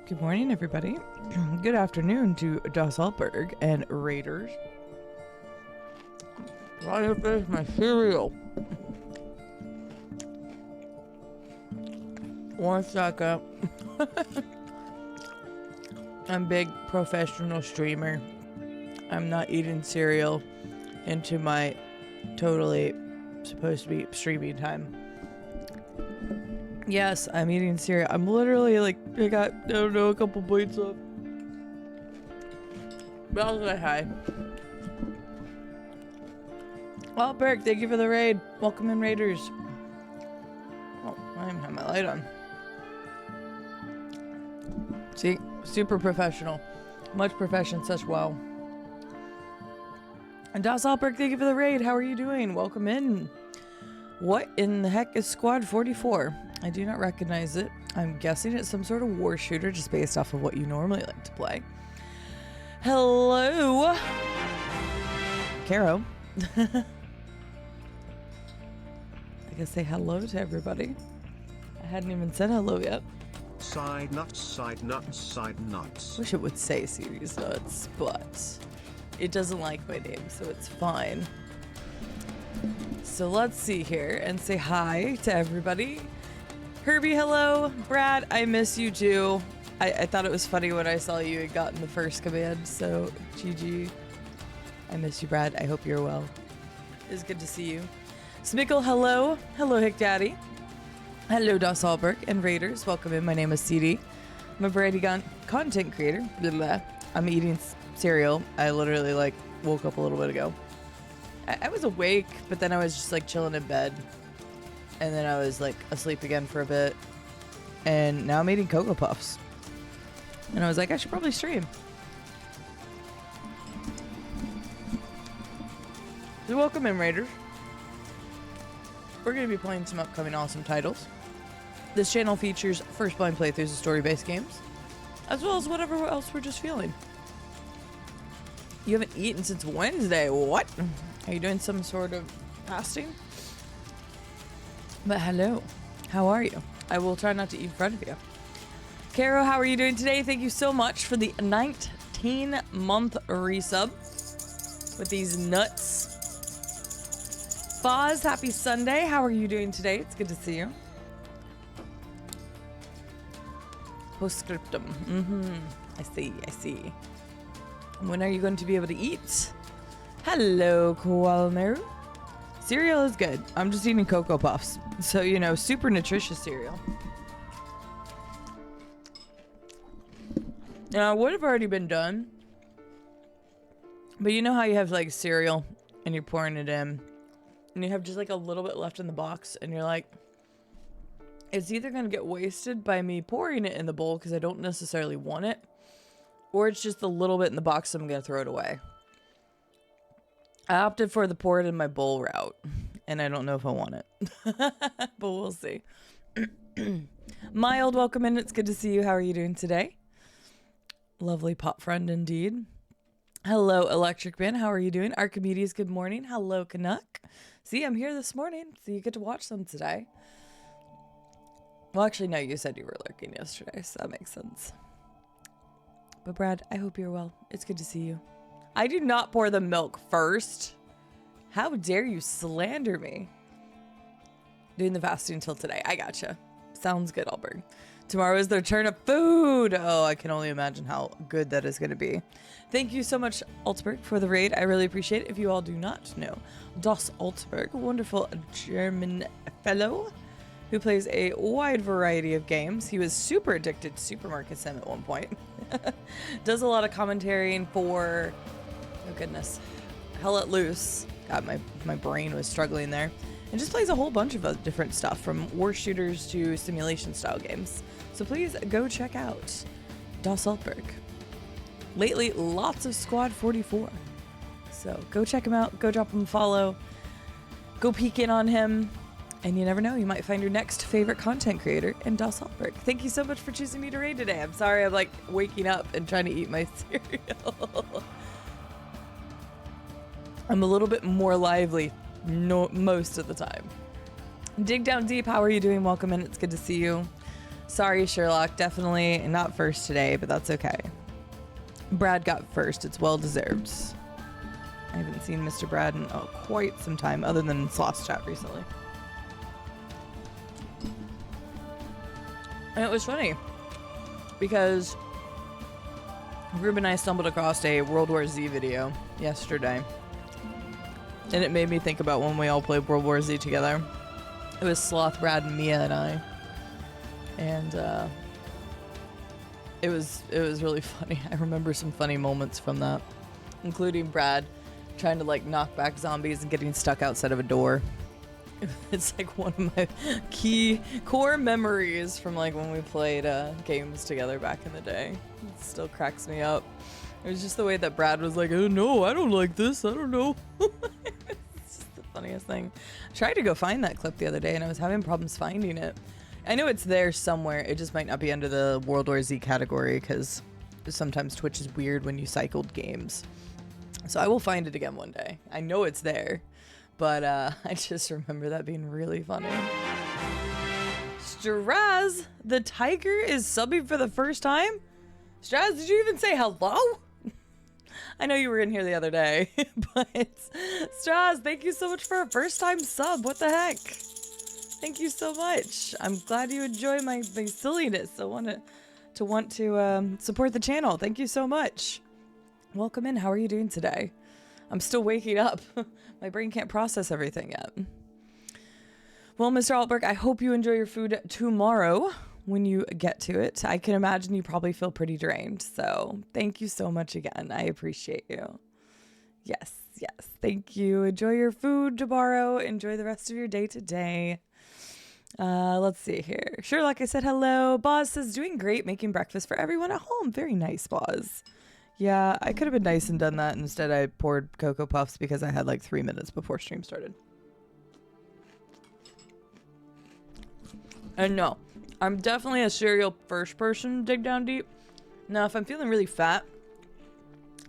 Good morning, everybody. Good afternoon to Das Altberg and Raiders. Right up there's my cereal. One second. I'm a big professional streamer. I'm not eating cereal into my totally supposed to be streaming time. Yes, I'm eating cereal. I'm literally like, I got, I don't know, a couple bites left. But I'll say hi. Well, Berg, thank you for the raid. Welcome in, Raiders. Oh, I don't even have my light on. See? Super professional. Much profession, such well. And Das Alberg, thank you for the raid. How are you doing? Welcome in. What in the heck is Squad 44? I do not recognize it. I'm guessing it's some sort of war shooter just based off of what you normally like to play. Hello, Caro. I gotta say hello to everybody. I hadn't even said hello yet. Side nuts, side nuts, side nuts. Wish it would say series nuts, but it doesn't like my name, so it's fine. So let's see here and say hi to everybody. Herbie, hello. Brad, I miss you too. I thought it was funny when I saw you had gotten the first command, so GG. I miss you, Brad. I hope you're well. It's good to see you. Smickle, hello. Hello, Hick Daddy. Hello, Das Alberg and Raiders. Welcome in. My name is CD. I'm a variety content creator. Blah, blah. I'm eating cereal. I literally woke up a little bit ago. I was awake, but then I was just chilling in bed. And then I was asleep again for a bit. And now I'm eating Cocoa Puffs. And I was like, I should probably stream. So welcome in, Raiders. We're going to be playing some upcoming awesome titles. This channel features first blind playthroughs of story-based games, as well as whatever else we're just feeling. You haven't eaten since Wednesday. What? Are you doing some sort of fasting? But hello, how are you? I will try not to eat in front of you. Caro, how are you doing today? Thank you so much for the 19-month resub with these nuts. Foz, happy Sunday. How are you doing today? It's good to see you. Postscriptum. I see. When are you going to be able to eat? Hello, Koalmeru. Cereal is good. I'm just eating Cocoa Puffs. So, you know, super nutritious cereal. Now, it would have already been done. But you know how you have cereal and you're pouring it in. And you have just a little bit left in the box. And you're like, it's either going to get wasted by me pouring it in the bowl because I don't necessarily want it. Or it's just a little bit in the box so I'm going to throw it away. I opted for the pour it in my bowl route, and I don't know if I want it, but we'll see. Mild, welcome in. It's good to see you. How are you doing today? Lovely pop friend indeed. Hello, Electric Man. How are you doing? Archimedes, good morning. Hello, Canuck. See, I'm here this morning, so you get to watch them today. Well, actually, no, you said you were lurking yesterday, so that makes sense. But Brad, I hope you're well. It's good to see you. I do not pour the milk first. How dare you slander me? Doing the fasting until today. I gotcha. Sounds good, Alberg. Tomorrow is the return of food. Oh, I can only imagine how good that is going to be. Thank you so much, Altberg, for the raid. I really appreciate it. If you all do not know, Das Altberg, a wonderful German fellow who plays a wide variety of games. He was super addicted to Supermarket Sim at one point. Does a lot of commentating for... Oh goodness, Hell Let Loose. God, my brain was struggling there. And just plays a whole bunch of different stuff, from war shooters to simulation style games. So please go check out Das Altberg. Lately, lots of Squad 44. So go check him out, go drop him a follow, go peek in on him, and you never know, you might find your next favorite content creator in Das Altberg. Thank you so much for choosing me to raid today. I'm sorry I'm waking up and trying to eat my cereal. I'm a little bit more lively most of the time. Dig Down Deep, how are you doing? Welcome in. It's good to see you. Sorry, Sherlock. Definitely not first today, but that's okay. Brad got first. It's well deserved. I haven't seen Mr. Brad in quite some time, other than Sloth's chat recently. And it was funny because Ruben and I stumbled across a World War Z video yesterday, and it made me think about when we all played World War Z together. It was Sloth, Brad, and Mia and I, and it was really funny. I remember some funny moments from that, including Brad trying to like knock back zombies and getting stuck outside of a door. It's like one of my core memories from like when we played games together back in the day. It still cracks me up. It was just the way that Brad was like, oh no, I don't like this, I don't know. It's just the funniest thing. I tried to go find that clip the other day and I was having problems finding it. I know it's there somewhere, it just might not be under the World War Z category because sometimes Twitch is weird when you cycled games. So I will find it again one day. I know it's there. But I just remember that being really funny. Straz, the tiger is subbing for the first time? Straz, did you even say hello? I know you were in here the other day, but Straz, thank you so much for a first time sub. What the heck? Thank you so much. I'm glad you enjoy my silliness. I want to support the channel. Thank you so much. Welcome in. How are you doing today? I'm still waking up. My brain can't process everything yet. Well, Mr. Altberg, I hope you enjoy your food tomorrow when you get to it. I can imagine you probably feel pretty drained. So thank you so much again. I appreciate you. Yes, yes. Thank you. Enjoy your food tomorrow. Enjoy the rest of your day today. Let's see here. Sure, like I said, hello. Boz says, doing great, making breakfast for everyone at home. Very nice, Boz. Yeah, I could have been nice and done that. Instead, I poured Cocoa Puffs because I had like 3 minutes before stream started. And no, I'm definitely a cereal first person, dig down deep. Now, if I'm feeling really fat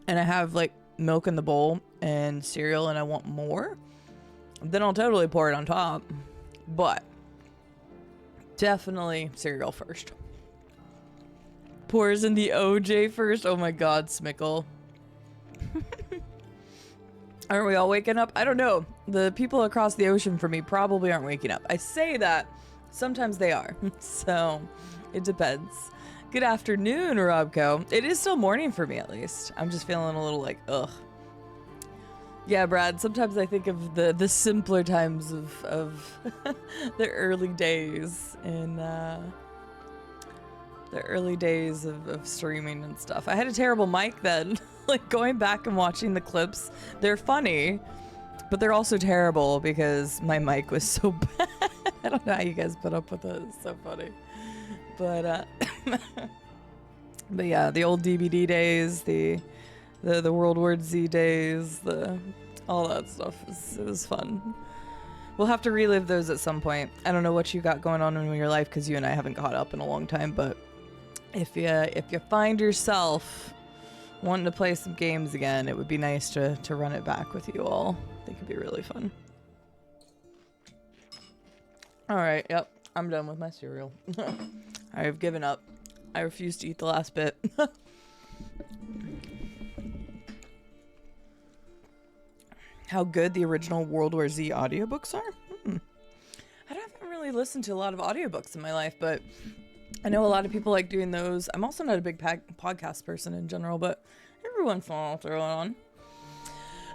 and I have like milk in the bowl and cereal and I want more, then I'll totally pour it on top. But definitely cereal first. Pours in the OJ first. Oh my god, Smickle. Aren't we all waking up? I don't know. The people across the ocean for me probably aren't waking up. I say that. Sometimes they are. So, it depends. Good afternoon, Robco. It is still morning for me, at least. I'm just feeling a little like, ugh. Yeah, Brad, sometimes I think of the simpler times of the early days in, the early days of streaming and stuff. I had a terrible mic then. Like going back and watching the clips, they're funny, but they're also terrible because my mic was so bad. I don't know how you guys put up with it. It's so funny. But but yeah, the old DVD days, the World War Z days, all that stuff. It was fun. We'll have to relive those at some point. I don't know what you got going on in your life because you and I haven't caught up in a long time, but if you find yourself wanting to play some games again, it would be nice to run it back with you all. I think it'd be really fun. All right, yep, I'm done with my cereal. I've given up. I refuse to eat the last bit. How good the original World War Z audiobooks are? I haven't really listened to a lot of audiobooks in my life, but I know a lot of people like doing those. I'm also not a big podcast person in general, but every once in a while I'll throw it on.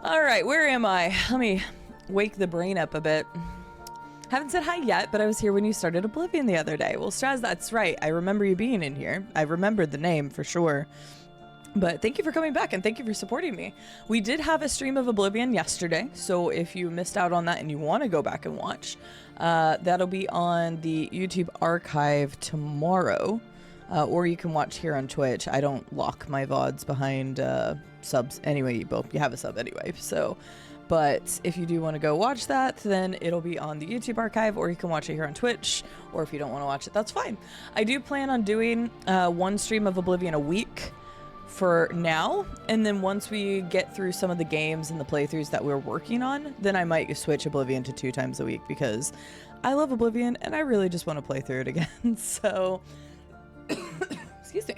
All right, where am I? Let me wake the brain up a bit. Haven't said hi yet, but I was here when you started Oblivion the other day. Well, Straz, that's right. I remember you being in here. I remembered the name for sure. But thank you for coming back and thank you for supporting me. We did have a stream of Oblivion yesterday, so if you missed out on that and you want to go back and watch, that'll be on the YouTube archive tomorrow, or you can watch here on Twitch. I don't lock my VODs behind subs anyway. You have a sub anyway, so. But if you do want to go watch that, then it'll be on the YouTube archive, or you can watch it here on Twitch, or if you don't want to watch it, that's fine. I do plan on doing one stream of Oblivion a week for now, and then once we get through some of the games and the playthroughs that we're working on, then I might switch Oblivion to 2 times a week, because I love Oblivion, and I really just want to play through it again. So, excuse me.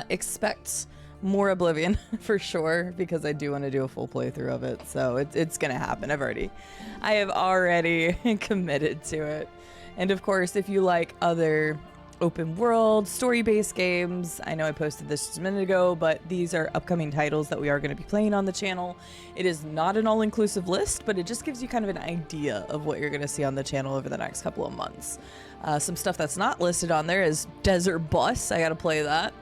Expect more Oblivion for sure, because I do want to do a full playthrough of it. So it's gonna happen. I have already committed to it. And of course, if you like other open world story-based games, I know I posted this just a minute ago, but these are upcoming titles that we are going to be playing on the channel. It is not an all-inclusive list, but it just gives you kind of an idea of what you're going to see on the channel over the next couple of months. Some stuff that's not listed on there is Desert Bus. I got to play that,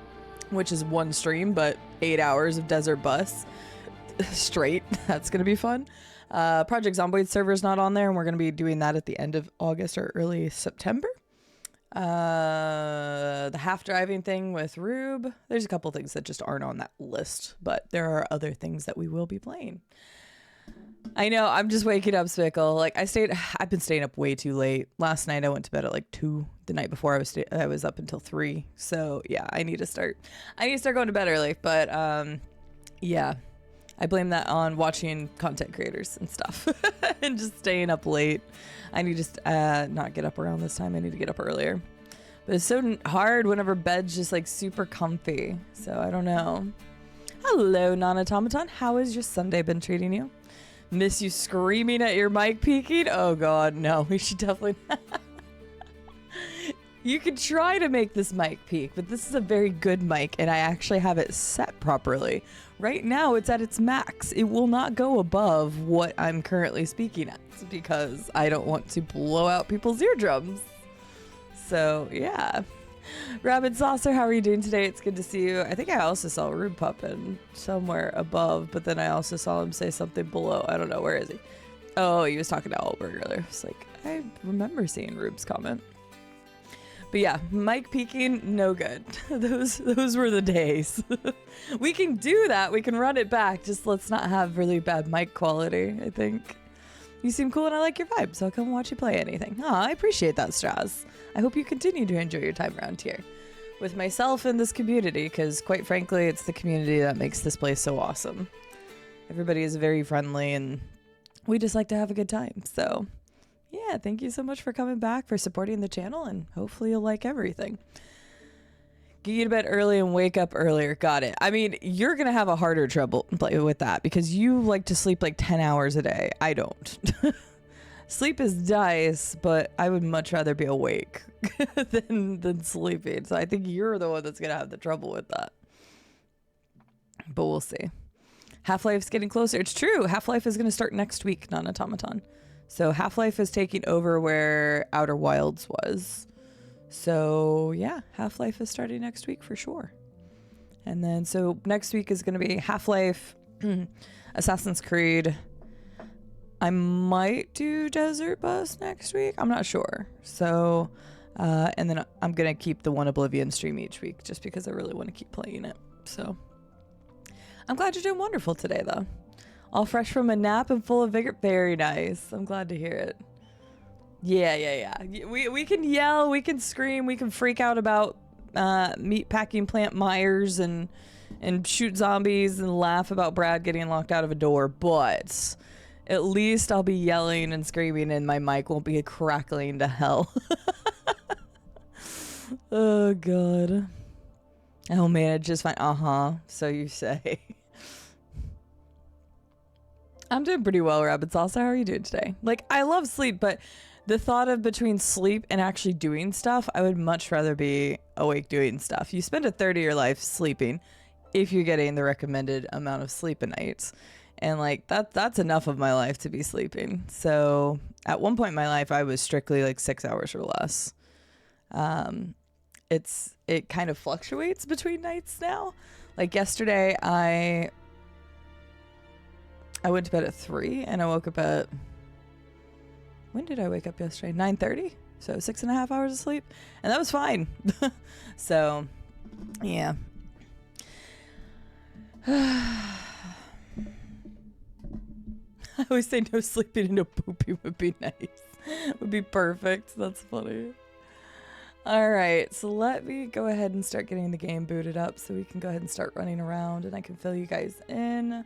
which is one stream, but 8 hours of Desert Bus straight. That's going to be fun. Project Zomboid server is not on there, and we're going to be doing that at the end of August or early September. The half driving thing with Rube. There's a couple things that just aren't on that list, but there are other things that we will be playing. I know, I'm just waking up, Spickle. Like, I've been staying up way too late. Last night I went to bed at like 2. The night before I was up until 3. So yeah, I need to start going to bed early, but yeah. I blame that on watching content creators and stuff and just staying up late. I need to not get up around this time. I need to get up earlier. But it's so hard whenever bed's just like super comfy. So I don't know. Hello, non-automaton. How has your Sunday been treating you? Miss you screaming at your mic peaking? Oh God, no. We should definitely... You could try to make this mic peak, but this is a very good mic and I actually have it set properly. Right now it's at its max. It will not go above what I'm currently speaking at because I don't want to blow out people's eardrums. So yeah. Rabbit Saucer, how are you doing today? It's good to see you. I think I also saw Rube Puppin somewhere above, but then I also saw him say something below. I don't know. Where is he? Oh, he was talking to Alberg earlier. It's like, I remember seeing Rube's comment. But yeah, mic peaking, no good. Those were the days. We can do that. We can run it back. Just let's not have really bad mic quality, I think. You seem cool and I like your vibe, so I'll come watch you play anything. Aw, I appreciate that, Straz. I hope you continue to enjoy your time around here with myself and this community, because quite frankly, it's the community that makes this place so awesome. Everybody is very friendly and we just like to have a good time, so... Yeah, thank you so much for coming back, for supporting the channel, and hopefully you'll like everything. Get you to bed early and wake up earlier. Got it. I mean, you're going to have a harder trouble with that because you like to sleep like 10 hours a day. I don't. Sleep is nice, but I would much rather be awake than sleeping. So I think you're the one that's going to have the trouble with that. But we'll see. Half-Life's getting closer. It's true. Half-Life is going to start next week, non-automaton. So Half-Life is taking over where Outer Wilds was. So yeah, Half-Life is starting next week for sure. And then so next week is going to be Half-Life, Assassin's Creed. I might do Desert Bus next week. I'm not sure. So, and then I'm going to keep the one Oblivion stream each week just because I really want to keep playing it. So I'm glad you're doing wonderful today though. All fresh from a nap and full of vigor. Very nice. I'm glad to hear it. Yeah. We can yell, we can scream, we can freak out about meatpacking plant Myers and shoot zombies and laugh about Brad getting locked out of a door, but at least I'll be yelling and screaming and my mic won't be crackling to hell. Oh, God. Oh, man, it's just fine. So you say. I'm doing pretty well, Rabbit Sauce. How are you doing today? Like, I love sleep, but the thought of between sleep and actually doing stuff, I would much rather be awake doing stuff. You spend a third of your life sleeping if you're getting the recommended amount of sleep a night. And like that's enough of my life to be sleeping. So at one point in my life, I was strictly like 6 hours or less. It kind of fluctuates between nights now. Like yesterday, I went to bed at 3 and I woke up at, when did I wake up yesterday? 9:30. So 6.5 hours of sleep, and that was fine. So yeah. I always say no sleeping and no pooping would be nice. Would be perfect. That's funny. All right, so let me go ahead and start getting the game booted up so we can go ahead and start running around and I can fill you guys in.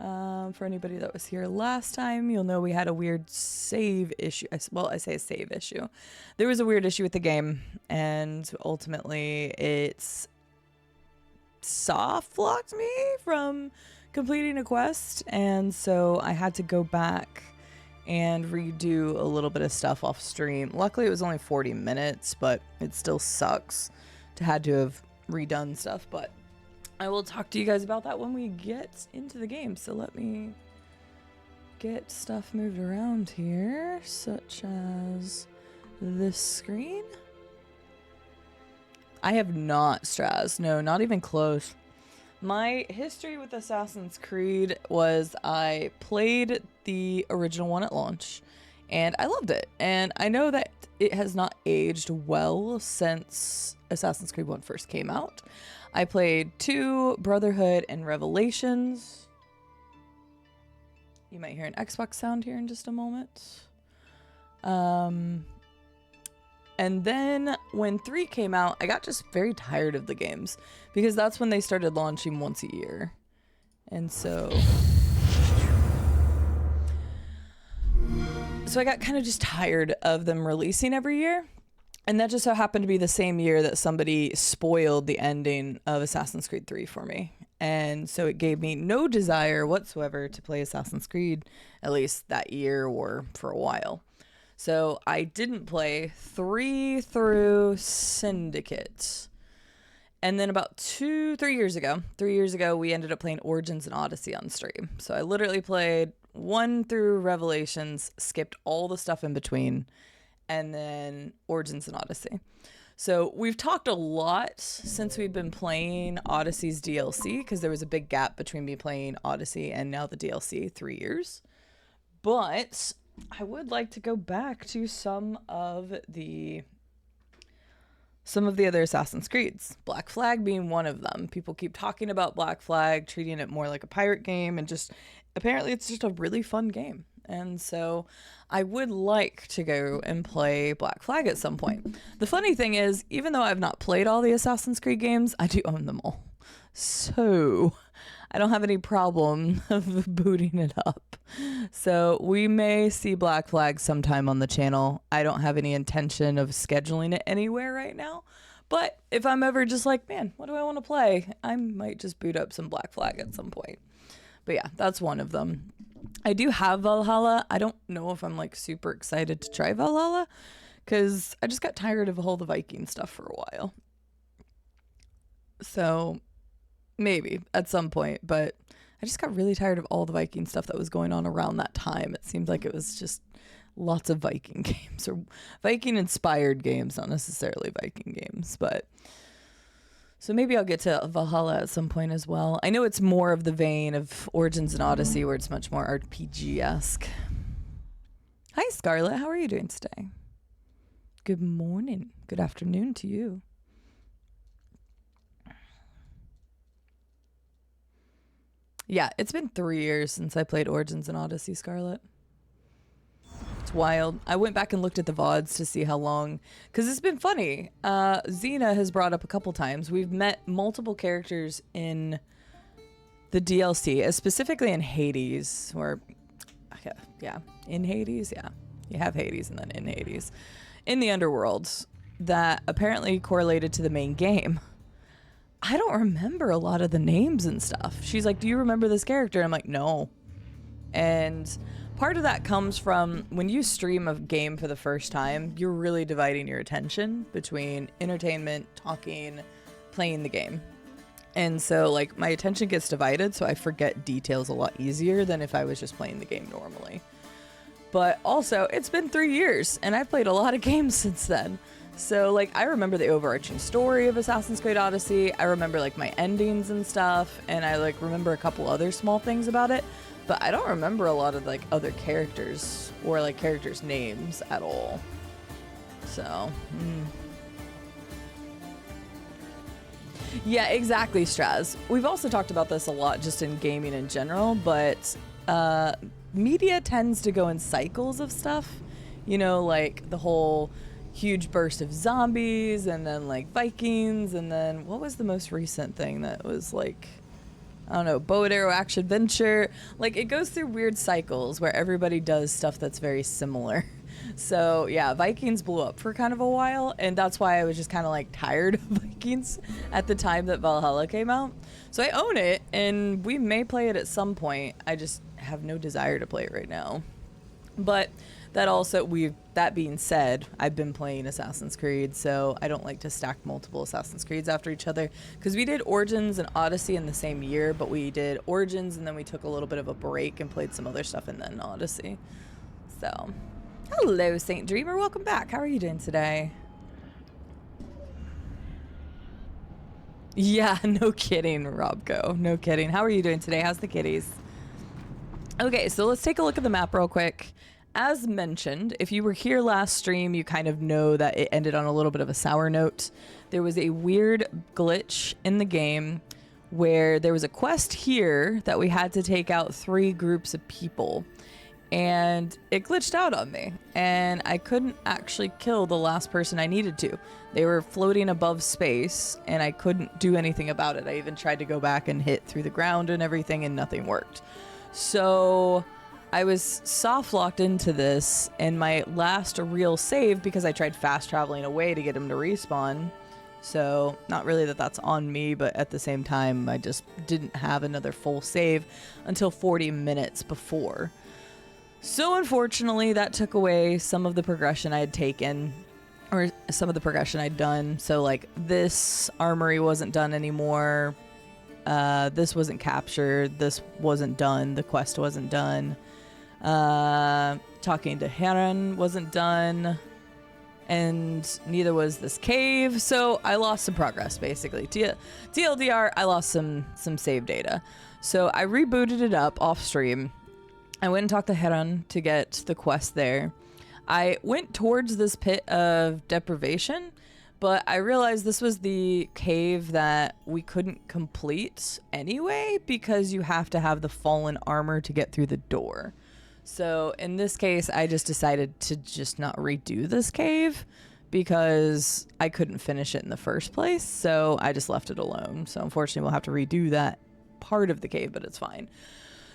For anybody that was here last time, you'll know we had a weird save issue. Well, I say a save issue. There was a weird issue with the game, and ultimately it's soft locked me from completing a quest, and so I had to go back and redo a little bit of stuff off stream. Luckily, it was only 40 minutes, but it still sucks to had to have redone stuff, but I will talk to you guys about that when we get into the game. So let me get stuff moved around here, such as this screen. I have not Straz. No, not even close. My history with Assassin's Creed was I played the original one at launch, and I loved it. And I know that it has not aged well since Assassin's Creed 1 first came out. I played 2, Brotherhood, and Revelations. You might hear an Xbox sound here in just a moment. And then when 3 came out, I got just very tired of the games because that's when they started launching once a year. And so I got kind of just tired of them releasing every year. And that just so happened to be the same year that somebody spoiled the ending of Assassin's Creed 3 for me. And so it gave me no desire whatsoever to play Assassin's Creed, at least that year or for a while. So I didn't play 3 through Syndicate. And then about 3 years ago, we ended up playing Origins and Odyssey on stream. So I literally played 1 through Revelations, skipped all the stuff in between, and then Origins and Odyssey. So we've talked a lot since we've been playing Odyssey's DLC, because there was a big gap between me playing Odyssey and now the DLC, 3 years. But I would like to go back to some of the other Assassin's Creeds, Black Flag being one of them. People keep talking about Black Flag, treating it more like a pirate game, and just apparently it's just a really fun game. And so I would like to go and play Black Flag at some point. The funny thing is, even though I've not played all the Assassin's Creed games, I do own them all. So I don't have any problem of booting it up. So we may see Black Flag sometime on the channel. I don't have any intention of scheduling it anywhere right now. But if I'm ever just like, man, what do I want to play? I might just boot up some Black Flag at some point. But yeah, that's one of them. I do have Valhalla. I don't know if I'm like super excited to try Valhalla because I just got tired of all the Viking stuff for a while. So maybe at some point, but I just got really tired of all the Viking stuff that was going on around that time. It seemed like it was just lots of Viking games or Viking inspired games, not necessarily Viking games, but so maybe I'll get to Valhalla at some point as well. I know it's more of the vein of Origins and Odyssey where it's much more RPG-esque. Hi, Scarlett. How are you doing today? Good morning. Good afternoon to you. Yeah, it's been 3 years since I played Origins and Odyssey, Scarlett. It's wild. I went back and looked at the VODs to see how long, because it's been funny. Xena has brought up a couple times. We've met multiple characters in the DLC, specifically in Hades, or in Hades, yeah. You have Hades and then in Hades. In the underworld, that apparently correlated to the main game. I don't remember a lot of the names and stuff. She's like, do you remember this character? I'm like, no. And part of that comes from when you stream a game for the first time, you're really dividing your attention between entertainment, talking, playing the game. And so like my attention gets divided, so I forget details a lot easier than if I was just playing the game normally. But also, it's been 3 years and I've played a lot of games since then. So like I remember the overarching story of Assassin's Creed Odyssey. I remember like my endings and stuff, and I like remember a couple other small things about it. But I don't remember a lot of like other characters or like characters' names at all. So, yeah, exactly, Straz. We've also talked about this a lot just in gaming in general, but media tends to go in cycles of stuff. You know, like the whole huge burst of zombies and then like Vikings, and then what was the most recent thing that was like I don't know, bow and arrow action adventure. Like, it goes through weird cycles where everybody does stuff that's very similar. So yeah, Vikings blew up for kind of a while, and that's why I was just kind of like tired of Vikings at the time that Valhalla came out. So I own it, and we may play it at some point. I just have no desire to play it right now. But that being said, I've been playing Assassin's Creed, so I don't like to stack multiple Assassin's Creeds after each other, because we did Origins and Odyssey in the same year, but we did Origins and then we took a little bit of a break and played some other stuff and then Odyssey. So, hello Saint Dreamer, welcome back. How are you doing today? Yeah, no kidding, Robco. No kidding. How are you doing today? How's the kitties? Okay, so let's take a look at the map real quick. As mentioned, if you were here last stream, you kind of know that it ended on a little bit of a sour note. There was a weird glitch in the game where there was a quest here that we had to take out 3 groups of people. And it glitched out on me, and I couldn't actually kill the last person I needed to. They were floating above space, and I couldn't do anything about it. I even tried to go back and hit through the ground and everything, and nothing worked. So I was soft locked into this, and my last real save, because I tried fast traveling away to get him to respawn. So not really that that's on me, but at the same time, I just didn't have another full save until 40 minutes before. So unfortunately, that took away some of the progression I had taken, or some of the progression I'd done. So like this armory wasn't done anymore. This wasn't captured. This wasn't done. The quest wasn't done. Talking to Heron wasn't done. And neither was this cave. So I lost some progress, basically. TLDR, I lost some save data. So I rebooted it up off stream. I went and talked to Heron to get the quest there. I went towards this pit of deprivation, but I realized this was the cave that we couldn't complete anyway, because you have to have the fallen armor to get through the door. So in this case, I just decided to just not redo this cave because I couldn't finish it in the first place. So I just left it alone. So unfortunately, we'll have to redo that part of the cave, but it's fine.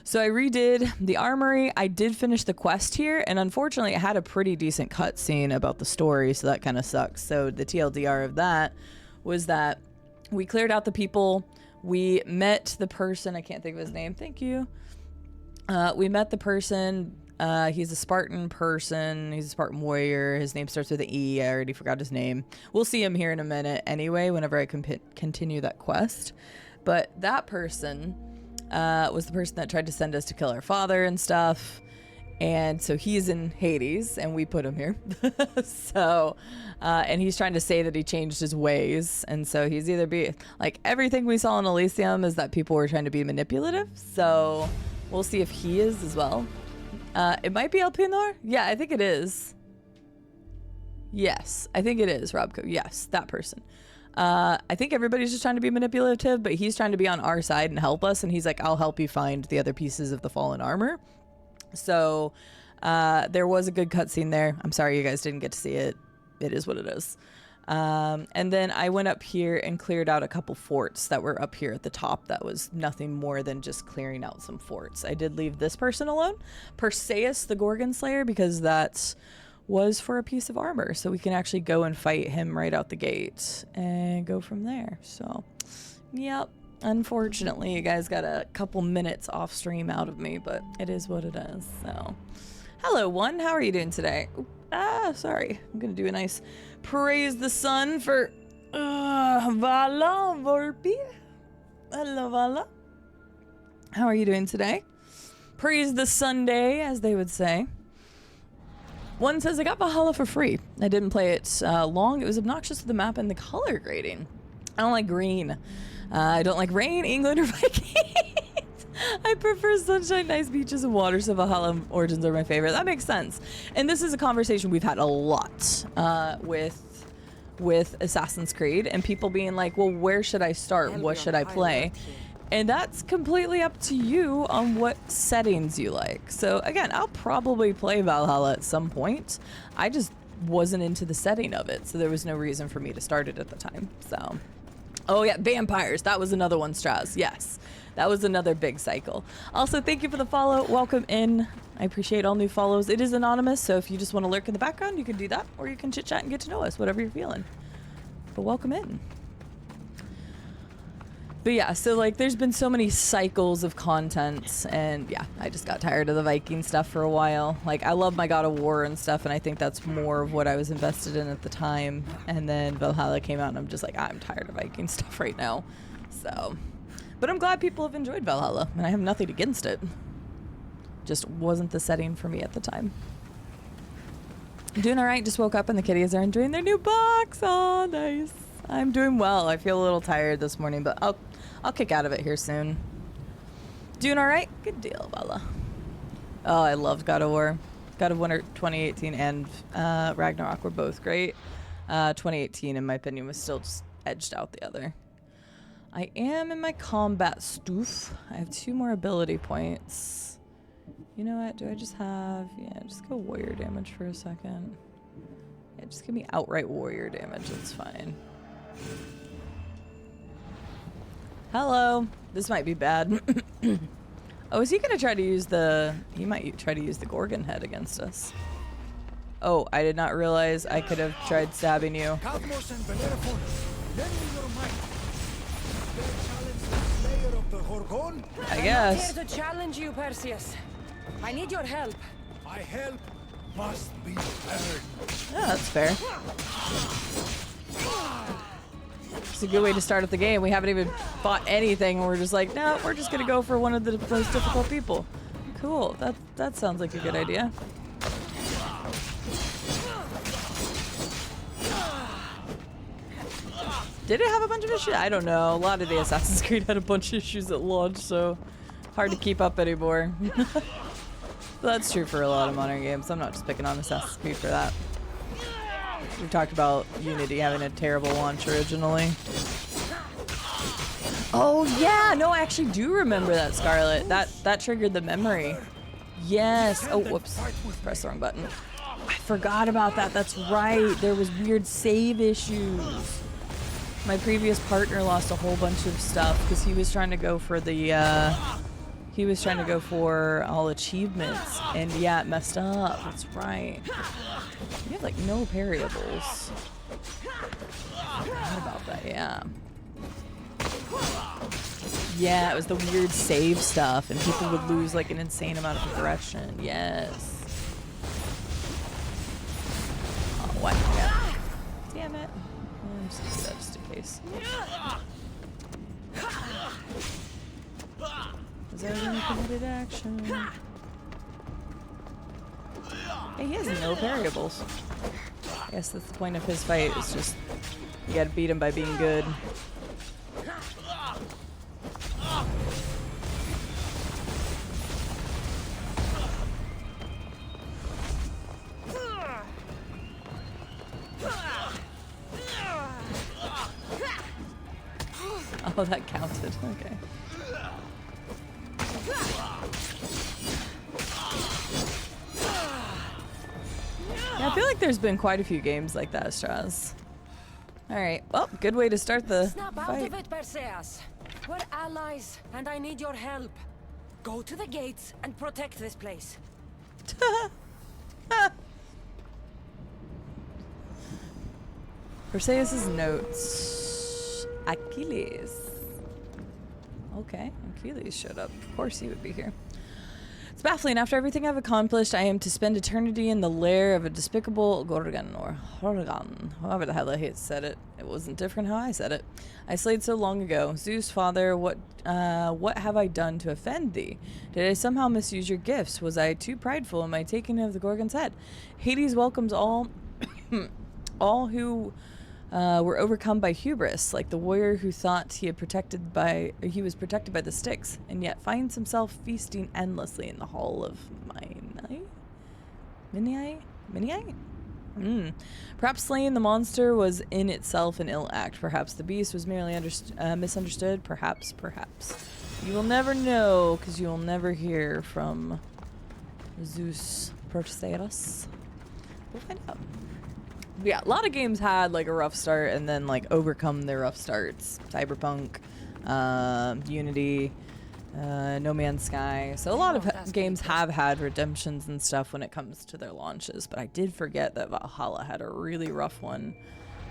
So I redid the armory. I did finish the quest here, and unfortunately it had a pretty decent cutscene about the story, so that kind of sucks. So the TLDR of that was that we cleared out the people. We met the person. I can't think of his name. Thank you. We met the person. He's a Spartan person. He's a Spartan warrior. His name starts with an E. I already forgot his name. We'll see him here in a minute anyway, whenever I continue that quest. But that person was the person that tried to send us to kill our father and stuff. And so he's in Hades, and we put him here. So, and he's trying to say that he changed his ways. And so he's either like, everything we saw in Elysium is that people were trying to be manipulative. So we'll see if he is as well. It might be Elpinor. Yeah, I think it is. Yes, I think it is, Robco. Yes, that person. I think everybody's just trying to be manipulative, but he's trying to be on our side and help us. And he's like, I'll help you find the other pieces of the fallen armor. So there was a good cutscene there. I'm sorry you guys didn't get to see it. It is what it is. And then I went up here and cleared out a couple forts that were up here at the top. That was nothing more than just clearing out some forts. I did leave this person alone, Perseus the Gorgon Slayer, because that was for a piece of armor, so we can actually go and fight him right out the gate and go from there. So yep, unfortunately you guys got a couple minutes off stream out of me, but it is what it is. So hello one, how are you doing today? Sorry, I'm gonna do a nice praise the sun for Vala Vorpi. Hello Vala, how are you doing today? Praise the Sunday, as they would say. One says, I got Valhalla for free. I didn't play it long. It was obnoxious to the map and the color grading. I don't like green. I don't like rain, England, or Vikings. I prefer sunshine, nice beaches, and water, so Valhalla Origins are my favorite. That makes sense. And this is a conversation we've had a lot with Assassin's Creed, and people being like, well, where should I start? What should I play? And that's completely up to you on what settings you like. So again, I'll probably play Valhalla at some point. I just wasn't into the setting of it, so there was no reason for me to start it at the time. So Oh yeah, vampires. That was another one, Strauss. Yes. That was another big cycle. Also, thank you for the follow. Welcome in. I appreciate all new follows. It is anonymous, so if you just want to lurk in the background, you can do that, or you can chit chat and get to know us, whatever you're feeling. But welcome in. But yeah, so like there's been so many cycles of content, and yeah, I just got tired of the Viking stuff for a while. Like, I love my God of War and stuff, and I think that's more of what I was invested in at the time. And then Valhalla came out, and I'm just like, I'm tired of Viking stuff right now. So, but I'm glad people have enjoyed Valhalla, and I have nothing against it. Just wasn't the setting for me at the time. Doing all right. Just woke up, and the kitties are enjoying their new box. Oh, nice. I'm doing well. I feel a little tired this morning, but I'll kick out of it here soon. Doing all right? Good deal, Bella. Oh, I loved God of War. God of War 2018 and Ragnarok were both great. 2018, in my opinion, was still just edged out the other. I am in my combat stuff. I have 2 more ability points. You know what? Do I just have... Yeah, just go warrior damage for a second. Yeah, just give me outright warrior damage. That's fine. Hello. This might be bad. Oh, is he gonna try to use the... He might try to use the Gorgon head against us. Oh, I did not realize I could have tried stabbing you. I guess. I'm here to challenge you, Perseus. I need your help. My help must be earned. Yeah, that's fair. It's a good way to start up the game. We haven't even fought anything, and we're just like, no, we're just gonna go for one of the most difficult people. Cool. That sounds like a good idea. Did it have a bunch of issues? I don't know. A lot of the Assassin's Creed had a bunch of issues at launch, so hard to keep up anymore. That's true for a lot of modern games. I'm not just picking on Assassin's Creed for that. We talked about Unity having a terrible launch originally. Oh yeah, no, I actually do remember that, Scarlet. That triggered the memory. Yes. Oh, whoops. Press the wrong button. I forgot about that. That's right. There was weird save issues. My previous partner lost a whole bunch of stuff because he was trying to go for the he was trying to go for all achievements, and yeah, it messed up. That's right. You have like no variables. I forgot about that, yeah. Yeah, it was the weird save stuff, and people would lose like an insane amount of progression. Yes. Oh, what? Yeah. Damn it. I'm just gonna do that just in case. Was that any committed action? Hey, he has no variables. I guess that's the point of his fight, is just you gotta beat him by being good. Oh, that counted. Okay. Yeah, I feel like there's been quite a few games like that, Strauss. Alright, well, good way to start the Snap out fight. of it, Perseus. We're allies, and I need your help. Go to the gates and protect this place. Perseus's notes. Achilles. Okay, Achilles showed up. Of course he would be here. It's baffling. After everything I've accomplished, I am to spend eternity in the lair of a despicable Gorgon, or Horgon, however the hell I said it. It wasn't different how I said it. I slayed so long ago. Zeus, father, what have I done to offend thee? Did I somehow misuse your gifts? Was I too prideful in my taking of the Gorgon's head? Hades welcomes all, all who were overcome by hubris, like the warrior who thought he was protected by the Styx, and yet finds himself feasting endlessly in the hall of Minai? Perhaps slaying the monster was in itself an ill act. Perhaps the beast was merely misunderstood. Perhaps. You will never know, because you will never hear from Zeus Perseus. We'll find out. yeah, a lot of games had like a rough start and then like overcome their rough starts. Cyberpunk, Unity, No Man's Sky. So a lot of games have had redemptions and stuff when it comes to their launches. But I did forget that Valhalla had a really rough one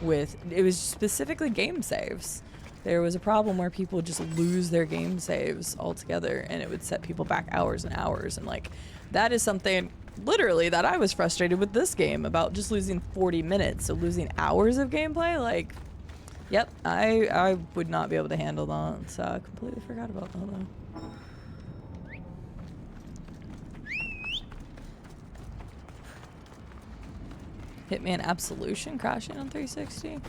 with, it was specifically game saves. There was a problem where people would just lose their game saves altogether, and it would set people back hours and hours. And like, that is something literally that I was frustrated with this game about, just losing 40 minutes. So losing hours of gameplay, like, yep, I would not be able to handle that. So I completely forgot about that though. Hitman Absolution crashing on 360?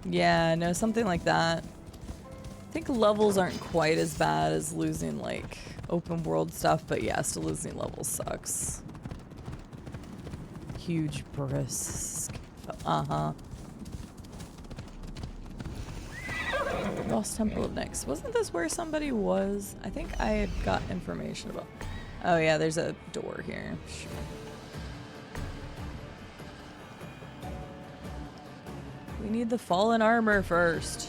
Yeah, no, something like that. I think levels aren't quite as bad as losing like open world stuff, but yeah, still losing levels sucks. Huge brisk. Lost Temple of Nyx. Wasn't this where somebody was? I think I had got information about. Oh yeah, there's a door here. Sure. We need the fallen armor first.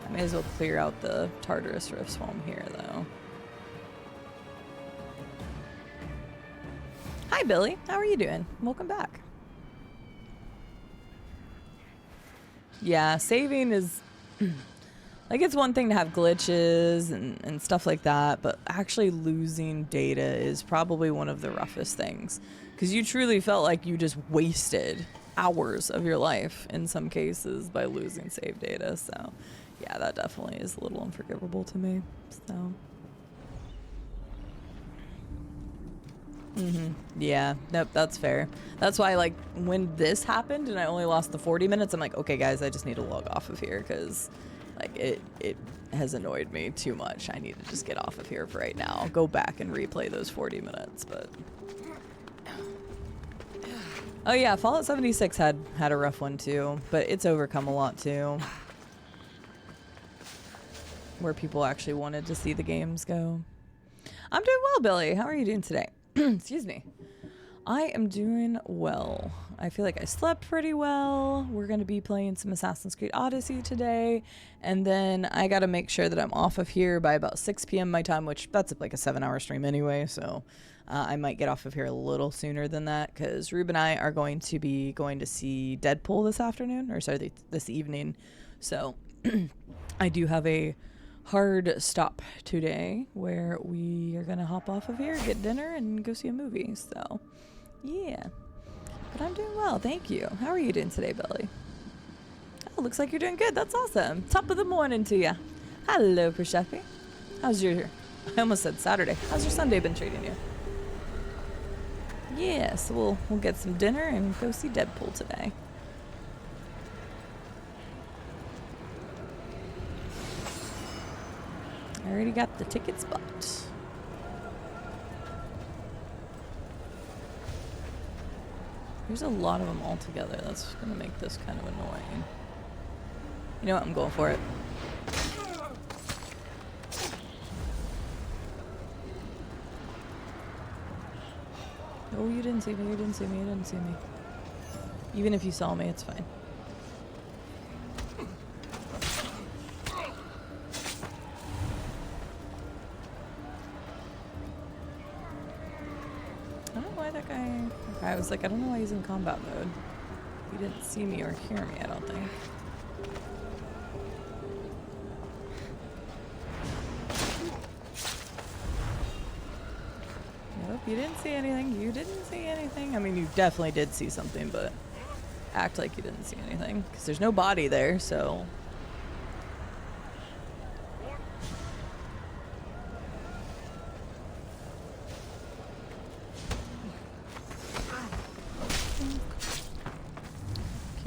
I may as well clear out the Tartarus rifts while I'm here, though. Hi, Billy. How are you doing? Welcome back. Yeah, saving is... like, it's one thing to have glitches and stuff like that, but actually losing data is probably one of the roughest things. Because you truly felt like you just wasted hours of your life in some cases by losing save data. So yeah, that definitely is a little unforgivable to me. So yeah, nope, that's fair. That's why, like, when this happened and I only lost the 40 minutes, I'm like, okay guys, I just need to log off of here, because like it has annoyed me too much. I need to just get off of here for right now. I'll go back and replay those 40 minutes. But oh yeah, Fallout 76 had a rough one too, but it's overcome a lot too. Where people actually wanted to see the games go. I'm doing well, Billy. How are you doing today? Excuse me. I am doing well. I feel like I slept pretty well. We're going to be playing some Assassin's Creed Odyssey today. And then I got to make sure that I'm off of here by about 6 p.m. my time, which that's like a 7-hour stream anyway. So I might get off of here a little sooner than that, because Rube and I are going to be going to see Deadpool this afternoon, or sorry, this evening. So I do have a hard stop today where we are going to hop off of here, get dinner, and go see a movie. So yeah, but I'm doing well, thank you. How are you doing today, Billy? Oh, looks like you're doing good. That's awesome. Top of the morning to you. Hello, Persephone. How's your, I almost said Saturday. How's your Sunday been treating you? Yeah, so we'll get some dinner and go see Deadpool today. I already got the tickets bought. There's a lot of them all together. That's gonna make this kind of annoying. You know what? I'm going for it. Oh, you didn't see me. You didn't see me. You didn't see me. Even if you saw me, it's fine. I don't know why that guy... I was like, I don't know why he's in combat mode. He didn't see me or hear me, I don't think. Nope, you didn't see anything. You didn't see anything. I mean, you definitely did see something, but act like you didn't see anything. Because there's no body there, so...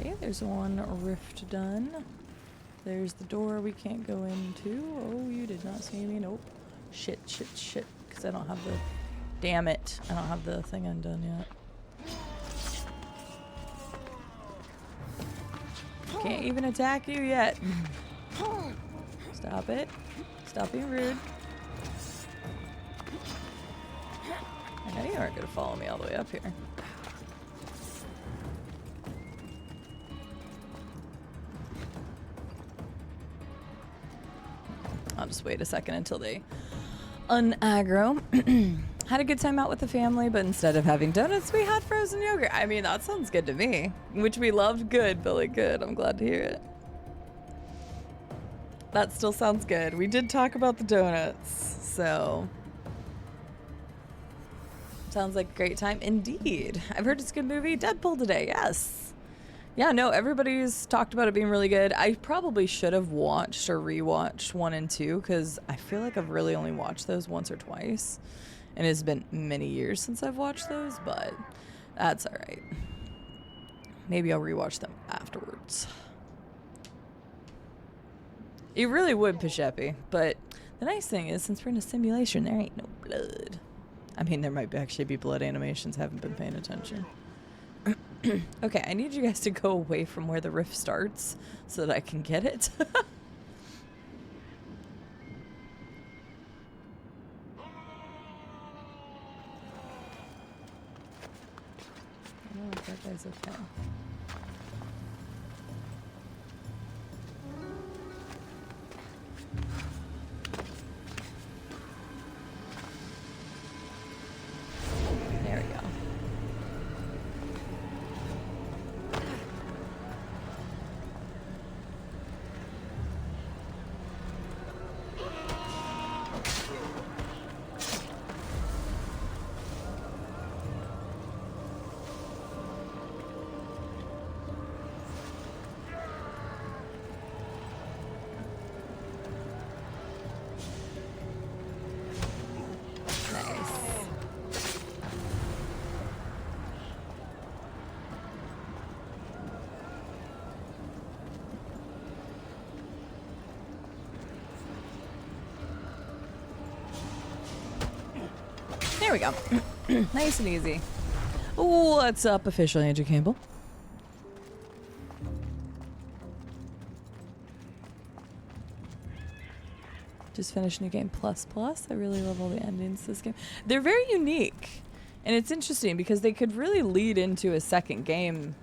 Okay, there's one rift done. There's the door we can't go into. Oh, you did not see me. Nope. Shit, shit, shit. Because I don't have the... Damn it. I don't have the thing undone yet. Can't even attack you yet. Stop it. Stop being rude. I know you aren't going to follow me all the way up here. I'll just wait a second until they unaggro. Had a good time out with the family, but instead of having donuts, we had frozen yogurt. I mean, that sounds good to me. Which we loved. Good, Billy, good. I'm glad to hear it. That still sounds good. We did talk about the donuts, so... Sounds like a great time indeed. I've heard it's a good movie. Deadpool today, yes. Yeah, no, everybody's talked about it being really good. I probably should have watched or rewatched 1 and 2 because I feel like I've really only watched those once or twice. And it's been many years since I've watched those, but that's all right. Maybe I'll rewatch them afterwards. You really would, Pishepi, but the nice thing is since we're in a simulation, there ain't no blood. I mean, there might actually be blood animations. Haven't been paying attention. Okay, I need you guys to go away from where the rift starts so that I can get it. I don't know if that guy's okay. There we go. There we go. Nice and easy. What's up, official Andrew Campbell? Just finished New Game Plus Plus. I really love all the endings to this game. They're very unique. And it's interesting because they could really lead into a second game.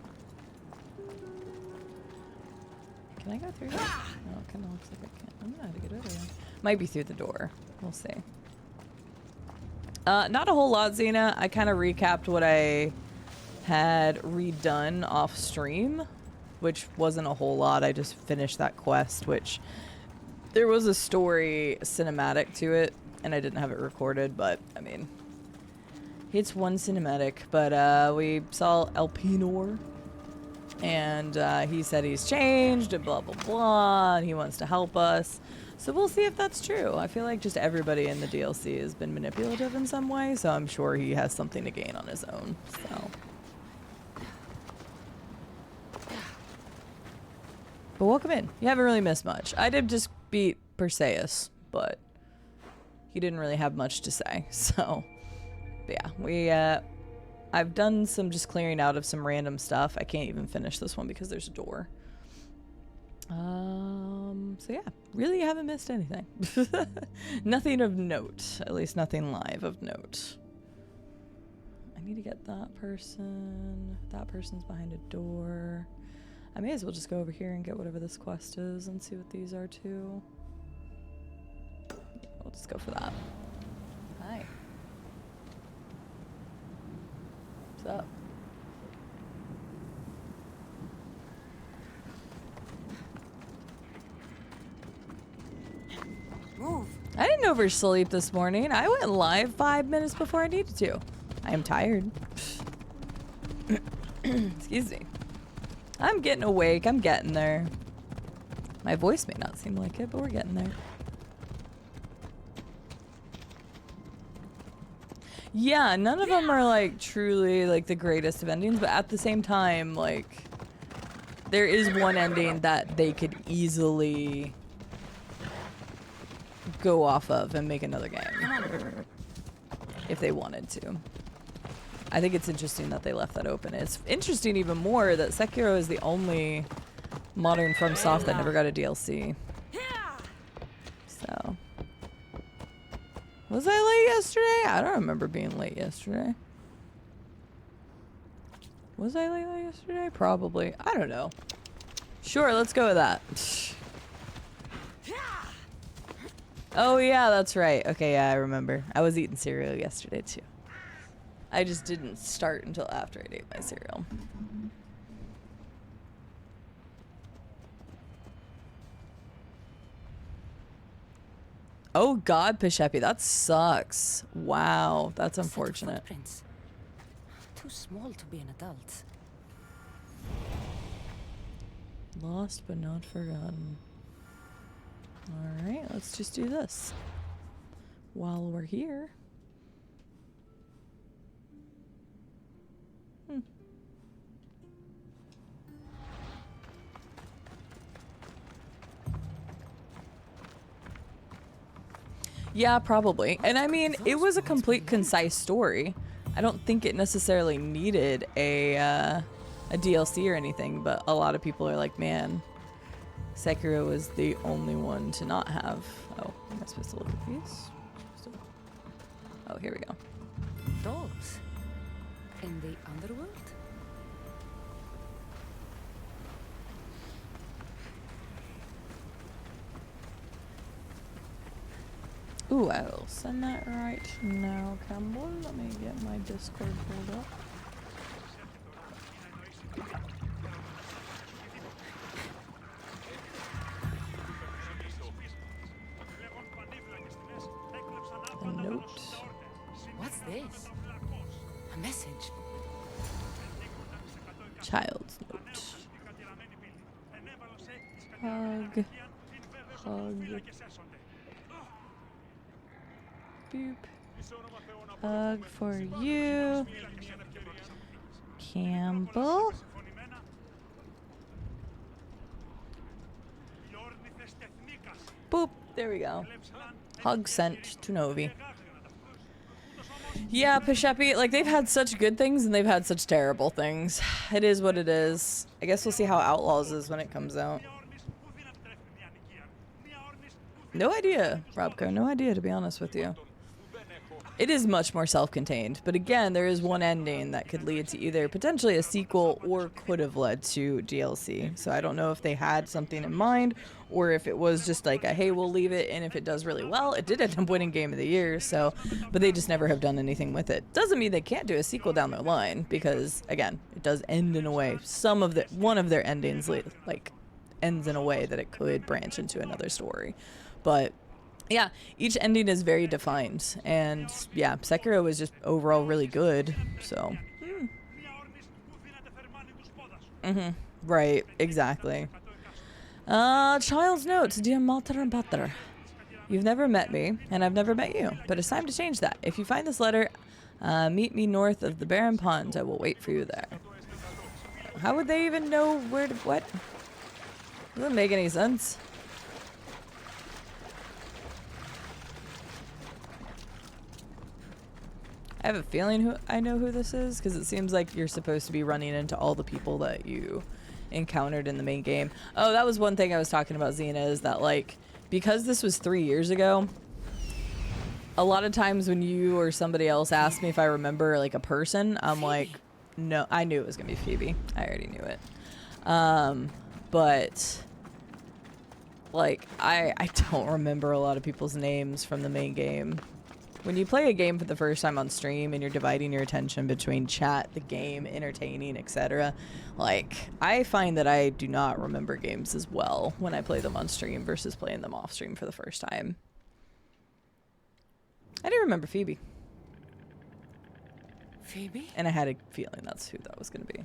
Can I go through here? Oh, it kind of looks like I can't. I don't know how to get over there. Might be through the door. We'll see. Not a whole lot, Xena. I kind of recapped what I had redone off stream, which wasn't a whole lot. I just finished that quest, which there was a story cinematic to it, and I didn't have it recorded, but I mean, it's one cinematic. But we saw Elpenor, and he said he's changed and blah, blah, blah, and he wants to help us. So we'll see if that's true. I feel like just everybody in the DLC has been manipulative in some way, so I'm sure he has something to gain on his own. So, but welcome in. You haven't really missed much. I did just beat Perseus, but he didn't really have much to say. So, but yeah, I've done some just clearing out of some random stuff. I can't even finish this one because there's a door. So yeah, really haven't missed anything. Nothing of note, at least nothing live of note. I need to get that person. That person's behind a door. I may as well just go over here and get whatever this quest is and see what these are too. Yeah, we'll just go for that. Hi. What's up? Move. I didn't oversleep this morning. I went live 5 minutes before I needed to. I am tired. Excuse me. I'm getting awake. I'm getting there. My voice may not seem like it, but we're getting there. Yeah, none of them are like truly like the greatest of endings, but at the same time, like there is one ending that they could easily go off of and make another game if they wanted to. I think it's interesting that they left that open. It's interesting even more that Sekiro is the only modern FromSoft that never got a DLC. So, was I late yesterday? I don't remember being late yesterday. Was I late yesterday? Probably. I don't know. Sure, let's go with that. Oh yeah, that's right. Okay, yeah, I remember. I was eating cereal yesterday too. I just didn't start until after I ate my cereal. Oh God, Pishepi, that sucks. Wow, that's Set of unfortunate. footprints. Too small to be an adult. Lost but not forgotten. All right, let's just do this while we're here. Yeah, probably. And I mean, it was a complete concise story. I don't think it necessarily needed a DLC or anything, but a lot of people are like, man, Sekiro was the only one to not have. Oh, am I supposed to look at these? Oh, here we go. Dogs? In the underworld? Ooh, I will send that right now, Campbell. Let me get my Discord pulled up. A note. What's this? A message. Child's note. Hug. Hug. Boop. Hug for you. Campbell. Boop. There we go. Hug sent to Novi. Yeah, Pishepi, like, they've had such good things and they've had such terrible things. It is what it is. I guess we'll see how Outlaws is when it comes out. No idea, Robco. No idea, to be honest with you. It is much more self-contained, but again, there is one ending that could lead to either potentially a sequel or could have led to DLC. So I don't know if they had something in mind or if it was just like a, hey, we'll leave it, and if it does really well, it did end up winning Game of the Year, so, but they just never have done anything with it. Doesn't mean they can't do a sequel down the line, because, again, it does end in a way. One of their endings, like, ends in a way that it could branch into another story. But yeah, each ending is very defined, and yeah, Sekiro was just overall really good, so. Right, exactly. Child's notes, dear Mater and Pater. You've never met me, and I've never met you, but it's time to change that. If you find this letter, meet me north of the Barren Pond. I will wait for you there. How would they even know where to, what? Doesn't make any sense. I have a feeling I know who this is, because it seems like you're supposed to be running into all the people that you encountered in the main game. Oh, that was one thing I was talking about, Xena, is that, like, because this was 3 years ago, a lot of times when you or somebody else asked me if I remember, like, a person, I'm like, no, I knew it was going to be Phoebe. I already knew it. But, like, I don't remember a lot of people's names from the main game. When you play a game for the first time on stream and you're dividing your attention between chat, the game, entertaining, etc., like, I find that I do not remember games as well when I play them on stream versus playing them off stream for the first time. I do remember Phoebe. Phoebe? And I had a feeling that's who that was going to be.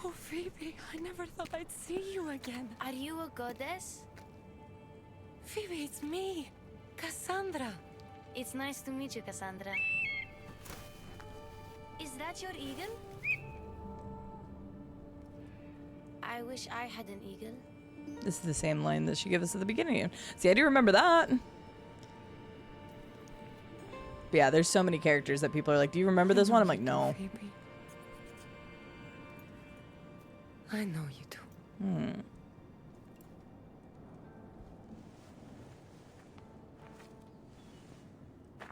Oh, Phoebe, I never thought I'd see you again. Are you a goddess? Phoebe, it's me, Cassandra. It's nice to meet you, Cassandra. Is that your eagle? I wish I had an eagle. This is the same line that she gave us at the beginning. See, I do remember that. But yeah, there's so many characters that people are like, do you remember this one? I'm like, no. Phoebe. I know you do.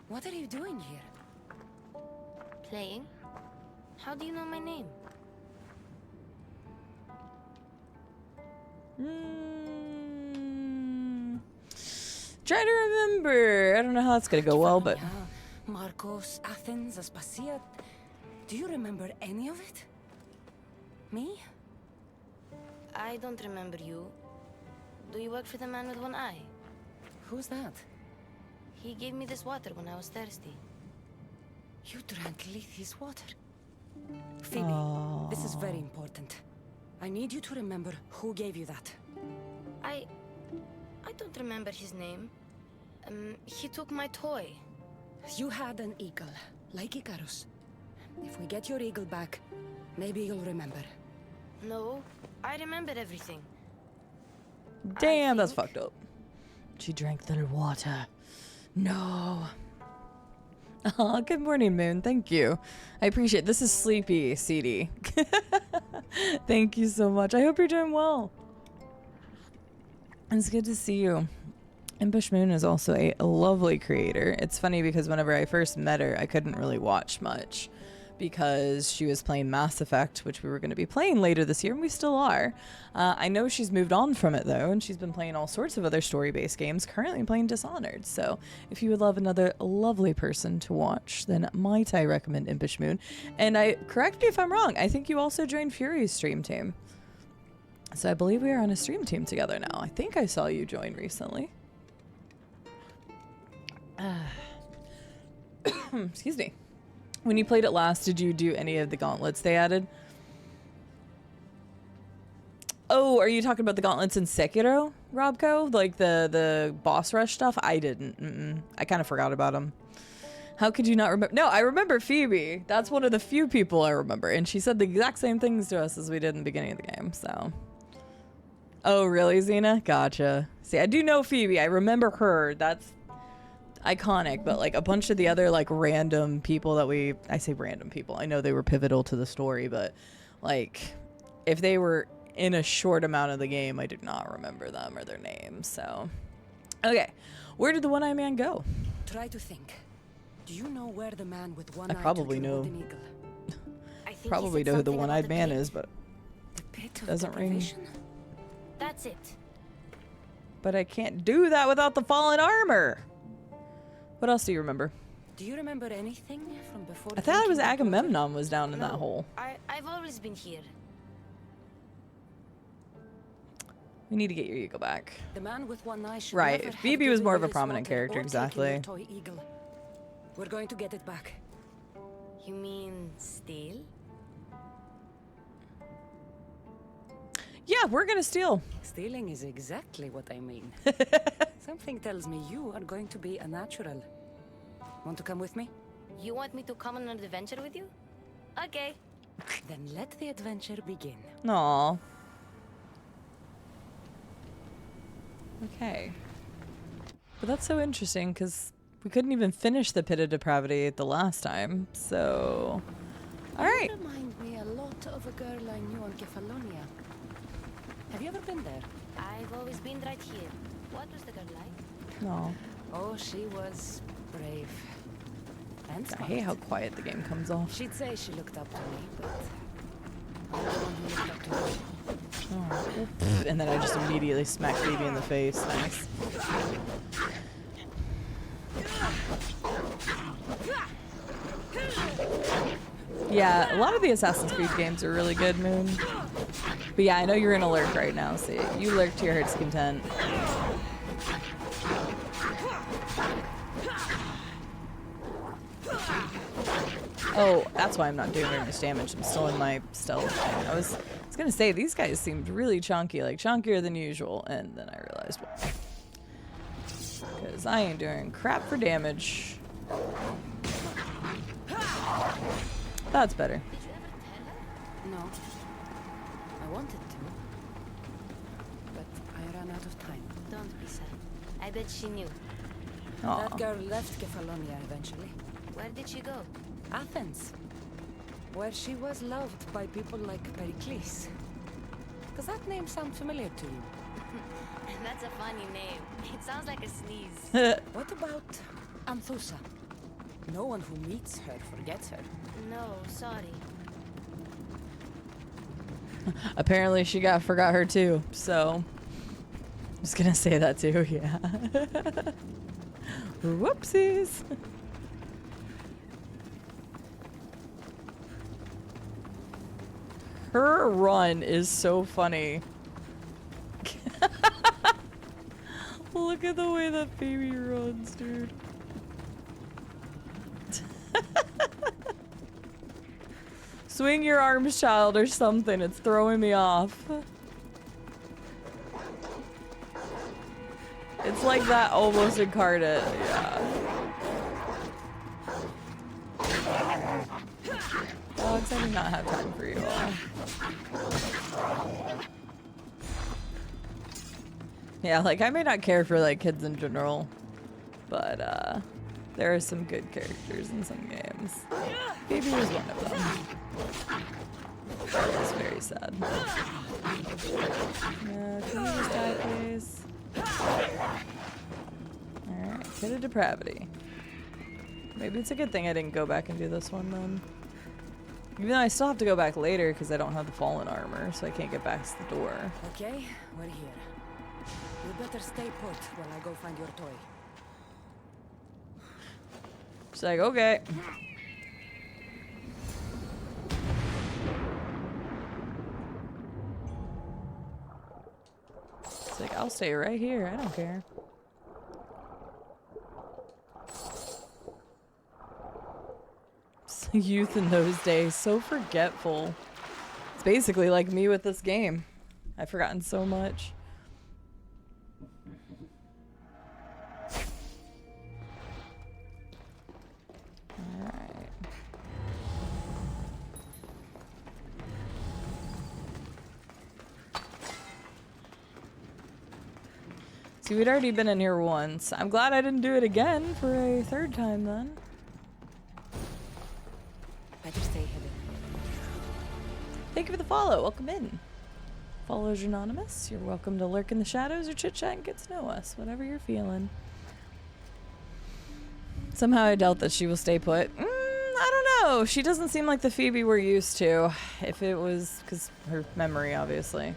What are you doing here? Playing? How do you know my name? Try to remember. I don't know how that's gonna go well, but Kefalonia, Marcos, Athens, Aspasia. Do you remember any of it? Me? I don't remember you. Do you work for the man with one eye? Who's that? He gave me this water when I was thirsty. You drank Lethe's water. Phoebe, this is very important. I need you to remember who gave you that. I don't remember his name. He took my toy. You had an eagle, like Icarus. If we get your eagle back, maybe you'll remember. No, I remember everything. damn, that's think- fucked up. She drank the water. No. Oh, good morning, Moon. Thank you. I appreciate it. This is sleepy, CD. Thank you so much. I hope you're doing well. It's good to see you. Impish Moon is also a lovely creator. It's funny because whenever I first met her, I couldn't really watch much because she was playing Mass Effect, which we were going to be playing later this year, and we still are. I know she's moved on from it, though, and she's been playing all sorts of other story-based games, currently playing Dishonored. So if you would love another lovely person to watch, then might I recommend Impish Moon. And correct me if I'm wrong, I think you also joined Fury's stream team. So I believe we are on a stream team together now. I think I saw you join recently. Excuse me. When you played it last, did you do any of the gauntlets they added? Oh, are you talking about the gauntlets in Sekiro, Robco? Like the boss rush stuff? I didn't. I kind of forgot about them. How could you not remember? No, I remember Phoebe. That's one of the few people I remember. And she said the exact same things to us as we did in the beginning of the game, so. Oh, really, Xena? Gotcha. See, I do know Phoebe. I remember her. That's iconic, but like a bunch of the other like random people that I say random people, I know they were pivotal to the story, but like if they were in a short amount of the game, I do not remember them or their names. So okay, where did the one-eyed man go? Try to think. Do you know where the man with one I eye probably took your know. wooden eagle? I think he Probably said know who the something about one-eyed the man pit. is, but The pit of Doesn't ring. deprivation? That's it. but I can't do that without the fallen armor. What else do you remember? Do you remember anything from before? I thought it was drinking the water? Agamemnon was down in that No. hole. I've always been here. We need to get your ego back. The man with one eye should Right, never have Phoebe was given more you of a his prominent water character, or taken your exactly. toy eagle. We're going to get it back. You mean steal? Yeah, we're gonna steal. Stealing is exactly what I mean. Something tells me you are going to be a natural. Want to come with me? You want me to come on an adventure with you? Okay. Then let the adventure begin. Aw. Okay. But that's so interesting because we couldn't even finish the Pit of Depravity the last time, so. Alright. You remind me a lot of a girl I knew on Kefalonia. Have you ever been there? I've always been right here. What was the girl like? No. Oh, she was brave. And I smart. hate how quiet the game comes off. She'd say she looked up to me, but I'm the one who looked up to her. Oh. And then I just immediately smack Phoebe in the face. Nice. Yeah, a lot of the Assassin's Creed games are really good, Moon. But yeah, I know you're in a lurk right now, so you lurk to your heart's content. Oh, that's why I'm not doing very much damage. I'm still in my stealth. I was gonna say, these guys seemed really chunky, like chunkier than usual, and then I realized why. Because I ain't doing crap for damage. That's better. Did you ever tell her? No. I wanted to. But I ran out of time. Don't be sad. I bet she knew. Aw. That girl left Kefalonia eventually. Where did she go? Athens. Where she was loved by people like Pericles. Does that name sound familiar to you? That's a funny name. It sounds like a sneeze. What about Anthusa? No one who meets her forgets her. No, sorry. Apparently she forgot her too, so. I was gonna say that too, yeah. Whoopsies. Her run is so funny. Look at the way that baby runs, dude. Swing your arms, child, or something. It's throwing me off. It's like that almost incarnate, yeah. Dogs, I do not have time for you all. Yeah, like, I may not care for, like, kids in general, but, there are some good characters in some games. Baby was one of them. That was very sad. No, can you just die, please? Alright, Kid of Depravity. Maybe it's a good thing I didn't go back and do this one then. Even though I still have to go back later because I don't have the fallen armor, so I can't get back to the door. Okay, we're here. You better stay put while I go find your toy. She's like, okay. It's like, I'll stay right here. I don't care. Youth in those days, so forgetful. It's basically like me with this game. I've forgotten so much. Alright. See, we'd already been in here once. I'm glad I didn't do it again for a third time then. Better stay hidden. Thank you for the follow. Welcome in. Followers anonymous. You're welcome to lurk in the shadows or chit chat and get to know us. Whatever you're feeling. Somehow I doubt that she will stay put. I don't know. She doesn't seem like the Phoebe we're used to. If it was, because her memory, obviously.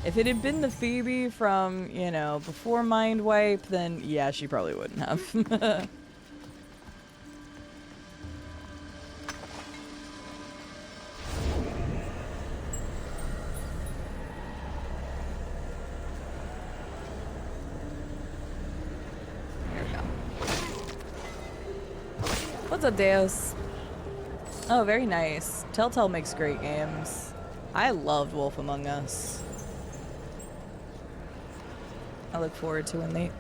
If it had been the Phoebe from, you know, before Mind Wipe, then yeah, she probably wouldn't have. What's up, Deus? Oh, very nice. Telltale makes great games. I loved Wolf Among Us. I look forward to when they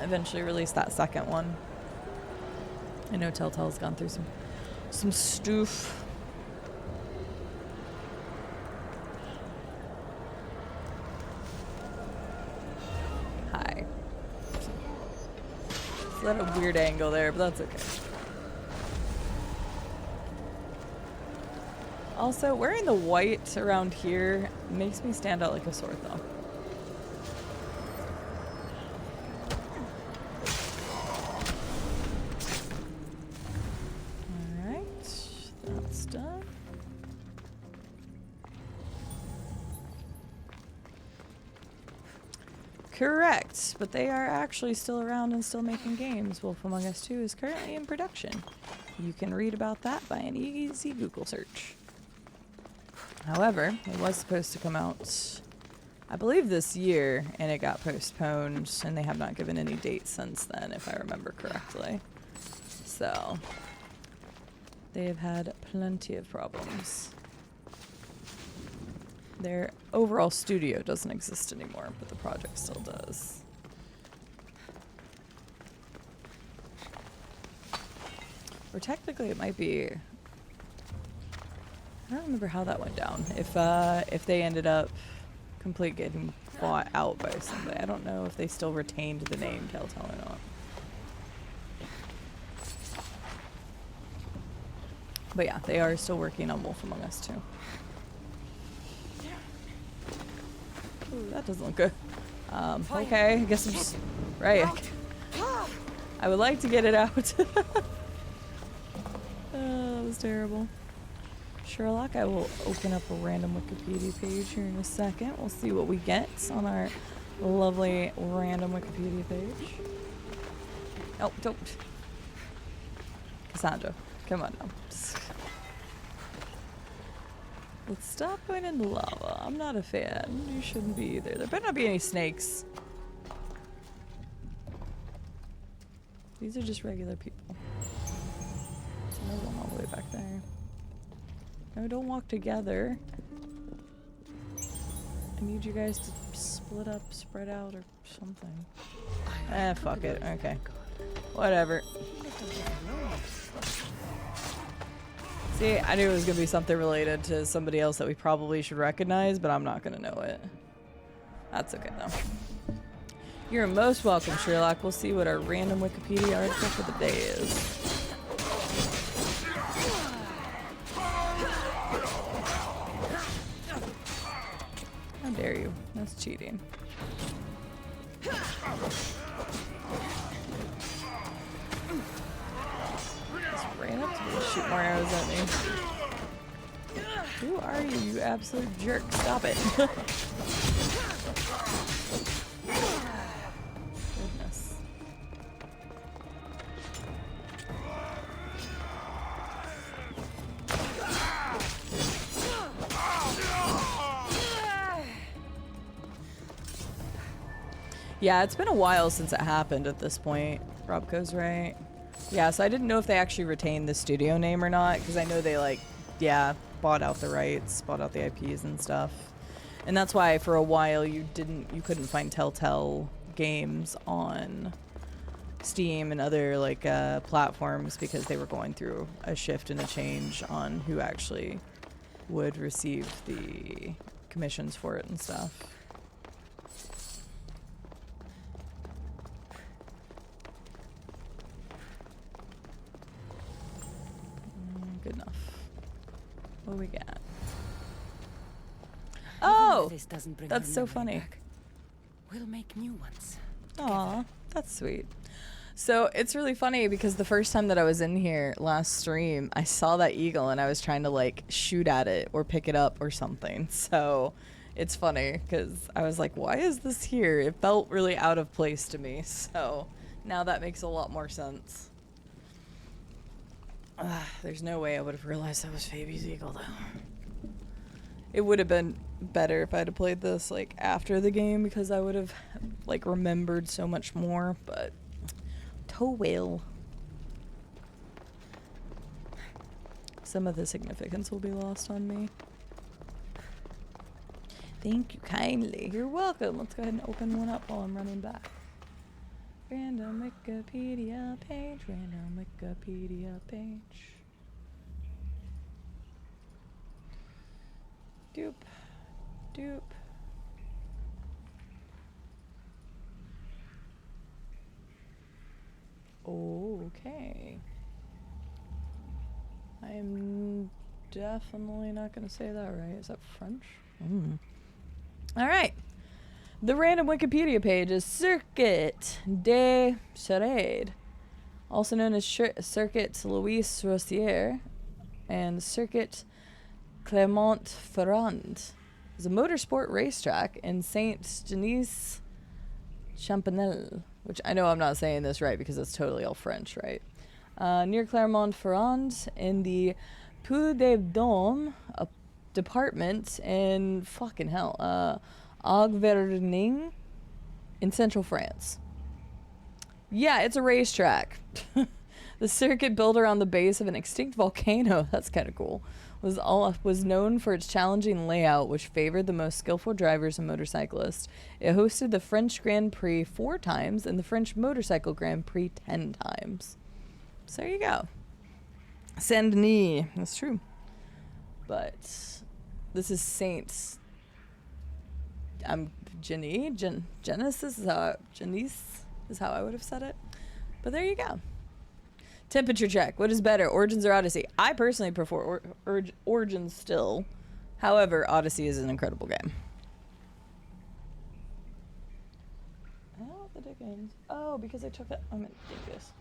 eventually release that second one. I know Telltale's gone through some stoof. Hi. Is that a weird angle there, but that's okay. Also, wearing the white around here makes me stand out like a sore thumb. Alright, that's done. Correct, but they are actually still around and still making games. Wolf Among Us 2 is currently in production. You can read about that by an easy Google search. However, it was supposed to come out, I believe, this year, and it got postponed, and they have not given any dates since then, if I remember correctly. So, they have had plenty of problems. Their overall studio doesn't exist anymore, but the project still does. Or technically it might be... I don't remember how that went down. If they ended up getting bought out by somebody. I don't know if they still retained the name Telltale or not. But yeah, they are still working on Wolf Among Us 2. Ooh, that doesn't look good. Okay, I guess I'm just... Right. I would like to get it out. That was terrible. Sherlock, I will open up a random Wikipedia page here in a second. We'll see what we get on our Lovely random Wikipedia page. Oh, don't. Cassandra, come on now. Let's stop going in the lava. I'm not a fan. You shouldn't be either. There better not be any snakes. These are just regular people. There's another one all the way back there. No, don't walk together. I need you guys to split up, spread out, or something. Fuck it. Okay. Whatever. See, I knew it was going to be something related to somebody else that we probably should recognize, but I'm not going to know it. That's okay, though. You're most welcome, Sherlock. We'll see what our random Wikipedia article for the day is. How dare you? That's cheating. Just ran up to me and shoot more arrows at me. Who are you, you absolute jerk? Stop it. Goodness. Yeah, it's been a while since it happened at this point. Robco's right. Yeah, so I didn't know if they actually retained the studio name or not, because I know they, like, yeah, bought out the rights, bought out the IPs and stuff. And that's why for a while you couldn't find Telltale games on Steam and other, like, platforms, because they were going through a shift and a change on who actually would receive the commissions for it and stuff. Good enough. What do we got? Oh! That's so funny. We'll make new ones. Aw, that's sweet. So it's really funny because the first time that I was in here last stream, I saw that eagle and I was trying to like shoot at it or pick it up or something. So it's funny because I was like, why is this here? It felt really out of place to me. So now that makes a lot more sense. There's no way I would have realized that was Phoebe's eagle though. It would have been better if I had played this like after the game because I would have like remembered so much more, but oh well. Some of the significance will be lost on me. Thank you kindly. You're welcome. Let's go ahead and open one up while I'm running back. Random Wikipedia page, random Wikipedia page. Doop, doop. Okay. I'm definitely not going to say that right. Is that French? All right. The random Wikipedia page is Circuit des Charades, also known as Circuit Louis Rossier and Circuit Clermont-Ferrand. It's a motorsport racetrack in Saint-Denis-Champanel, which I know I'm not saying this right because it's totally all French, right? Near Clermont-Ferrand in the Puy-de-Dôme department in fucking hell, Auvergne in central France. Yeah, it's a racetrack. The circuit built around the base of an extinct volcano, that's kind of cool, was known for its challenging layout, which favored the most skillful drivers and motorcyclists. It hosted the French Grand Prix 4 times and the French Motorcycle Grand Prix 10 times. So there you go. Saint-Denis, that's true. But this is Saints. Genesis is how I would have said it. But there you go. Temperature check. What is better, Origins or Odyssey? I personally prefer Origins still. However, Odyssey is an incredible game. Oh, the dickens. Oh, because I took that. I'm gonna take this.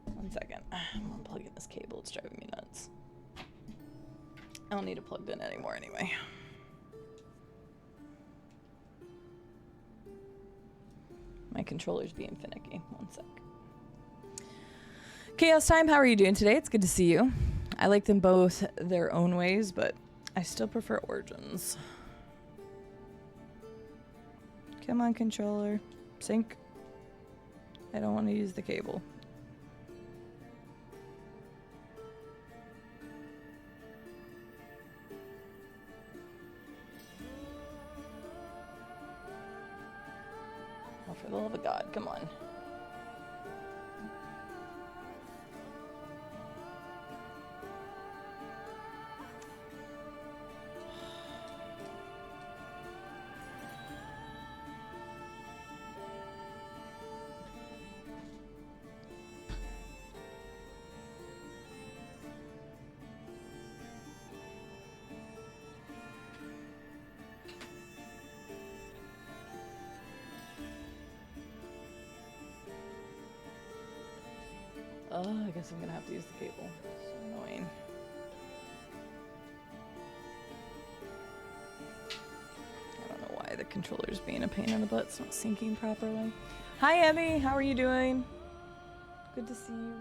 One second. I'm unplugging this cable. It's driving me nuts. I don't need it plugged in anymore anyway. controller's being finicky. One sec. Chaos Time, how are you doing today? It's good to see you. I like them both their own ways, but I still prefer Origins. Come on, controller. Sync. I don't want to use the cable. Oh, for the love of God, come on. Oh, I guess I'm gonna have to use the cable. So annoying. I don't know why the controller's being a pain in the butt. It's not syncing properly. Hi, Emmy. How are you doing? Good to see you.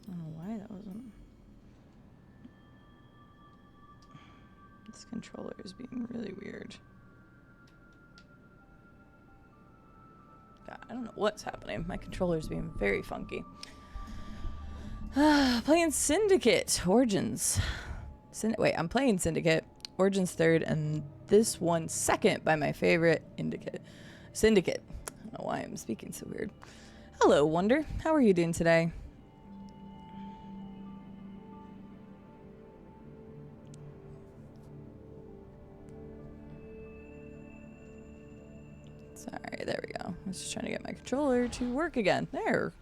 I don't know why that wasn't. This controller is being really weird. God, I don't know what's happening. My controller's being very funky. Playing Syndicate. Origins. Wait, I'm playing Syndicate. Origins third, and this one second by my favorite Syndicate. I don't know why I'm speaking so weird. Hello, Wonder. How are you doing today? Sorry, there we go. I was just trying to get my controller to work again. There.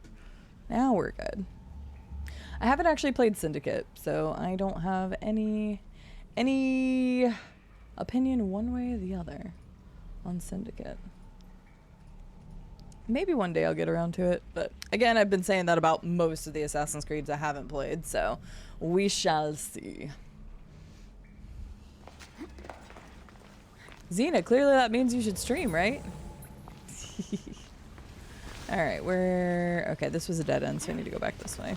Now we're good. I haven't actually played Syndicate, so I don't have any opinion one way or the other on Syndicate. Maybe one day I'll get around to it, but again, I've been saying that about most of the Assassin's Creeds I haven't played, so we shall see. Xena, clearly that means you should stream, right? Alright, okay, this was a dead end, so I need to go back this way.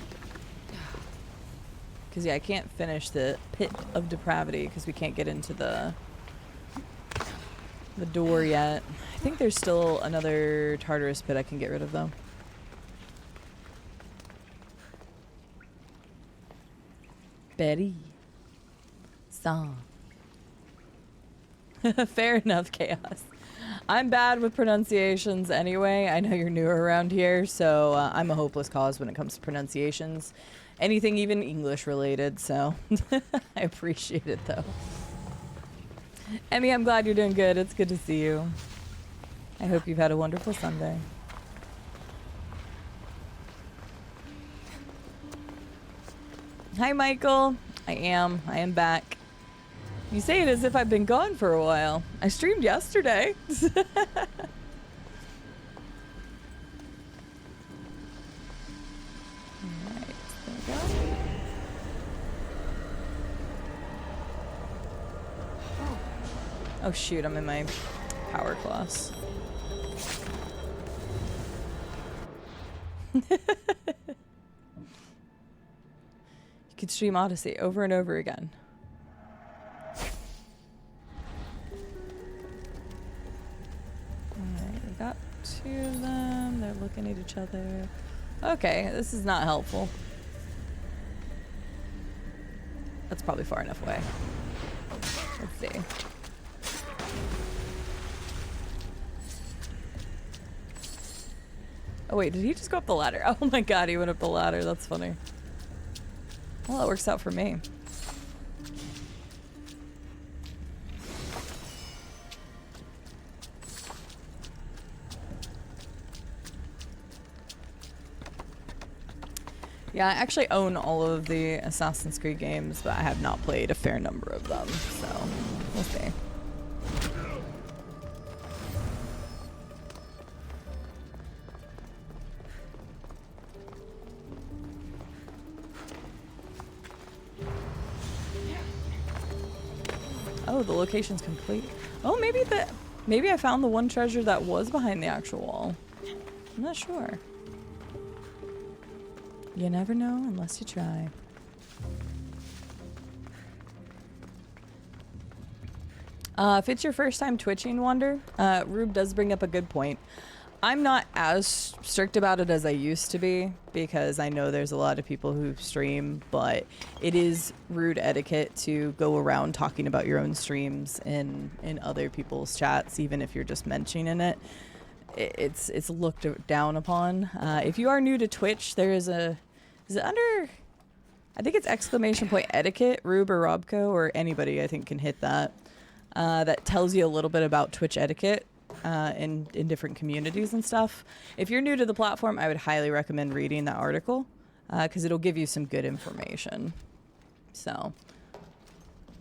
Because, yeah, I can't finish the Pit of Depravity because we can't get into the door yet. I think there's still another Tartarus pit I can get rid of, though. Betty. Song. Fair enough, Chaos. I'm bad with pronunciations anyway. I know you're newer around here, so I'm a hopeless cause when it comes to pronunciations. Anything even English related, so I appreciate it though. Emmy, I'm glad you're doing good. It's good to see you. I hope you've had a wonderful Sunday. Hi, Michael. I am back. You say it as if I've been gone for a while. I streamed yesterday. Alright, there we go. Oh shoot, I'm in my power class. You could stream Odyssey over and over again. Alright, we got two of them. They're looking at each other. Okay, this is not helpful. That's probably far enough away. Let's see. Oh wait, did he just go up the ladder? Oh my god, he went up the ladder. That's funny. Well, that works out for me. Yeah, I actually own all of the Assassin's Creed games, but I have not played a fair number of them, so we'll see. Oh, the location's complete. Oh, maybe I found the one treasure that was behind the actual wall. I'm not sure. You never know unless you try. If it's your first time twitching, Wonder, Rube does bring up a good point. I'm not as strict about it as I used to be because I know there's a lot of people who stream, but it is rude etiquette to go around talking about your own streams in other people's chats, even if you're just mentioning it. It's looked down upon. If you are new to Twitch, there is it under, I think it's ! etiquette, Rube or Robco or anybody I think can hit that. That tells you a little bit about Twitch etiquette. In different communities and stuff. If you're new to the platform, I would highly recommend reading that article because it'll give you some good information. So,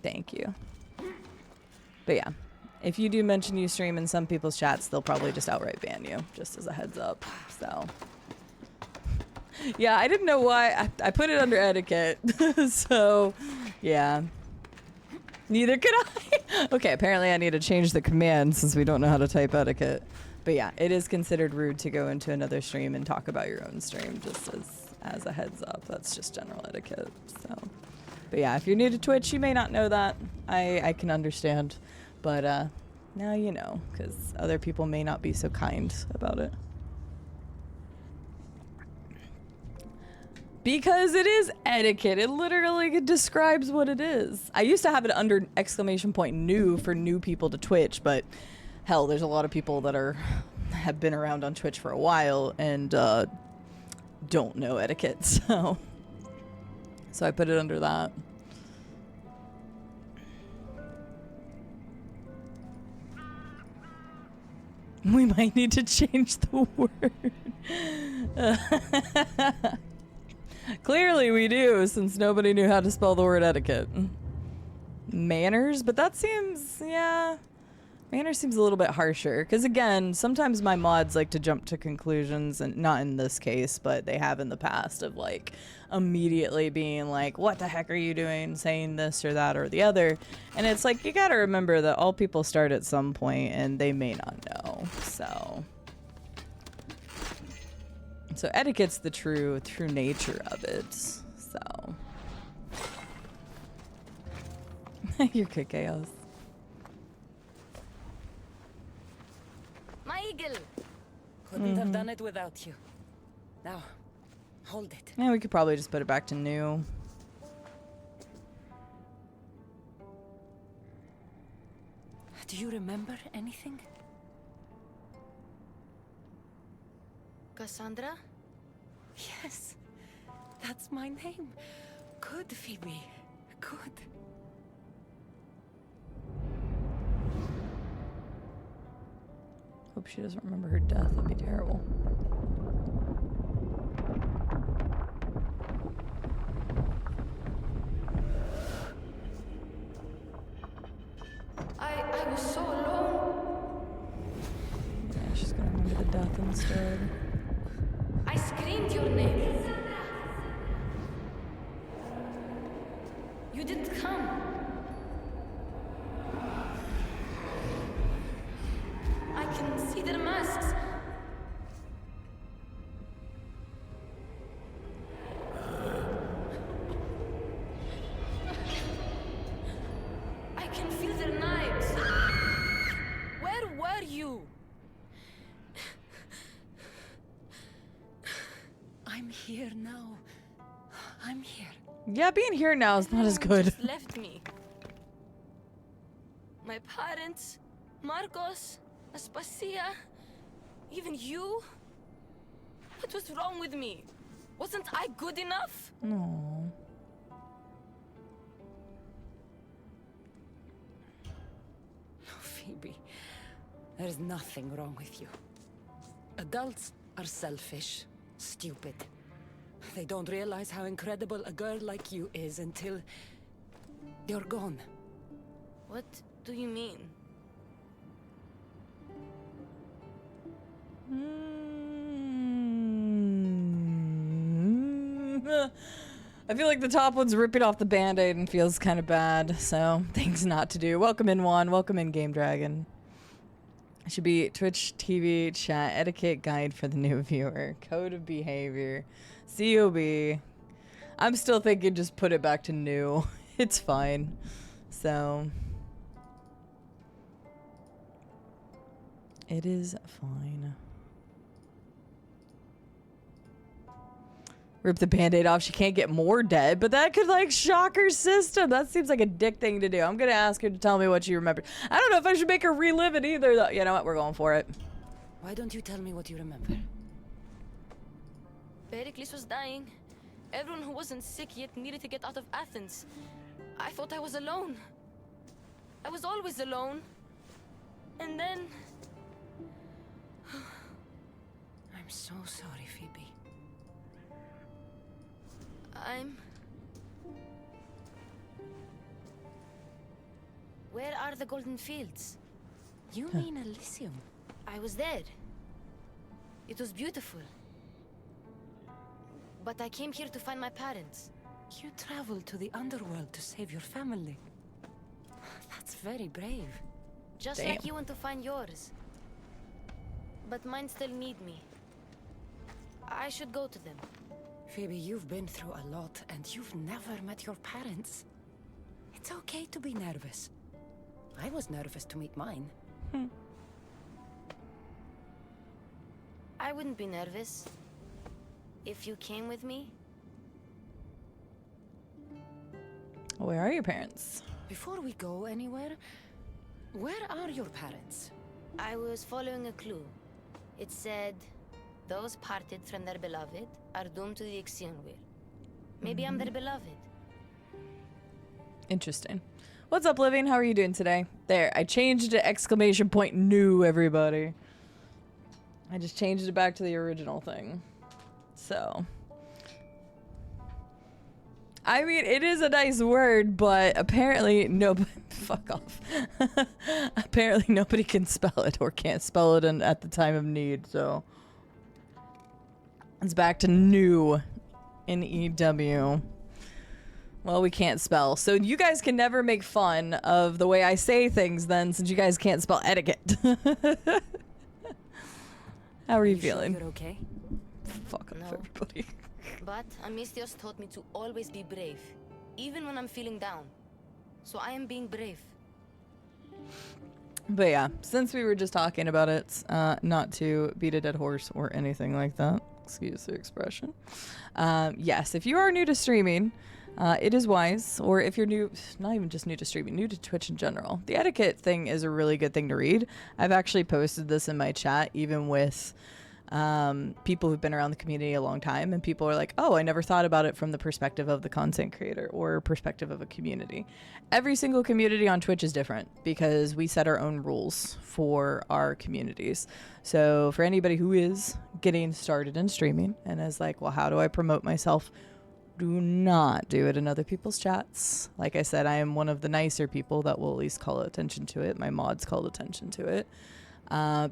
thank you. But yeah, if you do mention you stream in some people's chats, they'll probably just outright ban you, just as a heads up. So, yeah, I didn't know why. I put it under etiquette. So, yeah. Neither could I. Okay, apparently I need to change the command since we don't know how to type etiquette. But yeah, it is considered rude to go into another stream and talk about your own stream, just as a heads up. That's just general etiquette. So, but yeah, if you're new to Twitch, you may not know that. I can understand. But now you know, because other people may not be so kind about it. Because it is etiquette. It literally describes what it is. I used to have it under ! new for new people to Twitch, but hell, there's a lot of people that have been around on Twitch for a while and don't know etiquette, so I put it under that. We might need to change the word. Clearly we do, since nobody knew how to spell the word etiquette. Manners, but that seems, yeah. Manners seems a little bit harsher. Because again, sometimes my mods like to jump to conclusions, and not in this case, but they have in the past, of like immediately being like, what the heck are you doing saying this or that or the other? And it's like, you gotta remember that all people start at some point and they may not know, So etiquette's the true nature of it, so. You're good, Chaos. My eagle! Couldn't have done it without you. Now, hold it. Yeah, we could probably just put it back to new. Do you remember anything? Cassandra? Yes, that's my name. Good, Phoebe. Good. Hope she doesn't remember her death. That'd be terrible. I was so alone. Yeah, she's gonna remember the death instead. I screamed your name. You didn't come. I can see their masks. I can feel their knives. Where were you? I'm here now. I'm here. Yeah, being here now is not as Everyone good. just left me. My parents, Marcos, Aspasia, even you. What was wrong with me? Wasn't I good enough? No. Phoebe, there's nothing wrong with you. Adults are selfish, stupid. They don't realize how incredible a girl like you is until you're gone. What do you mean? I feel like the top one's ripping off the band-aid and feels kind of bad, so things not to do. Welcome in, Juan. Welcome in, Game Dragon. It should be Twitch TV chat etiquette guide for the new viewer. Code of behavior. COB. I'm still thinking just put it back to new. It's fine. So it is fine. Rip the band-aid off. She can't get more dead, but that could like shock her system. That seems like a dick thing to do. I'm gonna ask her to tell me what she remembered. I don't know if I should make her relive it either though. You know what? We're going for it. Why don't you tell me what you remember? Pericles was dying. Everyone who wasn't sick yet needed to get out of Athens. I thought I was alone. I was always alone. And then... I'm so sorry, Phoebe. Where are the Golden Fields? You mean Elysium? I was there. It was beautiful. But I came here to find my parents. You traveled to the underworld to save your family. That's very brave. Just Damn. like you went to find yours. But mine still need me. I should go to them. Phoebe, you've been through a lot, and you've never met your parents. It's okay to be nervous. I was nervous to meet mine. I wouldn't be nervous if you came with me. Where are your parents? Before we go anywhere, where are your parents? I was following a clue. It said, those parted from their beloved are doomed to the Ixion wheel. Maybe I'm their beloved. Interesting. What's up, Living? How are you doing today? There, I changed it exclamation point new, everybody. I just changed it back to the original thing. So. I mean, it is a nice word, but apparently nobody... Fuck off. Apparently nobody can spell it or can't spell it at the time of need, so... It's back to new in EW. Well, we can't spell. So you guys can never make fun of the way I say things then, since you guys can't spell etiquette. How are you feeling? Sure you're okay? Fuck off, No. everybody. But Amistios taught me to always be brave, even when I'm feeling down. So I am being brave. But yeah, since we were just talking about it, not to beat a dead horse or anything like that, excuse the expression. Yes, if you are new to streaming, it is wise, or if you're new, not even just new to streaming, new to Twitch in general, the etiquette thing is a really good thing to read. I've actually posted this in my chat, even with people who've been around the community a long time, and people are like, oh, I never thought about it from the perspective of the content creator or perspective of a community. Every single community on Twitch is different because we set our own rules for our communities. So for anybody who is getting started in streaming and is like, well, how do I promote myself? Do not do it in other people's chats. Like I said, I am one of the nicer people that will at least call attention to it. My mods called attention to it.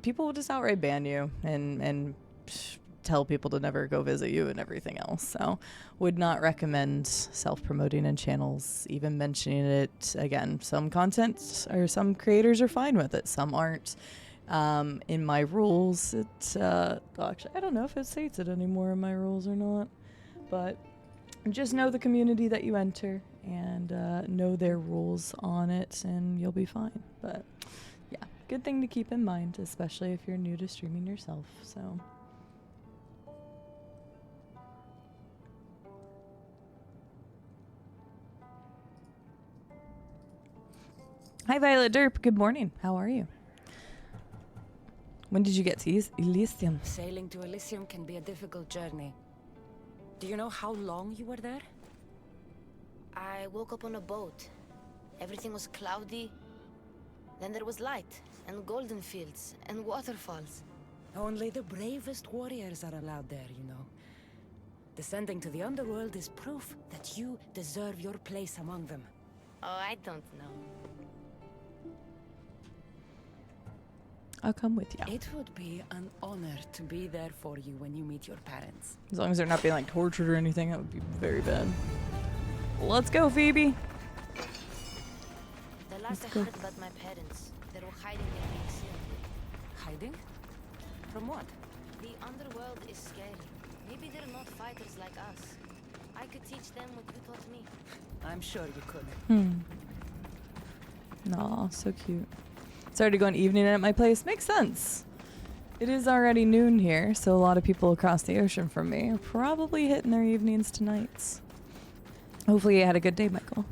People will just outright ban you and tell people to never go visit you and everything else. So would not recommend self-promoting in channels, even mentioning it. Again, some content or some creators are fine with it. Some aren't. In my rules, actually, I don't know if it states it anymore in my rules or not, but just know the community that you enter and know their rules on it and you'll be fine. But yeah, good thing to keep in mind, especially if you're new to streaming yourself. So hi Violet Derp, good morning. How are you? When did you get to Elysium? Sailing to Elysium can be a difficult journey. Do you know how long you were there? I woke up on a boat. Everything was cloudy. Then there was light, and golden fields, and waterfalls. Only the bravest warriors are allowed there, you know. Descending to the underworld is proof that you deserve your place among them. Oh, I don't know. I'll come with you. It would be an honor to be there for you when you meet your parents. As long as they're not being like tortured or anything, that would be very bad. Let's go, Phoebe. The last I heard about my parents, they were hiding in the Elysium. Hiding? From what? The underworld is scary. Maybe they're not fighters like us. I could teach them what you taught me. I'm sure you could. Aw, so cute. It's already going evening at my place. Makes sense. It is already noon here, so a lot of people across the ocean from me are probably hitting their evenings tonight. Hopefully you had a good day, Michael.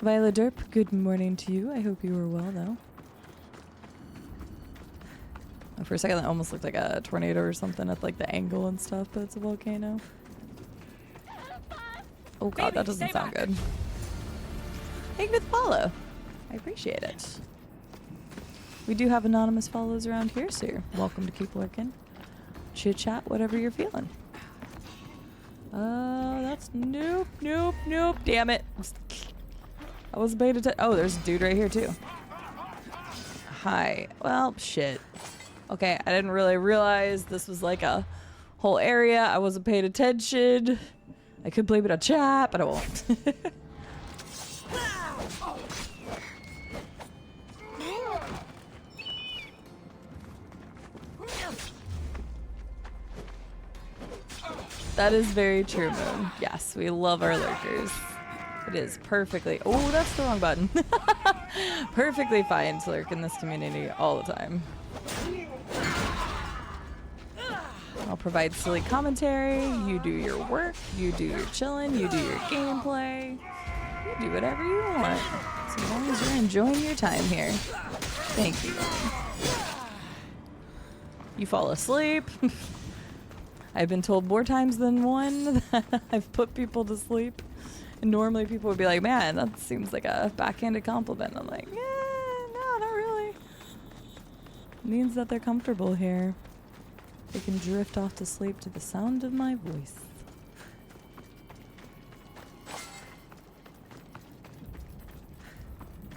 Viola Derp, good morning to you. I hope you were well, though. Oh, for a second, that almost looked like a tornado or something at like the angle and stuff, but it's a volcano. Oh god, that doesn't sound good. Thank you for the follow. I appreciate it. We do have anonymous follows around here, so you're welcome to keep lurking. Chit chat, whatever you're feeling. That's nope. Damn it. I wasn't paying attention. Oh, there's a dude right here too. Hi. Well, shit. Okay, I didn't really realize this was like a whole area. I wasn't paying attention. I could blame it on chat, but I won't. That is very true, Moon. Yes, we love our lurkers. It is perfectly... Oh, that's the wrong button. Perfectly fine to lurk in this community all the time. I'll provide silly commentary. You do your work. You do your chilling. You do your gameplay. You do whatever you want. So as long as you're enjoying your time here. Thank you. You fall asleep. I've been told more times than one that I've put people to sleep. And normally people would be like, man, that seems like a backhanded compliment. I'm like, yeah, no, not really. It means that they're comfortable here. They can drift off to sleep to the sound of my voice.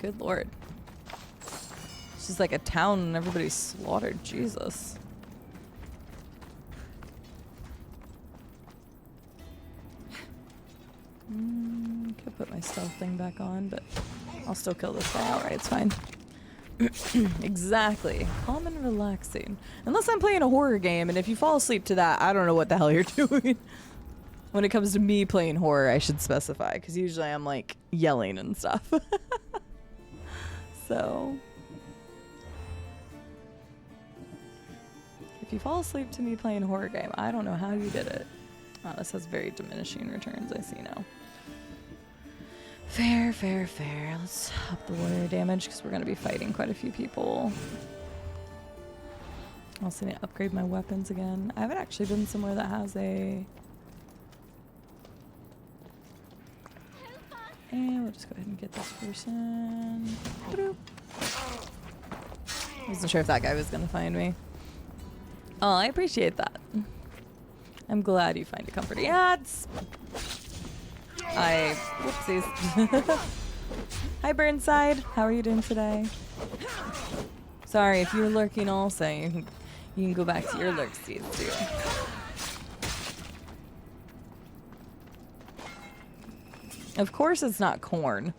Good lord. It's just like a town and everybody's slaughtered. Jesus. Could put my stealth thing back on, but I'll still kill this guy outright. It's fine. Exactly. Calm and relaxing. Unless I'm playing a horror game, and if you fall asleep to that, I don't know what the hell you're doing. When it comes to me playing horror, I should specify, because usually I'm like yelling and stuff. So if you fall asleep to me playing a horror game, I don't know how you did it. Oh, this has very diminishing returns, I see now. Fair, fair, fair. Let's up the warrior damage because we're going to be fighting quite a few people. Also need to upgrade my weapons again. I haven't actually been somewhere that has a... And we'll just go ahead and get this person. Boop. I wasn't sure if that guy was going to find me. Oh, I appreciate that. I'm glad you find it comforting. Yeah, it's... Whoopsies. Hi, Burnside. How are you doing today? Sorry, if you're lurking also, you can go back to your lurk seeds too. Of course it's not corn.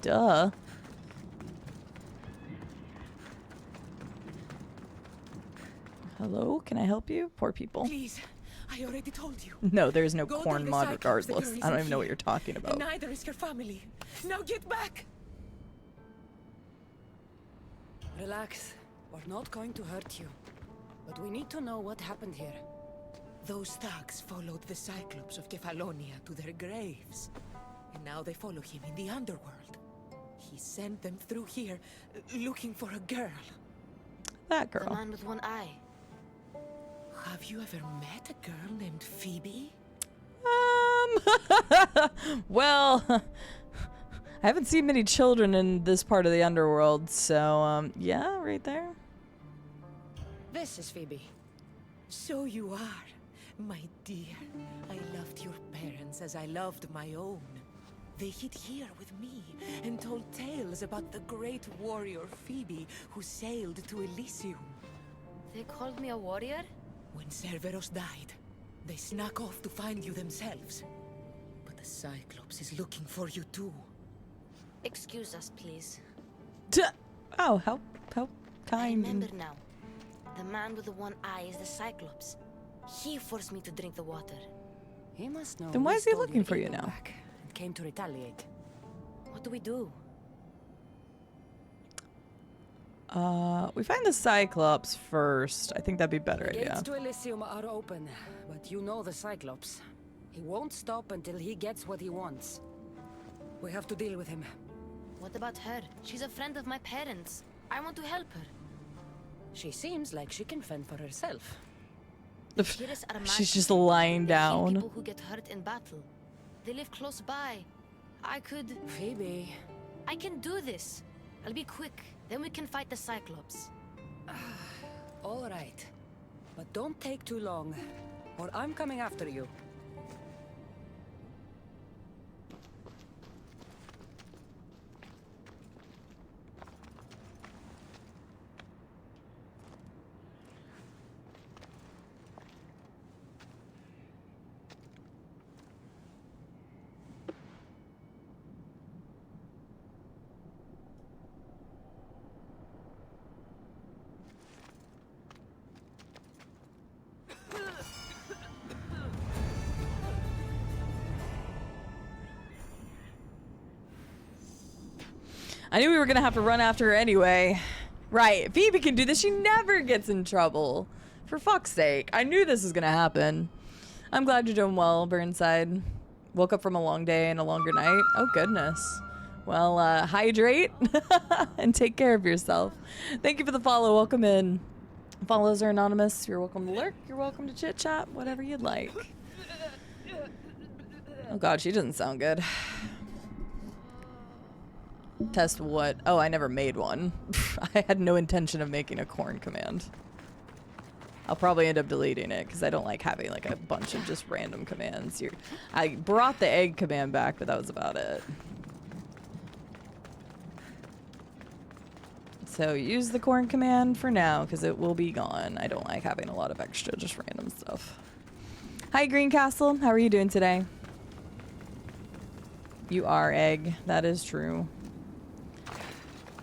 Duh. Hello, can I help you? Poor people. Please, I already told you. No, there's no Go corn to the mod Cyclops, the regardless. girl I don't isn't even know what here. you're talking about. And neither is her family. Now get back! Relax. We're not going to hurt you. But we need to know what happened here. Those thugs followed the Cyclops of Kefalonia to their graves. And now they follow him in the underworld. He sent them through here, looking for a girl. That The girl. man with one eye. Have you ever met a girl named Phoebe? Well, I haven't seen many children in this part of the underworld, so, yeah, right there. This is Phoebe. So you are, my dear. I loved your parents as I loved my own. They hid here with me and told tales about the great warrior Phoebe who sailed to Elysium. They called me a warrior? When Cerberus died, They snuck off to find you themselves. But the Cyclops is looking for you too. Excuse us, please. Oh, how I kind. remember now. The man with the one eye is the Cyclops. He forced me to drink the water. He must know. Then why we is he stole looking your for you eagle now? back and came to retaliate. What do we do? We find the Cyclops first. I think that'd be a better The idea. gates to Elysium are open, but you know the Cyclops. He won't stop until he gets what he wants. We have to deal with him. What about her? She's a friend of my parents. I want to help her. She seems like she can fend for herself. Heroes are She's just magical. lying They heal down. people who get hurt in battle. They live close by. I Phoebe, can do this. I'll be quick. Then we can fight the Cyclops. all right. But don't take too long, or I'm coming after you. I knew we were gonna have to run after her anyway. Right, Phoebe can do this. She never gets in trouble. For fuck's sake. I knew this was gonna happen. I'm glad you're doing well, Burnside. Woke up from a long day and a longer night. Oh, goodness. Well, hydrate and take care of yourself. Thank you for the follow. Welcome in. Follows are anonymous. You're welcome to lurk. You're welcome to chit chat. Whatever you'd like. Oh, God, she doesn't sound good. Test what? Oh, I never made one. I had no intention of making a corn command. I'll probably end up deleting it because I don't like having like a bunch of just random commands. I brought the egg command back, but that was about it. So use the corn command for now because it will be gone. I don't like having a lot of extra just random stuff. Hi, Green Castle. How are you doing today? You are egg. That is true.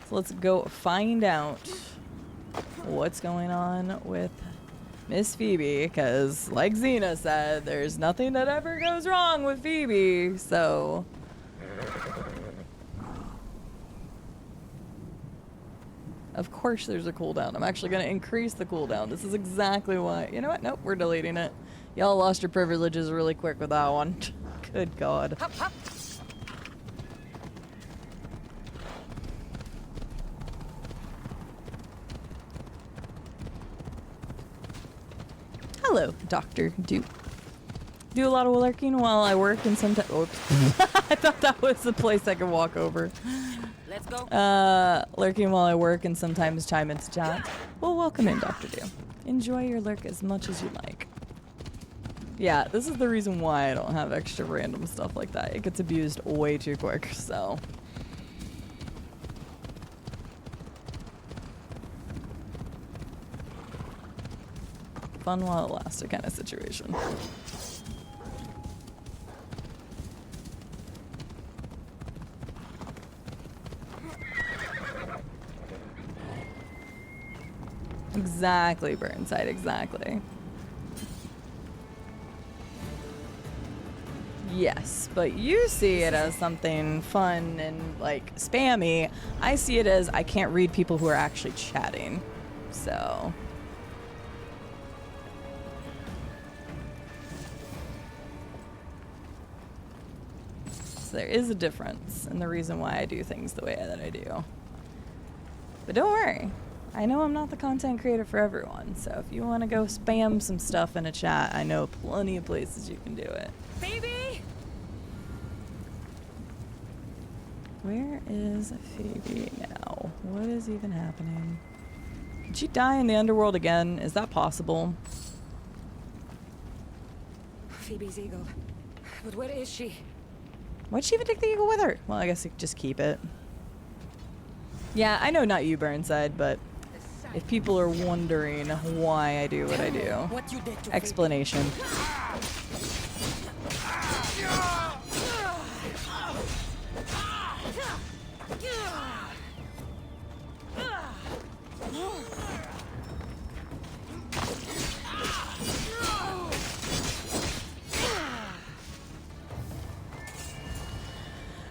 So let's go find out what's going on with Miss Phoebe, because like Xena said, there's nothing that ever goes wrong with Phoebe, so... Of course there's a cooldown. I'm actually going to increase the cooldown. This is exactly why... You know what? Nope, we're deleting it. Y'all lost your privileges really quick with that one. Good God. Hop, hop. Hello, Dr. Duke. Do a lot of lurking while I work and sometimes... Oops. I thought that was the place I could walk over. Let's go. Lurking while I work and sometimes chime into chat. Well, welcome in, Dr. Do. Enjoy your lurk as much as you like. Yeah, this is the reason why I don't have extra random stuff like that. It gets abused way too quick, so... Fun while it lasted kind of situation. Exactly, Burnside, exactly. Yes, but you see it as something fun and like spammy. I see it as I can't read people who are actually chatting. So... So there is a difference in the reason why I do things the way that I do. But don't worry. I know I'm not the content creator for everyone, so if you want to go spam some stuff in a chat, I know plenty of places you can do it. Phoebe! Where is Phoebe now? What is even happening? Did she die in the underworld again? Is that possible? Phoebe's eagle. But where is she? Why'd she even take the eagle with her? Well, I guess you could just keep it. Yeah, I know not you, Burnside, but If people are wondering why I do what I do. What you did to Explanation.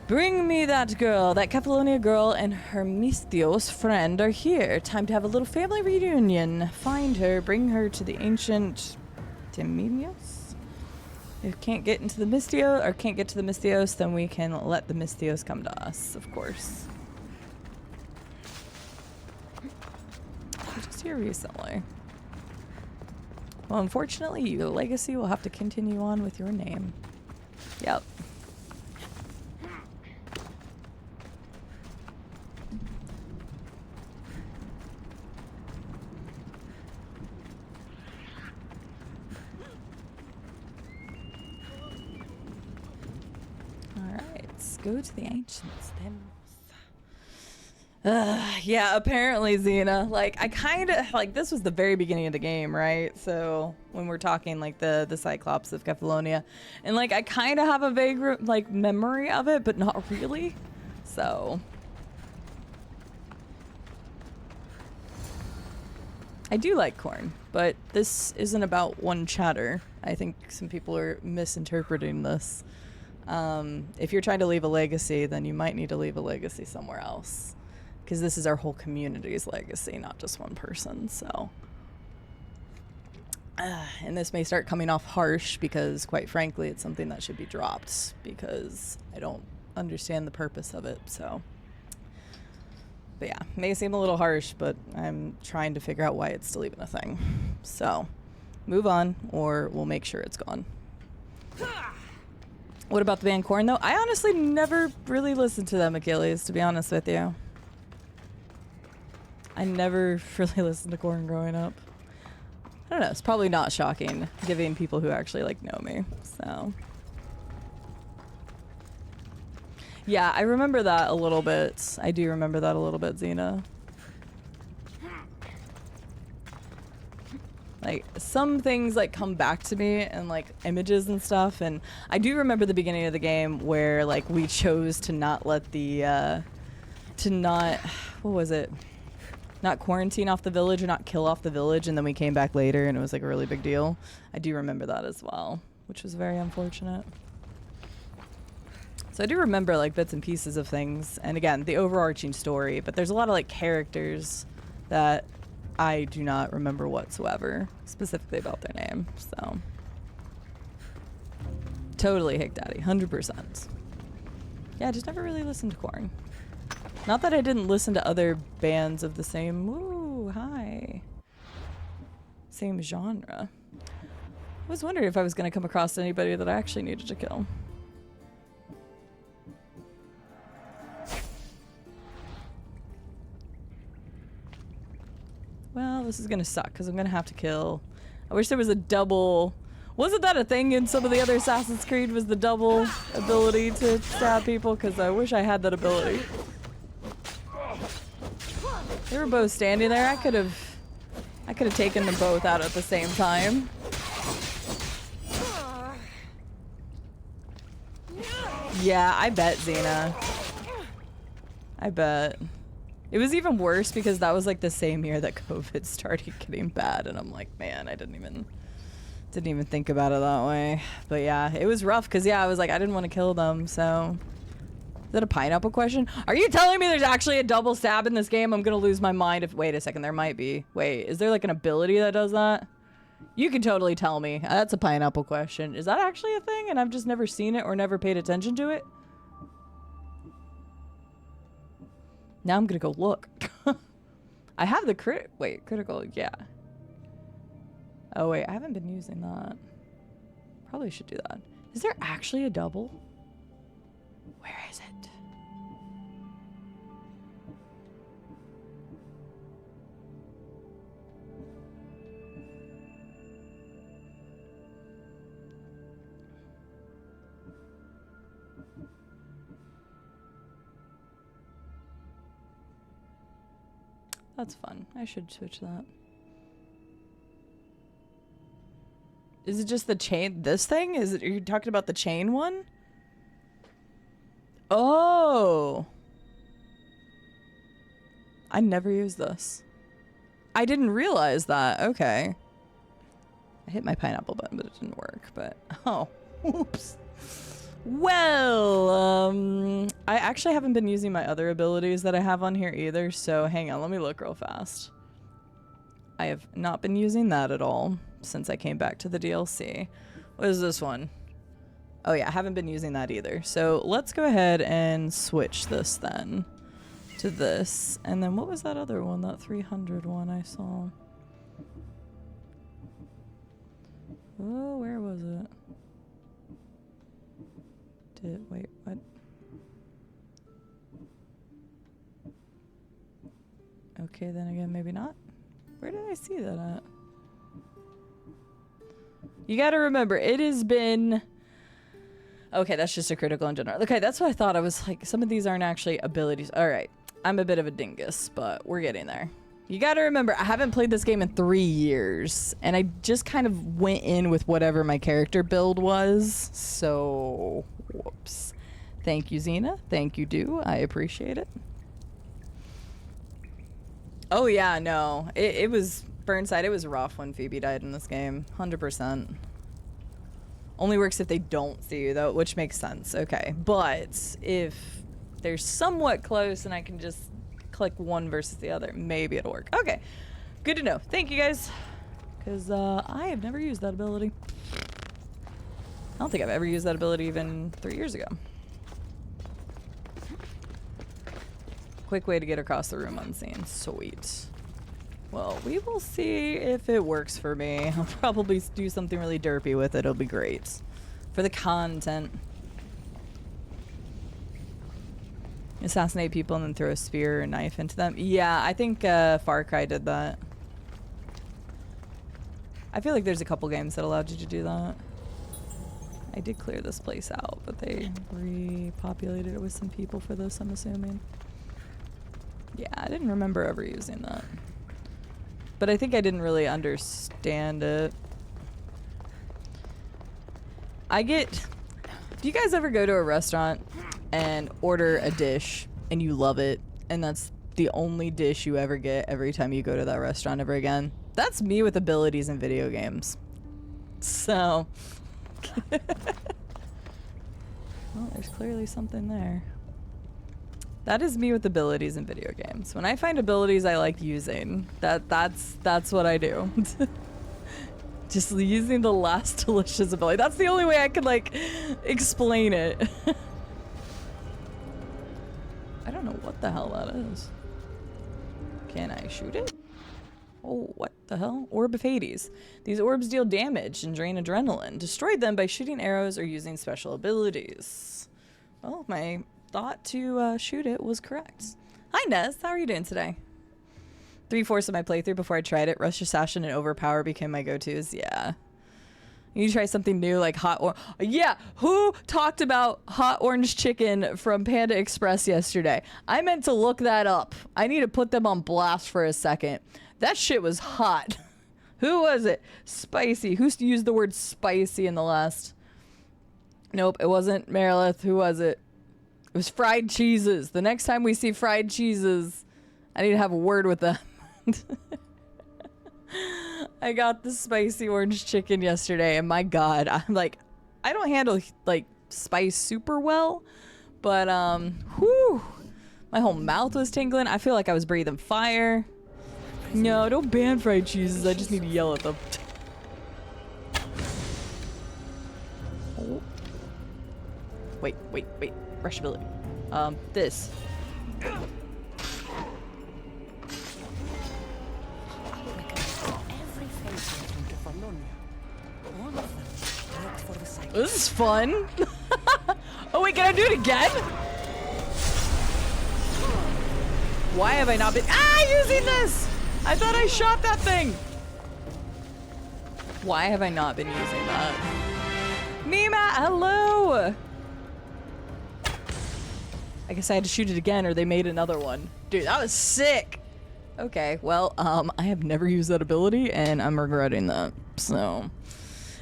Bring me that girl. That Catalonia girl and her Mistios friend are here. Time to have a little family reunion. Find her. Bring her to the ancient Timinios. If can't get into the Mistio or can't get to the Mistios, then we can let the Mistios come to us, of course. I'm just here recently. Well, unfortunately, your legacy will have to continue on with your name. Yep. Go to the ancients then. Yeah, apparently Xena. Like, I kind of like this was the very beginning of the game, right? So when we're talking like the Cyclops of Kefalonia, and like I kind of have a vague like memory of it, but not really. So I do like corn, but this isn't about one chatter. I think some people are misinterpreting this. If you're trying to leave a legacy, then you might need to leave a legacy somewhere else, because this is our whole community's legacy, not just one person. So, and this may start coming off harsh because, quite frankly, it's something that should be dropped because I don't understand the purpose of it. So, but yeah, may seem a little harsh, but I'm trying to figure out why it's still even a thing. So, move on, or we'll make sure it's gone. What about the band Korn, though? I honestly never really listened to them, Achilles, to be honest with you. I never really listened to Korn growing up. I don't know. It's probably not shocking, given people who actually, like, know me. So. Yeah, I remember that a little bit. I do remember that a little bit, Xena. Like, some things, like, come back to me and, like, images and stuff. And I do remember the beginning of the game where, like, we chose to not let the, what was it? Not quarantine off the village or not kill off the village. And then we came back later and it was, like, a really big deal. I do remember that as well, which was very unfortunate. So I do remember, like, bits and pieces of things. And, again, the overarching story. But there's a lot of, like, characters that I do not remember whatsoever, specifically about their name, so. Totally Hick Daddy, 100%. Yeah, I just never really listened to Korn. Not that I didn't listen to other bands of the same, woo, hi. Same genre. I was wondering if I was going to come across anybody that I actually needed to kill. Well, this is gonna suck because I'm gonna have to kill. I wish there was a double. Wasn't that a thing in some of the other Assassin's Creed? Was the double ability to stab people? Because I wish I had that ability. They were both standing there. I could have taken them both out at the same time. Yeah, I bet, Xena. I bet. It was even worse because that was like the same year that COVID started getting bad, and I'm like, man, I didn't even think about it that way. But yeah, it was rough because yeah, I was like, I didn't want to kill them. So, is that a pineapple question? Are you telling me there's actually a double stab in this game? I'm gonna lose my mind if. Wait a second, there might be. Wait, is there like an ability that does that? You can totally tell me. That's a pineapple question. Is that actually a thing, and I've just never seen it or never paid attention to it? Now I'm gonna go look. I have the critical, yeah. Oh wait, I haven't been using that. Probably should do that. Is there actually a double? Where is it? That's fun. I should switch that. Is it just the chain? This thing? Is it? Are you talking about the chain one? Oh. I never used this. I didn't realize that. Okay. I hit my pineapple button, but it didn't work. But, oh, oops. Well, I actually haven't been using my other abilities that I have on here either. So hang on, let me look real fast. I have not been using that at all since I came back to the DLC. What is this one? Oh yeah, I haven't been using that either. So let's go ahead and switch this then to this. And then what was that other one, that 300 one I saw? Oh, where was it? Wait, what? Okay, then again, maybe not. Where did I see that at? You gotta remember, it has been... Okay, that's just a critical in general. Okay, that's what I thought. I was like, some of these aren't actually abilities. All right, I'm a bit of a dingus, but we're getting there. You gotta remember, I haven't played this game in 3 years, and I just kind of went in with whatever my character build was, so... Whoops. Thank you, Xena. Thank you, Do. I appreciate it. Oh, yeah, no. It was... Burnside, it was rough when Phoebe died in this game. 100%. Only works if they don't see you, though, which makes sense. Okay. But if they're somewhat close and I can just click one versus the other, maybe it'll work. Okay. Good to know. Thank you, guys. Because I have never used that ability. I don't think I've ever used that ability even 3 years ago. Quick way to get across the room unseen. Sweet. Well, we will see if it works for me. I'll probably do something really derpy with it. It'll be great. For the content. Assassinate people and then throw a spear or knife into them. Yeah, I think Far Cry did that. I feel like there's a couple games that allowed you to do that. I did clear this place out, but they repopulated it with some people for this, I'm assuming. Yeah, I didn't remember ever using that. But I think I didn't really understand it. Do you guys ever go to a restaurant and order a dish and you love it, and that's the only dish you ever get every time you go to that restaurant ever again? That's me with abilities in video games. So... Well, there's clearly something there. That is me with abilities in video games. When I find abilities I like using, that's what I do. Just using the last delicious ability. That's the only way I could like explain it. I don't know what the hell that is. Can I shoot it? Oh, what the hell? Orb of Hades. These orbs deal damage and drain adrenaline. Destroy them by shooting arrows or using special abilities. Well, my thought to shoot it was correct. Hi, Nez. How are you doing today? 3/4 of my playthrough before I tried it. Rush Assassin and Overpower became my go-tos. Yeah. You try something new like hot or yeah, who talked about hot orange chicken from Panda Express yesterday? I meant to look that up. I need to put them on blast for a second. That shit was hot. Who was it? Spicy. Who used the word spicy in the last? Nope, it wasn't Merilith. Who was it? It was fried cheeses. The next time we see fried cheeses, I need to have a word with them. I got the spicy orange chicken yesterday, and my God, I'm like, I don't handle like spice super well, but whew, my whole mouth was tingling. I feel like I was breathing fire. No, don't ban fried cheeses. I just need to yell at them. Oh. Wait. Rush ability. This. This is fun. Oh wait, can I do it again? Why have I not been using this? I thought I shot that thing. Why have I not been using that? Mima, hello. I guess I had to shoot it again or they made another one. Dude, that was sick. Okay, well, I have never used that ability, and I'm regretting that. So,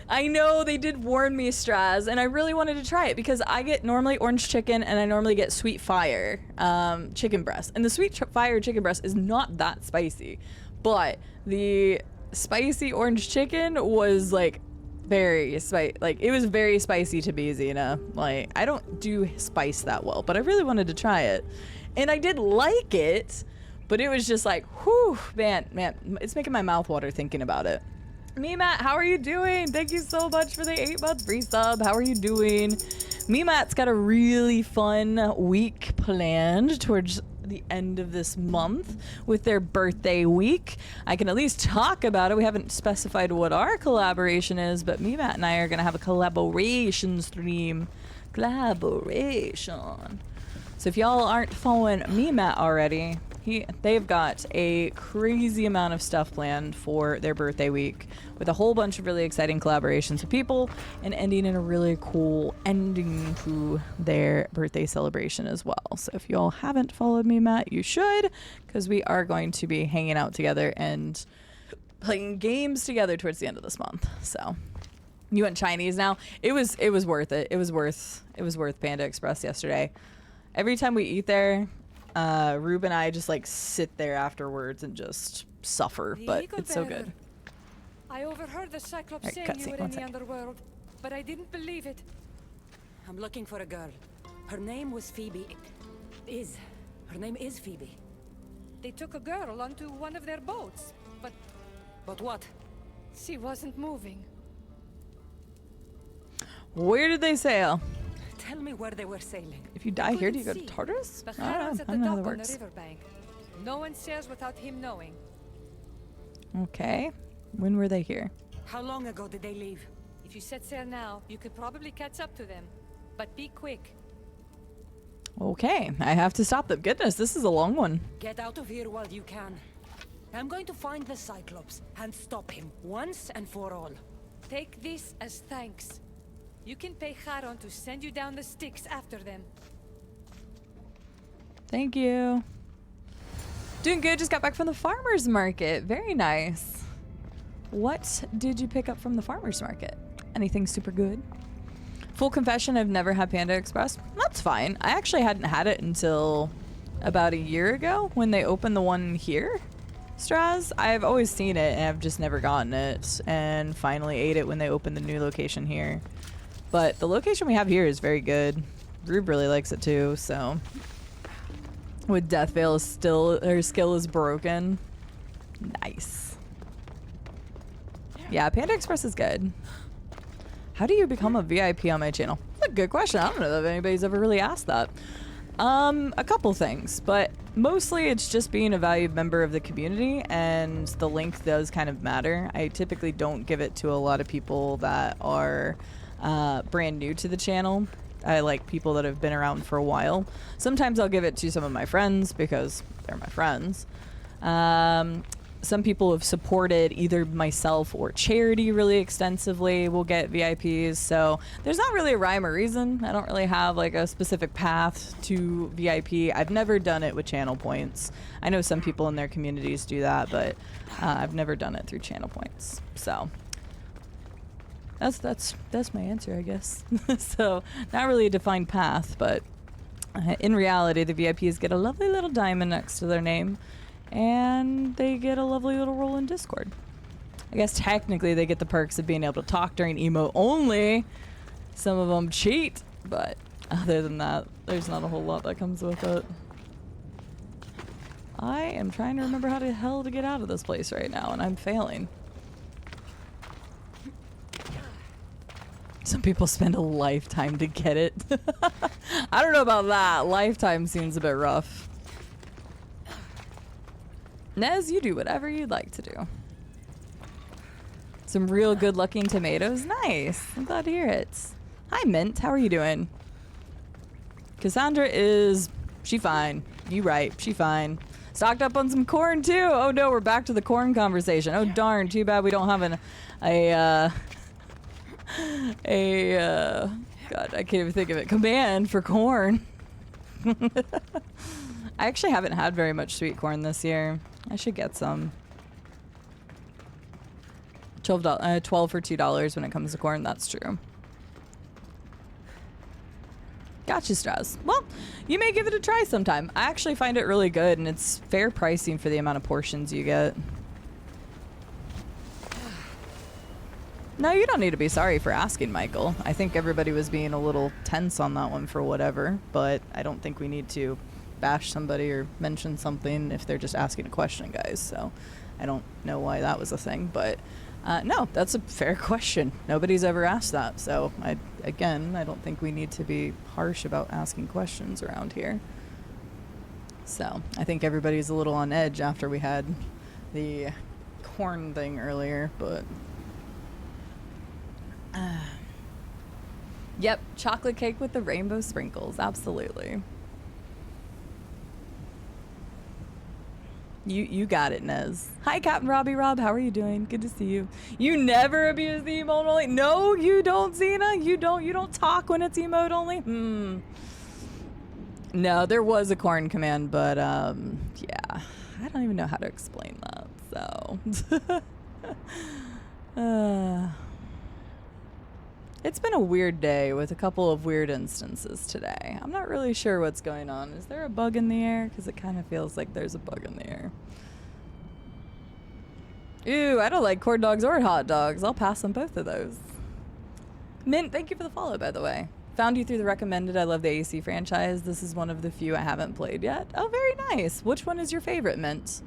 I know they did warn me, Straz, and I really wanted to try it because I get normally orange chicken, and I normally get sweet fire chicken breast. And the sweet fire chicken breast is not that spicy, but the spicy orange chicken was like very spicy. Like, it was very spicy to be Xena. Like, I don't do spice that well, but I really wanted to try it, and I did like it. But it was just like, whew, man, it's making my mouth water thinking about it. Me Matt, how are you doing? Thank you so much for the 8-month free sub. How are you doing? Me Matt's got a really fun week planned towards the end of this month with their birthday week. I can at least talk about it. We haven't specified what our collaboration is, but me Matt and I are gonna have a collaboration stream. Collaboration. So if y'all aren't following me Matt already, they've got a crazy amount of stuff planned for their birthday week with a whole bunch of really exciting collaborations with people and ending in a really cool ending to their birthday celebration as well. So if y'all haven't followed me, Matt, you should, because we are going to be hanging out together and playing games together towards the end of this month. So you went Chinese now. It was worth it. It was worth Panda Express yesterday. Every time we eat there, Rube and I just like sit there afterwards and just suffer, but it's so good. I overheard the Cyclops saying you were in the underworld, but I didn't believe it. I'm looking for a girl. Her name was Phoebe. Her name is Phoebe. They took a girl onto one of their boats, but... But what? She wasn't moving. Where did they sail? Tell me where they were sailing. If you die here, do you go to Tartarus? The I Heron's at the don't know how dock that on the works. riverbank. No one sails without him knowing. Okay. When were they here? How long ago did they leave? If you set sail now, you could probably catch up to them. But be quick. Okay, I have to stop them. Goodness, this is a long one. Get out of here while you can. I'm going to find the Cyclops and stop him once and for all. Take this as thanks. You can pay Charon to send you down the Styx after them. Thank you. Doing good, just got back from the farmer's market. Very nice. What did you pick up from the farmer's market? Anything super good? Full confession, I've never had Panda Express. That's fine. I actually hadn't had it until about a year ago when they opened the one here. Straz, I've always seen it and I've just never gotten it, and finally ate it when they opened the new location here. But the location we have here is very good. Rube really likes it too, so. With Death Veil her skill is broken. Nice. Yeah, Panda Express is good. How do you become a VIP on my channel? That's a good question. I don't know if anybody's ever really asked that. A couple things, but mostly it's just being a valued member of the community, and the link does kind of matter. I typically don't give it to a lot of people that are brand new to the channel. I like people that have been around for a while. Sometimes I'll give it to some of my friends because they're my friends. Some people have supported either myself or charity really extensively will get VIPs. So there's not really a rhyme or reason. I don't really have like a specific path to VIP. I've never done it with channel points. I know some people in their communities do that, but I've never done it through channel points. So that's my answer, I guess. So not really a defined path, but in reality, the VIPs get a lovely little diamond next to their name. And they get a lovely little role in Discord. I guess technically they get the perks of being able to talk during emote only. Some of them cheat, but other than that, there's not a whole lot that comes with it. I am trying to remember how the hell to get out of this place right now, and I'm failing. Some people spend a lifetime to get it. I don't know about that. Lifetime seems a bit rough. Nez, you do whatever you'd like to do. Some real good looking tomatoes. Nice. I'm glad to hear it. Hi, Mint. How are you doing? Cassandra is... She fine. You right. She fine. Stocked up on some corn, too. Oh, no. We're back to the corn conversation. Oh, darn. Too bad we don't have God, I can't even think of it. Command for corn. I actually haven't had very much sweet corn this year. I should get some. 12 for $2 when it comes to corn. That's true. Gotcha, Strauss. Well, you may give it a try sometime. I actually find it really good, and it's fair pricing for the amount of portions you get. No, you don't need to be sorry for asking, Michael. I think everybody was being a little tense on that one for whatever, but I don't think we need to bash somebody or mention something if they're just asking a question, guys. So I don't know why that was a thing, but no, that's a fair question. Nobody's ever asked that. So I don't think we need to be harsh about asking questions around here. So I think everybody's a little on edge after we had the corn thing earlier, but yep, chocolate cake with the rainbow sprinkles. Absolutely. You got it, Nez. Hi, Captain Robbie Rob. How are you doing? Good to see you. You never abuse the emote only. No, you don't, Xena. You don't talk when it's emote only. No, there was a corn command, but yeah, I don't even know how to explain that. So it's been a weird day with a couple of weird instances today. I'm not really sure what's going on. Is there a bug in the air? Because it kind of feels like there's a bug in the air. Ew, I don't like corn dogs or hot dogs. I'll pass on both of those. Mint, thank you for the follow, by the way. Found you through the recommended. I love the AC franchise. This is one of the few I haven't played yet. Oh, very nice. Which one is your favorite, Mint?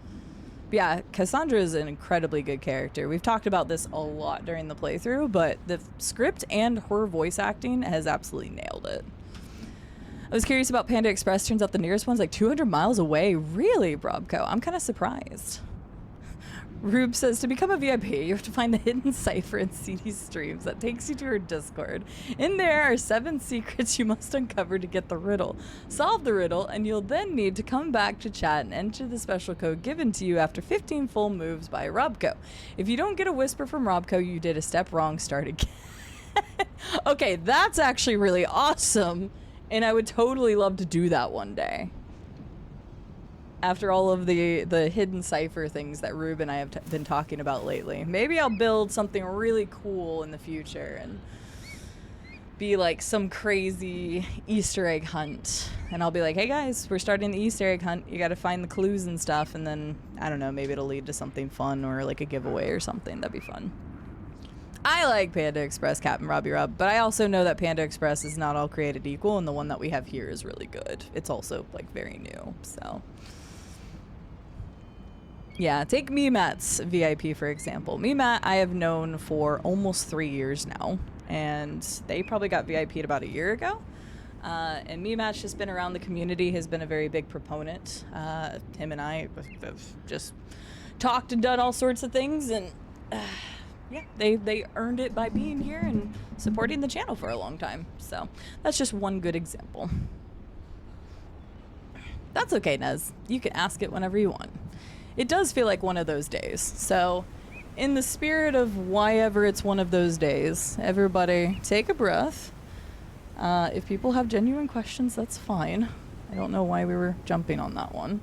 Yeah, Cassandra is an incredibly good character. We've talked about this a lot during the playthrough, but the script and her voice acting has absolutely nailed it. I was curious about Panda Express. Turns out the nearest one's like 200 miles away. Really, Brobco? I'm kind of surprised. Rube says, to become a VIP, you have to find the hidden cipher in CD streams that takes you to her Discord. In there are 7 secrets you must uncover to get the riddle. Solve the riddle, and you'll then need to come back to chat and enter the special code given to you after 15 full moves by Robco. If you don't get a whisper from Robco, you did a step wrong, start again. Okay, that's actually really awesome, and I would totally love to do that one day. After all of the hidden cipher things that Rube and I have been talking about lately. Maybe I'll build something really cool in the future and be like some crazy Easter egg hunt. And I'll be like, hey guys, we're starting the Easter egg hunt. You got to find the clues and stuff. And then, I don't know, maybe it'll lead to something fun or like a giveaway or something. That'd be fun. I like Panda Express, Captain Robbie Rob, but I also know that Panda Express is not all created equal, and the one that we have here is really good. It's also like very new, so... Yeah, take Memat's VIP, for example. Memat I have known for almost 3 years now, and they probably got VIP'd about a year ago. And Memat's just been around the community, has been a very big proponent. Him and I have just talked and done all sorts of things, and yeah, they earned it by being here and supporting the channel for a long time. So that's just one good example. That's okay, Nez. You can ask it whenever you want. It does feel like one of those days. So in the spirit of why ever it's one of those days, everybody take a breath. If people have genuine questions, that's fine. I don't know why we were jumping on that one.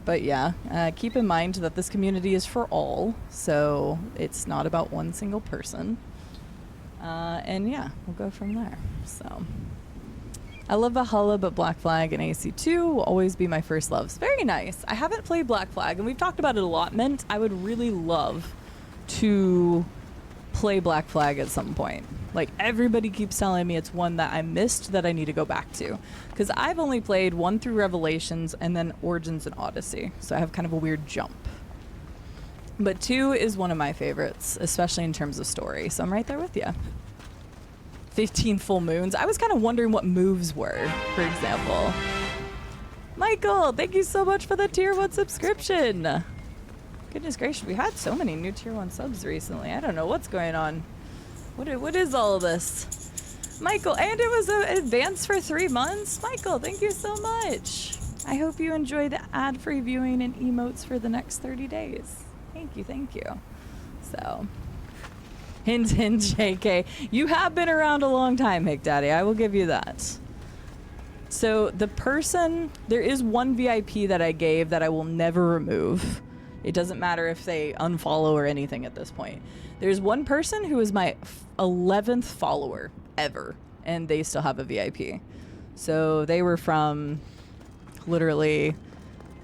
But yeah, keep in mind that this community is for all, so it's not about one single person. And yeah, we'll go from there. So I love Valhalla, but Black Flag and AC2 will always be my first loves. Very nice. I haven't played Black Flag, and we've talked about it a lot. Mint, I would really love to play Black Flag at some point. Like, everybody keeps telling me it's one that I missed that I need to go back to. Because I've only played 1 through Revelations and then Origins and Odyssey. So I have kind of a weird jump. But 2 is one of my favorites, especially in terms of story. So I'm right there with you. 15 full moons. I was kind of wondering what moves were, for example. Michael, thank you so much for the tier 1 subscription. Goodness gracious, we had so many new tier 1 subs recently. I don't know what's going on. What is all of this? Michael, and it was an advance for 3 months? Michael, thank you so much. I hope you enjoy the ad-free viewing and emotes for the next 30 days. Thank you, thank you. So... Hint, hint, JK. You have been around a long time, Hick Daddy. I will give you that. So there is one VIP that I gave that I will never remove. It doesn't matter if they unfollow or anything at this point. There's one person who is my 11th follower ever, and they still have a VIP. So they were from literally,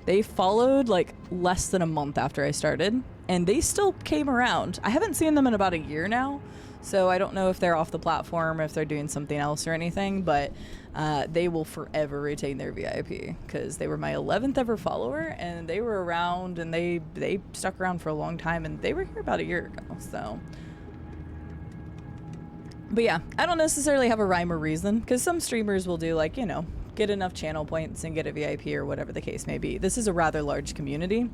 they followed like less than a month after I started, and they still came around. I haven't seen them in about a year now, so I don't know if they're off the platform or if they're doing something else or anything, but they will forever retain their VIP because they were my 11th ever follower, and they were around, and they stuck around for a long time, and they were here about a year ago. So, but yeah, I don't necessarily have a rhyme or reason, because some streamers will do like, you know, get enough channel points and get a VIP or whatever the case may be. This is a rather large community.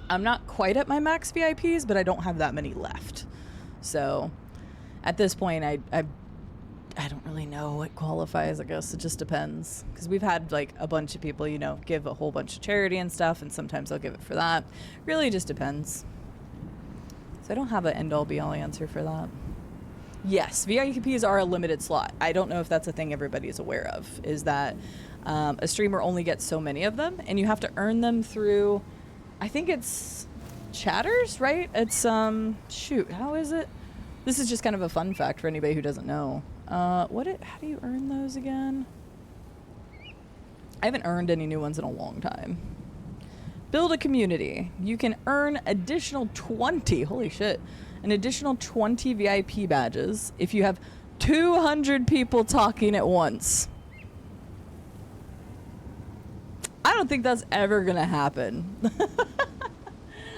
I'm not quite at my max VIPs, but I don't have that many left. So at this point, I don't really know what qualifies. I guess it just depends, because we've had like a bunch of people, you know, give a whole bunch of charity and stuff, and sometimes they'll give it for that. Really just depends. So I don't have an end-all be-all answer for that. Yes, VIPs are a limited slot. I don't know if that's a thing everybody is aware of, is that a streamer only gets so many of them, and you have to earn them through, I think it's chatters, right? It's shoot, how is it? This is just kind of a fun fact for anybody who doesn't know. How do you earn those again? I haven't earned any new ones in a long time. Build a community. You can earn additional 20, holy shit, an additional 20 VIP badges if you have 200 people talking at once. I don't think that's ever gonna happen.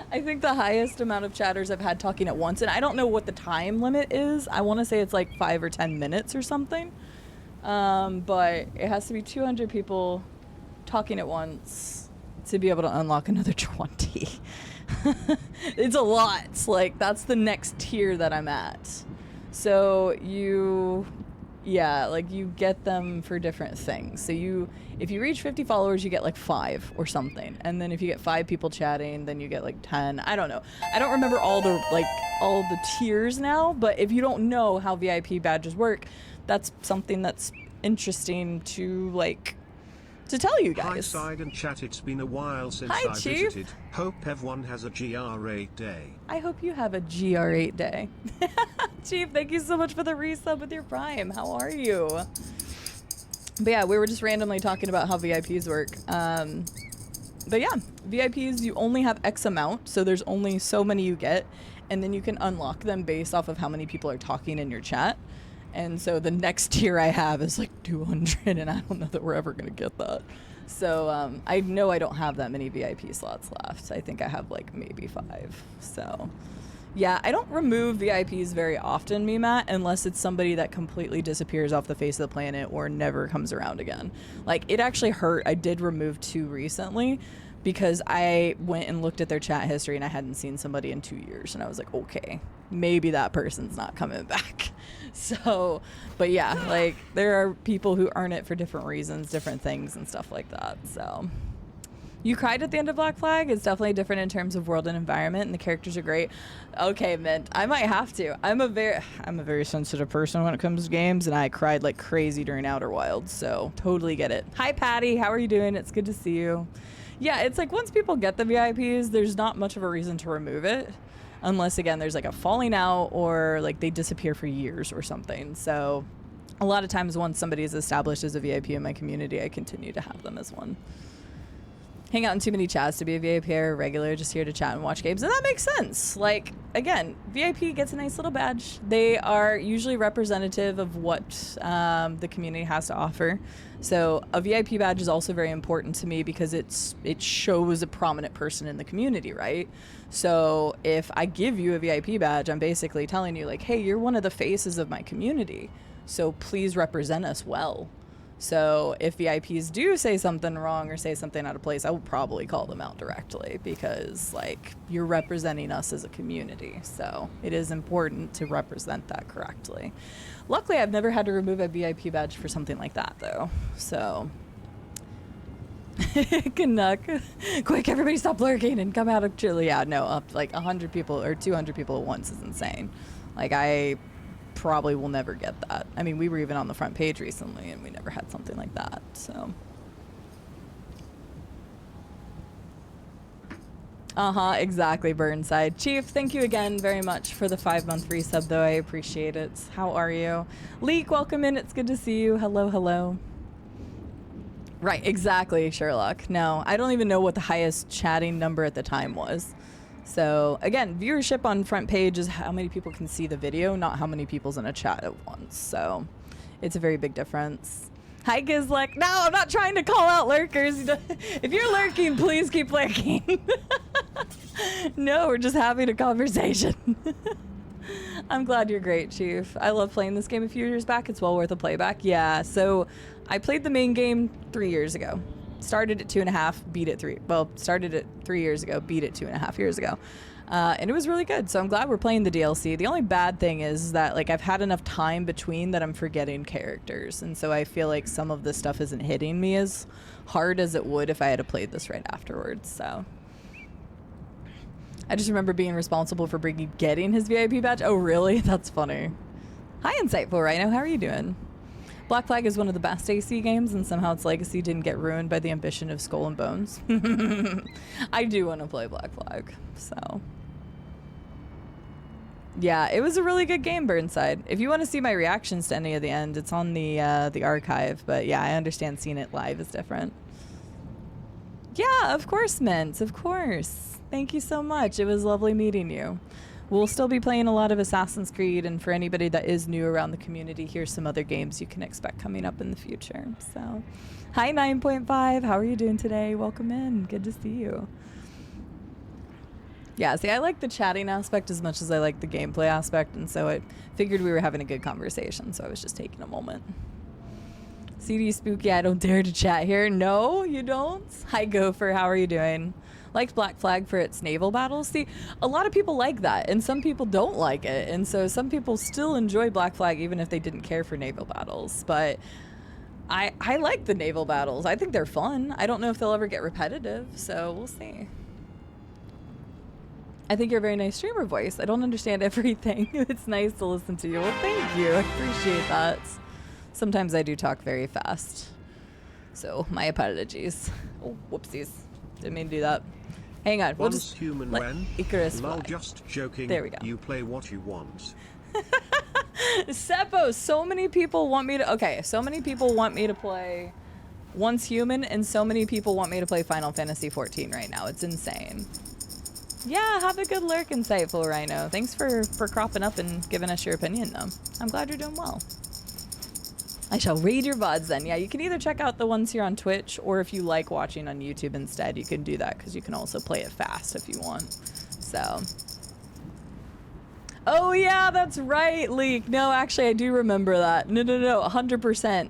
I think the highest amount of chatters I've had talking at once, and I don't know what the time limit is. I want to say it's like 5 or 10 minutes or something. But it has to be 200 people talking at once to be able to unlock another 20. It's a lot. It's like, that's the next tier that I'm at. So you get them for different things. So if you reach 50 followers, you get like 5 or something. And then if you get 5 people chatting, then you get like 10. I don't know. I don't remember all the tiers now, but if you don't know how VIP badges work, that's something that's interesting to tell you guys. Hi side and chat, it's been a while since Hi, I Chief. visited. Hope everyone has a GR8 day. I hope you have a GR8 day. Chief, thank you so much for the resub with your Prime. How are you? But yeah, we were just randomly talking about how VIPs work. But yeah, VIPs, you only have X amount, so there's only so many you get, and then you can unlock them based off of how many people are talking in your chat. And so the next tier I have is like 200, and I don't know that we're ever going to get that. So I know I don't have that many VIP slots left. I think I have like maybe 5. So yeah, I don't remove VIPs very often, me, Matt, unless it's somebody that completely disappears off the face of the planet or never comes around again. Like, it actually hurt. I did remove 2 recently because I went and looked at their chat history and I hadn't seen somebody in 2 years. And I was like, okay, maybe that person's not coming back. So, but yeah, like, there are people who earn it for different reasons, different things and stuff like that. So you cried at the end of Black Flag. It's definitely different in terms of world and environment, and the characters are great. Okay, Mint, I might have to. I'm a very sensitive person when it comes to games, and I cried like crazy during Outer Wilds, so totally get it. Hi, Patty. How are you doing? It's good to see you. Yeah, it's like once people get the VIPs, there's not much of a reason to remove it. Unless, again, there's like a falling out or like they disappear for years or something. So a lot of times once somebody is established as a VIP in my community, I continue to have them as one. Hang out in too many chats to be a VIP or regular, just here to chat and watch games. And that makes sense. Like, again, VIP gets a nice little badge. They are usually representative of what the community has to offer. So a VIP badge is also very important to me because it shows a prominent person in the community, right? So if I give you a VIP badge, I'm basically telling you like, hey, you're one of the faces of my community, so please represent us well. So if VIPs do say something wrong or say something out of place, I will probably call them out directly because like you're representing us as a community. So it is important to represent that correctly. Luckily, I've never had to remove a VIP badge for something like that though. So Canuck, quick, everybody stop lurking and come out of Chile. Yeah, no, up like 100 people or 200 people at once is insane. Like I probably will never get that. I mean, we were even on the front page recently and we never had something like that. So Exactly, Burnside. Chief, thank you again very much for the 5-month resub, though. I appreciate it. How are you? Leek, welcome in. It's good to see you. Hello, hello. Right, exactly, Sherlock. No, I don't even know what the highest chatting number at the time was. So, again, viewership on front page is how many people can see the video, not how many people's in a chat at once. So, it's a very big difference. Hi, Gizlek. No, I'm not trying to call out lurkers. If you're lurking, please keep lurking. No, we're just having a conversation. I'm glad you're great, Chief. I love playing this game a few years back. It's well worth a playback. Yeah, so I played the main game 3 years ago. Started at 2.5, beat it 3. Well, started it 3 years ago, beat it 2.5 years ago. And it was really good, so I'm glad we're playing the DLC. The only bad thing is that, like, I've had enough time between that I'm forgetting characters, and so I feel like some of this stuff isn't hitting me as hard as it would if I had played this right afterwards, so. I just remember being responsible for getting his VIP badge. Oh, really? That's funny. Hi, Insightful Rhino. How are you doing? Black Flag is one of the best AC games, and somehow its legacy didn't get ruined by the ambition of Skull and Bones. I do want to play Black Flag, so. Yeah, it was a really good game, Burnside. If you want to see my reactions to any of the end, it's on the archive. But yeah, I understand seeing it live is different. Yeah, of course, Mint. Of course. Thank you so much. It was lovely meeting you. We'll still be playing a lot of Assassin's Creed, and for anybody that is new around the community, here's some other games you can expect coming up in the future. So, hi 9.5. How are you doing today? Welcome in. Good to see you. Yeah, see, I like the chatting aspect as much as I like the gameplay aspect, and so I figured we were having a good conversation, so I was just taking a moment. CD Spooky, I don't dare to chat here. No, you don't? Hi, Gopher, how are you doing? Liked Black Flag for its naval battles. See, a lot of people like that, and some people don't like it, and so some people still enjoy Black Flag even if they didn't care for naval battles, but I like the naval battles. I think they're fun. I don't know if they'll ever get repetitive, so we'll see. I think you're a very nice streamer voice. I don't understand everything. It's nice to listen to you. Well, thank you. I appreciate that. Sometimes I do talk very fast. So, my apologies. Oh, whoopsies. Didn't mean to do that. Hang on. We'll just human let when? Icarus Lol, fly. just joking. There we go. You play what you want. Seppo, so many people want me to... Okay, so many people want me to play Once Human, and so many people want me to play Final Fantasy XIV right now. It's insane. Yeah, have a good lurk, Insightful Rhino. Thanks for cropping up and giving us your opinion, though. I'm glad you're doing well. I shall read your VODs then. Yeah, you can either check out the ones here on Twitch, or if you like watching on YouTube instead, you can do that, because you can also play it fast if you want. So. Oh, yeah, that's right, Leak. No, actually, I do remember that. No, 100%.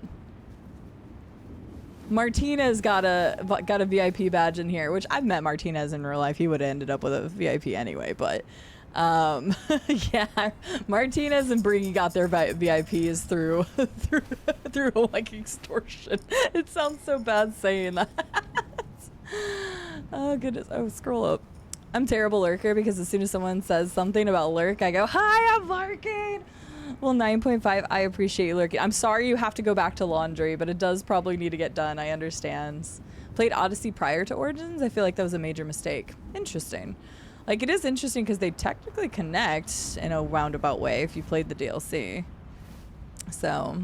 Martinez got a VIP badge in here, which I've met Martinez in real life. He would have ended up with a VIP anyway, but yeah, Martinez and Briggy got their VIPs through like extortion. It sounds so bad saying that. Oh goodness. Oh, scroll up. I'm terrible lurker because as soon as someone says something about lurk, I go, "Hi, I'm lurking." Well, 9.5, I appreciate you lurking. I'm sorry you have to go back to laundry, but it does probably need to get done. I understand. Played Odyssey prior to Origins? I feel like that was a major mistake. Interesting. Like, it is interesting because they technically connect in a roundabout way if you played the DLC. So,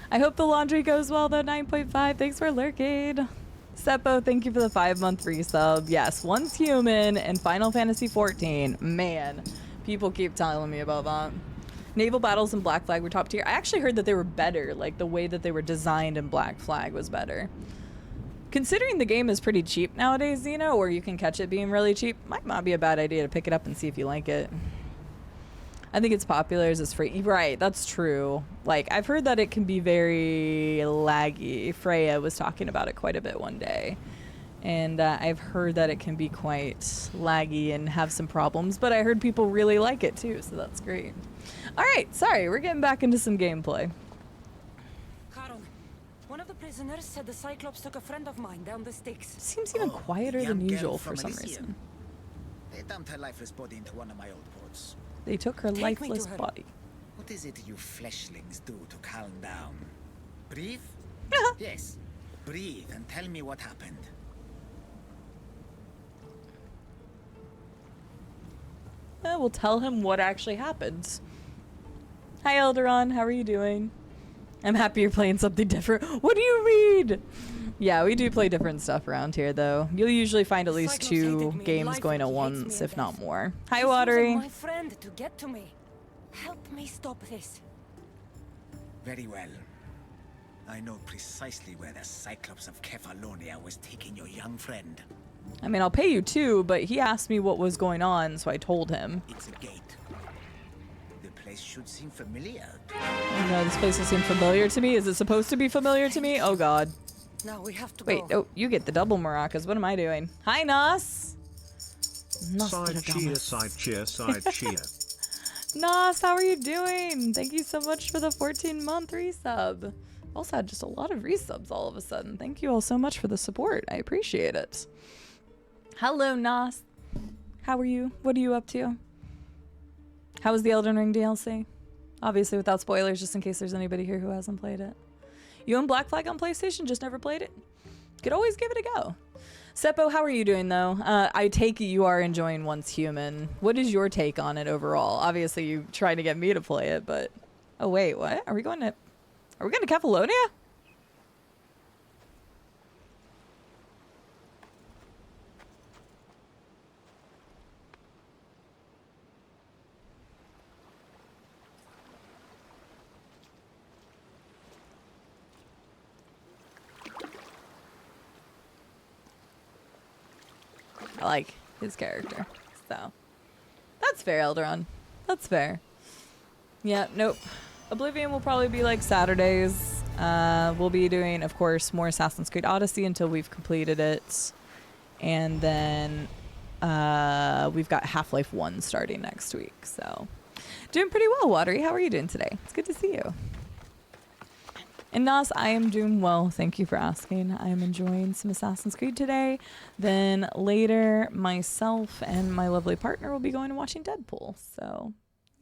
I hope the laundry goes well, though, 9.5. Thanks for lurking. Seppo, thank you for the 5-month resub. Yes, Once Human and Final Fantasy XIV. Man, people keep telling me about that. Naval battles in Black Flag were top tier. I actually heard that they were better. Like, the way that they were designed in Black Flag was better. Considering the game is pretty cheap nowadays, Xeno, or you can catch it being really cheap, might not be a bad idea to pick it up and see if you like it. I think it's popular as it's free. Right, that's true. Like, I've heard that it can be very laggy. Freya was talking about it quite a bit one day. And I've heard that it can be quite laggy and have some problems, but I heard people really like it too, so that's great. All right, sorry, we're getting back into some gameplay. Charon, one of the prisoners said the Cyclops took a friend of mine down the Styx. Seems even quieter than usual for some reason. They dumped her lifeless body into one of my old ports. They took her lifeless body. What is it you fleshlings do to calm down? Breathe? Yes, breathe and tell me what happened. we'll tell him what actually happened. Hi, Elderon. How are you doing? I'm happy you're playing something different. What do you read? Yeah, we do play different stuff around here, though. You'll usually find at least 2 games going at once, if not more. Hi, Watery. My friend to get to me. Help me stop this. Very well. I know precisely where the Cyclops of Kefalonia was taking your young friend. I mean, I'll pay you too, but he asked me what was going on, so I told him. It's a gate. The place should seem familiar. Oh no, this place doesn't seem familiar to me. Is it supposed to be familiar to me? Oh god. Now we have to Wait, go. oh, you get the double maracas. What am I doing? Hi, Nos! Side cheer, side cheer, side cheer. Nos, how are you doing? Thank you so much for the 14-month resub. Also had just a lot of resubs all of a sudden. Thank you all so much for the support. I appreciate it. Hello, Nos. How are you? What are you up to? How was the Elden Ring DLC? Obviously without spoilers, just in case there's anybody here who hasn't played it. You own Black Flag on PlayStation, just never played it? Could always give it a go. Seppo, how are you doing though? I take it you are enjoying Once Human. What is your take on it overall? Obviously you tried to get me to play it, but... Oh wait, what? Are we going to Kefalonia? I like his character, so that's fair, Elderon. That's fair. Yeah, nope. Oblivion will probably be like Saturdays. We'll be doing, of course, more Assassin's Creed Odyssey until we've completed it, and then we've got Half-Life 1 starting next week. So, doing pretty well, Watery. How are you doing today? It's good to see you. And Nas, I am doing well. Thank you for asking. I am enjoying some Assassin's Creed today. Then later, myself and my lovely partner will be going and watching Deadpool. So,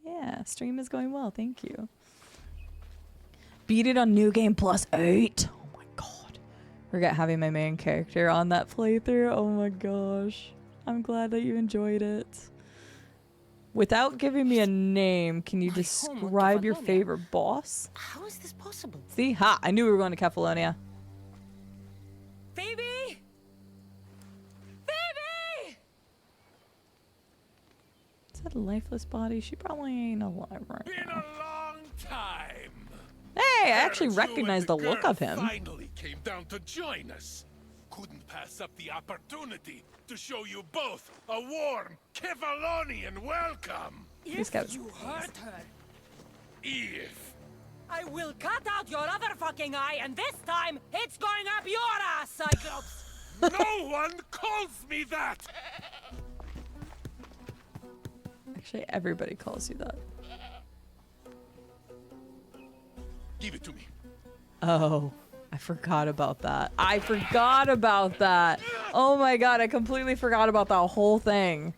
yeah, stream is going well. Thank you. Beat it on New Game Plus 8. Oh my god. Forget having my main character on that playthrough. Oh my gosh. I'm glad that you enjoyed it. Without giving me a name, can you describe your favorite boss? How is this possible? See? Ha! I knew we were going to Kefalonia. Phoebe! Phoebe! Is that a lifeless body? She probably ain't alive right Been now. a long time. Hey, I actually Glad you recognize and the look girl of him. Finally came down to join us. Couldn't pass up the opportunity to show you both a warm Kefalonian welcome. This guy's You hurt her. If I will cut out your other fucking eye, and this time it's going up your ass, Cyclops. no one calls me that. Actually, everybody calls you that. Give it to me. Oh, I forgot about that. I forgot about that. Oh my god, I completely forgot about that whole thing.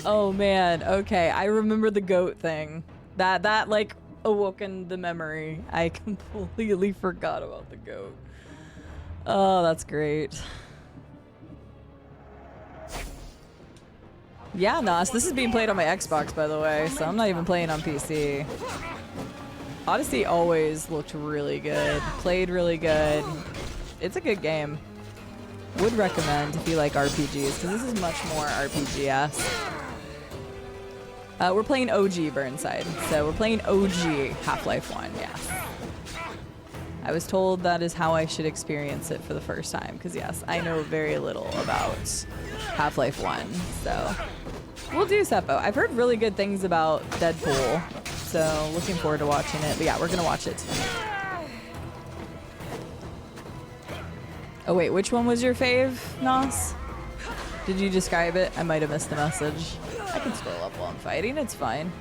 Oh man, okay. I remember the goat thing. That like awoken the memory. I completely forgot about the goat. Oh, that's great. Yeah, Nas, this is being played on my Xbox, by the way, so I'm not even playing on PC. Odyssey always looked really good, played really good. It's a good game. Would recommend if you like RPGs, because this is much more RPG-esque. We're playing OG Burnside, so we're playing OG Half-Life 1, yes. I was told that is how I should experience it for the first time, because yes, I know very little about Half-Life 1, so we'll do Seppo. I've heard really good things about Deadpool, so looking forward to watching it, but yeah, we're gonna watch it tonight. Oh wait, which one was your fave, Nos? Did you describe it? I might have missed the message. I can scroll up while I'm fighting, it's fine.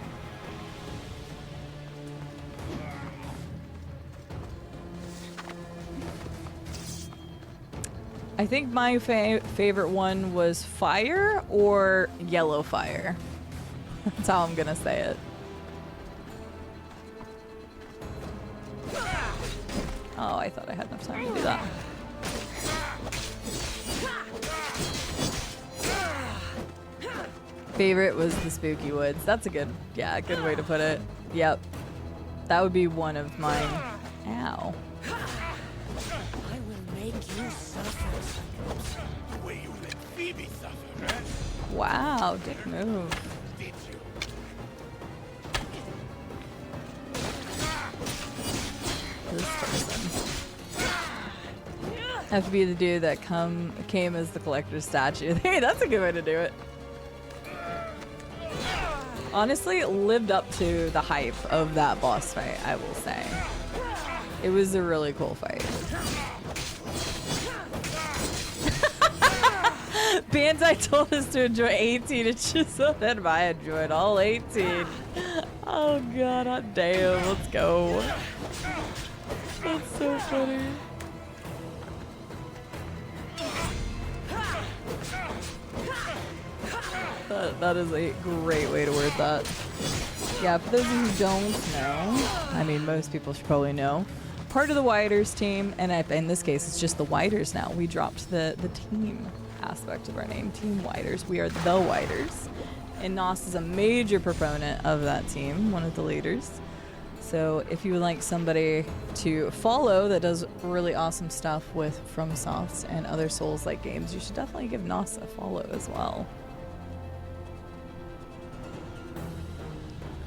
I think my favorite one was Fire or Yellow Fire. That's how I'm gonna say it. Oh, I thought I had enough time to do that. Favorite was the spooky woods. That's a good, yeah, good way to put it. Yep. That would be one of mine. Ow. I will make you suffer. The way you let Phoebe suffer, eh? Wow, dick move. Did you? This person. Have to be the dude that came as the collector's statue. Hey, that's a good way to do it. Honestly, it lived up to the hype of that boss fight, I will say. It was a really cool fight. Bandai told us to enjoy 18 inches, so then I enjoyed all 18. Oh god, hot damn, let's go. That's so funny. That is a great way to word that. Yeah, for those of you who don't know, I mean, most people should probably know, part of the Widers team, and in this case, it's just the Widers now. We dropped the team aspect of our name, Team Widers. We are the Widers. And Nos is a major proponent of that team, one of the leaders. So if you would like somebody to follow that does really awesome stuff with FromSoft and other Souls-like games, you should definitely give Nos a follow as well.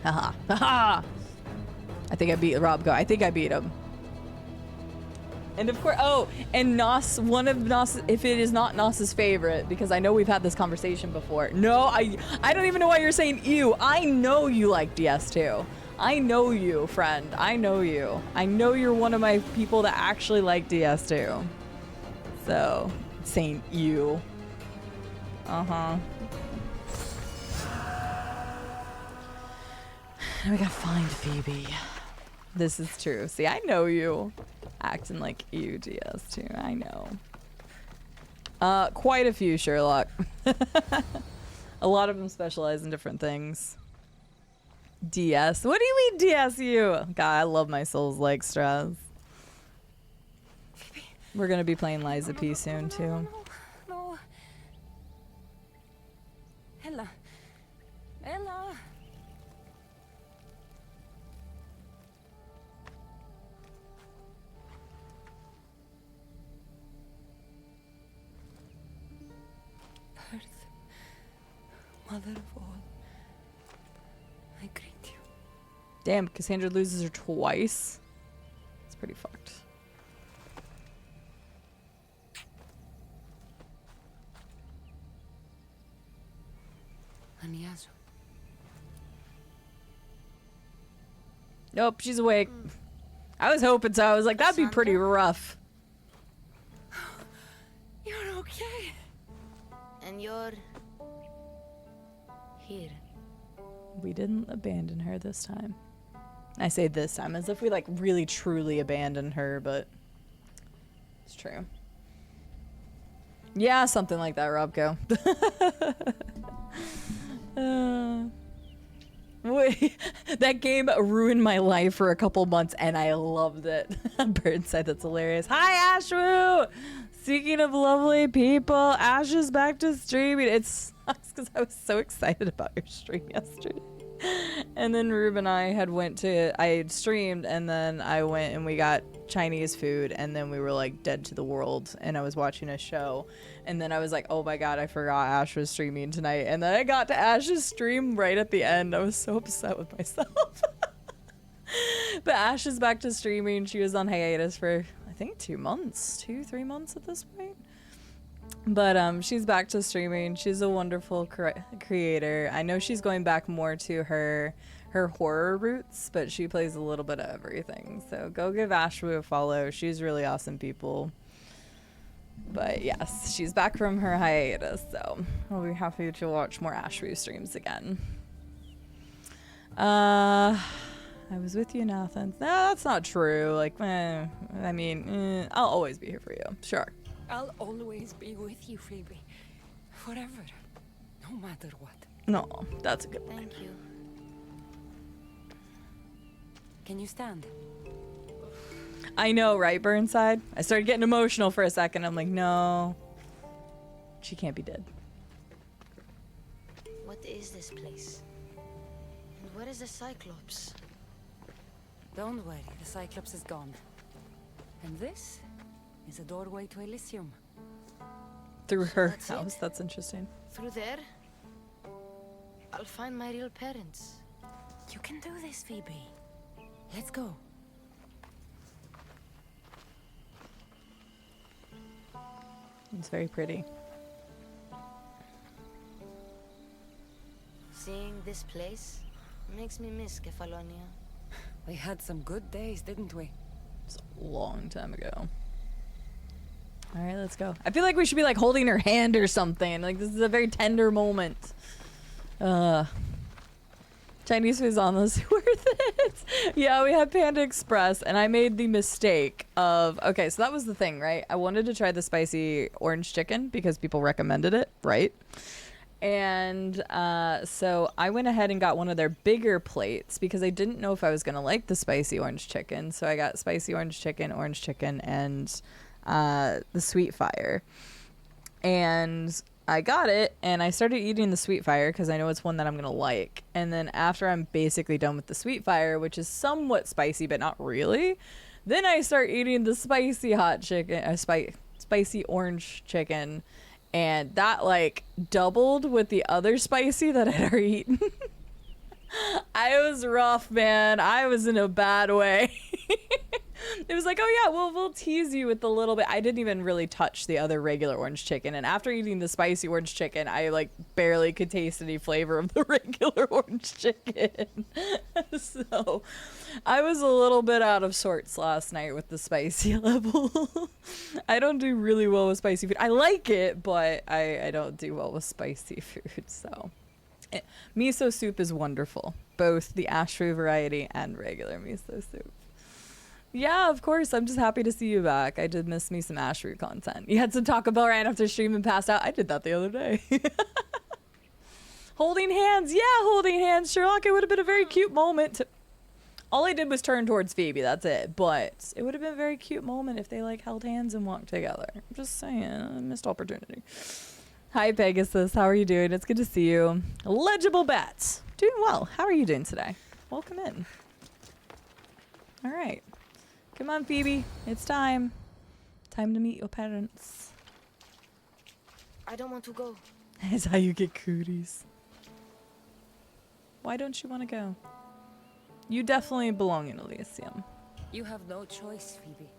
Haha. Haha! I think I beat Robco. I think I beat him. And of course, oh, and Nos, one of Nos, if it is not Nos's favorite, because I know we've had this conversation before. No, I don't even know why you're saying ew. I know you like DS2. I know you, friend. I know you. I know you're one of my people that actually like DS2. So, saying ew. Uh-huh. Now we gotta find Phoebe. This is true. See, I know you. Acting like you, DS2. I know. Quite a few, Sherlock. A lot of them specialize in different things. DS. What do you mean DSU? God, I love my Souls-like stress. We're gonna be playing Liza P soon too. No. Ella. Ella. Earth, mother of all, I greet you. Damn, Cassandra loses her twice. It's pretty fucked. Aniazu. Nope, she's awake. I was hoping so. I was like, that'd be pretty rough. You're okay. And you're here. We didn't abandon her this time. I say this time as if we like really truly abandoned her, but it's true. Yeah, something like that, Robco. Wait, that game ruined my life for a couple months and I loved it. Burnside, that's hilarious. Hi, Ashwu! Speaking of lovely people, Ash is back to streaming. It sucks because I was so excited about your stream yesterday. And then Rube and I had streamed and then I went and we got Chinese food and then we were like dead to the world and I was watching a show and then I was like, oh my god, I forgot Ash was streaming tonight. And then I got to Ash's stream right at the end. I was so upset with myself. But Ash is back to streaming. She was on hiatus for I think 3 months at this point. But she's back to streaming. She's a wonderful creator. I know she's going back more to her horror roots, but she plays a little bit of everything. So go give Ashwu a follow. She's really awesome people. But yes, she's back from her hiatus, so I'll be happy to watch more Ashwu streams again. I was with you in Athens. No, that's not true. Like, I mean, I'll always be here for you. Sure. I'll always be with you, Phoebe. Forever. No matter what. No, that's a good one. Thank you. Can you stand? I know, right, Burnside? I started getting emotional for a second. I'm like, no. She can't be dead. What is is this place? And where is the Cyclops? Don't worry, the Cyclops is gone. And this is a doorway to Elysium. Through her That's house. it? That's interesting. Through there, I'll find my real parents. You can do this, Phoebe. Let's go. It's very pretty. Seeing this place makes me miss Kefalonia. We had some good days, didn't we? It's a long time ago. All right, let's go. I feel like we should be like holding her hand or something. Like this is a very tender moment. Chinese food's almost worth it. Yeah, we had Panda Express, and I made the mistake of... Okay, so that was the thing, right? I wanted to try the spicy orange chicken because people recommended it, right? And so I went ahead and got one of their bigger plates because I didn't know if I was going to like the spicy orange chicken. So I got spicy orange chicken, and the sweet fire. And I got it, and I started eating the sweet fire because I know it's one that I'm going to like. And then after I'm basically done with the sweet fire, which is somewhat spicy, but not really, then I start eating the spicy hot chicken, spicy orange chicken. And that like doubled with the other spicy that I'd already eaten. I was rough, man. I was in a bad way. It was like, oh yeah, we'll tease you with a little bit. I didn't even really touch the other regular orange chicken. And after eating the spicy orange chicken, I like barely could taste any flavor of the regular orange chicken. So I was a little bit out of sorts last night with the spicy level. I don't do really well with spicy food. I like it, but I don't do well with spicy food. So miso soup is wonderful. Both the ashray variety and regular miso soup. Yeah, of course. I'm just happy to see you back. I did miss me some ashray content. You had some Taco Bell right after stream and passed out. I did that the other day. Holding hands. Yeah, holding hands, Sherlock. It would have been a very cute moment. All I did was turn towards Phoebe. That's it. But it would have been a very cute moment if they like held hands and walked together. I'm just saying. Missed opportunity. Hi, Pegasus. How are you doing? It's good to see you. Legible bets. Doing well. How are you doing today? Welcome in. All right. Come on, Phoebe. It's time. Time to meet your parents. I don't want to go. That's how you get cooties. Why don't you want to go? You definitely belong in Elysium. You have no choice, Phoebe.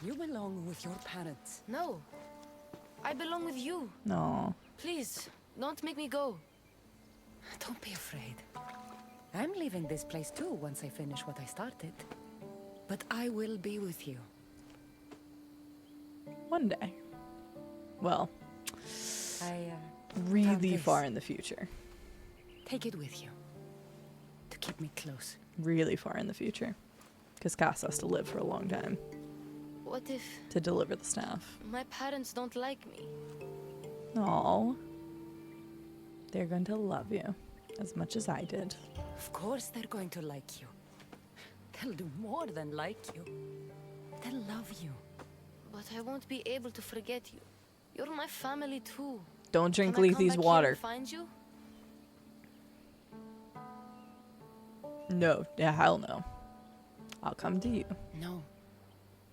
You belong with your parents. No. I belong with you. No. Please, don't make me go. Don't be afraid. I'm leaving this place too once I finish what I started. But I will be with you. One day. Well, I really found far this. in the future. Take it with you. To keep me close. Really far in the future. Because Kass has to live for a long time What if to deliver the staff. my parents don't like me? Aww. They're going to love you as much as I did. Of course they're going to like you. They'll do more than like you. They'll love you. But I won't be able to forget you. You're my family too. Don't drink Can I come Lethe's back here water. and find you? No. Yeah, hell no. I'll come to you. No.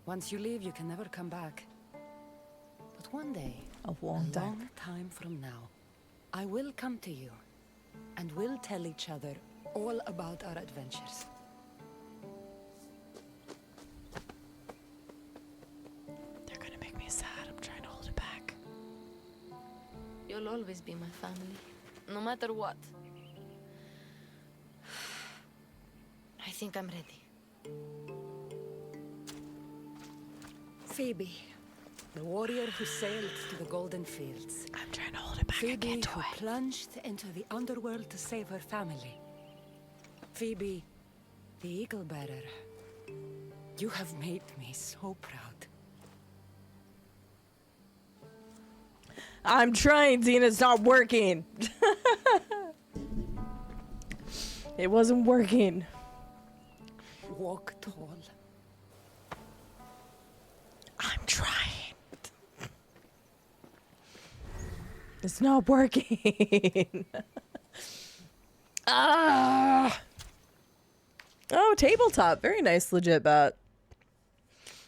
Once you leave, you can never come back. But one day, A long a time. long time from now, I will come to you. And we'll tell each other all about our adventures. They're gonna make me sad. I'm trying to hold it back. You'll always be my family, no matter what. I think I'm ready. Phoebe, the warrior who sailed to the Golden Fields. I'm trying to hold it back. I Phoebe, can't do who it. plunged into the underworld to save her family. Phoebe, the Eagle Bearer. You have made me so proud. I'm trying, Tina. It's not working. It wasn't working. Walk tall. I'm trying. It's not working. Ah! Oh, tabletop. Very nice, legit bet.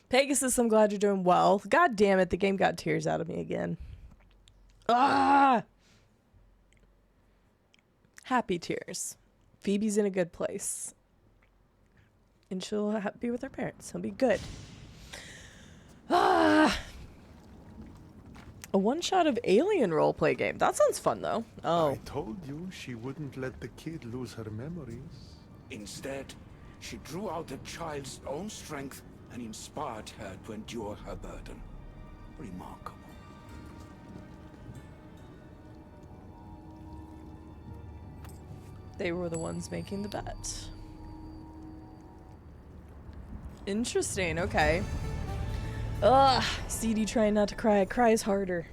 Pegasus, I'm glad you're doing well. God damn it, the game got tears out of me again. Ah! Happy tears. Phoebe's in a good place. And she'll be with her parents. He'll be good. Ah! A one-shot of Alien roleplay game. That sounds fun, though. Oh. I told you she wouldn't let the kid lose her memories. Instead, she drew out the child's own strength and inspired her to endure her burden. Remarkable. They were the ones making the bet. Interesting, okay. Ugh, CD trying not to cry. Cries harder.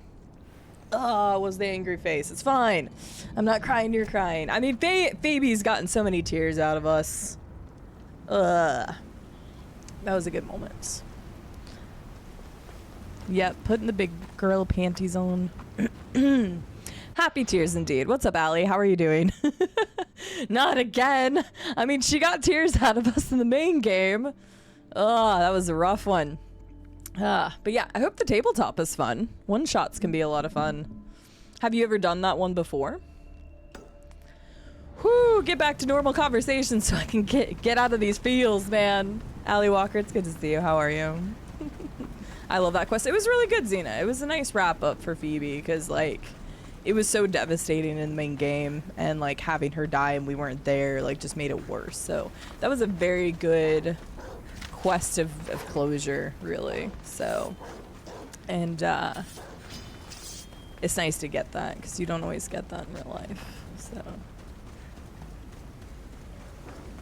Ugh, was the angry face. It's fine. I'm not crying, you're crying. I mean, Phoebe's gotten so many tears out of us. Ugh. That was a good moment. Yep, putting the big girl panties on. Happy tears indeed. What's up, Allie? How are you doing? Not again. I mean, she got tears out of us in the main game. Oh, that was a rough one. But yeah, I hope the tabletop is fun. One-shots can be a lot of fun. Have you ever done that one before? Whew, get back to normal conversation so I can get out of these feels, man. Allie Walker, it's good to see you. How are you? I love that quest. It was really good, Xena. It was a nice wrap-up for Phoebe, because, like, it was so devastating in the main game, and, like, having her die and we weren't there, like, just made it worse. So that was a very good quest of closure, really. So, and it's nice to get that, because you don't always get that in real life. So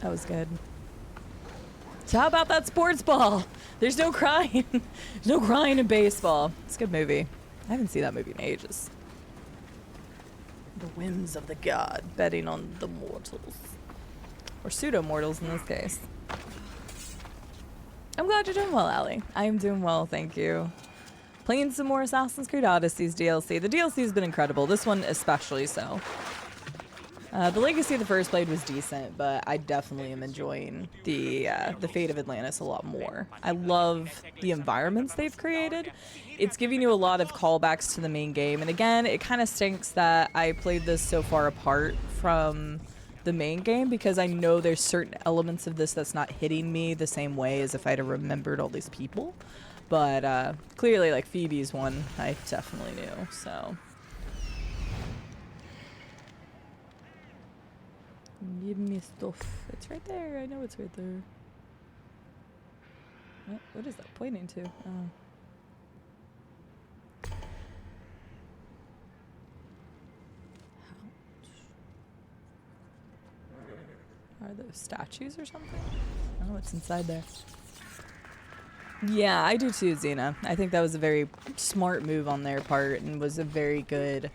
that was good. So how about that sports ball? There's no crying. There's no crying in baseball. It's a good movie. I haven't seen that movie in ages. The whims of the god, betting on the mortals. Or pseudo-mortals in this case. I'm glad you're doing well, Allie. I am doing well, thank you. Playing some more Assassin's Creed Odyssey's DLC. The DLC has been incredible. This one especially so. The Legacy of the First Blade was decent, but I definitely am enjoying the Fate of Atlantis a lot more. I love the environments they've created. It's giving you a lot of callbacks to the main game. And again, it kind of stinks that I played this so far apart from the main game, because I know there's certain elements of this that's not hitting me the same way as if I'd have remembered all these people. But clearly, like, Phoebe's one, I definitely knew, so. Give me stuff. It's right there. I know it's right there. What is that pointing to? Oh. Are those statues or something? Oh, it's inside there. Yeah, I do too, Xena. I think that was a very smart move on their part and was a very good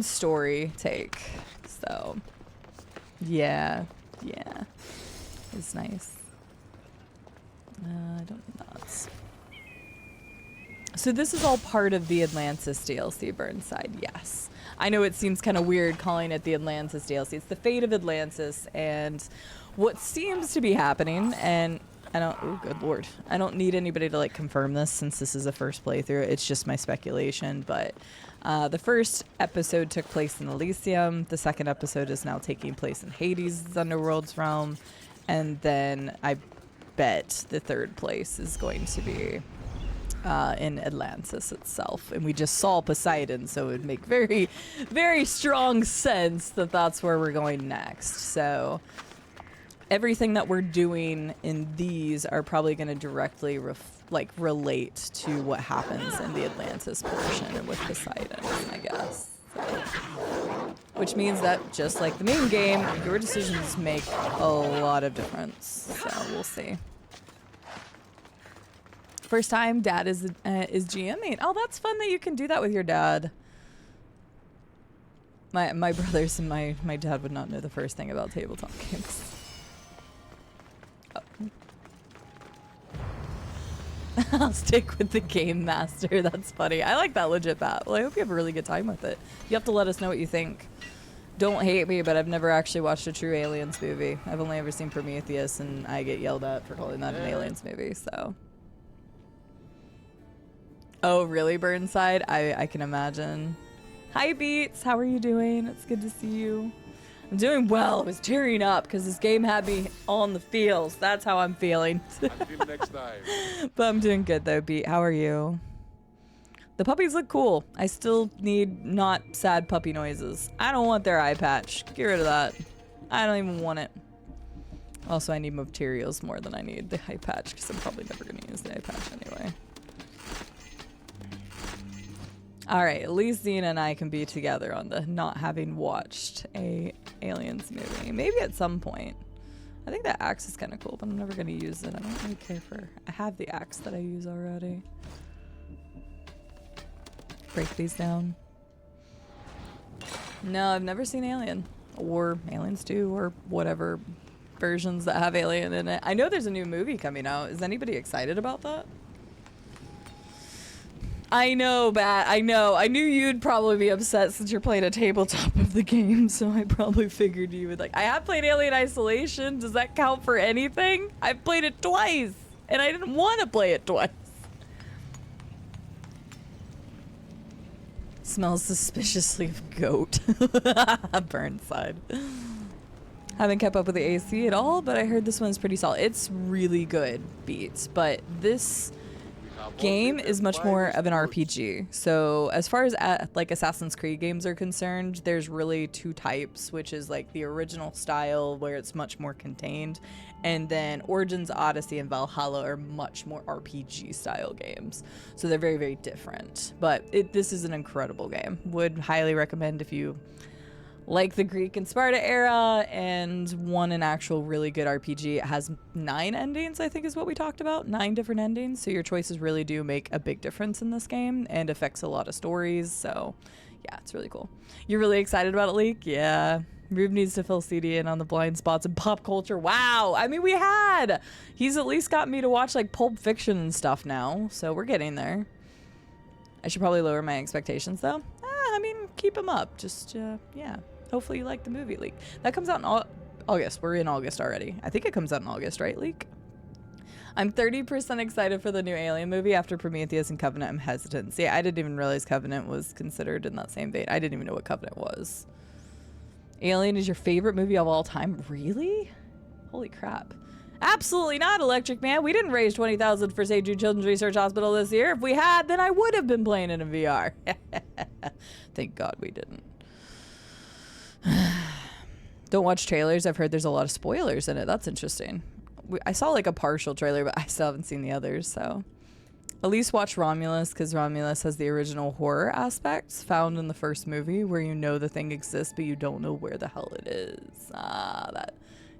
story take. So, yeah. It's nice. I don't know. So this is all part of the Atlantis DLC, Burnside, yes. I know it seems kind of weird calling it the Atlantis DLC. It's the Fate of Atlantis, and what seems to be happening, and oh good lord, I don't need anybody to like confirm this since this is a first playthrough. It's just my speculation, but the first episode took place in Elysium. The second episode is now taking place in Hades' Underworld's realm, and then I bet the third place is going to be in Atlantis itself, and we just saw Poseidon, so it would make very, very strong sense that that's where we're going next. So everything that we're doing in these are probably going to directly relate to what happens in the Atlantis portion and with Poseidon, I guess. So, which means that just like the main game, your decisions make a lot of difference. So we'll see. First time dad is GMing. Oh, that's fun that you can do that with your dad. My brothers and my dad would not know the first thing about tabletop games. Oh. I'll stick with the game master. That's funny. I like that legit bat. Well, I hope you have a really good time with it. You have to let us know what you think. Don't hate me, but I've never actually watched a true Aliens movie. I've only ever seen Prometheus, and I get yelled at for calling that an Aliens movie, so. Oh, really, Burnside? I can imagine. Hi, Beats. How are you doing? It's good to see you. I'm doing well. I was tearing up because this game had me on the feels. That's how I'm feeling. Until next time. But I'm doing good, though, Beat. How are you? The puppies look cool. I still need not sad puppy noises. I don't want their eye patch. Get rid of that. I don't even want it. Also, I need materials more than I need the eye patch because I'm probably never going to use the eye patch anyway. Alright, at least Xena and I can be together on the not having watched a Aliens movie. Maybe at some point. I think that axe is kind of cool, but I'm never going to use it. I don't really care for... I have the axe that I use already. Break these down. No, I've never seen Alien. Or Aliens 2, or whatever versions that have Alien in it. I know there's a new movie coming out. Is anybody excited about that? I know, Bat. I know. I knew you'd probably be upset since you're playing a tabletop of the game, so I probably figured you would like... I have played Alien Isolation. Does that count for anything? I've played it twice, and I didn't want to play it twice. Smells suspiciously of goat. Burnside. Haven't kept up with the AC at all, but I heard this one's pretty solid. It's really good, Beats, but this game is much more of an RPG. So as far as like Assassin's Creed games are concerned, there's really two types, which is like the original style where it's much more contained, and then Origins, Odyssey, and Valhalla are much more RPG style games. So they're very, very different. But this is an incredible game. Would highly recommend if you like the Greek and Sparta era and want an actual really good RPG. It has 9 endings, I think is what we talked about. 9 different endings. So your choices really do make a big difference in this game and affects a lot of stories. So yeah, it's really cool. You're really excited about it, Leak? Yeah. Rube needs to fill CD in on the blind spots in pop culture. Wow. I mean, he's at least got me to watch like Pulp Fiction and stuff now. So we're getting there. I should probably lower my expectations though. I mean, keep them up. Just, yeah. Hopefully you like the movie, Leak. That comes out in August. We're in August already. I think it comes out in August, right, Leak? I'm 30% excited for the new Alien movie. After Prometheus and Covenant, I'm hesitant. See, I didn't even realize Covenant was considered in that same vein. I didn't even know what Covenant was. Alien is your favorite movie of all time? Really? Holy crap. Absolutely not, Electric Man. We didn't raise $20,000 for St. Jude Children's Research Hospital this year. If we had, then I would have been playing it in VR. Thank God we didn't. Don't watch trailers. I've heard there's a lot of spoilers in it. That's interesting. I saw like a partial trailer, but I still haven't seen the others, so. At least watch Romulus, because Romulus has the original horror aspects found in the first movie where you know the thing exists, but you don't know where the hell it is. Ah, that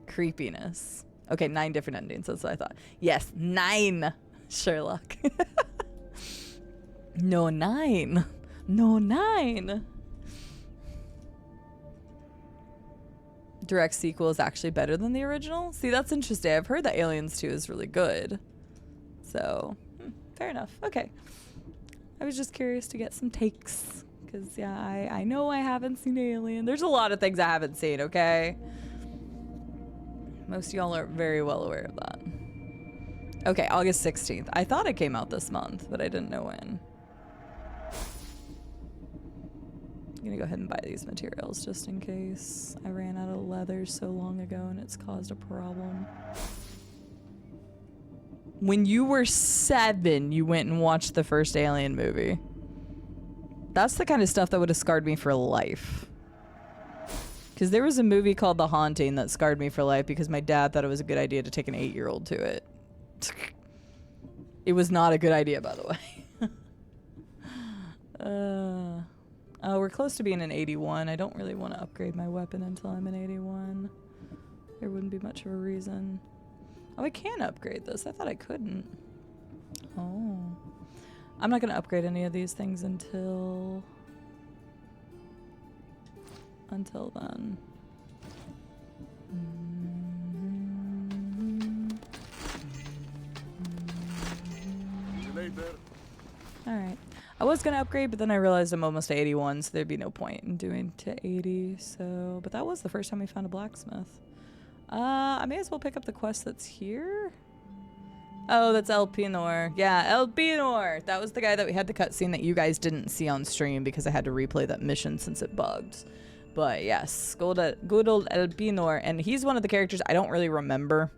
creepiness. Okay, 9 different endings. That's what I thought. Yes, 9, Sherlock. No, 9. No, 9. Direct sequel is actually better than the original. See, that's interesting. I've heard that Aliens 2 is really good. So, fair enough. Okay. I was just curious to get some takes. Because, yeah, I know I haven't seen Alien. There's a lot of things I haven't seen, okay? Most of y'all are very well aware of that. Okay, August 16th. I thought it came out this month, but I didn't know when. I'm gonna go ahead and buy these materials just in case. I ran out of leather so long ago and it's caused a problem. When you were 7, you went and watched the first Alien movie. That's the kind of stuff that would have scarred me for life. Because there was a movie called The Haunting that scarred me for life because my dad thought it was a good idea to take an 8-year-old to it. It was not a good idea, by the way. Oh, we're close to being an 81. I don't really want to upgrade my weapon until I'm an 81. There wouldn't be much of a reason. Oh, I can upgrade this. I thought I couldn't. Oh. I'm not going to upgrade any of these things until then. See you later. All right. was going to upgrade, but then I realized I'm almost to 81, so there'd be no point in doing to 80. So, but that was the first time we found a blacksmith. I may as well pick up the quest that's here. Oh, that's El Pinor. Yeah, El Pinor. That was the guy that we had the cutscene that you guys didn't see on stream because I had to replay that mission since it bugged. But yes, good old El Pinor. And he's one of the characters I don't really remember.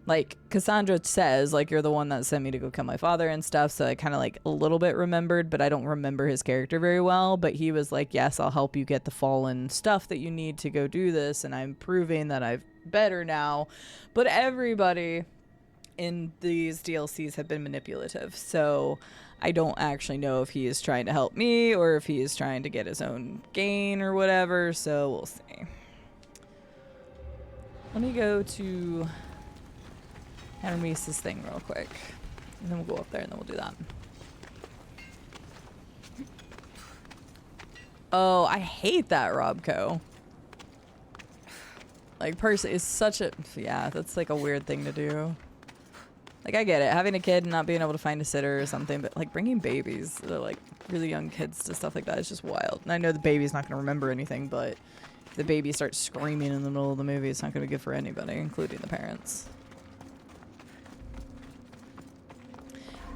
Like, Cassandra says, like, you're the one that sent me to go kill my father and stuff, so I kind of, like, a little bit remembered, but I don't remember his character very well. But he was like, yes, I'll help you get the fallen stuff that you need to go do this, and I'm proving that I'm better now. But everybody in these DLCs have been manipulative, so I don't actually know if he is trying to help me or if he is trying to get his own gain or whatever, so we'll see. Let me go to Hermes's thing real quick, and then we'll go up there and then we'll do that. Oh, I hate that Robco. Like, person is such a, yeah, that's like a weird thing to do. Like, I get it, having a kid and not being able to find a sitter or something, but like bringing babies, they're like really young kids to stuff like that is just wild. And I know the baby's not going to remember anything, but if the baby starts screaming in the middle of the movie, it's not going to be good for anybody, including the parents.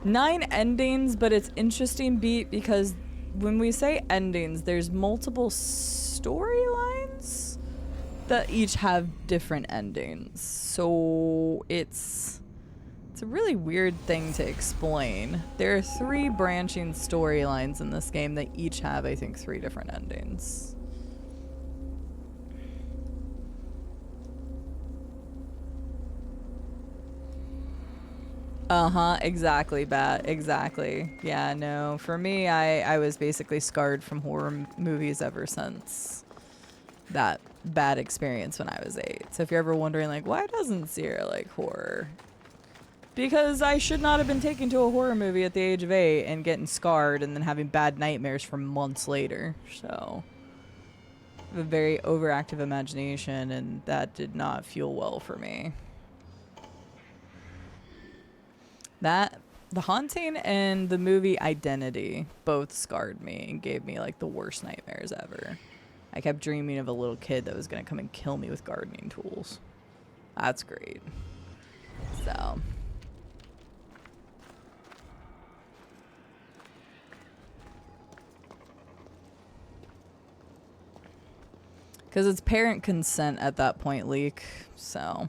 9 endings, but it's interesting, Beat, because when we say endings, there's multiple storylines that each have different endings. So it's a really weird thing to explain. There are 3 branching storylines in this game that each have, I think, 3 different endings. Exactly, Bat. Exactly. Yeah, no. For me, I was basically scarred from horror movies ever since that bad experience when I was 8. So if you're ever wondering, like, why doesn't Sierra like horror? Because I should not have been taken to a horror movie at the age of 8 and getting scarred and then having bad nightmares for months later. So I have a very overactive imagination, and that did not feel well for me. That, The Haunting and the movie Identity both scarred me and gave me like the worst nightmares ever. I kept dreaming of a little kid that was going to come and kill me with gardening tools. That's great. So. Because it's parent consent at that point, Leak. So.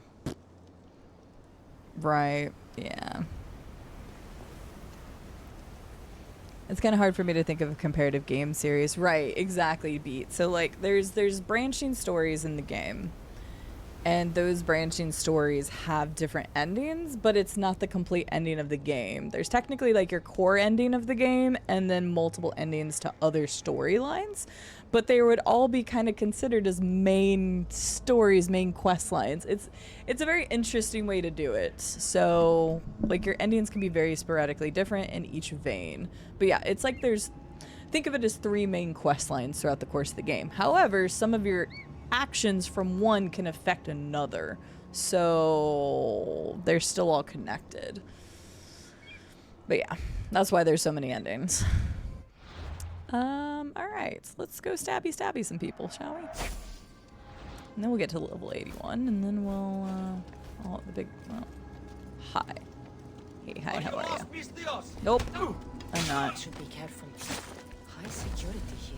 Right. Yeah. It's kind of hard for me to think of a comparative game series. Right, exactly, Beat. So, like, there's branching stories in the game. And those branching stories have different endings, but it's not the complete ending of the game. There's technically, like, your core ending of the game and then multiple endings to other storylines. But they would all be kind of considered as main stories, main quest lines. It's a very interesting way to do it. So, like, your endings can be very sporadically different in each vein. But yeah, it's like think of it as 3 main quest lines throughout the course of the game. However, some of your actions from one can affect another. So, they're still all connected. But yeah, that's why there's so many endings. Alright, let's go stabby some people, shall we? And then we'll get to level 81, and then we'll, the big, well, hi. Hey, hi, how are you? Nope, I'm not. Should be careful. High security here.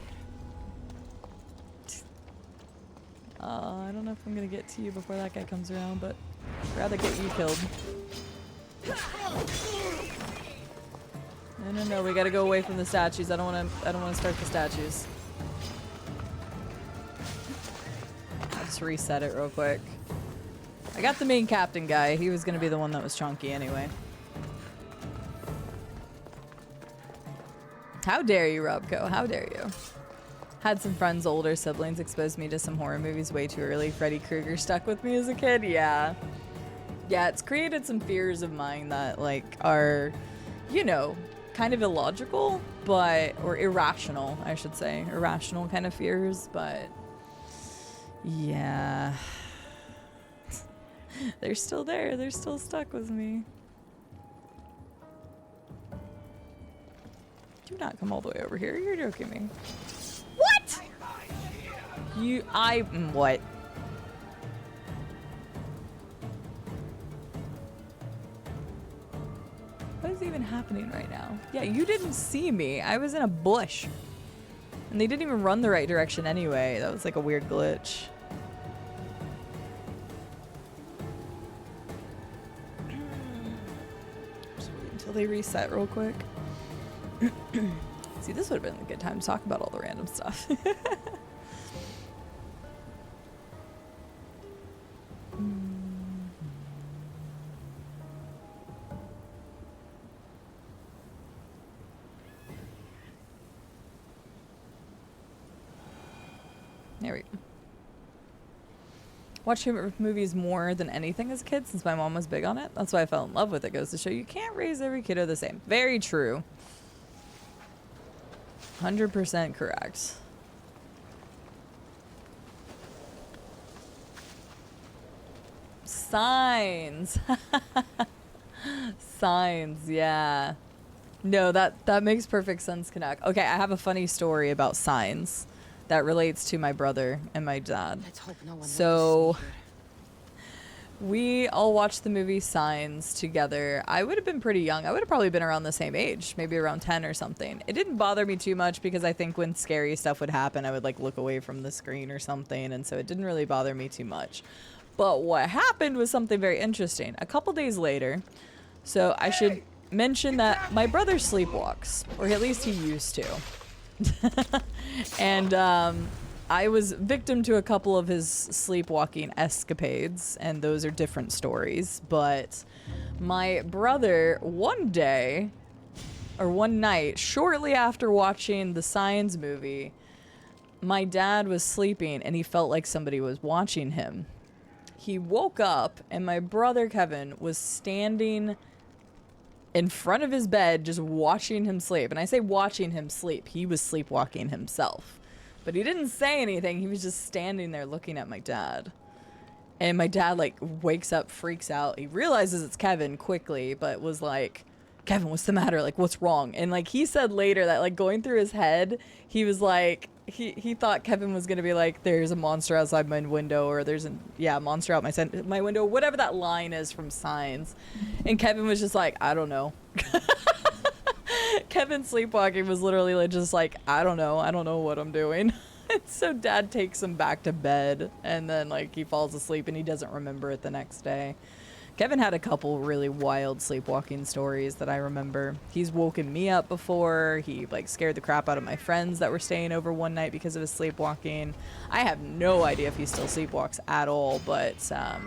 I don't know if I'm gonna get to you before that guy comes around, but I'd rather get you killed. No, we gotta go away from the statues. I don't wanna start the statues. I'll just reset it real quick. I got the main captain guy. He was gonna be the one that was chunky anyway. How dare you, Robco? How dare you? Had some friends, older siblings, exposed me to some horror movies way too early. Freddy Krueger stuck with me as a kid. Yeah, it's created some fears of mine that, like, are, you know, kind of illogical, or irrational, I should say. Irrational kind of fears, but yeah. They're still there. They're still stuck with me. Do not come all the way over here. You're joking me. What? What? What is even happening right now? Yeah, you didn't see me. I was in a bush. And they didn't even run the right direction anyway. That was like a weird glitch. Just wait until they reset real quick. See, this would have been a good time to talk about all the random stuff. There we go. Watched favorite movies more than anything as a kid since my mom was big on it. That's why I fell in love with it. Goes to show you can't raise every kiddo the same. Very true. 100% correct. Signs. Signs, yeah. No, that makes perfect sense, Canuck. Okay, I have a funny story about Signs that relates to my brother and my dad. Let's hope no one So we all watched the movie Signs together. I would have been pretty young. I would have probably been around the same age, maybe around 10 or something. It didn't bother me too much because I think when scary stuff would happen, I would like look away from the screen or something. And so it didn't really bother me too much. But what happened was something very interesting. A couple days later, so I should mention that my brother sleepwalks, or at least he used to. And I was victim to a couple of his sleepwalking escapades, and those are different stories. But my brother, one day, or one night, shortly after watching the Signs movie, my dad was sleeping and he felt like somebody was watching him. He woke up and my brother Kevin was standing in front of his bed just watching him sleep. And I say watching him sleep. He was sleepwalking himself. But he didn't say anything. He was just standing there looking at my dad. And my dad like wakes up, freaks out. He realizes it's Kevin quickly, but was like, Kevin, what's the matter? Like, what's wrong? And like he said later that like going through his head, he was like, he thought Kevin was gonna be like, there's a monster outside my window, or there's a monster out my window, whatever that line is from Signs. And Kevin was just like, I don't know. Kevin sleepwalking was literally like, just like, I don't know what I'm doing. And so dad takes him back to bed, and then like he falls asleep and he doesn't remember it the next day. Kevin had a couple really wild sleepwalking stories that I remember. He's woken me up before. He like scared the crap out of my friends that were staying over one night because of his sleepwalking. I have no idea if he still sleepwalks at all, but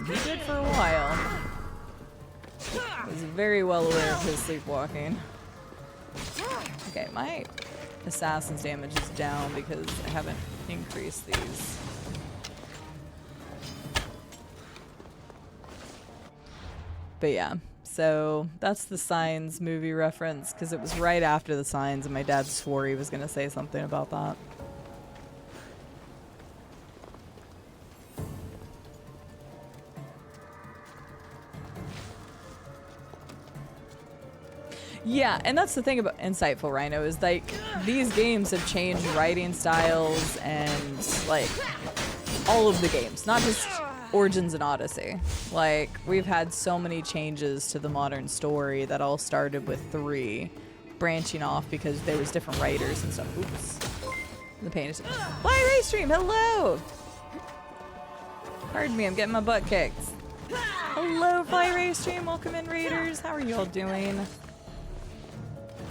he did for a while. I was very well aware of his sleepwalking. Okay, my assassin's damage is down because I haven't increased these. But yeah, so that's the Signs movie reference because it was right after the Signs and my dad swore he was going to say something about that. Yeah, and that's the thing about Insightful Rhino is like these games have changed writing styles and like all of the games, not just Origins and Odyssey. Like we've had so many changes to the modern story that all started with 3 branching off because there was different writers and stuff. Oops. The pain is Fly Ray Stream, hello! Pardon me, I'm getting my butt kicked. Hello, Fly Ray Stream, welcome in Raiders. How are you all doing?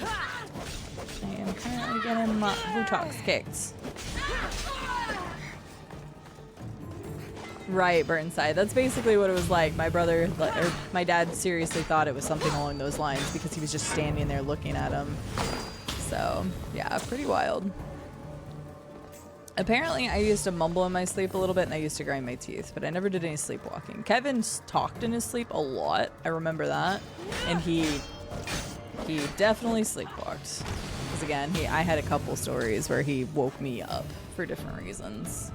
I am currently getting my buttocks kicked. Right, Burnside. That's basically what it was like. My brother, or my dad seriously thought it was something along those lines because he was just standing there looking at him. So, yeah, pretty wild. Apparently, I used to mumble in my sleep a little bit and I used to grind my teeth, but I never did any sleepwalking. Kevin talked in his sleep a lot. I remember that. And he definitely sleepwalked. Because again, I had a couple stories where he woke me up for different reasons.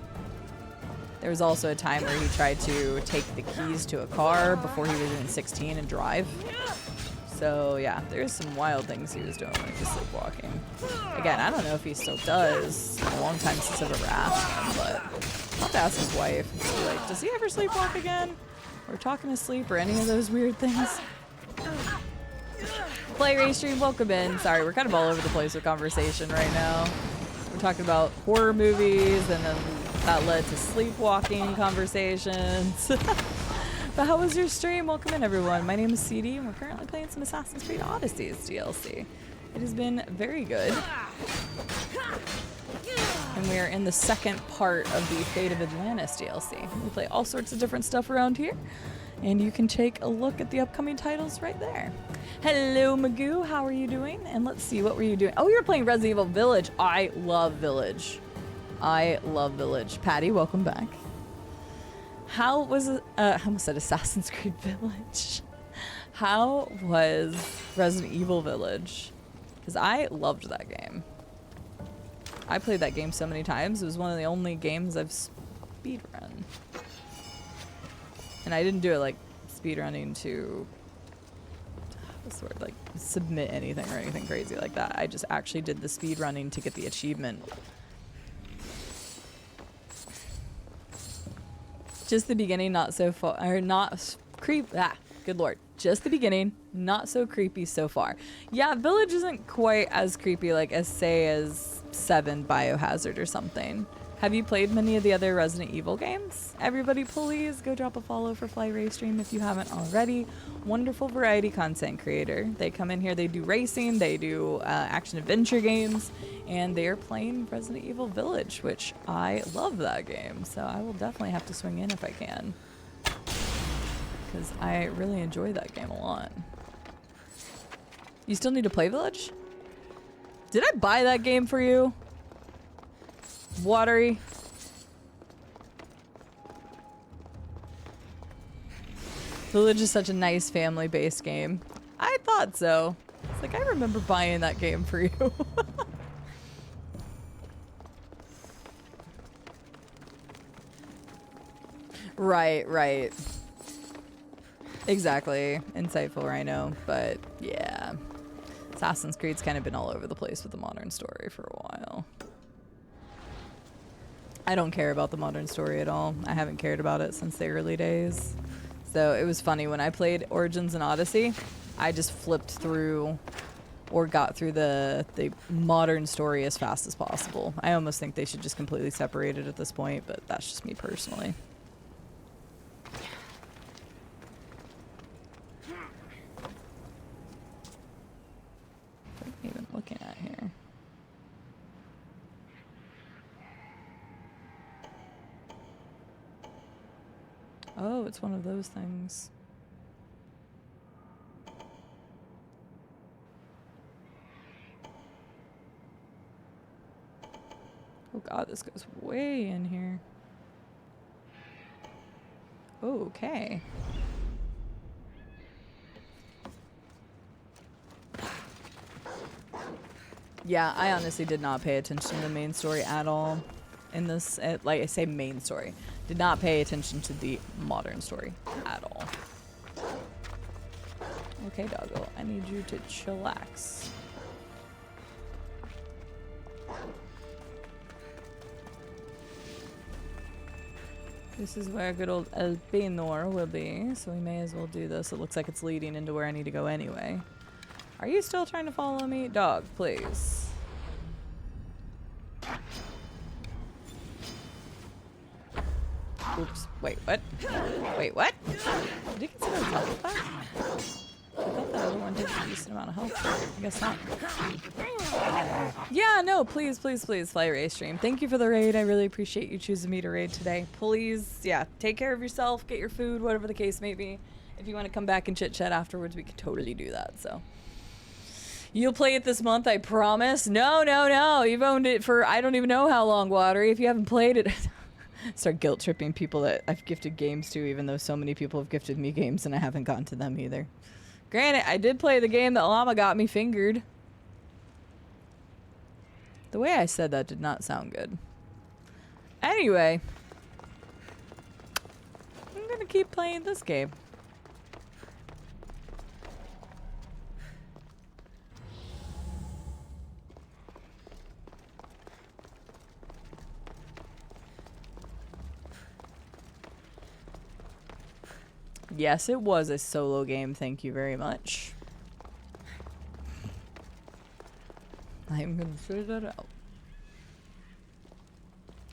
There was also a time where he tried to take the keys to a car before he was even 16 and drive. So yeah, there's some wild things he was doing when he was sleepwalking. Again, I don't know if he still does. It's been a long time since I've ever asked him, but I'll have to ask his wife and see, like, does he ever sleepwalk again? Or talking to sleep or any of those weird things? Play Ray Stream, welcome in. Sorry, we're kind of all over the place with conversation right now. We're talking about horror movies, and then that led to sleepwalking conversations. But how was your stream? Welcome in, everyone. My name is CD, and we're currently playing some Assassin's Creed Odyssey's DLC. It has been very good. And we are in the second part of the Fate of Atlantis DLC. We play all sorts of different stuff around here, and you can take a look at the upcoming titles right there. Hello, Magoo. How are you doing? And let's see, what were you doing? Oh, you were playing Resident Evil Village. I love Village. I love Village. Patty, welcome back. How was I almost said Assassin's Creed Village. How was Resident Evil Village? Because I loved that game. I played that game so many times. It was one of the only games I've speedrun. And I didn't do it like speedrunning to, what's the word, like submit anything or anything crazy like that. I just actually did the speedrunning to get the achievement. Just the beginning, not so far, or not good lord. Just the beginning, not so creepy so far. Yeah, Village isn't quite as creepy, like, as 7 Biohazard or something. Have you played many of the other Resident Evil games? Everybody please go drop a follow for Fly Ray Stream if you haven't already. Wonderful variety content creator. They come in here, they do racing, they do action adventure games, and they are playing Resident Evil Village, which I love that game. So I will definitely have to swing in if I can, because I really enjoy that game a lot. You still need to play Village? Did I buy that game for you? Watery. Village is such a nice family-based game. I thought so. It's like, I remember buying that game for you. Right. Exactly. Insightful, Rhino. But yeah. Assassin's Creed's kind of been all over the place with the modern story for a while. I don't care about the modern story at all. I haven't cared about it since the early days. So it was funny, when I played Origins and Odyssey, I just flipped through or got through the modern story as fast as possible. I almost think they should just completely separate it at this point, but that's just me personally. What am I even looking at here? Oh, it's one of those things. Oh god, this goes way in here. Okay. Yeah, I honestly did not pay attention to the main story at all in this. Like I say, main story. Did not pay attention to the modern story at all. Okay, doggo, I need you to chillax. This is where good old Elpenor will be, so we may as well do this. It looks like it's leading into where I need to go anyway. Are you still trying to follow me? Dog, please. Oops. Wait, what? Wait, what? Did you consider his health back? I thought that other one did a decent amount of health. I guess not. Yeah, no, please, Fly Ray Stream. Thank you for the raid. I really appreciate you choosing me to raid today. Please, yeah, take care of yourself, get your food, whatever the case may be. If you want to come back and chit-chat afterwards, we can totally do that, so. You'll play it this month, I promise. No. You've owned it for I don't even know how long, Watery. If you haven't played it... Start guilt-tripping people that I've gifted games to, even though so many people have gifted me games and I haven't gotten to them either. Granted, I did play the game that Llama got me fingered. The way I said that did not sound good. Anyway. I'm gonna keep playing this game. Yes, it was a solo game. Thank you very much. I'm gonna say that out.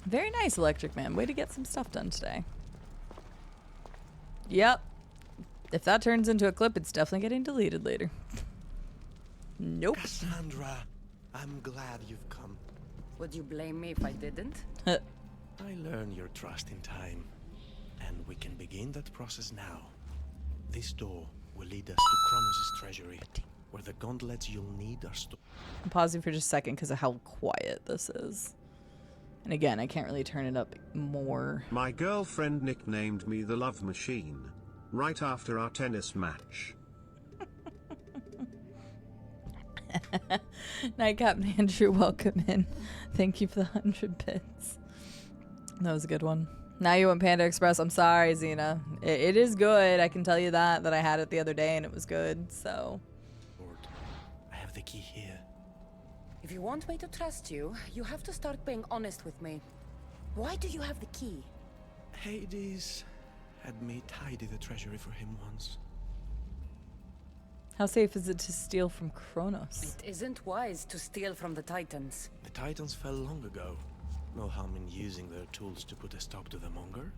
Very nice, Electric Man. Way to get some stuff done today. Yep. If that turns into a clip, it's definitely getting deleted later. Nope. Cassandra, I'm glad you've come. Would you blame me if I didn't? I learn your trust in time, and we can begin that process now. This door will lead us to Kronos' treasury, where the gauntlets you'll need are stored. I'm pausing for just a second because of how quiet this is. And again, I can't really turn it up more. My girlfriend nicknamed me the Love Machine, right after our tennis match. Nightcap Andrew, welcome in. Thank you for the 100 bits. That was a good one. Now you want Panda Express. I'm sorry, Xena. It is good. I can tell you that I had it the other day and it was good, so. Lord, I have the key here. If you want me to trust you, you have to start being honest with me. Why do you have the key? Hades had me tidy the treasury for him once. How safe is it to steal from Kronos? It isn't wise to steal from the Titans. The Titans fell long ago. No harm in using their tools to put a stop to the monger.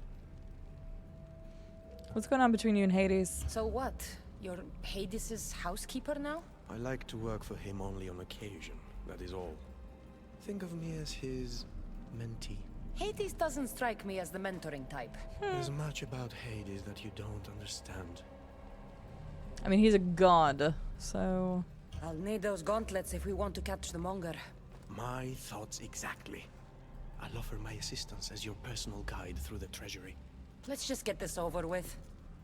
What's going on between you and Hades? So what? You're Hades' housekeeper now? I like to work for him only on occasion, that is all. Think of me as his mentee. Hades doesn't strike me as the mentoring type. There's much about Hades that you don't understand. I mean, he's a god, so... I'll need those gauntlets if we want to catch the monger. My thoughts exactly. I'll offer my assistance as your personal guide through the treasury. Let's just get this over with.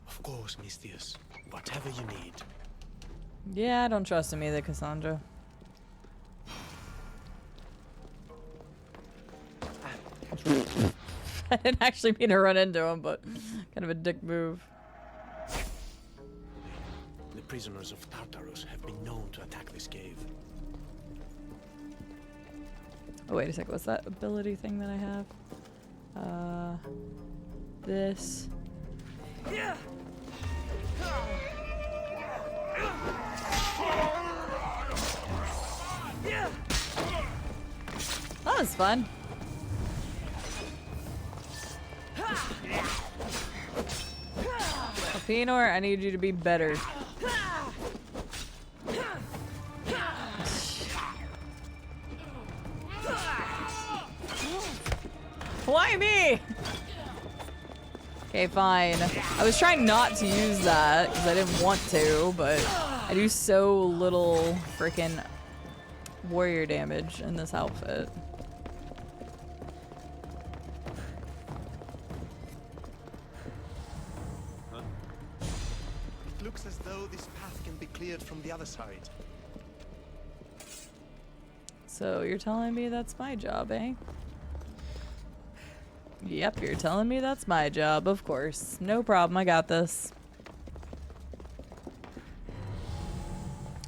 Of course, Mistius. Whatever you need. Yeah, I don't trust him either, Cassandra. I didn't actually mean to run into him, but kind of a dick move. The prisoners of Tartarus have been known to attack this cave. Oh, wait a second. What's that ability thing that I have? This. Yeah. That was fun. Pinor, I need you to be better. Why me? Okay, fine. I was trying not to use that because I didn't want to, but I do so little freaking warrior damage in this outfit. It looks as though this path can be cleared from the other side. So you're telling me that's my job, eh? Yep, you're telling me that's my job, of course. No problem, I got this.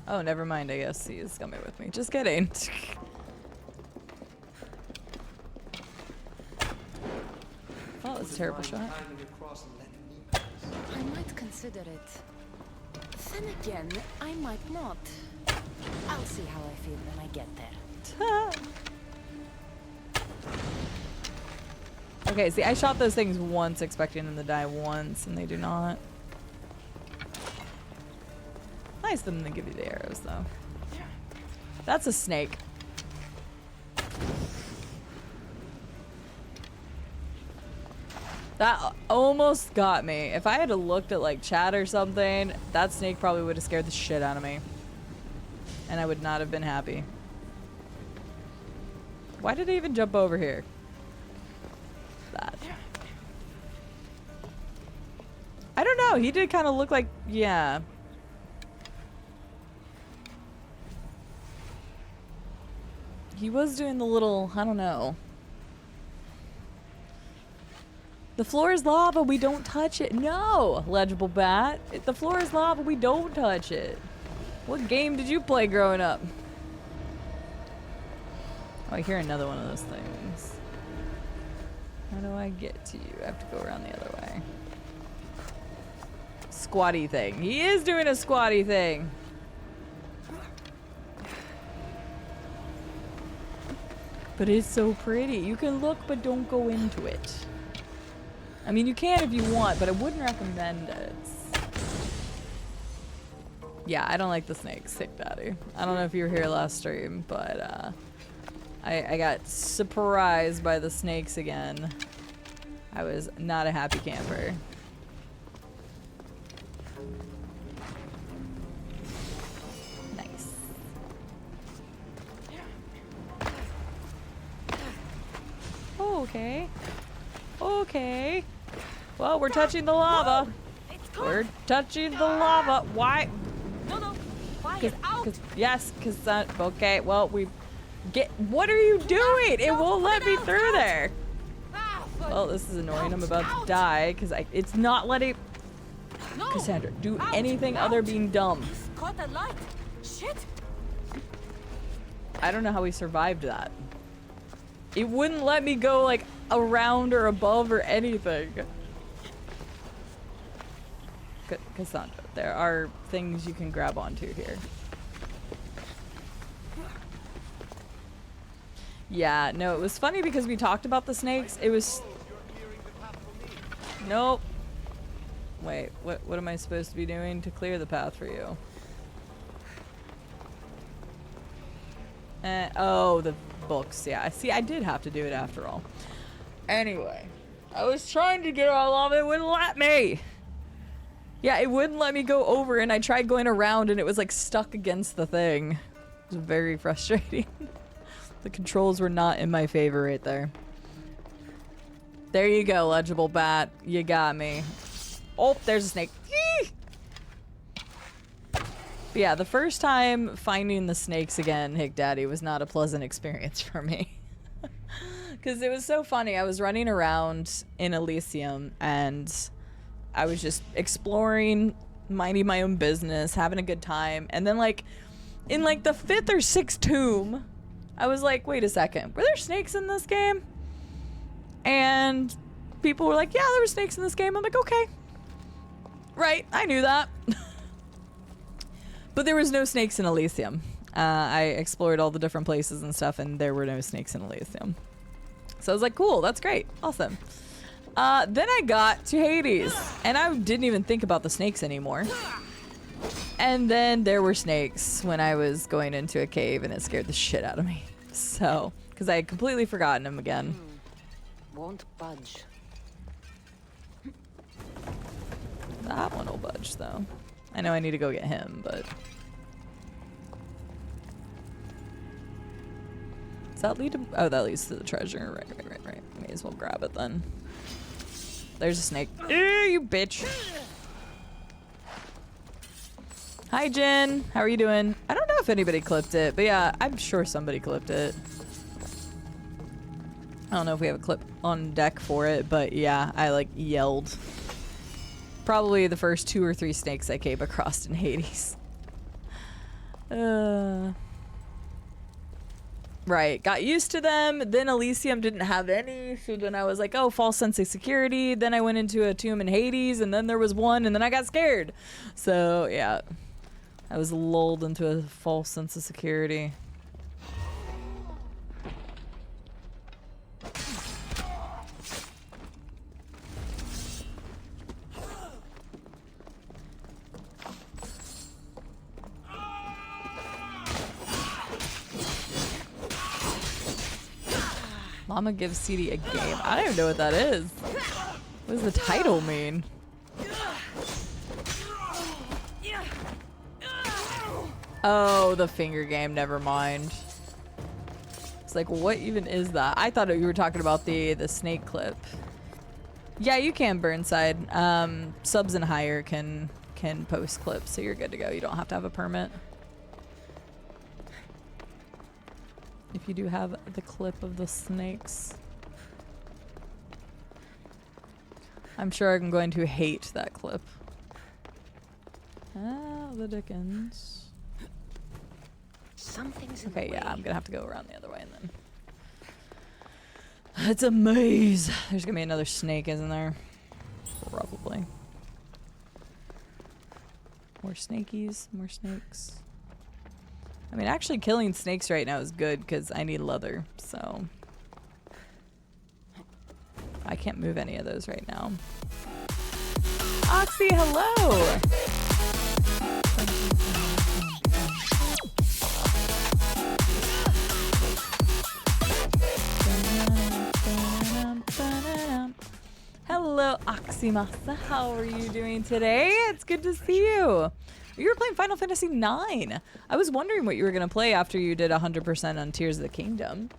Oh, never mind, I guess he is coming with me. Just kidding. Oh, that's a terrible shot. I might consider it. Then again, I might not. I'll see how I feel when I get there. Okay, see, I shot those things once, expecting them to die once, and they do not. Nice of them to give you the arrows, though. That's a snake. That almost got me. If I had looked at, like, chat or something, that snake probably would have scared the shit out of me. And I would not have been happy. Why did I even jump over here? That. I don't know. He did kind of look like, yeah. He was doing the little, I don't know. The floor is lava, we don't touch it. No, legible bat. The floor is lava, we don't touch it. What game did you play growing up? Oh, I hear another one of those things. How do I get to you? I have to go around the other way. squatty thing. He is doing a squatty thing. But it's so pretty. You can look, but don't go into it. I mean, you can if you want, but I wouldn't recommend it. Yeah, I don't like the snakes, Sick Daddy. I don't know if you were here last stream, but I got surprised by the snakes again. I was not a happy camper. Nice. Okay. Okay. Well, we're touching the lava. We're touching the lava. Why? No. Quiet. Out. Yes, because that. Okay. Well, we get. What are you doing? It won't let me through there. Well, this is annoying. I'm about to die because it's not letting. Cassandra, do anything other being dumb. Caught the light. Shit. I don't know how we survived that. It wouldn't let me go like around or above or anything. Cassandra, there are things you can grab onto here. Yeah, no, it was funny because we talked about the snakes. It was... Nope. Wait, what am I supposed to be doing to clear the path for you? Oh, the books. Yeah, see, I did have to do it after all. Anyway, I was trying to get all of it. It wouldn't let me. Yeah, it wouldn't let me go over, and I tried going around, and it was like stuck against the thing. It was very frustrating. The controls were not in my favor right there. There you go, legible bat. You got me. Oh, there's a snake. But yeah, the first time finding the snakes again, Hick Daddy, was not a pleasant experience for me. Because it was so funny. I was running around in Elysium, and I was just exploring, minding my own business, having a good time. And then, like, in, like, the 5th or 6th tomb, I was like, wait a second. Were there snakes in this game? And people were like, yeah, there were snakes in this game. I'm like, okay. Right, I knew that. But there was no snakes in Elysium. I explored all the different places and stuff, and there were no snakes in Elysium. So I was like, cool, that's great. Awesome. Then I got to Hades, and I didn't even think about the snakes anymore. And then there were snakes when I was going into a cave, and it scared the shit out of me. So, because I had completely forgotten them again. Won't budge. That one will budge, though. I know I need to go get him, but... Does that lead to... Oh, that leads to the treasure. Right. May as well grab it, then. There's a snake. Ew, you bitch. Hi, Jen. How are you doing? I don't know if anybody clipped it, but yeah, I'm sure somebody clipped it. I don't know if we have a clip on deck for it, but yeah, I like yelled. Probably the first 2 or 3 snakes I came across in Hades. Right, got used to them. Then Elysium didn't have any, so then I was like, oh, false sense of security. Then I went into a tomb in Hades, and then there was one, and then I got scared. So yeah, I was lulled into a false sense of security. Mama gives CD a game. I don't even know what that is. What does the title mean? Oh, the finger game. Never mind. It's like, what even is that? I thought you were talking about the snake clip. Yeah, you can Burnside. Subs and higher can post clips, so you're good to go. You don't have to have a permit. If you do have the clip of the snakes. I'm sure I'm going to hate that clip. Ah, the Dickens. Something's okay, yeah, I'm gonna have to go around the other way and then. It's a maze. There's gonna be another snake, isn't there? Probably. More snakies, more snakes. I mean, actually killing snakes right now is good because I need leather, so I can't move any of those right now. Oxy, hello! Hello, Oxymasa. How are you doing today? It's good to see you. You were playing Final Fantasy IX. I was wondering what you were going to play after you did 100% on Tears of the Kingdom.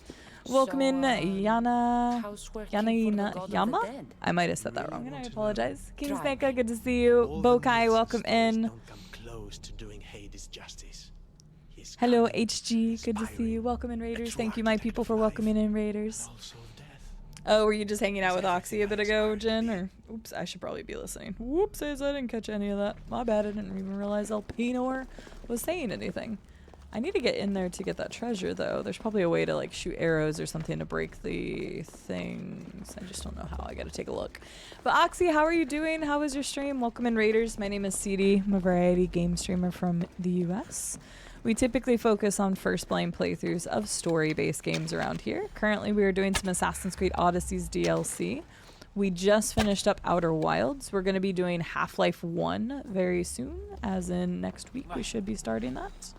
Welcome in, Yama? I might have said that wrong, and I apologize. King Sneka, good to see you. Bokai, welcome in. Hello, HG, good to see you. Welcome in, Raiders. Thank you, my people, for welcoming in, Raiders. Oh, were you just hanging out with Oxy a bit ago, Jen? Or, oops, I should probably be listening. Whoopsies, I didn't catch any of that. My bad, I didn't even realize Elpinor was saying anything. I need to get in there to get that treasure, though. There's probably a way to, like, shoot arrows or something to break the things. I just don't know how. I gotta take a look. But, Oxy, how are you doing? How was your stream? Welcome in, Raiders. My name is CD. I'm a variety game streamer from the US. We typically focus on first-playing playthroughs of story-based games around here. Currently, we are doing some Assassin's Creed Odyssey's DLC. We just finished up Outer Wilds. We're going to be doing Half-Life 1 very soon, as in next week we should be starting that.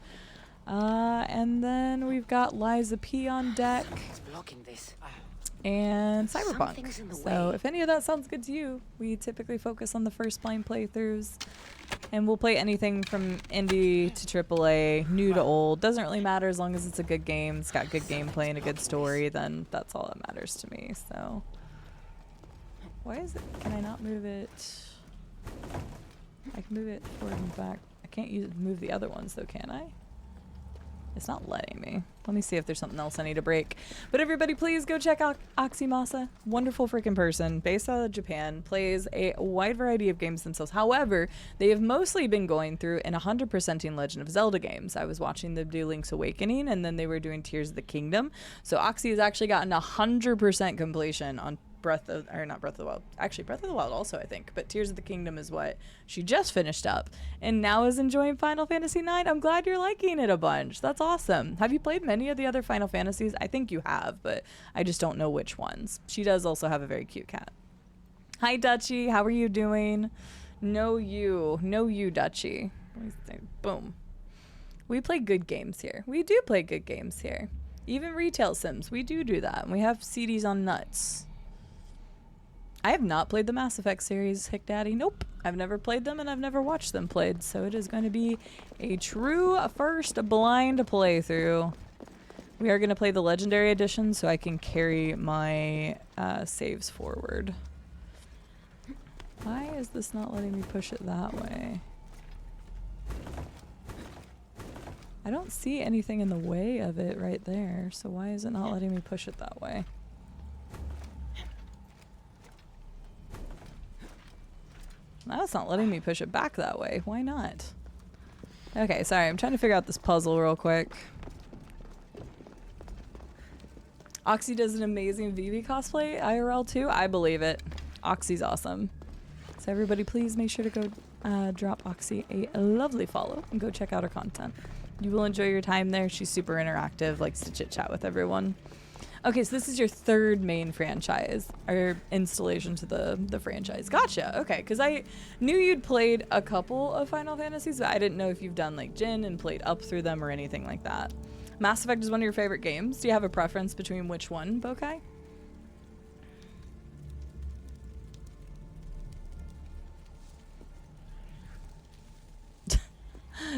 And then we've got Liza P on deck and Cyberpunk. So if any of that sounds good to you, we typically focus on the first-playing playthroughs. And we'll play anything from indie to AAA, new to old. Doesn't really matter as long as it's a good game. It's got good gameplay and a good story, then that's all that matters to me. So, why is it? Can I not move it? I can move it forward and back. I can't move the other ones though, can I? It's not letting me. Let me see if there's something else I need to break. But everybody, please go check out Oxymasa. Wonderful freaking person, based out of Japan, plays a wide variety of games themselves. However, they have mostly been going through and 100%ing Legend of Zelda games. I was watching them do Link's Awakening, and then they were doing Tears of the Kingdom. So Oxy has actually gotten 100% completion on Breath of the Wild. Actually, Breath of the Wild also, I think. But Tears of the Kingdom is what she just finished up. And now is enjoying Final Fantasy IX. I'm glad you're liking it a bunch. That's awesome. Have you played many of the other Final Fantasies? I think you have, but I just don't know which ones. She does also have a very cute cat. Hi, Dutchie. How are you doing? No, you, Dutchie. Boom. We play good games here. We do play good games here. Even retail sims. We do that. And we have CDs on nuts. I have not played the Mass Effect series, Hick Daddy. Nope. I've never played them, and I've never watched them played. So it is going to be a true first blind playthrough. We are going to play the Legendary Edition so I can carry my saves forward. Why is this not letting me push it that way? I don't see anything in the way of it right there. So why is it not letting me push it that way? Now it's not letting me push it back that way. Why not? Okay, sorry. I'm trying to figure out this puzzle real quick. Oxy does an amazing Vivi cosplay IRL too. I believe it. Oxy's awesome. So everybody please make sure to go drop Oxy a lovely follow and go check out her content. You will enjoy your time there. She's super interactive, likes to chit chat with everyone. Okay, so this is your third main franchise, or installation to the franchise. Gotcha, okay, because I knew you'd played a couple of Final Fantasies, but I didn't know if you've done like Jin and played up through them or anything like that. Mass Effect is one of your favorite games. Do you have a preference between which one, Bokai?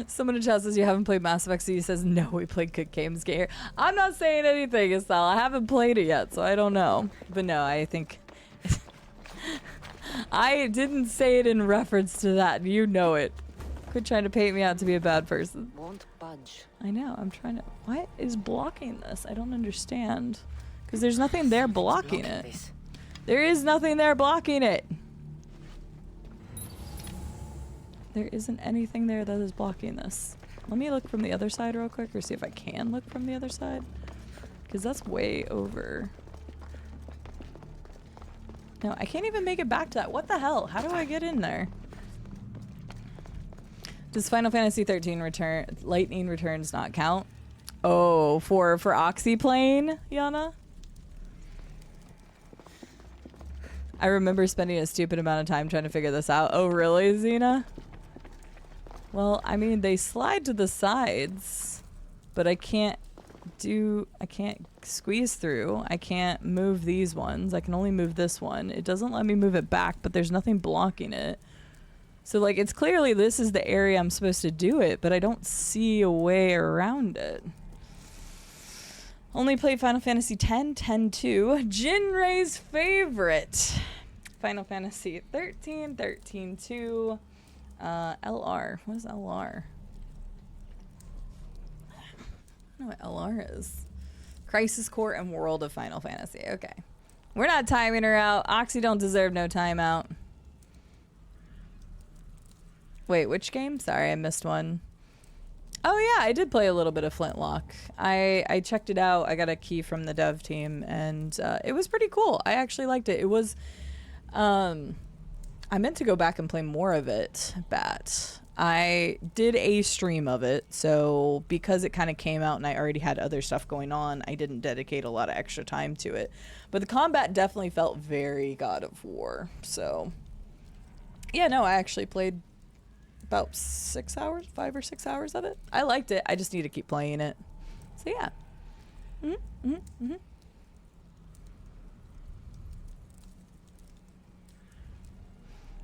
Someone in chat says you haven't played Mass Effect, so he says, no, we played good games here. I'm not saying anything, Estelle. I haven't played it yet, so I don't know. But no, I think... I didn't say it in reference to that. You know it. Quit trying to paint me out to be a bad person. Won't budge. I know, I'm trying to... What is blocking this? I don't understand. Because there's nothing there blocking it. There is nothing there blocking it. There isn't anything there that is blocking this. Let me look from the other side real quick, or see if I can look from the other side. Because that's way over. No, I can't even make it back to that. What the hell? How do I get in there? Does Final Fantasy 13 Lightning Returns not count? Oh, for Oxy playing, Yana? I remember spending a stupid amount of time trying to figure this out. Oh, really, Xena? Well, I mean, they slide to the sides, but I can't squeeze through. I can't move these ones. I can only move this one. It doesn't let me move it back, but there's nothing blocking it. So, like, it's clearly this is the area I'm supposed to do it, but I don't see a way around it. Only played Final Fantasy X, 10-2. Jinrei's favorite. Final Fantasy 13, 13-2. LR. What is LR? I don't know what LR is. Crisis Core and World of Final Fantasy. Okay. We're not timing her out. Oxy don't deserve no timeout. Wait, which game? Sorry, I missed one. Oh yeah, I did play a little bit of Flintlock. I checked it out. I got a key from the dev team, and it was pretty cool. I actually liked it. It was... I meant to go back and play more of it, but I did a stream of it, so because it kind of came out and I already had other stuff going on, I didn't dedicate a lot of extra time to it. But the combat definitely felt very God of War, so... Yeah, no, I actually played about 6 hours, 5 or 6 hours of it. I liked it. I just need to keep playing it. So yeah.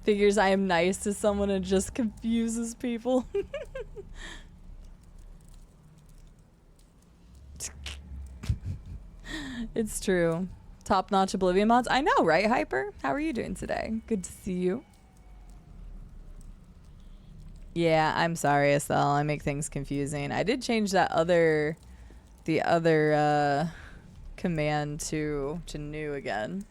Figures I am nice to someone and just confuses people. It's true. Top-notch Oblivion mods. I know, right, Hyper? How are you doing today? Good to see you. Yeah, I'm sorry, Estelle. I make things confusing. I did change that the other command to new again.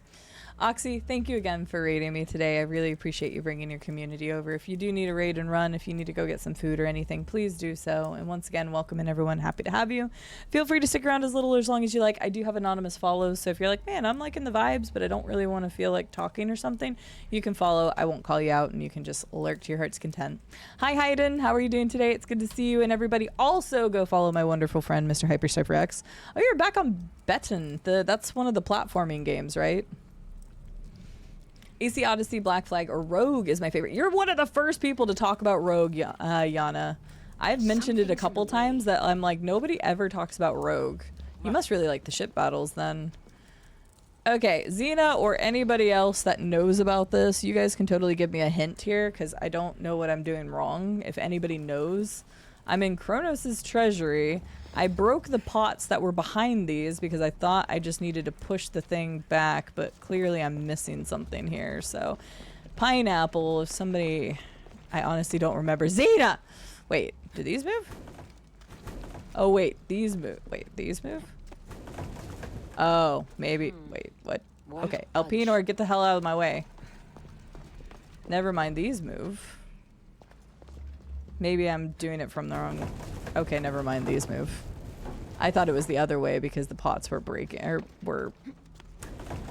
Oxy, thank you again for raiding me today. I really appreciate you bringing your community over. If you do need a raid and run, if you need to go get some food or anything, please do so. And once again, welcome in everyone. Happy to have you. Feel free to stick around as little or as long as you like. I do have anonymous follows, so if you're like, man, I'm liking the vibes, but I don't really want to feel like talking or something, you can follow. I won't call you out, and you can just lurk to your heart's content. Hi, Hayden. How are you doing today? It's good to see you. And everybody also go follow my wonderful friend, Mr. HyperCypherX. Oh, you're back on Betten. That's one of the platforming games, right? AC Odyssey, Black Flag, or Rogue is my favorite. You're one of the first people to talk about Rogue, Yana. I've mentioned it a couple times that I'm like, nobody ever talks about Rogue. You must really like the ship battles then. Okay, Xena or anybody else that knows about this, you guys can totally give me a hint here because I don't know what I'm doing wrong. If anybody knows, I'm in Kronos' treasury. I broke the pots that were behind these because I thought I just needed to push the thing back, but clearly I'm missing something here. So, pineapple, if somebody... I honestly don't remember. Zeta! Wait, do these move? Oh, wait, these move. Wait, these move? Oh, maybe. Wait, what? Okay, Elpenor, get the hell out of my way. Never mind, these move. Maybe I'm doing it from the wrong... Okay, never mind, these move. I thought it was the other way because the pots were breaking, or were...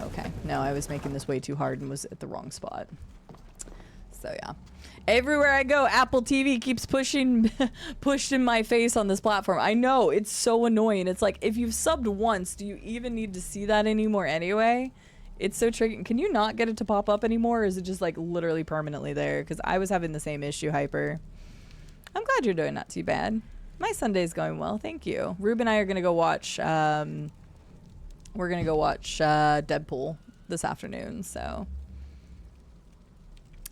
Okay, no, I was making this way too hard and was at the wrong spot. So, yeah. Everywhere I go, Apple TV keeps pushed in my face on this platform. I know, it's so annoying. It's like, if you've subbed once, do you even need to see that anymore anyway? It's so tricky. Can you not get it to pop up anymore, or is it just, like, literally permanently there? Because I was having the same issue, Hyper. I'm glad you're doing not too bad. My Sunday's going well, thank you. Rube and I are gonna go watch. We're gonna go watch Deadpool this afternoon. So,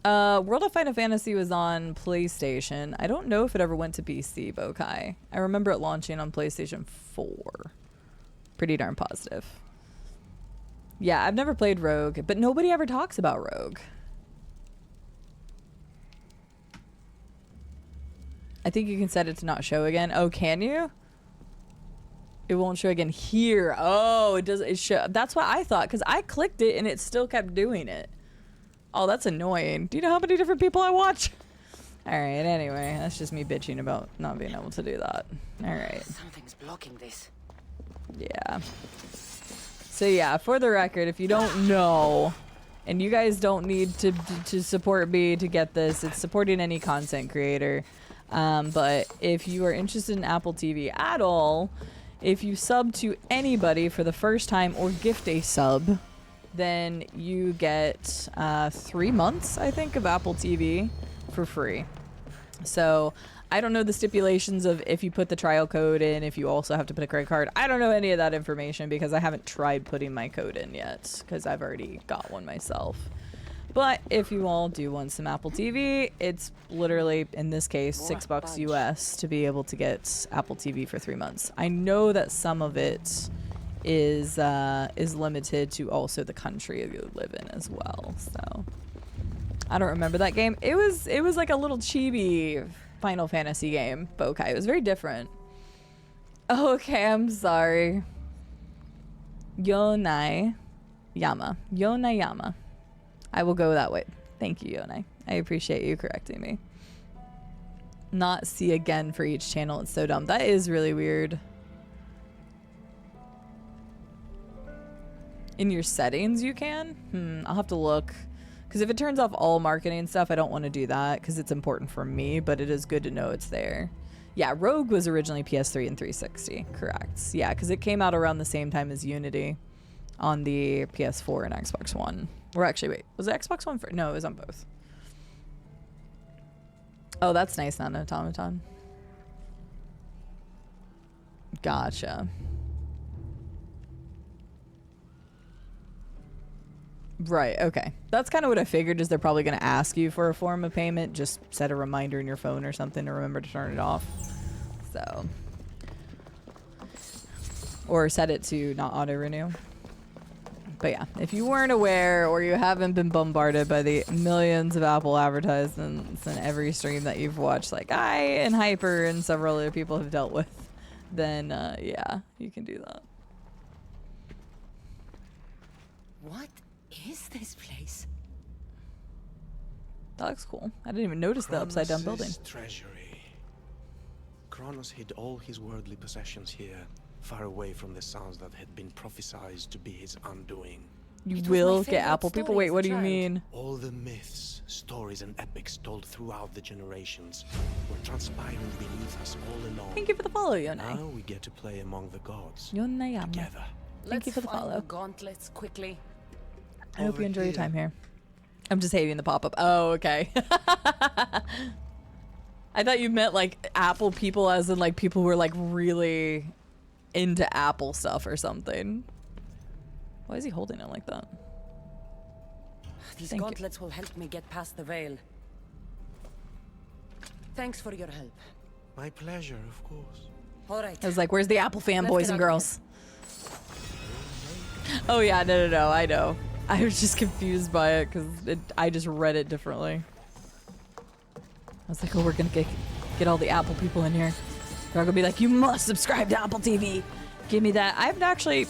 World of Final Fantasy was on PlayStation. I don't know if it ever went to PC, Bokai. I remember it launching on PlayStation 4. Pretty darn positive. Yeah, I've never played Rogue, but nobody ever talks about Rogue. I think you can set it to not show again. Oh, can you? It won't show again here. Oh, it does. It show. That's what I thought, because I clicked it and it still kept doing it. Oh, that's annoying. Do you know how many different people I watch? All right. Anyway, that's just me bitching about not being able to do that. All right. Something's blocking this. Yeah. So yeah, for the record, if you don't know, and you guys don't need to support me to get this, it's supporting any content creator. But if you are interested in Apple TV at all, if you sub to anybody for the first time or gift a sub, then you get 3 months, I think, of Apple TV for free. So I don't know the stipulations of if you put the trial code in, if you also have to put a credit card. I don't know any of that information because I haven't tried putting my code in yet because I've already got one myself. But if you all do want some Apple TV, it's literally, in this case, $6 US to be able to get Apple TV for 3 months. I know that some of it is limited to also the country you live in as well. So I don't remember that game. It was like a little chibi Final Fantasy game, but okay, it was very different. Okay, I'm sorry. Yonai Yama. I will go that way. Thank you, Yonai. I appreciate you correcting me. Not see again for each channel. It's so dumb. That is really weird. In your settings, you can? I'll have to look. Because if it turns off all marketing stuff, I don't want to do that because it's important for me, but it is good to know it's there. Yeah, Rogue was originally PS3 and 360. Correct. Yeah, because it came out around the same time as Unity on the PS4 and Xbox One. Or actually, wait, was it Xbox One? No, it was on both. Oh, that's nice, not an automaton. Gotcha. Right, okay. That's kind of what I figured, is they're probably going to ask you for a form of payment. Just set a reminder in your phone or something to remember to turn it off. So. Or set it to not auto-renew. But yeah, if you weren't aware or you haven't been bombarded by the millions of Apple advertisements in every stream that you've watched, like I and Hyper and several other people have dealt with, then yeah, you can do that. What is this place? That looks cool. I didn't even notice the upside down building. Treasury. Kronos hid all his worldly possessions here, far away from the sounds that had been prophesied to be his undoing. You will get Apple people? Wait, what do you mean? All the myths, stories, and epics told throughout the generations were transpiring beneath us all along. Thank you for the follow, Yonai. Now we get to play among the gods. Yonai together. Thank you for the follow. The gauntlets quickly. I hope you enjoy your time here. I'm just hating the pop-up. Oh, okay. I thought you meant like Apple people as in like people who were like really into Apple stuff or something. Why is he holding it like that? These gauntlets will help me get past the veil. Thanks for your help. My pleasure, of course. All right. I was like, where's the Apple fanboys get and out girls? Oh yeah, no, I know. I was just confused by it because I just read it differently. I was like, oh, we're gonna get all the Apple people in here. They're gonna be like, you must subscribe to Apple TV. Give me that. I've actually,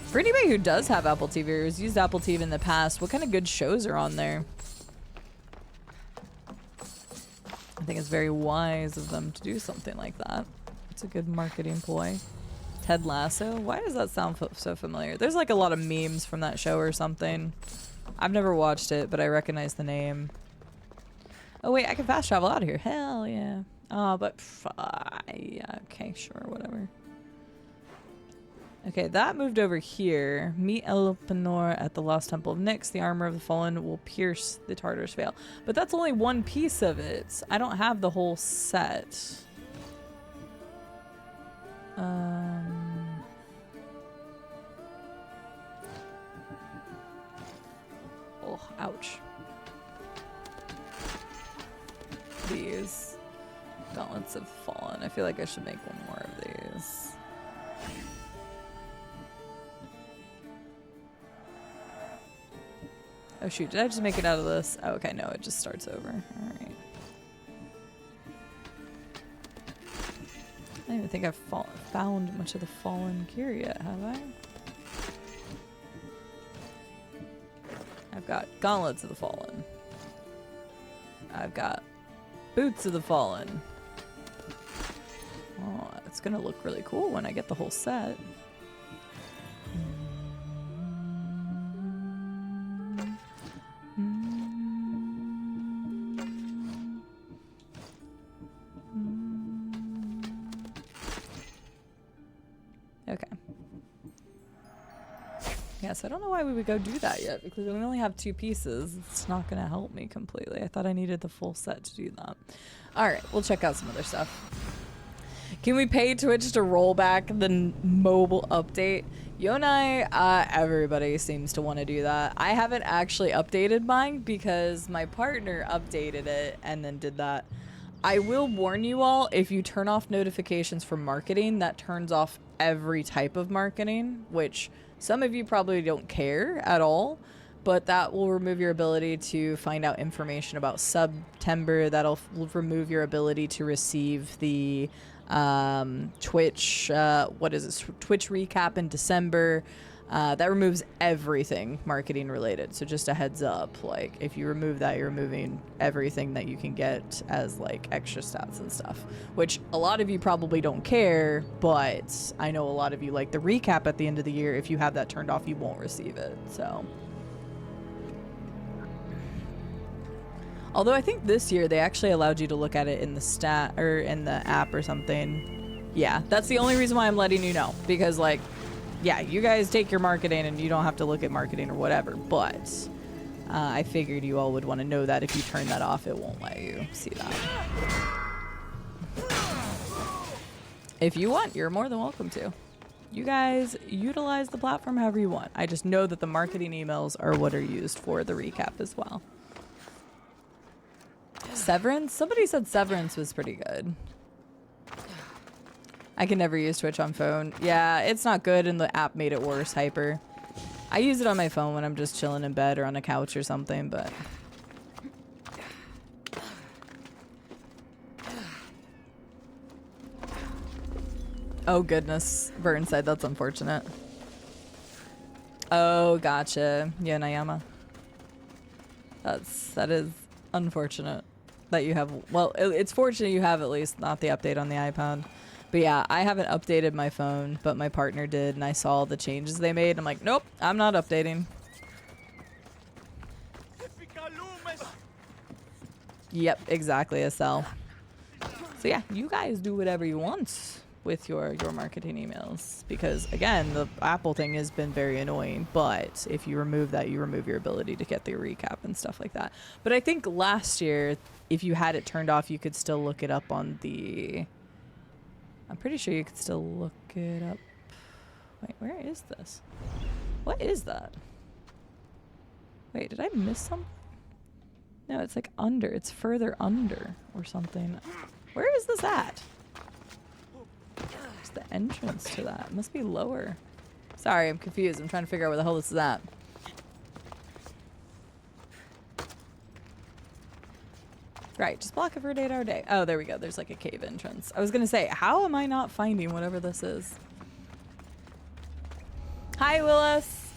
for anybody who does have Apple TV or has used Apple TV in the past, what kind of good shows are on there? I think it's very wise of them to do something like that. It's a good marketing ploy. Ted Lasso? Why does that sound so familiar? There's like a lot of memes from that show or something. I've never watched it, but I recognize the name. Oh wait, I can fast travel out of here. Hell yeah. Oh, but yeah, okay, sure, whatever. Okay, that moved over here. Meet Elpenor at the Lost Temple of Nyx. The armor of the fallen will pierce the Tartar's veil. But that's only one piece of it. I don't have the whole set. Oh, ouch. These gauntlets have fallen. I feel like I should make one more of these. Oh shoot, did I just make it out of this? Oh, okay, no, it just starts over. Alright. I don't even think I've found much of the fallen gear yet, have I? I've got gauntlets of the fallen. I've got boots of the fallen. Oh, it's gonna look really cool when I get the whole set. Yeah, so I don't know why we would go do that yet, because we only have 2 pieces. It's not going to help me completely. I thought I needed the full set to do that. All right, we'll check out some other stuff. Can we pay Twitch to roll back the mobile update? Yonai, everybody seems to want to do that. I haven't actually updated mine because my partner updated it and then did that. I will warn you all, if you turn off notifications for marketing, that turns off every type of marketing, which some of you probably don't care at all, but that will remove your ability to find out information about September. That'll remove your ability to receive the Twitch, Twitch recap in December. That removes everything marketing related. So just a heads up, like if you remove that, you're removing everything that you can get as like extra stats and stuff, which a lot of you probably don't care, but I know a lot of you like the recap at the end of the year. If you have that turned off, you won't receive it. So, although I think this year they actually allowed you to look at it in the stat or in the app or something. Yeah, that's the only reason why I'm letting you know, because like, yeah, you guys take your marketing and you don't have to look at marketing or whatever, but I figured you all would want to know that if you turn that off, it won't let you see that. If you want, you're more than welcome to. You guys utilize the platform however you want. I just know that the marketing emails are what are used for the recap as well. Severance? Somebody said Severance was pretty good. I can never use Twitch on phone. Yeah, it's not good, and the app made it worse, Hyper. I use it on my phone when I'm just chilling in bed or on a couch or something, but... Oh, goodness. Burnside, that's unfortunate. Oh, gotcha. Yeah, Nayama. That is unfortunate that you have... Well, it's fortunate you have at least not the update on the iPad. But yeah, I haven't updated my phone, but my partner did, and I saw the changes they made. I'm like, nope, I'm not updating. Yep, exactly, Estelle. So yeah, you guys do whatever you want with your marketing emails, because again, the Apple thing has been very annoying, but if you remove that, you remove your ability to get the recap and stuff like that. But I think last year, if you had it turned off, you could still look it up on the... I'm pretty sure you could still look it up. Wait, where is this? What is that? Wait, did I miss something? No, it's like under. It's further under or something. Where is this at? It's the entrance to that. It must be lower. Sorry, I'm confused. I'm trying to figure out where the hell this is at. Right, just block it for a 8-hour day. Oh, there we go. There's like a cave entrance. I was going to say, how am I not finding whatever this is? Hi, Willis.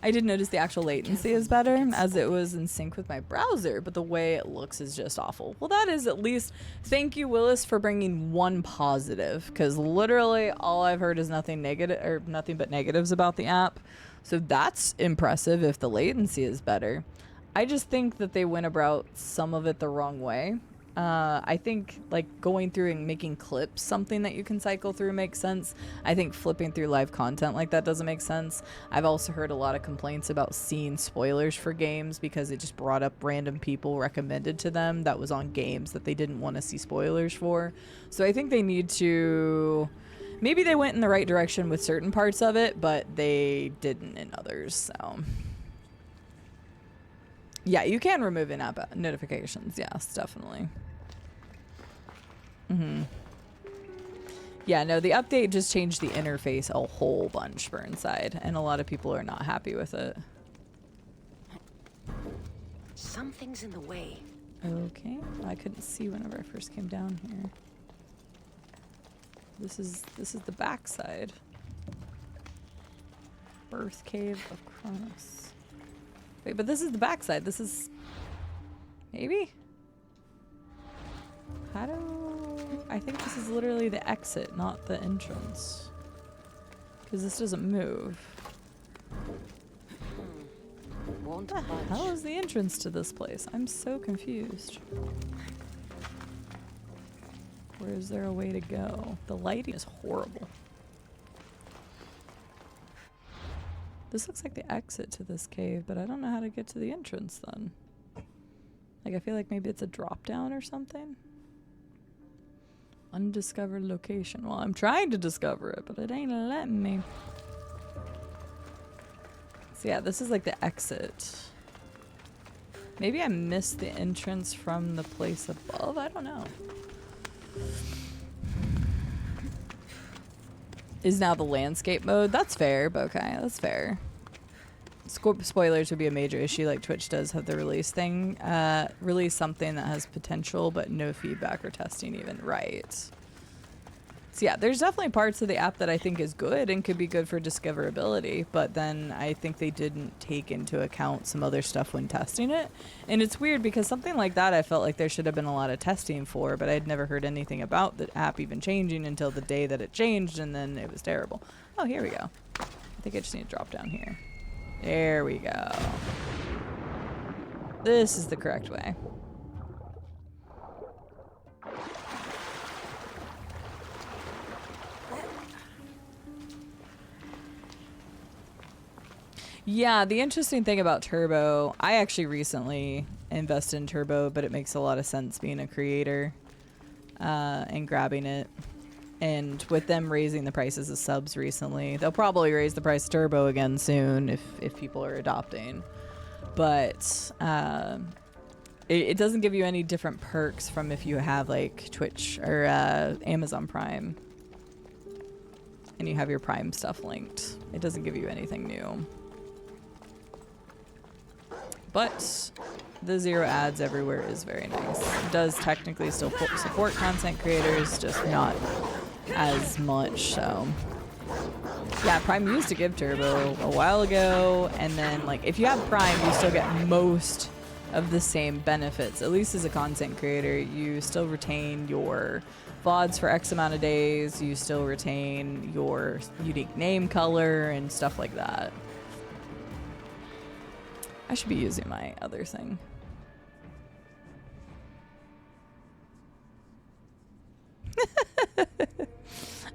I did notice the actual latency is better as it was in sync with my browser, but the way it looks is just awful. Well, that is at least... Thank you, Willis, for bringing one positive, because literally all I've heard is nothing negative or nothing but negatives about the app. So that's impressive if the latency is better. I just think that they went about some of it the wrong way. I think like going through and making clips something that you can cycle through makes sense. I think flipping through live content like that doesn't make sense. I've also heard a lot of complaints about seeing spoilers for games because it just brought up random people recommended to them that was on games that they didn't want to see spoilers for. So I think they need to... Maybe they went in the right direction with certain parts of it, but they didn't in others, so... Yeah, you can remove in-app notifications. Yes, definitely. Yeah, no, the update just changed the interface a whole bunch for Burnside, and a lot of people are not happy with it. Something's in the way. Okay, I couldn't see whenever I first came down here. This is the backside. Birth Cave of Kronos. Wait, but this is the backside. This is... Maybe? How do... I think this is literally the exit, not the entrance. Because this doesn't move. What the hell is the entrance to this place? I'm so confused. Where is there a way to go? The lighting is horrible. This looks like the exit to this cave, but I don't know how to get to the entrance then. Like, I feel like maybe it's a drop down or something. Undiscovered location. Well, I'm trying to discover it, but it ain't letting me. So yeah, this is like the exit. Maybe I missed the entrance from the place above? I don't know. Is now the landscape mode? That's fair, but okay, that's fair. Spoilers would be a major issue, like Twitch does have the release thing. Release something that has potential, but no feedback or testing even. Right. So yeah, there's definitely parts of the app that I think is good and could be good for discoverability, but then I think they didn't take into account some other stuff when testing it. And it's weird because something like that I felt like there should have been a lot of testing for, but I'd never heard anything about the app even changing until the day that it changed, and then it was terrible. Oh, here we go. I think I just need to drop down here. There we go. This is the correct way. Yeah, the interesting thing about Turbo, I actually recently invested in Turbo, but it makes a lot of sense being a creator and grabbing it. And with them raising the prices of subs recently, they'll probably raise the price of Turbo again soon if people are adopting. But it doesn't give you any different perks from if you have like Twitch or Amazon Prime and you have your Prime stuff linked. It doesn't give you anything new. But the 0 ads everywhere is very nice. It does technically still support content creators, just not as much, so. Yeah, Prime used to give Turbo a while ago, and then like if you have Prime, you still get most of the same benefits. At least as a content creator, you still retain your VODs for X amount of days, you still retain your unique name color and stuff like that. I should be using my other thing.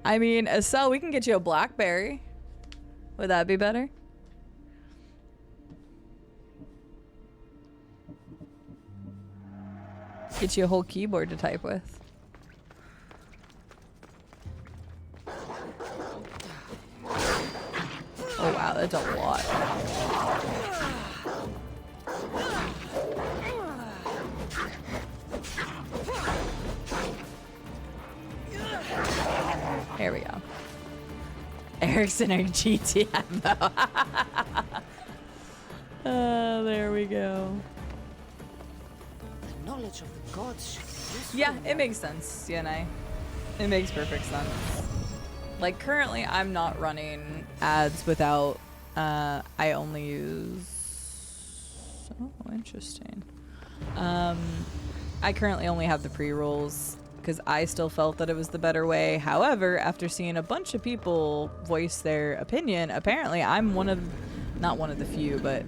I mean, Estelle, we can get you a BlackBerry. Would that be better? Get you a whole keyboard to type with. Oh wow, that's a lot. There we go. Erickson or GTM. There we go. The knowledge of the gods should be useful. Yeah, it makes sense, CNA. It makes perfect sense. Like currently I'm not running ads without I only use interesting. I currently only have the pre-rolls because I still felt that it was the better way. However, after seeing a bunch of people voice their opinion, apparently I'm not one of the few, but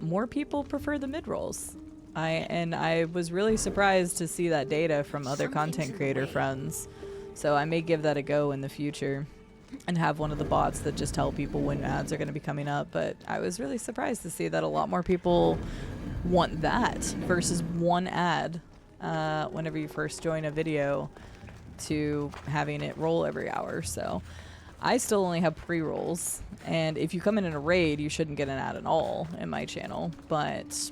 more people prefer the mid-rolls. I was really surprised to see that data from other content creator friends. So I may give that a go in the future and have one of the bots that just tell people when ads are going to be coming up. But I was really surprised to see that a lot more people want that versus one ad whenever you first join a video to having it roll every hour. So I still only have pre-rolls, and if you come in a raid, you shouldn't get an ad at all in my channel. But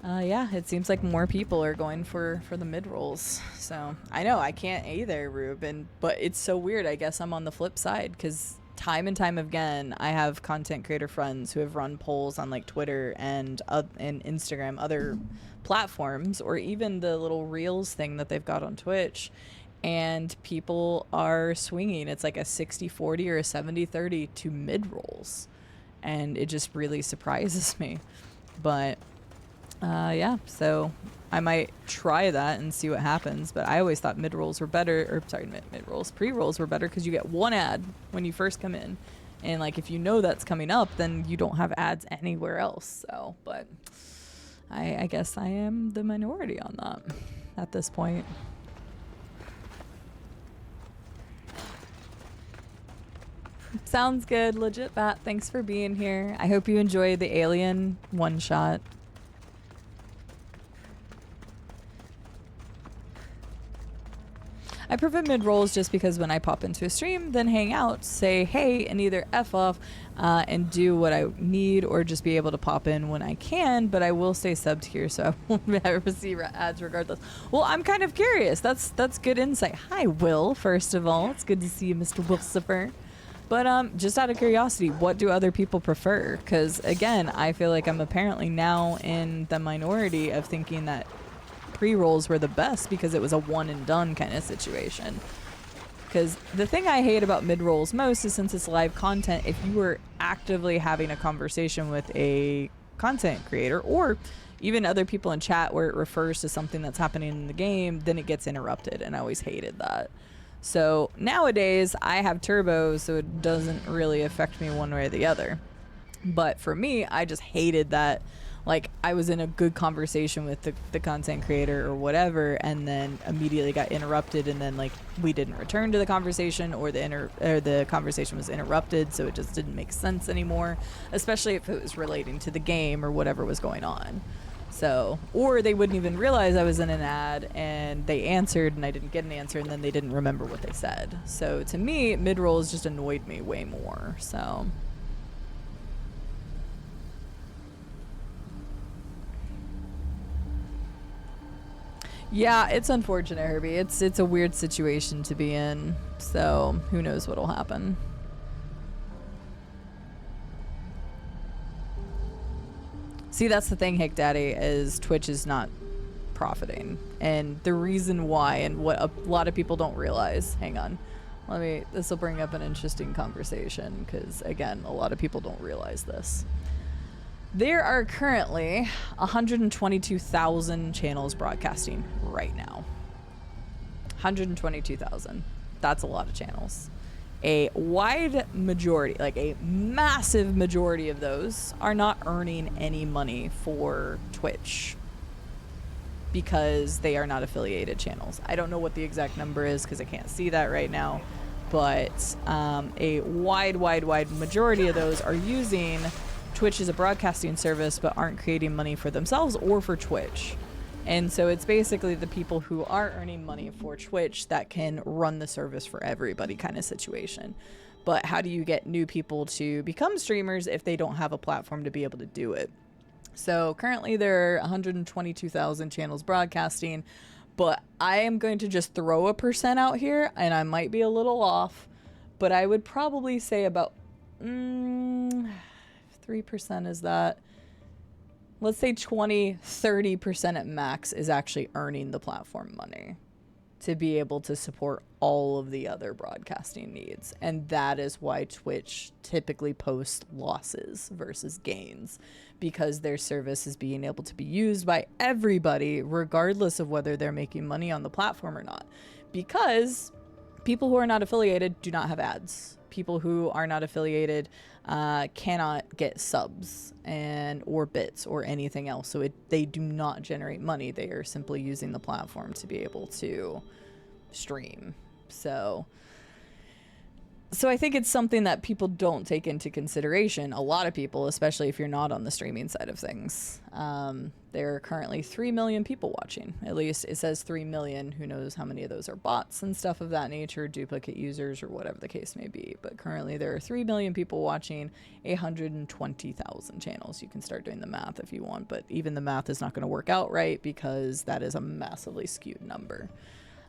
yeah, it seems like more people are going for the mid-rolls. So I know I can't either, Ruben, but it's so weird. I guess I'm on the flip side because time and time again, I have content creator friends who have run polls on like Twitter and Instagram, other platforms, or even the little Reels thing that they've got on Twitch, and people are swinging. It's like a 60-40 or a 70-30 to mid-rolls, and it just really surprises me. But yeah, so I might try that and see what happens. But I always thought mid-rolls were better, or sorry, mid-rolls, pre-rolls were better because you get one ad when you first come in, and like if you know that's coming up, then you don't have ads anywhere else. So, but I guess I am the minority on that at this point. Sounds good. Legit Bat, thanks for being here. I hope you enjoy the alien one shot. I prefer mid-rolls just because when I pop into a stream, then hang out, say hey, and either F off and do what I need or just be able to pop in when I can, but I will stay subbed here, so I won't ever see ads regardless. Well, I'm kind of curious. That's good insight. Hi, Will, first of all. It's good to see you, Mr. Wilsifer. But just out of curiosity, what do other people prefer? Because, again, I feel like I'm apparently now in the minority of thinking that pre-rolls were the best because it was a one and done kind of situation. Because the thing I hate about mid-rolls most is since it's live content, if you were actively having a conversation with a content creator or even other people in chat where it refers to something that's happening in the game, then it gets interrupted, and I always hated that. So nowadays I have turbo, so it doesn't really affect me one way or the other. But for me, I just hated that. Like, I was in a good conversation with the content creator or whatever, and then immediately got interrupted, and then, like, we didn't return to the conversation, or the conversation was interrupted, so it just didn't make sense anymore, especially if it was relating to the game or whatever was going on. So, or they wouldn't even realize I was in an ad, and they answered, and I didn't get an answer, and then they didn't remember what they said. So, to me, mid-rolls just annoyed me way more, so... Yeah, it's unfortunate, Herbie. It's a weird situation to be in, so who knows what'll happen. See, that's the thing, Hick Daddy, is Twitch is not profiting. And the reason why, and what a lot of people don't realize, hang on, this will bring up an interesting conversation, because again, a lot of people don't realize this. There are currently 122,000 channels broadcasting right now. 122,000. That's a lot of channels. A wide majority, like a massive majority of those are not earning any money for Twitch because they are not affiliated channels. I don't know what the exact number is because I can't see that right now, but a wide majority of those are using Twitch as a broadcasting service but aren't creating money for themselves or for Twitch. And so it's basically the people who are earning money for Twitch that can run the service for everybody kind of situation. But how do you get new people to become streamers if they don't have a platform to be able to do it? So currently there are 122,000 channels broadcasting, but I am going to just throw a percent out here, and I might be a little off, but I would probably say about 3% is that. Let's say 20-30% at max is actually earning the platform money to be able to support all of the other broadcasting needs. And that is why Twitch typically posts losses versus gains, because their service is being able to be used by everybody regardless of whether they're making money on the platform or not. Because people who are not affiliated do not have ads. People who are not affiliated cannot get subs or bits or anything else. So they do not generate money. They are simply using the platform to be able to stream. So I think it's something that people don't take into consideration. A lot of people, especially if you're not on the streaming side of things. There are currently 3 million people watching. At least it says 3 million. Who knows how many of those are bots and stuff of that nature, duplicate users or whatever the case may be. But currently there are 3 million people watching 120,000 channels. You can start doing the math if you want, but even the math is not going to work out right because that is a massively skewed number.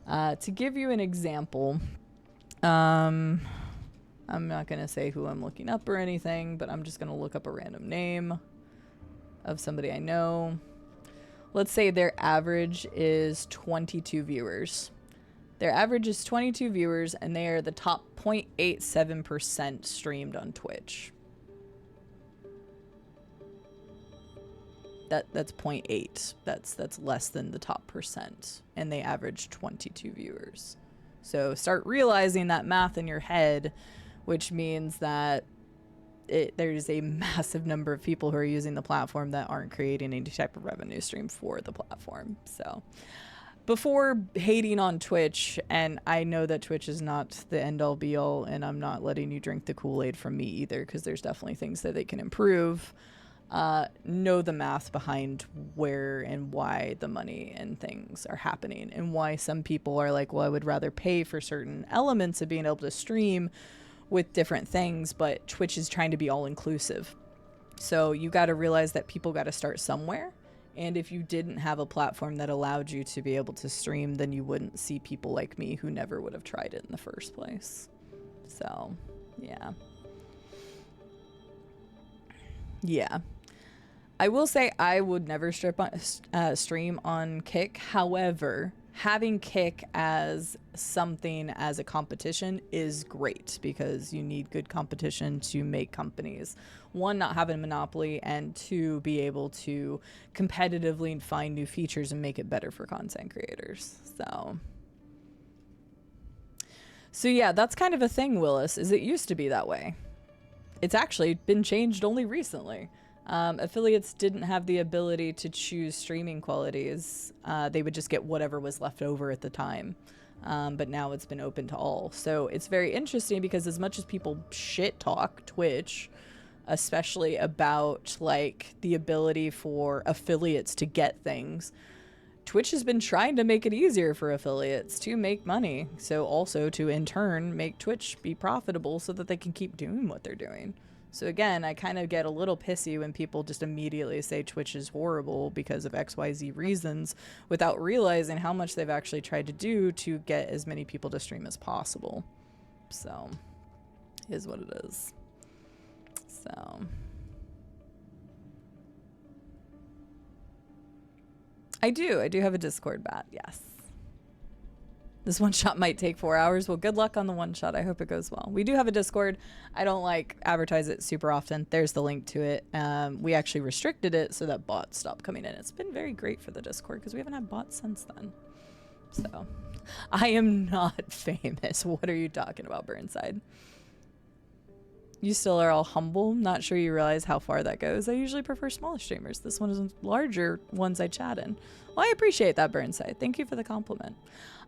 To give you an example, I'm not going to say who I'm looking up or anything, but I'm just going to look up a random name of somebody I know. Let's say their average is 22 viewers. Their average is 22 viewers, and they are the top 0.87% streamed on Twitch. That's 0.8. That's less than the top percent, and they average 22 viewers. So start realizing that math in your head, which means that there's a massive number of people who are using the platform that aren't creating any type of revenue stream for the platform. So before hating on Twitch, and I know that Twitch is not the end all be all, and I'm not letting you drink the Kool-Aid from me either, because there's definitely things that they can improve. Know the math behind where and why the money and things are happening, and why some people are like, well, I would rather pay for certain elements of being able to stream with different things, but Twitch is trying to be all inclusive. So you got to realize that people got to start somewhere. And if you didn't have a platform that allowed you to be able to stream, then you wouldn't see people like me who never would have tried it in the first place. So, yeah. Yeah. I will say I would never stream on Kick. However, having Kick as something as a competition is great, because you need good competition to make companies, one, not have a monopoly, and two, be able to competitively find new features and make it better for content creators. So yeah, that's kind of a thing, Willis, is it used to be that way. It's actually been changed only recently. Affiliates didn't have the ability to choose streaming qualities. They would just get whatever was left over at the time. But now it's been open to all. So it's very interesting, because as much as people shit talk Twitch, especially about like the ability for affiliates to get things, Twitch has been trying to make it easier for affiliates to make money. So also to in turn make Twitch be profitable so that they can keep doing what they're doing. So again, I kind of get a little pissy when people just immediately say Twitch is horrible because of XYZ reasons, without realizing how much they've actually tried to do to get as many people to stream as possible. So, it is what it is. So, I do have a Discord bat, yes. This one shot might take 4 hours. Well, good luck on the one shot. I hope it goes well. We do have a Discord. I don't like advertise it super often. There's the link to it. We actually restricted it so that bots stopped coming in. It's been very great for the Discord because we haven't had bots since then. So I am not famous. What are you talking about, Burnside? You still are all humble. Not sure you realize how far that goes. I usually prefer smaller streamers. This one is larger ones I chat in. Well, I appreciate that, Burnside. Thank you for the compliment.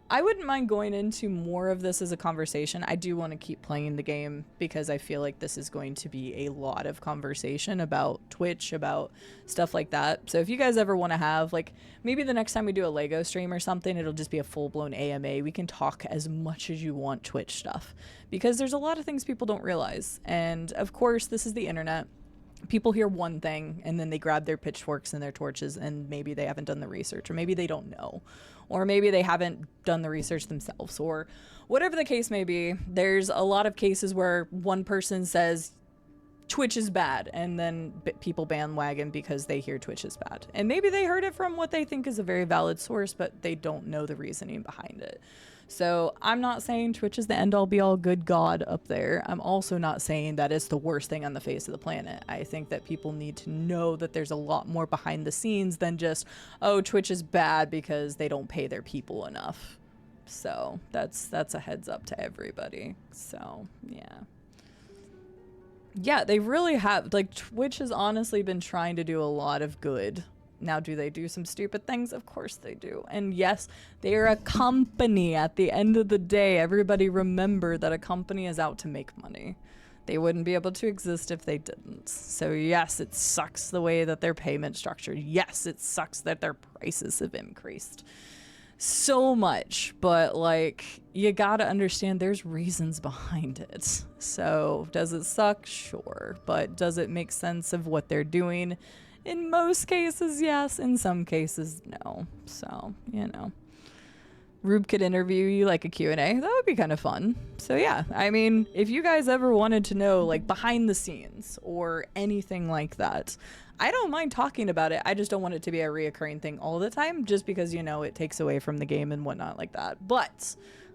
I wouldn't mind going into more of this as a conversation. I do want to keep playing the game because I feel like this is going to be a lot of conversation about Twitch, about stuff like that. So if you guys ever want to have, like, maybe the next time we do a Lego stream or something, it'll just be a full-blown AMA. We can talk as much as you want Twitch stuff, because there's a lot of things people don't realize. And of course, this is the internet. People hear one thing and then they grab their pitchforks and their torches, and maybe they haven't done the research, or maybe they don't know, or maybe they haven't done the research themselves, or whatever the case may be. There's a lot of cases where one person says Twitch is bad, and then people bandwagon because they hear Twitch is bad. And maybe they heard it from what they think is a very valid source, but they don't know the reasoning behind it. So I'm not saying Twitch is the end-all be-all good God up there. I'm also not saying that it's the worst thing on the face of the planet. I think that people need to know that there's a lot more behind the scenes than just, oh, Twitch is bad because they don't pay their people enough. So that's a heads up to everybody. So, yeah. Yeah, they really have. Like, Twitch has honestly been trying to do a lot of good. Now, do they do some stupid things? Of course they do. And yes, they are a company at the end of the day. Everybody remember that a company is out to make money. They wouldn't be able to exist if they didn't. So yes, it sucks the way that their payment structured. Yes, it sucks that their prices have increased so much. But, like, you gotta understand there's reasons behind it. So does it suck? Sure. But does it make sense of what they're doing? In most cases, yes. In some cases, no. So, you know. Rube could interview you like a Q&A. That would be kind of fun. So, yeah. I mean, if you guys ever wanted to know, like, behind the scenes or anything like that, I don't mind talking about it. I just don't want it to be a reoccurring thing all the time, just because, you know, it takes away from the game and whatnot like that. But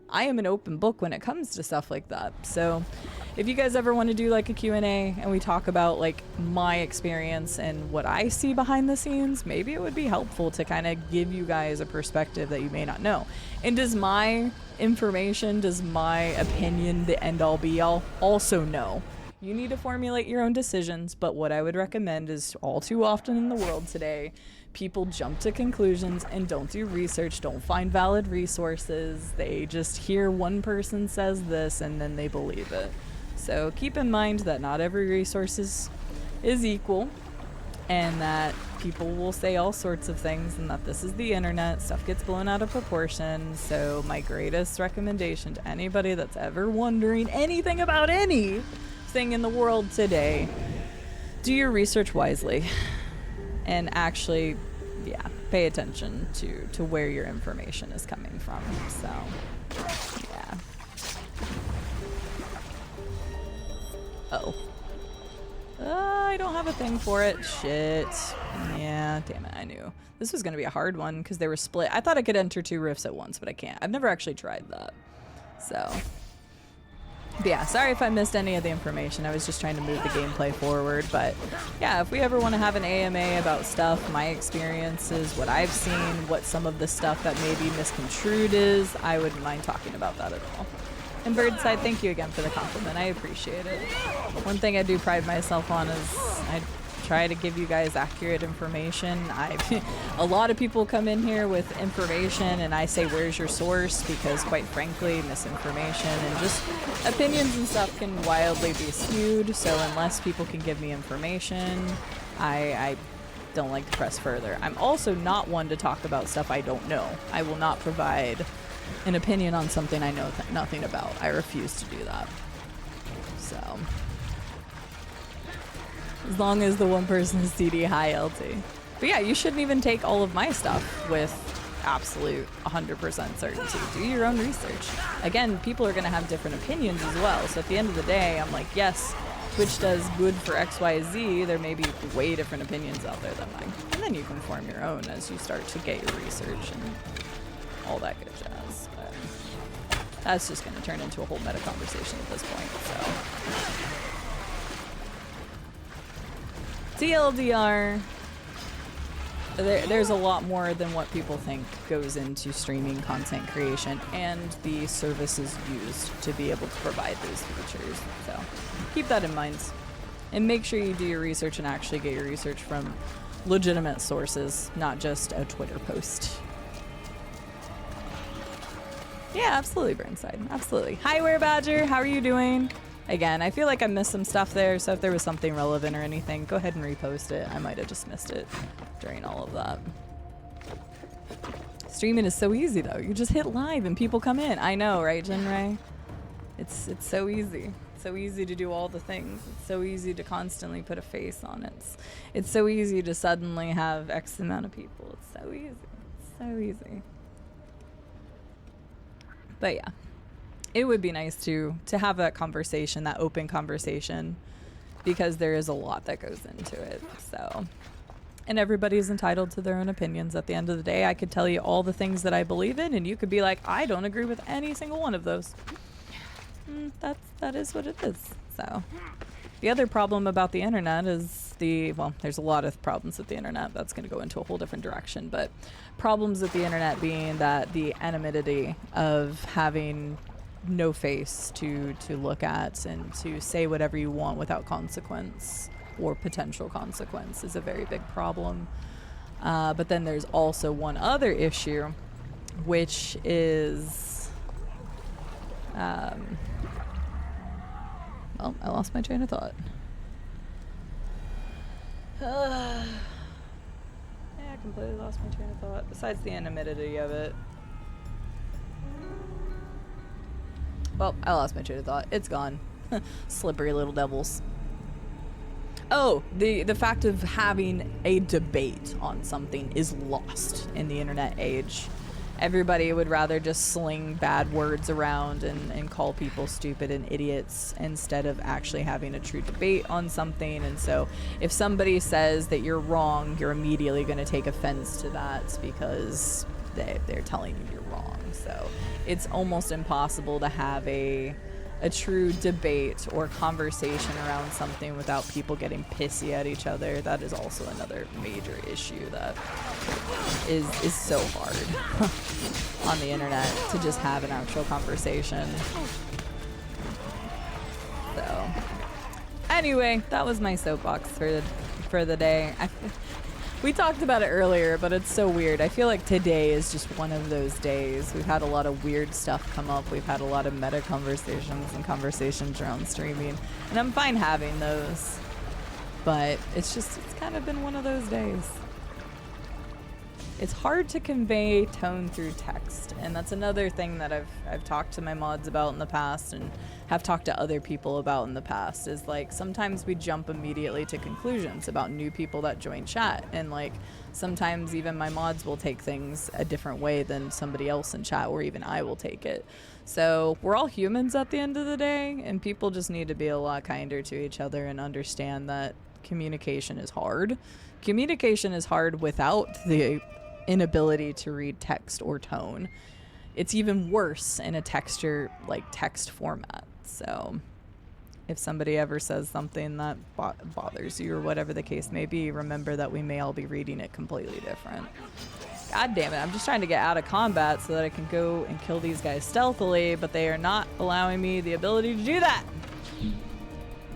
I am an open book when it comes to stuff like that. So if you guys ever want to do like a Q&A and we talk about like my experience and what I see behind the scenes, maybe it would be helpful to kind of give you guys a perspective that you may not know. And does my information, does my opinion, the end all be all? Also no. You need to formulate your own decisions, but what I would recommend is all too often in the world today, people jump to conclusions and don't do research, don't find valid resources. They just hear one person says this and then they believe it. So keep in mind that not every resource is equal, and that people will say all sorts of things, and that this is the internet, stuff gets blown out of proportion. So my greatest recommendation to anybody that's ever wondering anything about anything in the world today, do your research wisely and actually, yeah, pay attention to where your information is coming from. So, yeah. Uh-oh. I don't have a thing for it. Shit. Yeah, damn it, I knew. This was going to be a hard one because they were split. I thought I could enter 2 rifts at once, but I can't. I've never actually tried that. So, but yeah, sorry if I missed any of the information. I was just trying to move the gameplay forward. But yeah, if we ever want to have an AMA about stuff, my experiences, what I've seen, what some of the stuff that may be misconstrued is, I wouldn't mind talking about that at all. And Birdside, thank you again for the compliment. I appreciate it. One thing I do pride myself on is I try to give you guys accurate information. A lot of people come in here with information and I say, where's your source? Because quite frankly, misinformation and just opinions and stuff can wildly be skewed. So unless people can give me information, I don't like to press further. I'm also not one to talk about stuff I don't know. I will not provide an opinion on something I know nothing about. I refuse to do that. So, as long as the one person is CD high LT. But yeah, you shouldn't even take all of my stuff with absolute 100% certainty. Do your own research. Again, people are going to have different opinions as well. So at the end of the day, I'm like, yes, Twitch does good for XYZ. There may be way different opinions out there than mine. And then you can form your own as you start to get your research and all that good jazz. But that's just going to turn into a whole meta conversation at this point. So TLDR, there's a lot more than what people think goes into streaming content creation and the services used to be able to provide those features. So keep that in mind and make sure you do your research and actually get your research from legitimate sources, not just a Twitter post. Yeah, absolutely, Burnside. Absolutely. Hi, Were Badger. How are you doing? Again, I feel like I missed some stuff there, so if there was something relevant or anything, go ahead and repost it. I might have just missed it during all of that. Streaming is so easy, though. You just hit live and people come in. I know, right, Jinray? It's so easy. It's so easy to do all the things. It's so easy to constantly put a face on it. It's so easy to suddenly have X amount of people. It's so easy. It's so easy. But yeah, it would be nice to have that conversation, that open conversation, because there is a lot that goes into it. So, and everybody's entitled to their own opinions. At the end of the day, I could tell you all the things that I believe in, and you could be like, I don't agree with any single one of those. That is what it is. So, the other problem about the internet is well, there's a lot of problems with the internet. That's going to go into a whole different direction. But problems with the internet being that the anonymity of having no face to look at and to say whatever you want without consequence or potential consequence is a very big problem. But then there's also one other issue, which is... well, I lost my train of thought. Yeah, I completely lost my train of thought. Besides the anonymity of it. Well, I lost my train of thought. It's gone. Slippery little devils. Oh, the fact of having a debate on something is lost in the internet age. Everybody would rather just sling bad words around and call people stupid and idiots instead of actually having a true debate on something. And so if somebody says that you're wrong, you're immediately going to take offense to that because they're telling you you're wrong. So it's almost impossible to have a true debate or conversation around something without people getting pissy at each other. That is also another major issue that is so hard on the internet to just have an actual conversation. So Anyway, that was my soapbox for the day. We talked about it earlier, but it's so weird. I feel like today is just one of those days. We've had a lot of weird stuff come up. We've had a lot of meta conversations and conversations around streaming, and I'm fine having those. But it's kind of been one of those days. It's hard to convey tone through text, and that's another thing that I've talked to my mods about in the past and have talked to other people about in the past, is like sometimes we jump immediately to conclusions about new people that join chat, and like sometimes even my mods will take things a different way than somebody else in chat, or even I will take it. So we're all humans at the end of the day, and people just need to be a lot kinder to each other and understand that communication is hard. Communication is hard without the inability to read text or tone. It's even worse in a text format. So if somebody ever says something that bothers you or whatever the case may be, remember that we may all be reading it completely different. God damn it, I'm just trying to get out of combat so that I can go and kill these guys stealthily, but they are not allowing me the ability to do that.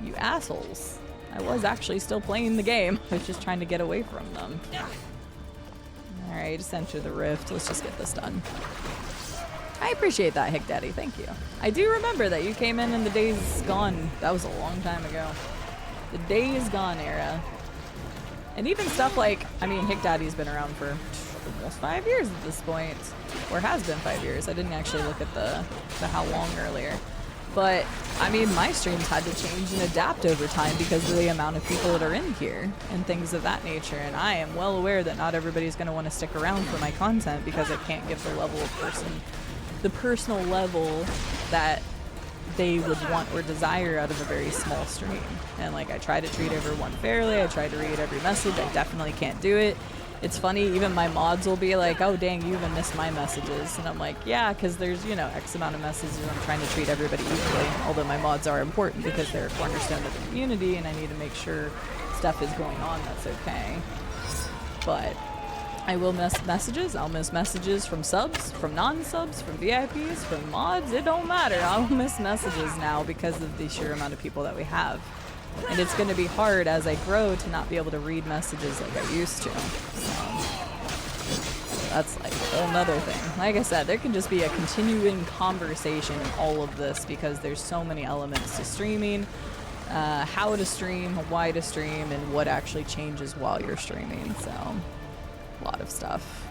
You assholes. I was actually still playing the game. I was just trying to get away from them. Alright, just enter the rift. Let's just get this done. I appreciate that, Hick Daddy. Thank you. I do remember that you came in the Days Gone. That was a long time ago. The Days Gone era. And even stuff like, I mean, Hick Daddy's been around for almost 5 years at this point. Or has been 5 years. I didn't actually look at the how long earlier. But, I mean, my streams had to change and adapt over time because of the amount of people that are in here and things of that nature. And I am well aware that not everybody's going to want to stick around for my content because I can't give the personal level that they would want or desire out of a very small stream. And, like, I try to treat everyone fairly. I try to read every message. I definitely can't do it. It's funny, even my mods will be like, oh dang, you even missed my messages. And I'm like, yeah, because there's, you know, X amount of messages and I'm trying to treat everybody equally. Although my mods are important because they're a cornerstone of the community and I need to make sure stuff is going on that's okay. But I will miss messages. I'll miss messages from subs, from non-subs, from VIPs, from mods. It don't matter. I'll miss messages now because of the sheer amount of people that we have. And it's going to be hard as I grow to not be able to read messages like I used to. So that's like a whole nother thing. Like I said, there can just be a continuing conversation in all of this because there's so many elements to streaming, how to stream, why to stream, and what actually changes while you're streaming. So a lot of stuff.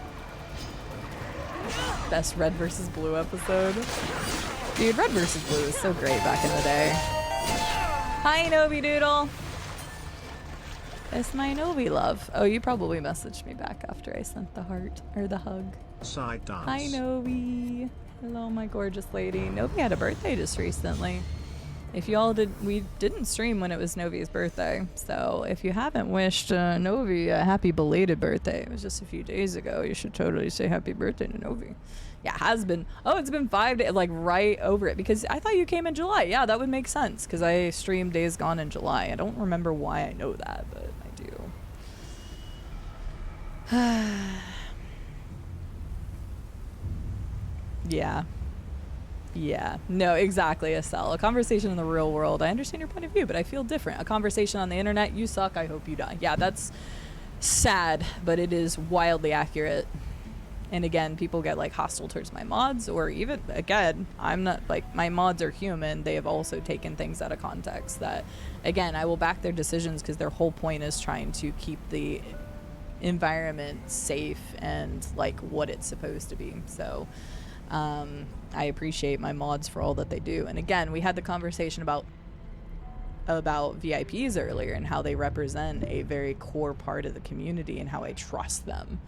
Best Red versus Blue episode. Dude, Red versus Blue was so great back in the day. Hi, Novi Doodle. It's my Novi love. Oh, you probably messaged me back after I sent the heart or the hug. Side dance. Hi, Novi. Hello, my gorgeous lady. Novi had a birthday just recently. If you all we didn't stream when it was Novi's birthday. So if you haven't wished Novi a happy belated birthday, it was just a few days ago, you should totally say happy birthday to Novi. Yeah, has been. Oh, it's been 5 days, like right over it. Because I thought you came in July. Yeah, that would make sense. Because I streamed Days Gone in July. I don't remember why I know that, but I do. Yeah. Yeah. No, exactly, Estelle. A conversation in the real world. I understand your point of view, but I feel different. A conversation on the internet, you suck, I hope you die. Yeah, that's sad, but it is wildly accurate. And again, people get like hostile towards my mods, or even again, I'm not like, my mods are human. They have also taken things out of context that, again, I will back their decisions because their whole point is trying to keep the environment safe and like what it's supposed to be. So I appreciate my mods for all that they do. And again, we had the conversation about VIPs earlier and how they represent a very core part of the community and how I trust them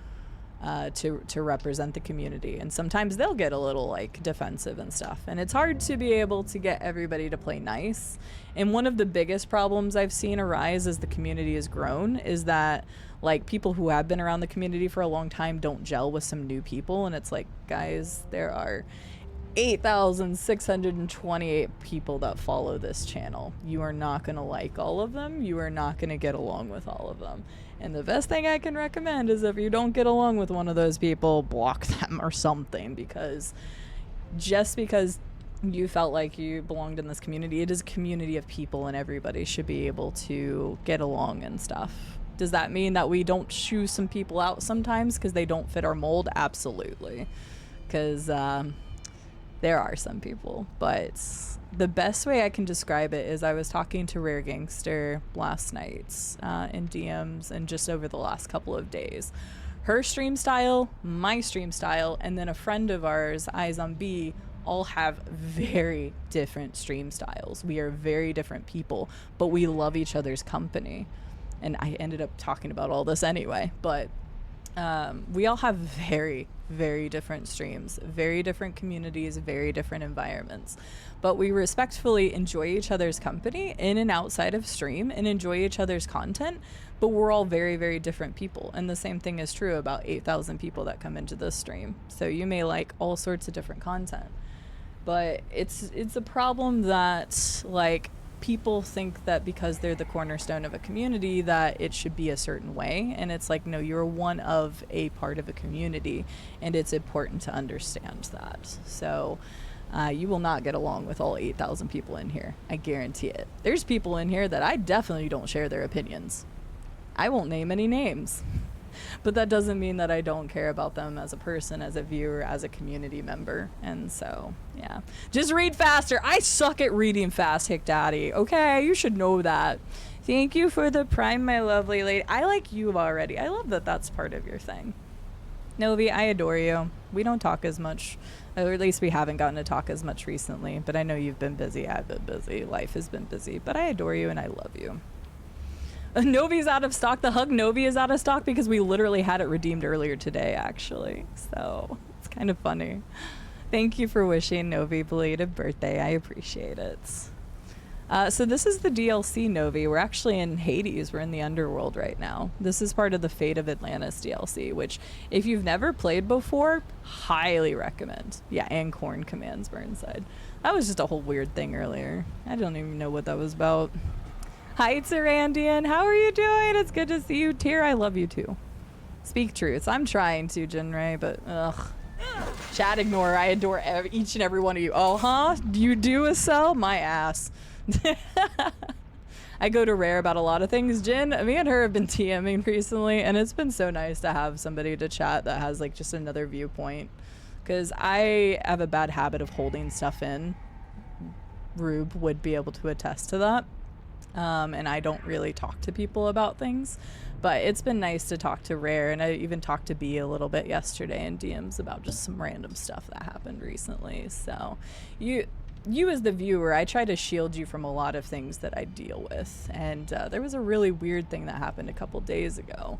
to represent the community. And sometimes they'll get a little like defensive and stuff, and it's hard to be able to get everybody to play nice. And one of the biggest problems I've seen arise as the community has grown is that like people who have been around the community for a long time don't gel with some new people, and it's like, guys, there are 8,628 people that follow this channel. You are not going to like all of them. You are not going to get along with all of them. And the best thing I can recommend is if you don't get along with one of those people, block them or something, because just because you felt like you belonged in this community. It is a community of people, and everybody should be able to get along and stuff. Does that mean that we don't choose some people out sometimes because they don't fit our mold? Absolutely. Because there are some people, but the best way I can describe it is I was talking to Rare Gangster last night in DMs and just over the last couple of days. Her stream style, my stream style, and then a friend of ours, Eyes on B, all have very different stream styles. We are very different people, but we love each other's company. And I ended up talking about all this anyway, but we all have very, very different streams, very different communities, very different environments. But we respectfully enjoy each other's company in and outside of stream and enjoy each other's content, but we're all very, very different people. And the same thing is true about 8,000 people that come into this stream. So you may like all sorts of different content. But it's a problem that, like, people think that because they're the cornerstone of a community that it should be a certain way, and it's like, no, you're one of a part of a community, and it's important to understand that. So you will not get along with all 8,000 people in here. I guarantee it. There's people in here that I definitely don't share their opinions. I won't name any names. But that doesn't mean that I don't care about them as a person, as a viewer, as a community member. And so, yeah. Just read faster. I suck at reading fast, Hick Daddy. Okay, you should know that. Thank you for the prime, my lovely lady. I like you already. I love that that's part of your thing. Novi, I adore you. We don't talk as much, or at least we haven't gotten to talk as much recently. But I know you've been busy. I've been busy. Life has been busy. But I adore you and I love you. Novi's out of stock. The Hug Novi is out of stock because we literally had it redeemed earlier today, actually. So it's kind of funny. Thank you for wishing Novi belated birthday. I appreciate it. So this is the DLC Novi. We're actually in Hades. We're in the underworld right now. This is part of the Fate of Atlantis DLC, which if you've never played before, highly recommend. Yeah, and corn commands Burnside. That was just a whole weird thing earlier. I don't even know what that was about. Hi, Tyrandian. How are you doing? It's good to see you. Tyr, I love you too. Speak truths. I'm trying to, Jinray, but ugh. Chat ignore. I adore each and every one of you. Oh, huh? You do a cell? My ass. I go to Rare about a lot of things. Jin, me and her have been TMing recently, and it's been so nice to have somebody to chat that has like just another viewpoint. Because I have a bad habit of holding stuff in. Rube would be able to attest to that. And I don't really talk to people about things, but it's been nice to talk to Rare, and I even talked to B a little bit yesterday in DMs about just some random stuff that happened recently. So you as the viewer, I try to shield you from a lot of things that I deal with, and there was a really weird thing that happened a couple days ago.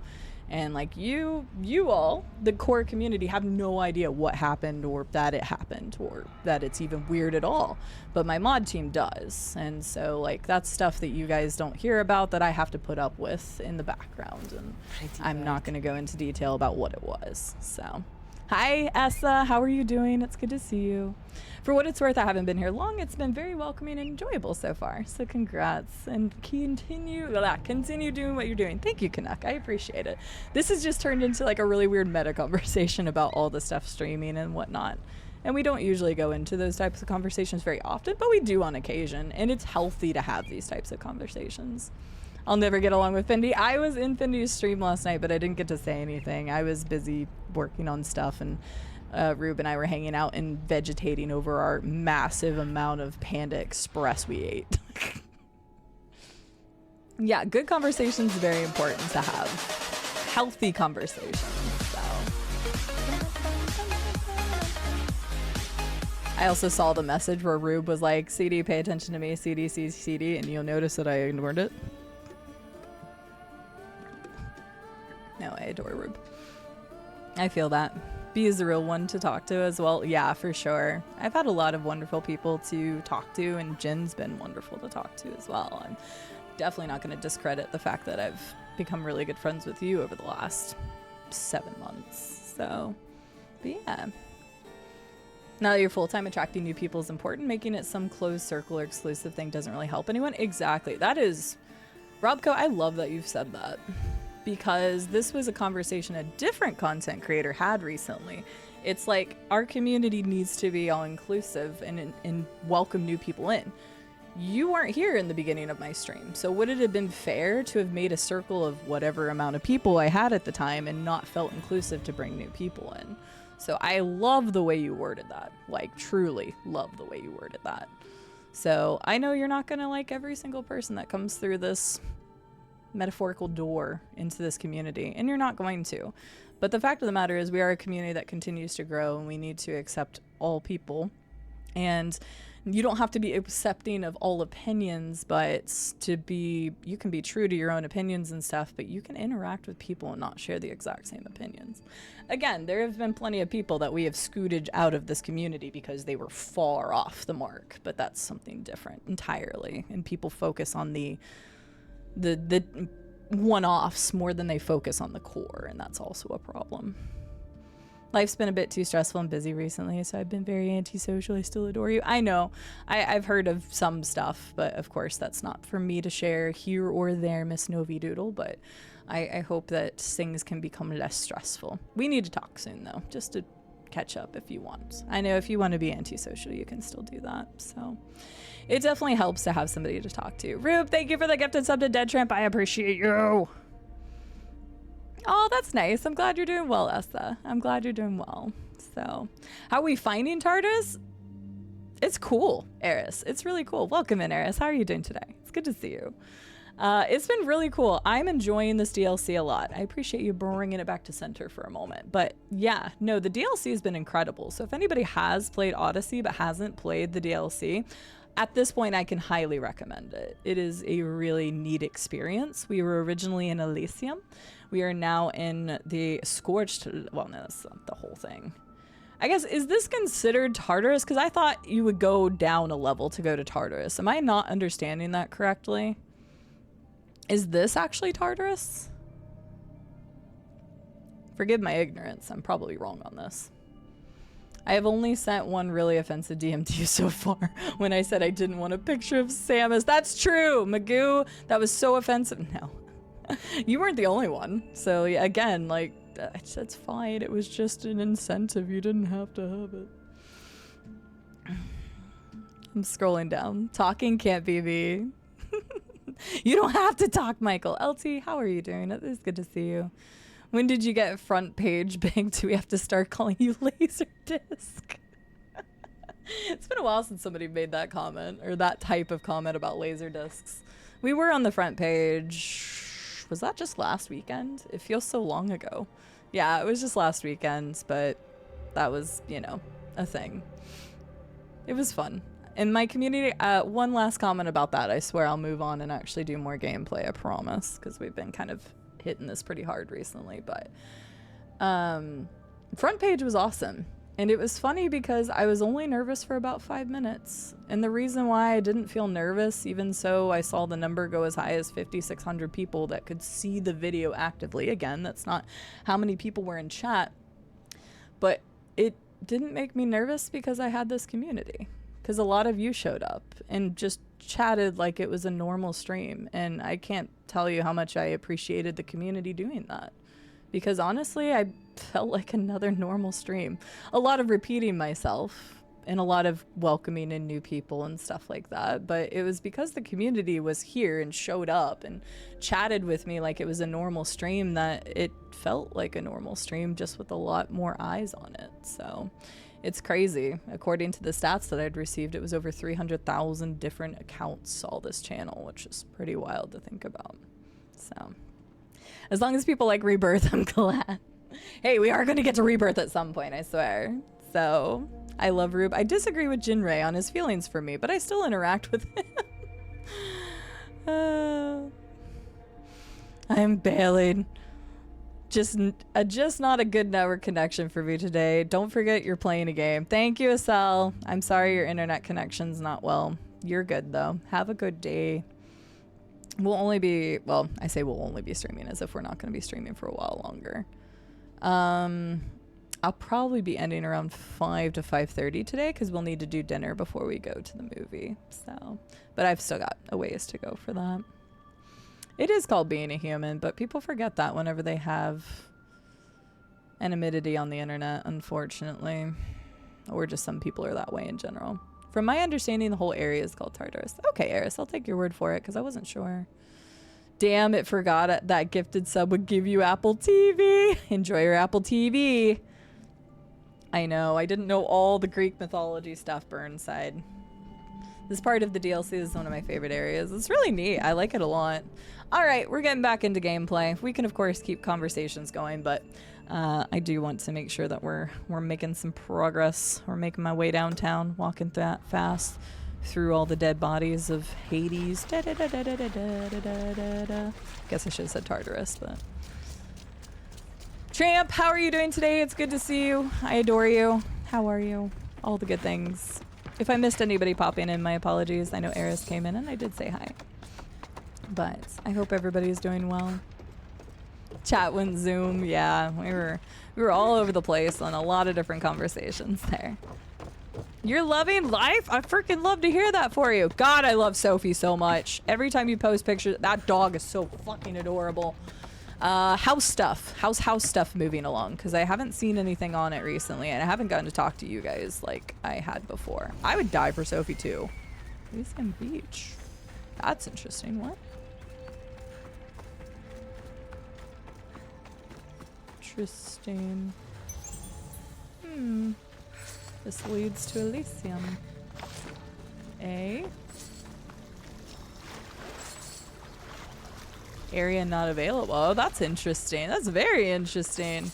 And like you all, the core community, have no idea what happened or that it happened or that it's even weird at all. But my mod team does. And so like that's stuff that you guys don't hear about that I have to put up with in the background. And I'm not going to go into detail about what it was. So hi, Essa. How are you doing? It's good to see you. For what it's worth, I haven't been here long. It's been very welcoming and enjoyable so far. So congrats, and continue doing what you're doing. Thank you, Canuck. I appreciate it. This has just turned into like a really weird meta conversation about all the stuff streaming and whatnot. And we don't usually go into those types of conversations very often, but we do on occasion. And it's healthy to have these types of conversations. I'll never get along with Fendi. I was in Fendi's stream last night, but I didn't get to say anything. I was busy working on stuff, and Rube and I were hanging out and vegetating over our massive amount of Panda Express we ate. Yeah, good conversations is very important to have. Healthy conversations. So. I also saw the message where Rube was like, CD, pay attention to me, CD, CD, and you'll notice that I ignored it. No, I adore Rube. I feel that. B is the real one to talk to as well. Yeah, for sure. I've had a lot of wonderful people to talk to, and Jin's been wonderful to talk to as well. I'm definitely not going to discredit the fact that I've become really good friends with you over the last 7 months. So, but yeah. Now that you're full-time, attracting new people is important. Making it some closed circle or exclusive thing doesn't really help anyone. Exactly. That is... Robco, I love that you've said that. Because this was a conversation a different content creator had recently, It's like our community needs to be all inclusive and welcome new people in. You weren't here in the beginning of my stream, so would it have been fair to have made a circle of whatever amount of people I had at the time and not felt inclusive to bring new people in? So I love the way you worded that. Like, truly love the way you worded that. So I know you're not going to like every single person that comes through this metaphorical door into this community, and you're not going to. But the fact of the matter is we are a community that continues to grow, and we need to accept all people. And you don't have to be accepting of all opinions, but you can be true to your own opinions and stuff, but you can interact with people and not share the exact same opinions. Again, there have been plenty of people that we have scooted out of this community because they were far off the mark, but that's something different entirely. And people focus on the one-offs more than they focus on the core, and that's also a problem. Life's been a bit too stressful and busy recently, so I've been very antisocial. I still adore you. I know. I've heard of some stuff, but of course that's not for me to share here or there, Miss Novi Doodle, but I hope that things can become less stressful. We need to talk soon, though, just to catch up if you want. I know if you want to be antisocial, you can still do that, so it definitely helps to have somebody to talk to. Rube, thank you for the gifted sub to Dead Tramp. I appreciate you. Oh, that's nice. I'm glad you're doing well, Essa. I'm glad you're doing well. So, how are we finding TARDIS? It's cool, Eris. It's really cool. Welcome in, Eris. How are you doing today? It's good to see you. It's been really cool. I'm enjoying this DLC a lot. I appreciate you bringing it back to center for a moment. But yeah, no, the DLC has been incredible. So if anybody has played Odyssey but hasn't played the DLC, at this point, I can highly recommend it. It is a really neat experience. We were originally in Elysium. We are now in the Scorched... Well, no, that's not the whole thing. I guess, is this considered Tartarus? Because I thought you would go down a level to go to Tartarus. Am I not understanding that correctly? Is this actually Tartarus? Forgive my ignorance. I'm probably wrong on this. I have only sent one really offensive DM to you so far when I said I didn't want a picture of Samus. That's true, Magoo. That was so offensive. No, you weren't the only one. So yeah, again, like, that's fine. It was just an incentive. You didn't have to have it. I'm scrolling down. Talking can't be me. You don't have to talk, Michael. LT, how are you doing? It is good to see you. When did you get front page big? Do we have to start calling you Laserdisc? It's been a while since somebody made that comment, or that type of comment about Laserdiscs. We were on the front page. Was that just last weekend? It feels so long ago. Yeah, it was just last weekend, but that was, you know, a thing. It was fun. In my community, one last comment about that. I swear I'll move on and actually do more gameplay, I promise, because we've been kind of hitting this pretty hard recently. But front page was awesome, and it was funny because I was only nervous for about 5 minutes, and the reason why I didn't feel nervous, even so I saw the number go as high as 5,600 people that could see the video actively. Again, that's not how many people were in chat, but it didn't make me nervous because I had this community, because a lot of you showed up and just chatted like it was a normal stream, and I can't tell you how much I appreciated the community doing that, because honestly I felt like another normal stream. A lot of repeating myself and a lot of welcoming in new people and stuff like that, but it was because the community was here and showed up and chatted with me like it was a normal stream that it felt like a normal stream, just with a lot more eyes on it. So it's crazy. According to the stats that I'd received, it was over 300,000 different accounts saw this channel, which is pretty wild to think about. So, as long as people like Rebirth, I'm glad. Hey, we are going to get to Rebirth at some point, I swear. So, I love Rube. I disagree with Jinrei on his feelings for me, but I still interact with him. I am bailing. Just not a good network connection for me today. Don't forget you're playing a game. Thank you, Asel. I'm sorry your internet connection's not well. You're good, though. Have a good day. We'll only be, well, I say we'll only be streaming as if we're not going to be streaming for a while longer. I'll probably be ending around 5 to 5:30 today because we'll need to do dinner before we go to the movie. So, but I've still got a ways to go for that. It is called being a human, but people forget that whenever they have anonymity on the internet, unfortunately. Or just some people are that way in general. From my understanding, the whole area is called Tartarus. Okay, Eris, I'll take your word for it because I wasn't sure. Damn, it forgot it. That gifted sub would give you Apple TV. Enjoy your Apple TV. I know, I didn't know all the Greek mythology stuff, Burnside. This part of the DLC is one of my favorite areas. It's really neat. I like it a lot. All right, we're getting back into gameplay. We can, of course, keep conversations going, but I do want to make sure that we're making some progress. We're making my way downtown, walking that fast through all the dead bodies of Hades. Guess I should have said Tartarus, but... Tramp, how are you doing today? It's good to see you. I adore you. How are you? All the good things. If I missed anybody popping in, my apologies. I know Eris came in and I did say hi. But I hope everybody's doing well. Chat went Zoom. Yeah, we were all over the place on a lot of different conversations there. You're loving life? I freaking love to hear that for you. God, I love Sophie so much. Every time you post pictures, that dog is so fucking adorable. House stuff. How's house stuff moving along? Because I haven't seen anything on it recently, and I haven't gotten to talk to you guys like I had before. I would die for Sophie too. Elysium Beach. That's interesting. What? Interesting. This leads to Elysium. Area not available. Oh, that's interesting. That's very interesting.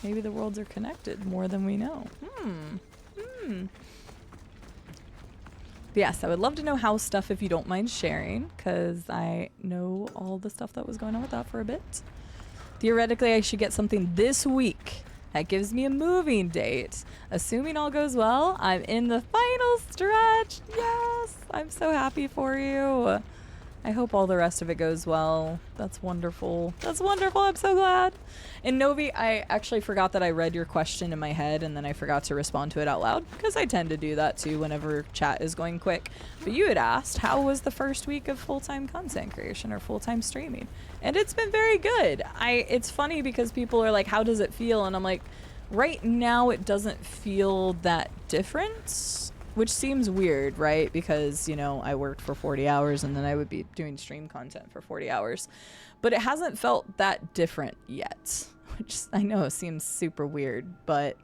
Maybe the worlds are connected more than we know. Yes, I would love to know house stuff if you don't mind sharing, because I know all the stuff that was going on with that for a bit. Theoretically, I should get something this week. That gives me a moving date. Assuming all goes well, I'm in the final stretch. Yes, I'm so happy for you. I hope all the rest of it goes well. That's wonderful. That's wonderful. I'm so glad. And Novi, I actually forgot that I read your question in my head and then I forgot to respond to it out loud because I tend to do that too whenever chat is going quick. But you had asked, how was the first week of full-time content creation or full-time streaming? And it's been very good. It's funny because people are like, how does it feel? And I'm like, right now it doesn't feel that different. Which seems weird, right? Because, you know, I worked for 40 hours and then I would be doing stream content for 40 hours. But it hasn't felt that different yet, which I know seems super weird, but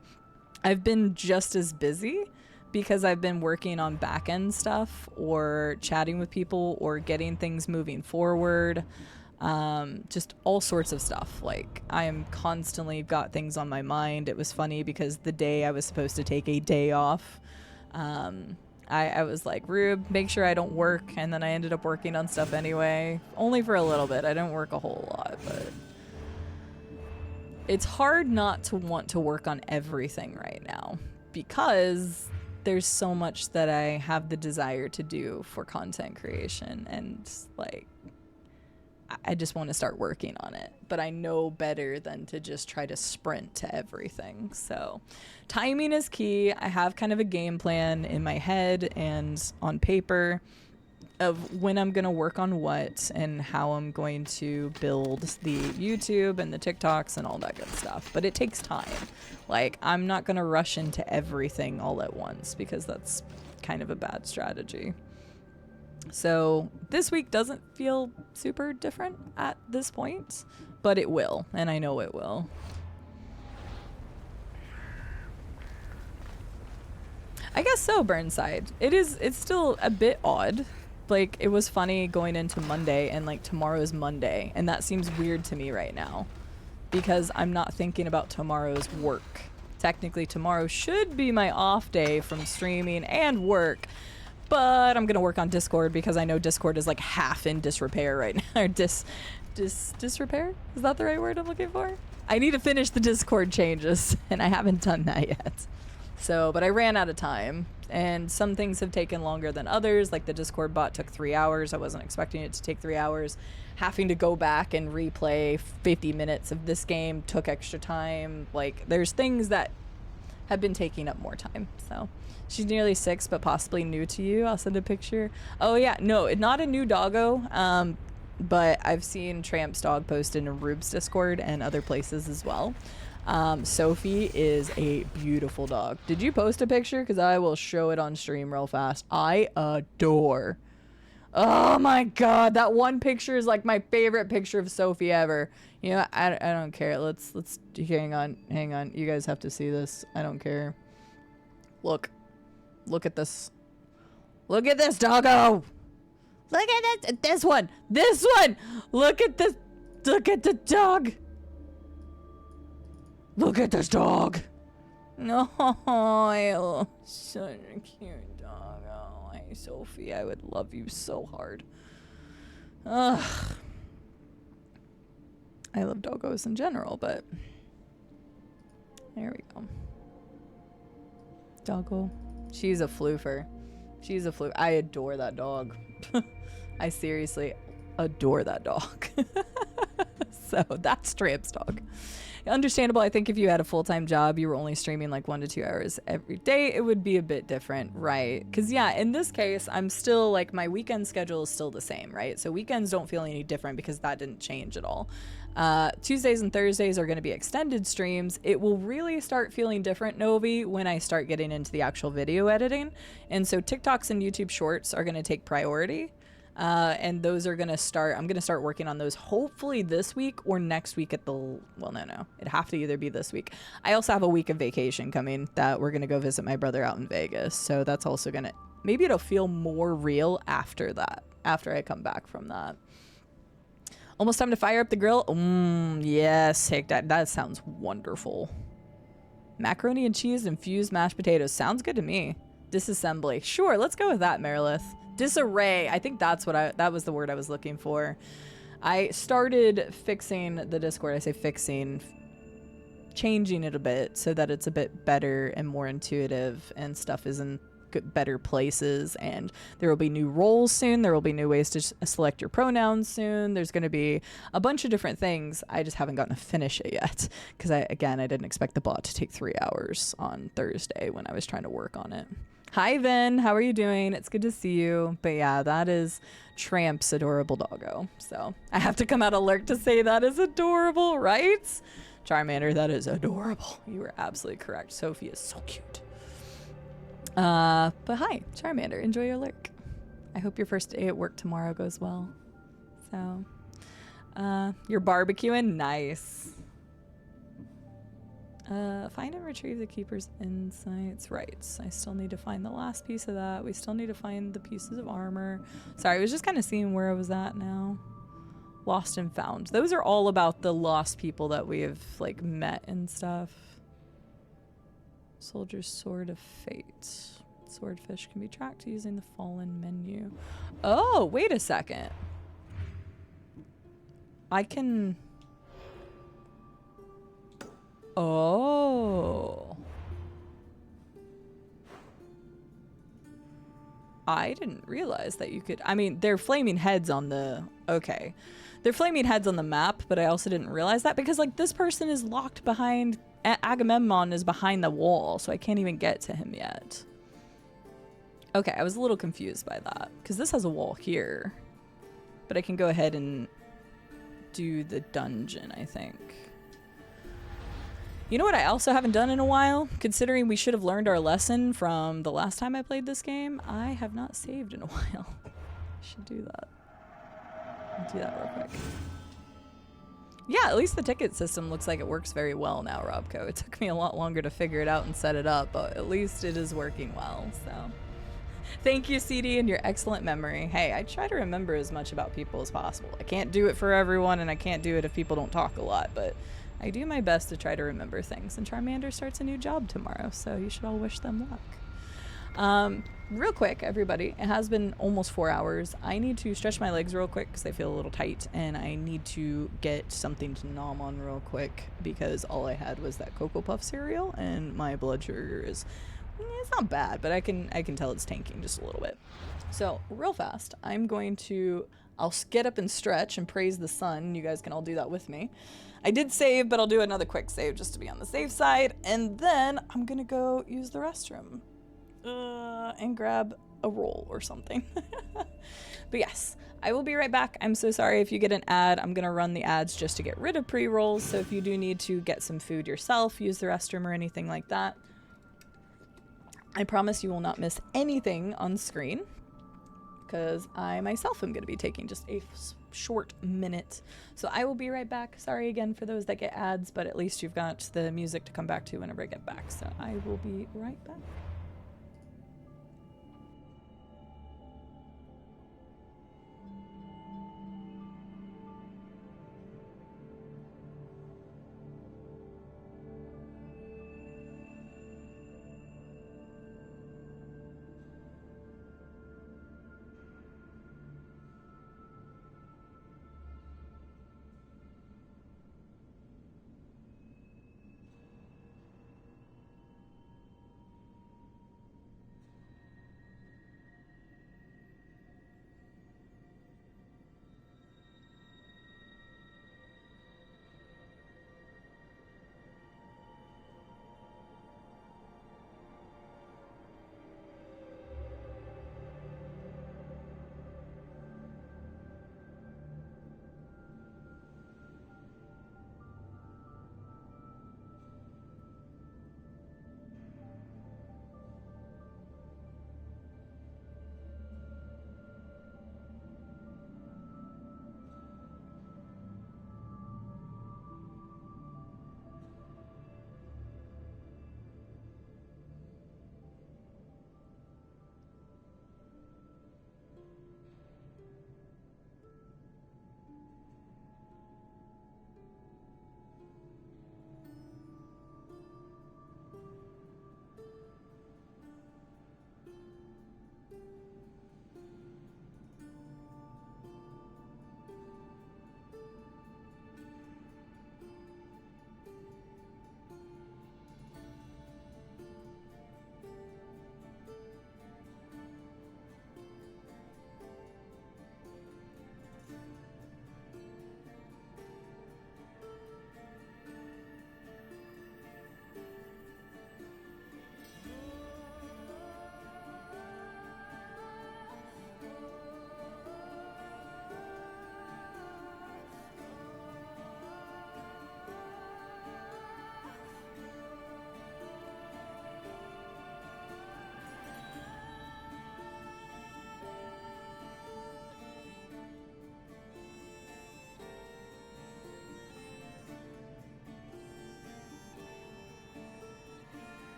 I've been just as busy because I've been working on back-end stuff or chatting with people or getting things moving forward. Just all sorts of stuff. Like, I am constantly got things on my mind. It was funny because the day I was supposed to take a day off, I was like, Rube, make sure I don't work. And then I ended up working on stuff anyway, only for a little bit. I didn't work a whole lot, but it's hard not to want to work on everything right now because there's so much that I have the desire to do for content creation. And like, I just want to start working on it, but I know better than to just try to sprint to everything. So timing is key. I have kind of a game plan in my head and on paper of when I'm going to work on what and how I'm going to build the YouTube and the TikToks and all that good stuff. But it takes time. Like, I'm not going to rush into everything all at once because that's kind of a bad strategy. So this week doesn't feel super different at this point, but it will, and I know it will. I guess so, Burnside. It's still a bit odd. Like, it was funny going into Monday and like tomorrow's Monday, and that seems weird to me right now because I'm not thinking about tomorrow's work. Technically, tomorrow should be my off day from streaming and work. But I'm going to work on Discord because I know Discord is like half in disrepair right now. Or disrepair? Is that the right word I'm looking for? I need to finish the Discord changes and I haven't done that yet. So, but I ran out of time and some things have taken longer than others. Like the Discord bot took 3 hours. I wasn't expecting it to take 3 hours. Having to go back and replay 50 minutes of this game took extra time. Like there's things that have been taking up more time. So she's nearly 6, but possibly new to you. I'll send a picture. Oh yeah, no, not a new doggo. but I've seen Tramp's dog posted in Rube's Discord and other places as well. Sophie is a beautiful dog. Did you post a picture? Because I will show it on stream real fast. I adore. Oh my god, that one picture is like my favorite picture of Sophie ever. You know, I don't care. Let's hang on. You guys have to see this. I don't care. Look at this. Look at this doggo. Look at this one. This one. Look at this. Look at the dog. Look at this dog. No, such a cute dog. Oh, hey, Sophie, I would love you so hard. Ugh. I love doggos in general, but there we go. Doggo. She's a floofer. She's a floof. I adore that dog. I seriously adore that dog. So that's Tramp's dog. Understandable. I think if you had a full-time job, you were only streaming like 1 to 2 hours every day, it would be a bit different, right? Because yeah, in this case, I'm still like, my weekend schedule is still the same, right? So weekends don't feel any different because that didn't change at all. Tuesdays and Thursdays are going to be extended streams. It will really start feeling different, Novi, when I start getting into the actual video editing. And so TikToks and YouTube Shorts are going to take priority. And those are going to start, I'm going to start working on those hopefully this week or next week at the, well, no, it'd have to either be this week. I also have a week of vacation coming that we're going to go visit my brother out in Vegas. So that's also going to, maybe it'll feel more real after that, after I come back from that. Almost time to fire up the grill. Yes, heck, that sounds wonderful. Macaroni and cheese infused mashed potatoes. Sounds good to me. Disassembly. Sure, let's go with that, Merilith. Disarray. I think that's what that was the word I was looking for. I started fixing the Discord. I say fixing, changing it a bit so that it's a bit better and more intuitive and stuff is in better places, and there will be new roles soon. There will be new ways to select your pronouns soon. There's going to be a bunch of different things. I just haven't gotten to finish it yet because I didn't expect the bot to take 3 hours on Thursday when I was trying to work on it. Hi, Vin. How are you doing? It's good to see you. But yeah, that is Tramp's adorable doggo. So I have to come out alert to say that is adorable, right? Charmander, that is adorable. You were absolutely correct. Sophie is so cute. But hi, Charmander. Enjoy your lurk. I hope your first day at work tomorrow goes well. So, you're barbecuing? Nice. Find and retrieve the keeper's insights. Right. I still need to find the last piece of that. We still need to find the pieces of armor. Sorry, I was just kind of seeing where I was at now. Lost and found. Those are all about the lost people that we have, like, met and stuff. Soldier's Sword of Fate. Swordfish can be tracked using the Fallen menu. Oh, wait a second. I can... Oh. I didn't realize that you could... I mean, they're flaming heads on the... Okay. They're flaming heads on the map, but I also didn't realize that because, like, this person is locked behind... Agamemnon is behind the wall, so I can't even get to him yet. Okay, I was a little confused by that because this has a wall here, but I can go ahead and do the dungeon, I think. You know what I also haven't done in a while? Considering we should have learned our lesson from the last time I played this game, I have not saved in a while. I should do that. I'll do that real quick. Yeah, at least the ticket system looks like it works very well now, Robco. It took me a lot longer to figure it out and set it up, but at least it is working well, so. Thank you, CD, and your excellent memory. Hey, I try to remember as much about people as possible. I can't do it for everyone, and I can't do it if people don't talk a lot, but I do my best to try to remember things. And Charmander starts a new job tomorrow, so you should all wish them luck. Real quick, everybody, it has been almost 4 hours. I need to stretch my legs real quick because they feel a little tight, and I need to get something to nom on real quick because all I had was that Cocoa Puff cereal, and my blood sugar is, it's not bad, but I can tell it's tanking just a little bit. So real fast, I'll get up and stretch and praise the sun. You guys can all do that with me. I did save, but I'll do another quick save just to be on the safe side, and then I'm gonna go use the restroom. And grab a roll or something. But yes, I will be right back. I'm so sorry if you get an ad. I'm going to run the ads just to get rid of pre-rolls. So if you do need to get some food yourself, use the restroom or anything like that, I promise you will not miss anything on screen, because I myself am going to be taking just a short minute. So I will be right back. Sorry again for those that get ads, but at least you've got the music to come back to whenever I get back. So I will be right back.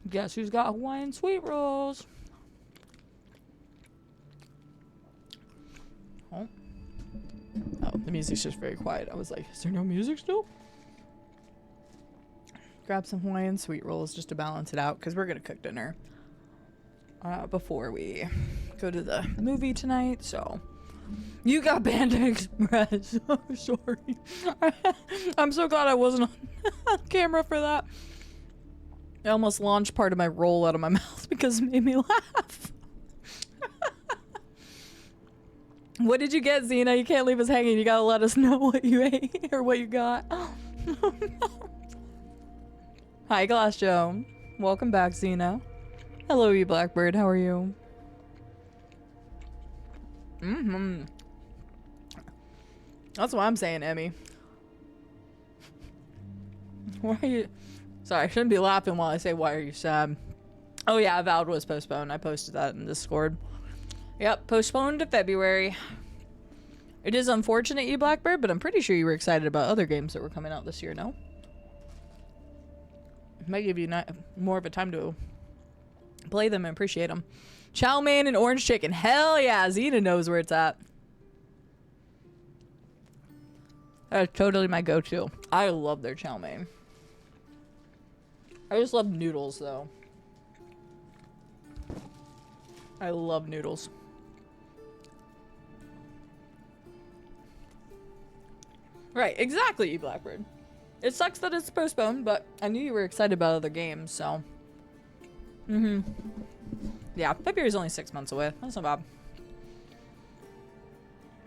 Guess who's got Hawaiian sweet rolls? Oh. Oh, the music's just very quiet. I was like, is there no music still? Grab some Hawaiian sweet rolls just to balance it out, because we're going to cook dinner before we go to the movie tonight, so... You got Panda Express. Oh, sorry. I'm so glad I wasn't on camera for that. I almost launched part of my roll out of my mouth because it made me laugh. What did you get, Xena? You can't leave us hanging. You gotta let us know what you ate or what you got. Hi, Glass Joe. Welcome back, Xena. Hello, you Blackbird. How are you? Mm-hmm. That's what I'm saying, Emmy. Why are you... Sorry, I shouldn't be laughing while I say, why are you sad? Oh yeah, Avowed was postponed. I posted that in Discord. Yep, postponed to February. It is unfortunate, you Blackbird, but I'm pretty sure you were excited about other games that were coming out this year, no? It might give you more of a time to play them and appreciate them. Chow mein and orange chicken. Hell yeah, Xena knows where it's at. That's totally my go-to. I love their chow mein. I just love noodles, though. I love noodles. Right, exactly, you Blackbird. It sucks that it's postponed, but I knew you were excited about other games, so. Yeah, February's only 6 months away. That's not bad.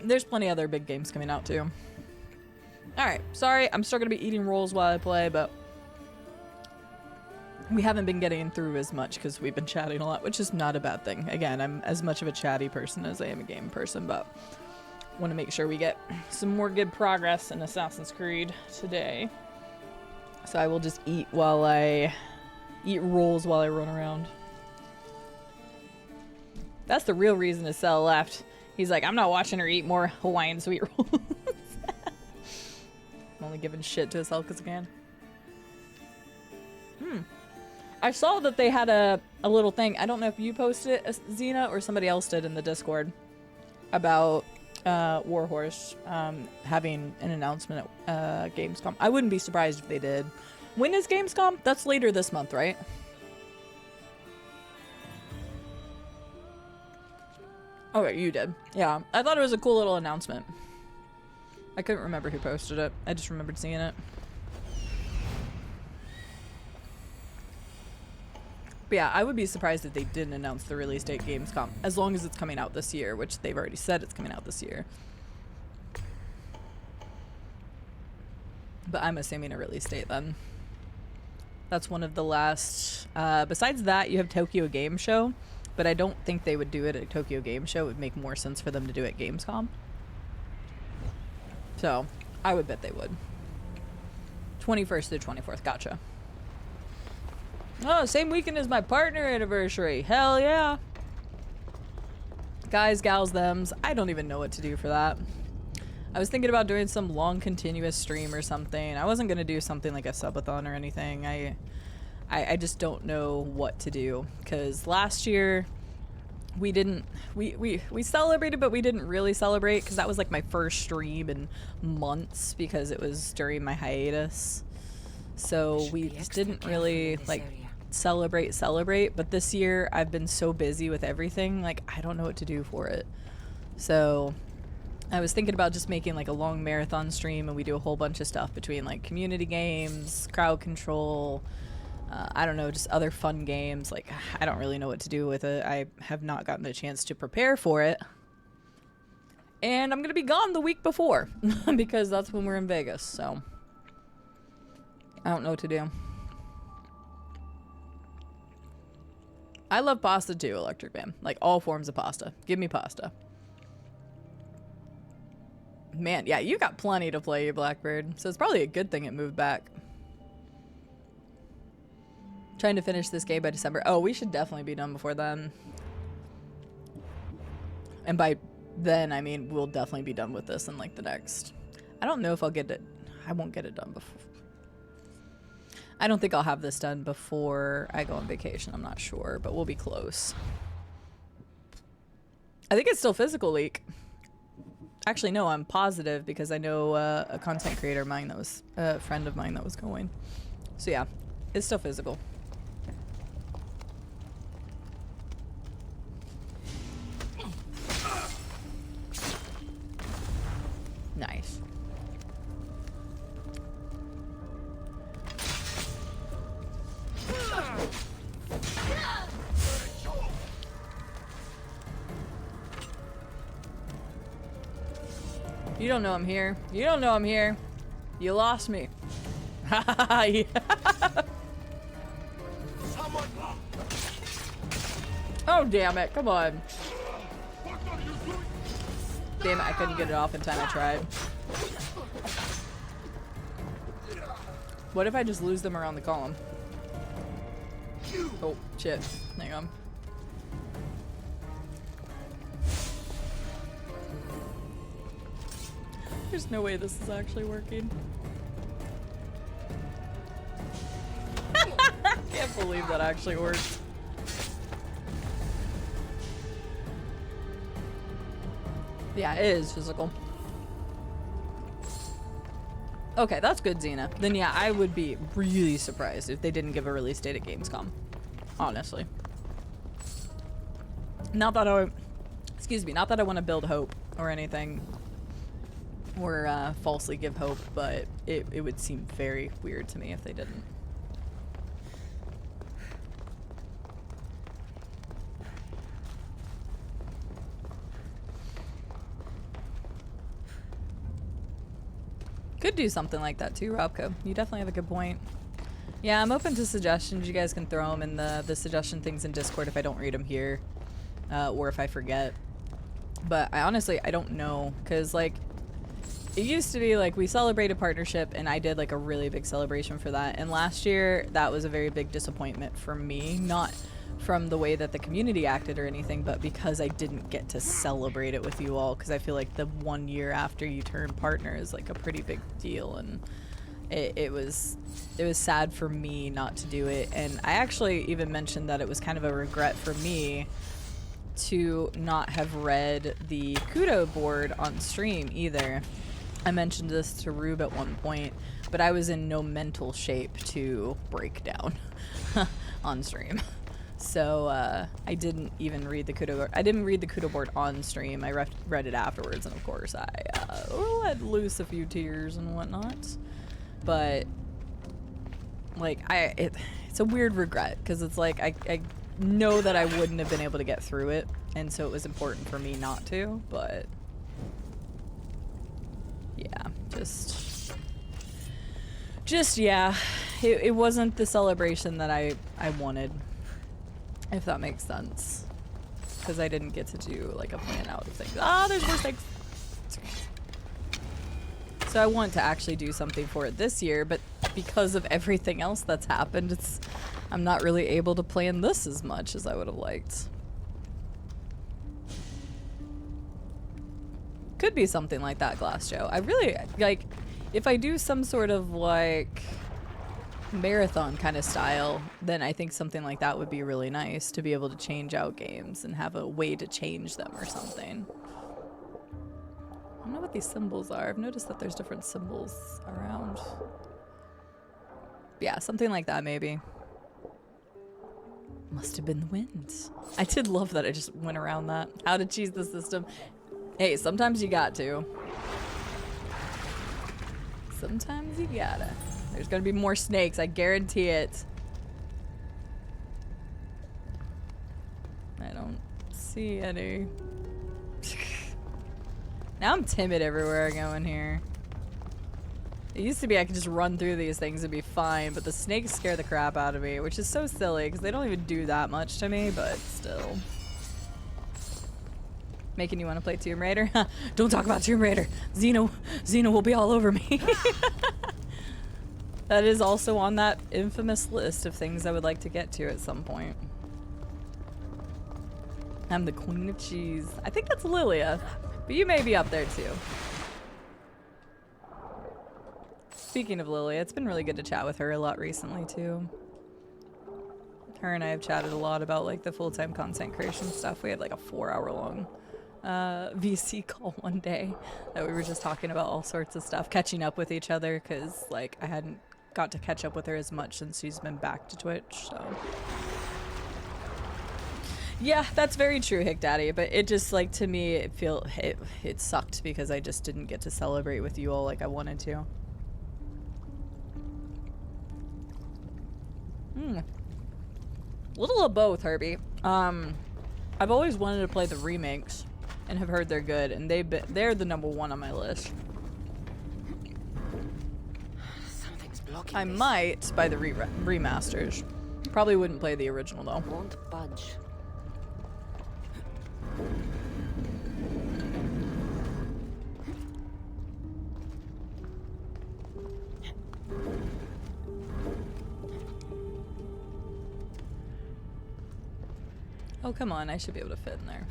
There's plenty of other big games coming out, too. Alright, sorry, I'm still gonna be eating rolls while I play, but we haven't been getting through as much because we've been chatting a lot, which is not a bad thing. Again, I'm as much of a chatty person as I am a game person, but want to make sure we get some more good progress in Assassin's Creed today. So I will just eat rolls while I run around. That's the real reason Estelle left. He's like, I'm not watching her eat more Hawaiian sweet rolls. I'm only giving shit to Estelle because I can. I saw that they had a little thing. I don't know if you posted it, Xena, or somebody else did in the Discord about Warhorse having an announcement at Gamescom. I wouldn't be surprised if they did. When is Gamescom? That's later this month, right? Okay, you did. Yeah, I thought it was a cool little announcement. I couldn't remember who posted it. I just remembered seeing it. But yeah, I would be surprised if they didn't announce the release date Gamescom, as long as it's coming out this year, which they've already said it's coming out this year. But I'm assuming a release date then. That's one of the last... besides that, you have Tokyo Game Show, but I don't think they would do it at Tokyo Game Show. It would make more sense for them to do it at Gamescom. So, I would bet they would. 21st through 24th, gotcha. Oh, same weekend as my partner anniversary. Hell yeah. Guys, gals, thems. I don't even know what to do for that. I was thinking about doing some long continuous stream or something. I wasn't going to do something like a subathon or anything. I just don't know what to do. Because last year, we celebrated, but we didn't really celebrate. Because that was like my first stream in months. Because it was during my hiatus. So we just didn't really like celebrate, but this year I've been so busy with everything, like I don't know what to do for it. So I was thinking about just making like a long marathon stream, and we do a whole bunch of stuff between like community games, crowd control, I don't know, just other fun games. Like I don't really know what to do with it. I have not gotten a chance to prepare for it, and I'm gonna be gone the week before because that's when we're in Vegas, so I don't know what to do. I love pasta too, Electric Man. Like all forms of pasta. Give me pasta. Man, yeah, you got plenty to play, you Blackbird. So it's probably a good thing it moved back. Trying to finish this game by December. Oh, we should definitely be done before then. And by then, I mean, we'll definitely be done with this in like the next... I don't know if I'll get it... I won't get it done before... I don't think I'll have this done before I go on vacation. I'm not sure, but we'll be close. I think it's still physical leak. Actually, no, I'm positive because I know a content creator of mine that was a friend of mine that was going. So yeah, it's still physical. Nice. You don't know I'm here. You don't know I'm here. You lost me. Yeah. Oh, damn it. Come on. Damn it, I couldn't get it off in time. I tried. What if I just lose them around the column? Oh, shit. Hang on. There's no way this is actually working. Can't believe that actually worked. Yeah, it is physical. Okay, that's good, Xena. Then yeah, I would be really surprised if they didn't give a release date at Gamescom. Honestly. Not that I, excuse me, not that I want to build hope or anything. Or falsely give hope, but it would seem very weird to me if they didn't. Could do something like that too, Robco. You definitely have a good point. Yeah, I'm open to suggestions. You guys can throw them in the suggestion things in Discord if I don't read them here. Or if I forget. But I honestly don't know. Because, like, it used to be, like, we celebrated partnership, and I did, like, a really big celebration for that. And last year, that was a very big disappointment for me. Not from the way that the community acted or anything, but because I didn't get to celebrate it with you all. Because I feel like the 1 year after you turn partner is, like, a pretty big deal. And it was sad for me not to do it. And I actually even mentioned that it was kind of a regret for me to not have read the Kudo board on stream either. I mentioned this to Rube at one point, but I was in no mental shape to break down on stream. So I didn't even read the Kudo board. I didn't read the Kudo board on stream. I read it afterwards, and of course I let loose a few tears and whatnot. But like it's a weird regret because it's like I know that I wouldn't have been able to get through it, and so it was important for me not to, but yeah, just yeah, it wasn't the celebration that I wanted, if that makes sense, because I didn't get to do like a plan out of things. Ah, there's more things. So I want to actually do something for it this year, but because of everything else that's happened, I'm not really able to plan this as much as I would have liked. Could be something like that, Glass Joe. I really, like, if I do some sort of, like, marathon kind of style, then I think something like that would be really nice, to be able to change out games and have a way to change them or something. I don't know what these symbols are. I've noticed that there's different symbols around. Yeah, something like that maybe. Must have been the wind. I did love that I just went around that. How to cheese the system. Hey, sometimes you got to. Sometimes you gotta. There's gonna be more snakes, I guarantee it. I don't see any. Now I'm timid everywhere I go in here. It used to be I could just run through these things and be fine, but the snakes scare the crap out of me, which is so silly because they don't even do that much to me, but still. Making you want to play Tomb Raider? Don't talk about Tomb Raider. Xena will be all over me. That is also on that infamous list of things I would like to get to at some point. I'm the queen of cheese. I think that's Lilia, but you may be up there too. Speaking of Lilia, it's been really good to chat with her a lot recently too. Her and I have chatted a lot about like the full-time content creation stuff. We had like a 4-hour long VC call one day that we were just talking about all sorts of stuff, catching up with each other because like I hadn't got to catch up with her as much since she's been back to Twitch, so. Yeah, that's very true, Hick Daddy, but it just like to me it sucked because I just didn't get to celebrate with you all like I wanted to. Little of both, Herbie. I've always wanted to play the remakes and have heard they're good, and they're the #1 on my list. Something's blocking I this. might buy the remasters. Probably wouldn't play the original though. Won't budge. Oh, come on. I should be able to fit in there.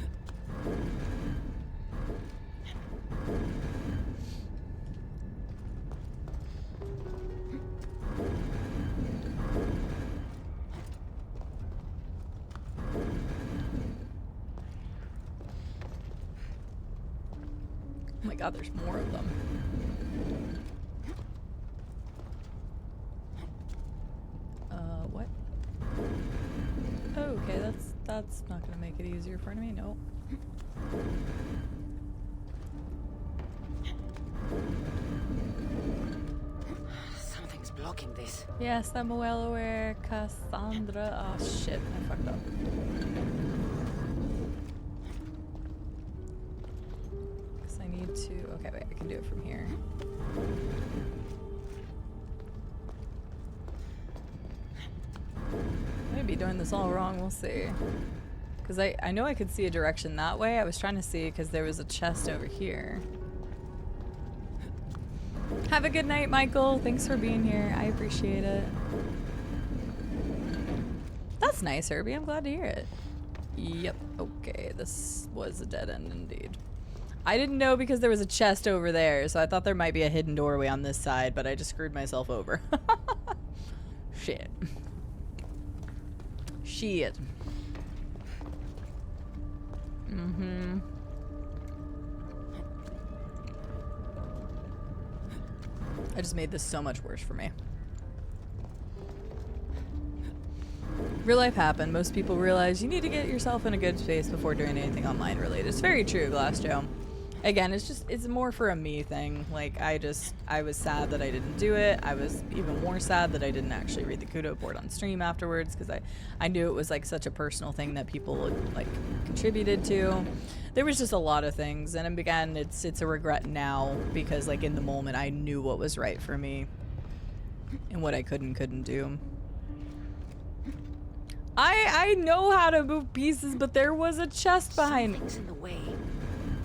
my god, there's more of them. What? Okay, that's not gonna make it easier for me. Nope. Something's blocking this. Yes, I'm well aware, Cassandra. Oh shit, I fucked up. Because I need to. Okay, wait, I can do it from here. I may be doing this all wrong, we'll see. Because I know I could see a direction that way. I was trying to see because there was a chest over here. Have a good night, Michael. Thanks for being here. I appreciate it. That's nice, Herbie. I'm glad to hear it. Yep. Okay, this was a dead end indeed. I didn't know because there was a chest over there, so I thought there might be a hidden doorway on this side, but I just screwed myself over. Shit. Shit. Mm-hmm. I just made this so much worse for me. Real life happened. Most people realize you need to get yourself in a good space before doing anything online related. It's very true, Glass Joe. Again, it's more for a me thing. Like, I was sad that I didn't do it. I was even more sad that I didn't actually read the kudo board on stream afterwards, because I knew it was like such a personal thing that people like contributed to. There was just a lot of things, and again, it's a regret now, because like in the moment I knew what was right for me and what I couldn't do. I know how to move pieces, but there was a chest behind me. Something's in the way.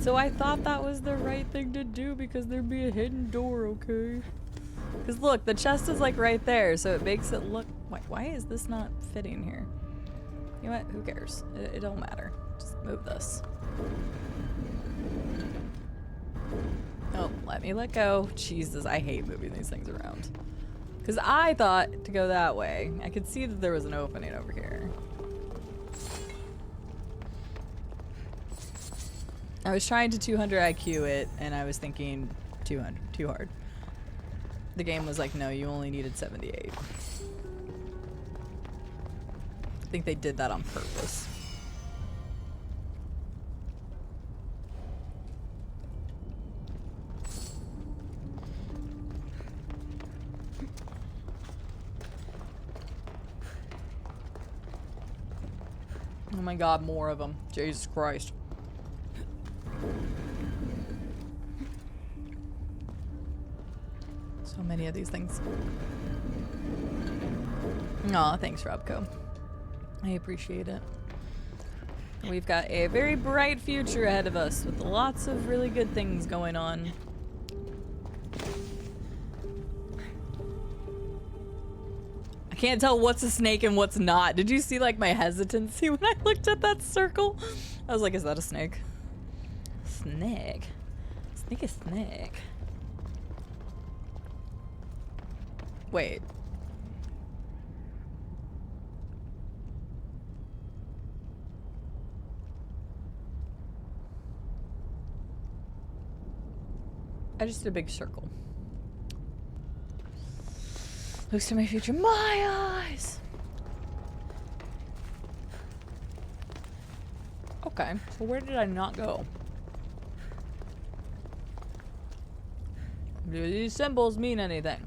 So I thought that was the right thing to do because there'd be a hidden door, okay? Because look, the chest is like right there, so it makes it look... Why is this not fitting here? You know what? Who cares? It don't matter. Just move this. Oh, let go. Jesus, I hate moving these things around. Because I thought to go that way. I could see that there was an opening over here. I was trying to 200 IQ it, and I was thinking 200, too hard. The game was like, no, you only needed 78. I think they did that on purpose. Oh my god, more of them. Jesus Christ. So many of these things. Aw, thanks, Robco. I appreciate it. We've got a very bright future ahead of us with lots of really good things going on. I can't tell what's a snake and what's not. Did you see like my hesitancy when I looked at that circle? I was like, is that a snake? Snake? Snake is snake. Wait. I just did a big circle. Looks to my future. My eyes! Okay, so where did I not go? Do these symbols mean anything?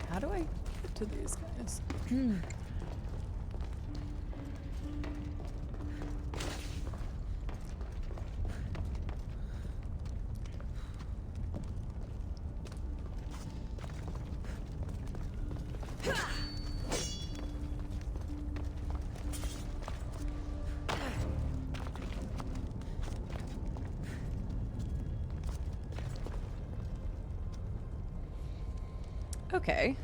How do I get to these guys? Okay.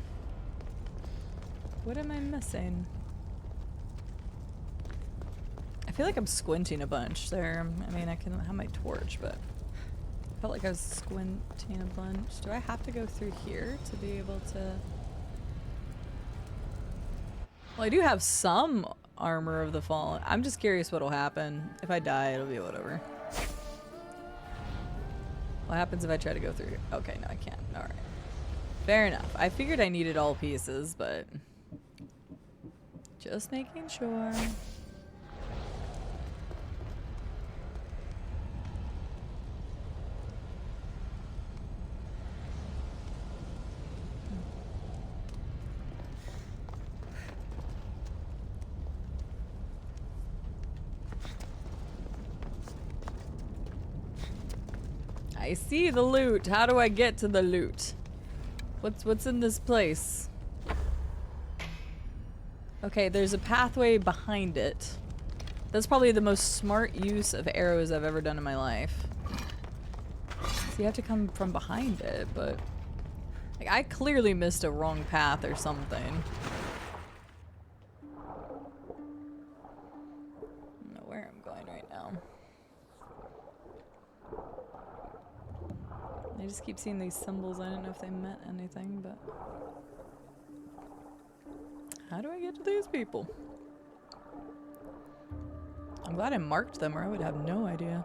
What am I missing? I feel like I'm squinting a bunch there. I mean, I can have my torch, but I felt like I was squinting a bunch. Do I have to go through here to be able to... Well, I do have some armor of the fallen. I'm just curious what'll happen. If I die, it'll be whatever. What happens if I try to go through here? Okay, no, I can't. Alright. Fair enough. I figured I needed all pieces, but... just making sure. I see the loot. How do I get to the loot? What's in this place? Okay, there's a pathway behind it. That's probably the most smart use of arrows I've ever done in my life. So you have to come from behind it, but... like, I clearly missed a wrong path or something. I don't know where I'm going right now. I just keep seeing these symbols. I don't know if they meant anything, but... how do I get to these people? I'm glad I marked them or I would have no idea.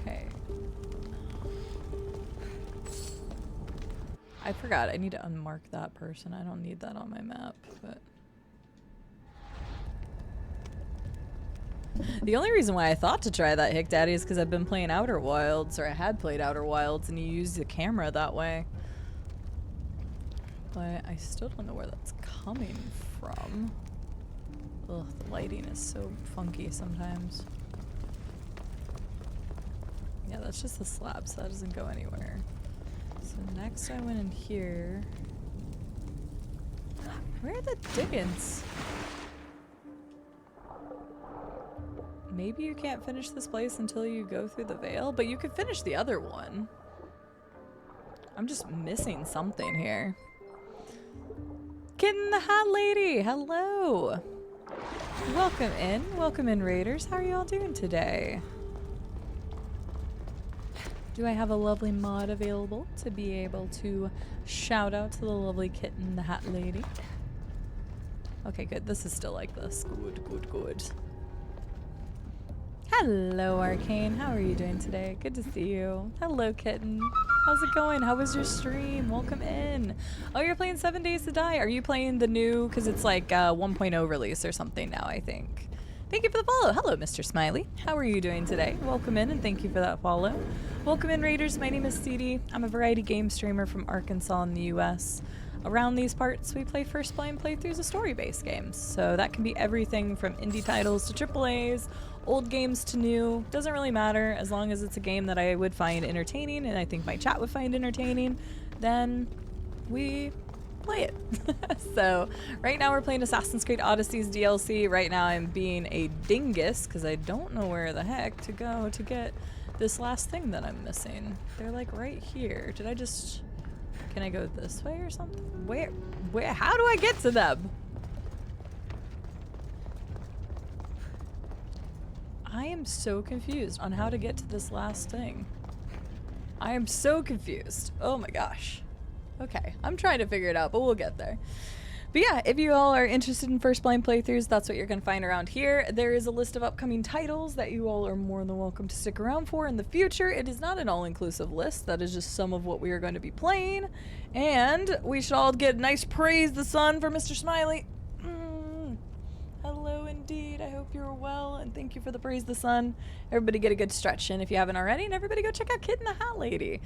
Okay. I forgot. I need to unmark that person. I don't need that on my map, but... the only reason why I thought to try that Hick Daddy is because I've been playing Outer Wilds, or I had played Outer Wilds, and you use the camera that way. But I still don't know where that's coming from. Ugh, the lighting is so funky sometimes. Yeah, that's just the slab, so that doesn't go anywhere. So next I went in here. Where are the Diggins? Maybe you can't finish this place until you go through the veil, but you could finish the other one. I'm just missing something here. Kitten the Hat Lady, hello. Welcome in Raiders. How are you all doing today? Do I have a lovely mod available to be able to shout out to the lovely Kitten the Hat Lady? Okay, good. This is still like this. Good. Hello, Arcane. How are you doing today? Good to see you. Hello, Kitten. How's it going? How was your stream? Welcome in. Oh, you're playing 7 Days to Die. Are you playing the new, because it's like 1.0 release or something now, I think. Thank you for the follow. Hello, Mr. Smiley. How are you doing today? Welcome in, and thank you for that follow. Welcome in, Raiders. My name is CD. I'm a variety game streamer from Arkansas in the U.S. Around these parts, we play first blind playthroughs of story-based games. So that can be everything from indie titles to AAAs, old games to new. Doesn't really matter, as long as it's a game that I would find entertaining, and I think my chat would find entertaining, then we play it. So right now we're playing Assassin's Creed Odyssey's DLC. Right now I'm being a dingus because I don't know where the heck to go to get this last thing that I'm missing. They're like right here. Did I just... can I go this way or something? Where, how do I get to them? I am so confused on how to get to this last thing. I am so confused. Oh my gosh. Okay, I'm trying to figure it out, but we'll get there. But yeah, if you all are interested in first blind playthroughs, that's what you're going to find around here. There is a list of upcoming titles that you all are more than welcome to stick around for in the future. It is not an all-inclusive list. That is just some of what we are going to be playing. And we should all get nice praise the sun for Mr. Smiley. Hello indeed. I hope you're well, and thank you for the praise the sun. Everybody get a good stretch in if you haven't already, and everybody go check out Kitten the Hat Lady.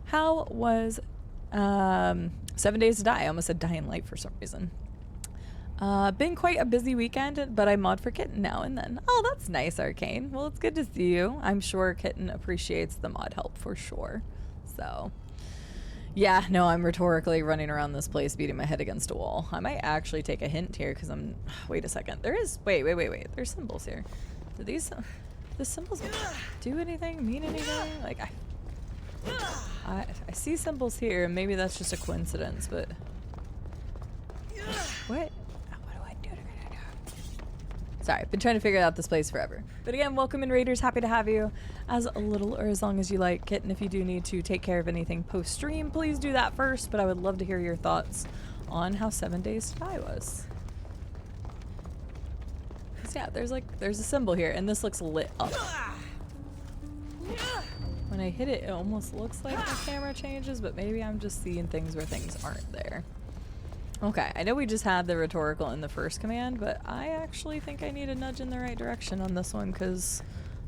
How was 7 Days to Die? I almost said Dying Light for some reason. Been quite a busy weekend, but I mod for Kitten now and then. Oh, that's nice, Arcane. Well, it's good to see you. I'm sure Kitten appreciates the mod help for sure. So, yeah, no, I'm rhetorically running around this place beating my head against a wall. I might actually take a hint here because I'm... wait a second. There is... wait. There's symbols here. Do these... the symbols do anything? Mean anything? Like, I see symbols here, and maybe that's just a coincidence, but... What? What do I do? Sorry, I've been trying to figure out this place forever. But again, welcome in, Raiders. Happy to have you as little or as long as you like. Kitten, if you do need to take care of anything post-stream, please do that first, but I would love to hear your thoughts on how 7 Days to Die was. Yeah, there's a symbol here, and this looks lit up. When I hit it, it almost looks like the camera changes, but maybe I'm just seeing things where things aren't there. Okay, I know we just had the rhetorical in the first command, but I actually think I need a nudge in the right direction on this one, because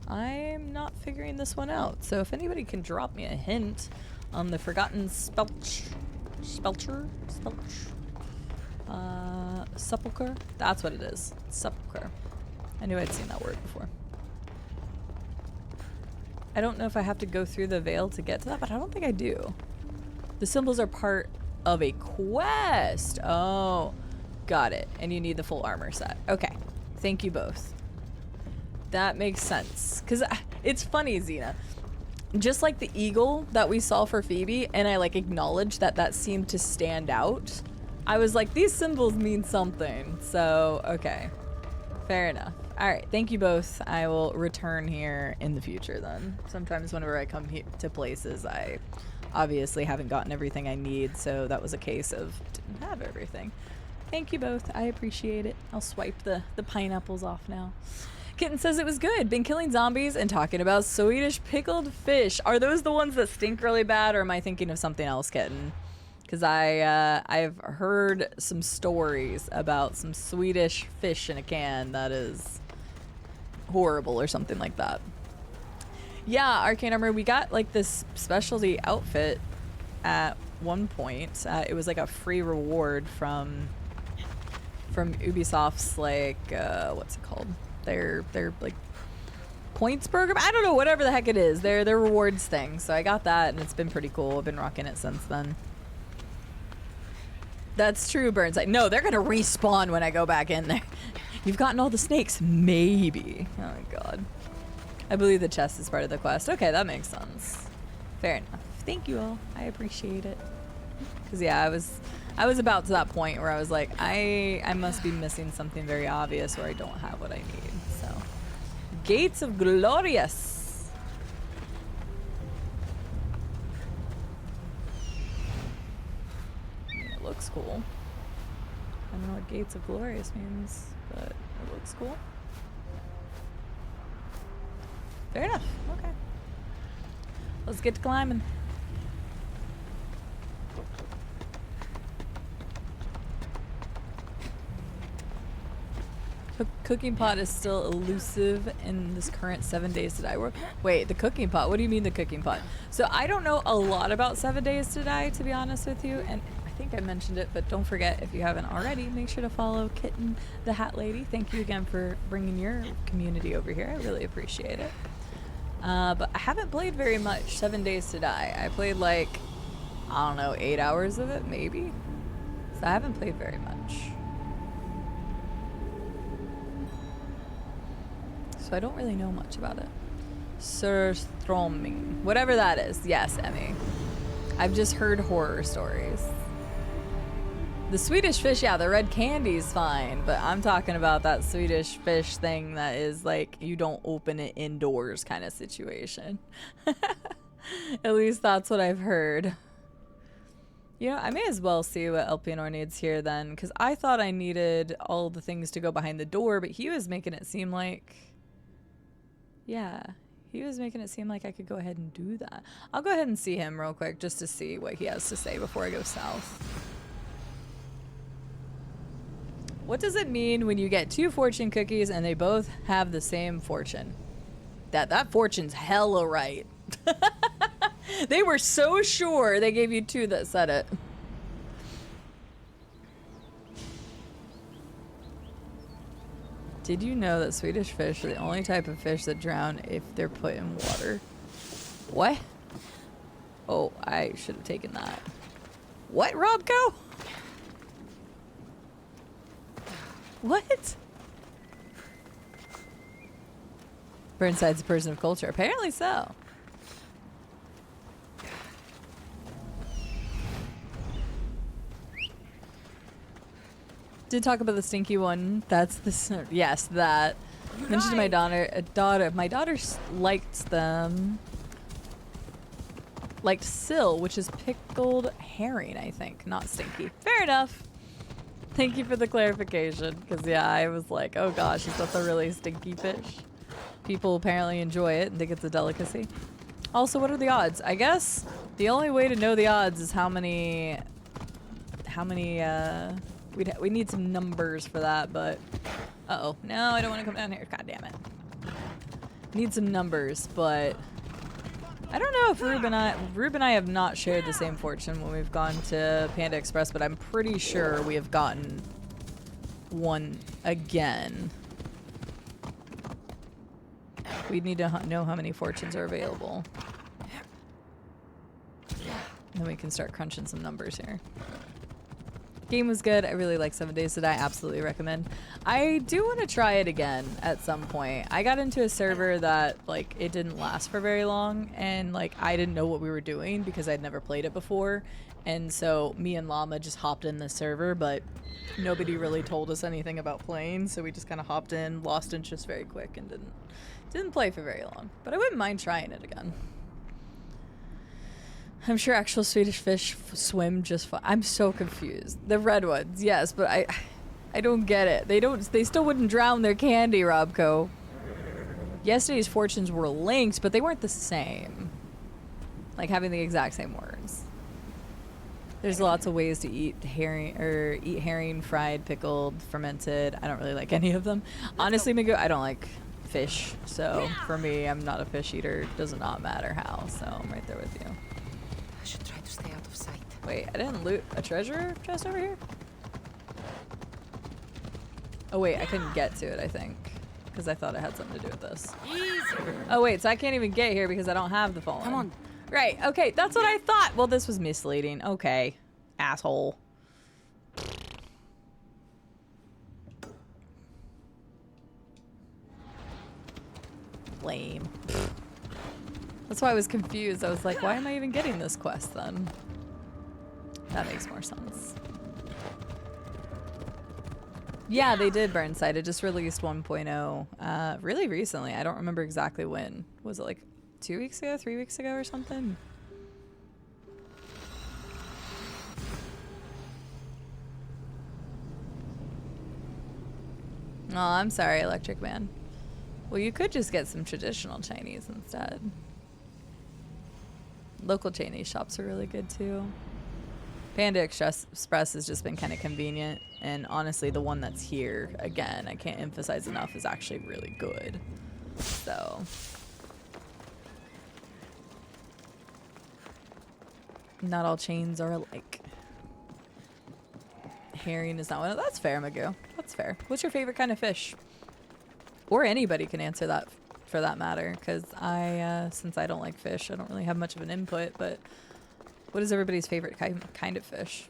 I'm not figuring this one out. So if anybody can drop me a hint on the forgotten spelcher? Sepulcher? That's what it is. Sepulcher. I knew I'd seen that word before. I don't know if I have to go through the veil to get to that, but I don't think I do. The symbols are part of a quest. Oh, got it. And you need the full armor set. Okay. Thank you both. That makes sense. Because it's funny, Xena. Just like the eagle that we saw for Phoebe, and I like acknowledged that that seemed to stand out. I was like, these symbols mean something. So, okay. Fair enough. All right. Thank you both. I will return here in the future then. Sometimes whenever I come here to places, I obviously haven't gotten everything I need. So that was a case of didn't have everything. Thank you both. I appreciate it. I'll swipe the pineapples off now. Kitten says it was good. Been killing zombies and talking about Swedish pickled fish. Are those the ones that stink really bad, or am I thinking of something else, Kitten? Because I've heard some stories about some Swedish fish in a can that is horrible or something like that. Yeah, Arcane Armor, we got like this specialty outfit at one point. It was like a free reward from Ubisoft's like what's it called? Their like points program. I don't know, whatever the heck it is. Their rewards thing. So I got that and it's been pretty cool. I've been rocking it since then. That's true, Burnside. No, they're gonna respawn when I go back in there. You've gotten all the snakes? Maybe. Oh my god. I believe the chest is part of the quest. Okay, that makes sense. Fair enough. Thank you all. I appreciate it. Cause yeah, I was about to that point where I was like, I must be missing something very obvious, or I don't have what I need. So, Gates of Glorious. It looks cool. I don't know what Gates of Glorious means, but it looks cool. Fair enough. Okay. Let's get to climbing. Cooking pot is still elusive in this current 7 Days to Die world. Wait, the cooking pot? What do you mean the cooking pot? So I don't know a lot about 7 Days to Die, to be honest with you, and I think I mentioned it, but don't forget, if you haven't already, make sure to follow Kitten the Hat Lady. Thank you again for bringing your community over here. I really appreciate it. But I haven't played very much 7 Days to Die. I played like, I don't know, 8 hours of it, maybe? So I haven't played very much. So I don't really know much about it. Surströmming. Whatever that is. Yes, Emmy. I've just heard horror stories. The Swedish fish, yeah, the red candy's fine, but I'm talking about that Swedish fish thing that is like, you don't open it indoors kind of situation. At least that's what I've heard. You know, I may as well see what Elpenor needs here then, because I thought I needed all the things to go behind the door, but he was making it seem like... Yeah, he was making it seem like I could go ahead and do that. I'll go ahead and see him real quick just to see what he has to say before I go south. What does it mean when you get 2 fortune cookies and they both have the same fortune? That fortune's hella right. They were so sure they gave you 2 that said it. Did you know that Swedish fish are the only type of fish that drown if they're put in water? What? Oh, I should have taken that. What, Robco? What? Burnside's a person of culture. Apparently so. Did talk about the stinky one. That's the yes, that. Mentioned to my daughter. My daughter liked them. Liked sill, which is pickled herring, I think, not stinky. Fair enough. Thank you for the clarification, because yeah, I was like, oh gosh, is that the really stinky fish? People apparently enjoy it and think it's a delicacy. Also, what are the odds? I guess the only way to know the odds is how many we need some numbers for that, but uh-oh. No, I don't want to come down here. God damn it. Need some numbers, but I don't know if Rube and I have not shared the same fortune when we've gone to Panda Express, but I'm pretty sure we have gotten one again. We'd need to know how many fortunes are available. And then we can start crunching some numbers here. Game was good. I really like 7 Days to Die. Absolutely recommend. I do want to try it again at some point. I got into a server that, like, it didn't last for very long, and, like, I didn't know what we were doing because I'd never played it before. And so me and Llama just hopped in the server, but nobody really told us anything about playing, so we just kind of hopped in, lost interest very quick, and didn't play for very long. But I wouldn't mind trying it again. I'm sure actual Swedish fish swim just fine. I'm so confused. The red ones, yes, but I don't get it. They still wouldn't drown their candy, Robco. Yesterday's fortunes were linked, but they weren't the same. Like having the exact same words. There's lots of ways to eat herring, fried, pickled, fermented. I don't really like any of them. Honestly, Migo, I don't like fish. So for me, I'm not a fish eater. It does not matter how. So I'm right there with you. I should try to stay out of sight. Wait, I didn't loot a treasure chest over here? Oh wait, I couldn't get to it, I think. Because I thought it had something to do with this. Oh wait, so I can't even get here because I don't have the phone. Come on. Right, okay, that's what I thought. Well, this was misleading. Okay, asshole. Lame. That's why I was confused. I was like, why am I even getting this quest then? That makes more sense. Yeah, they did Burnside. It just released 1.0 really recently. I don't remember exactly when. Was it like 2 weeks ago, 3 weeks ago or something? Oh, I'm sorry, Electric Man. Well, you could just get some traditional Chinese instead. Local Chinese shops are really good too. Panda Express has just been kind of convenient, and honestly, the one that's here, again, I can't emphasize enough, is actually really good. So. Not all chains are alike. Herring is not one of that's fair, Magoo. That's fair. What's your favorite kind of fish? Or anybody can answer that for that matter, because since I don't like fish, I don't really have much of an input, but what is everybody's favorite kind of fish?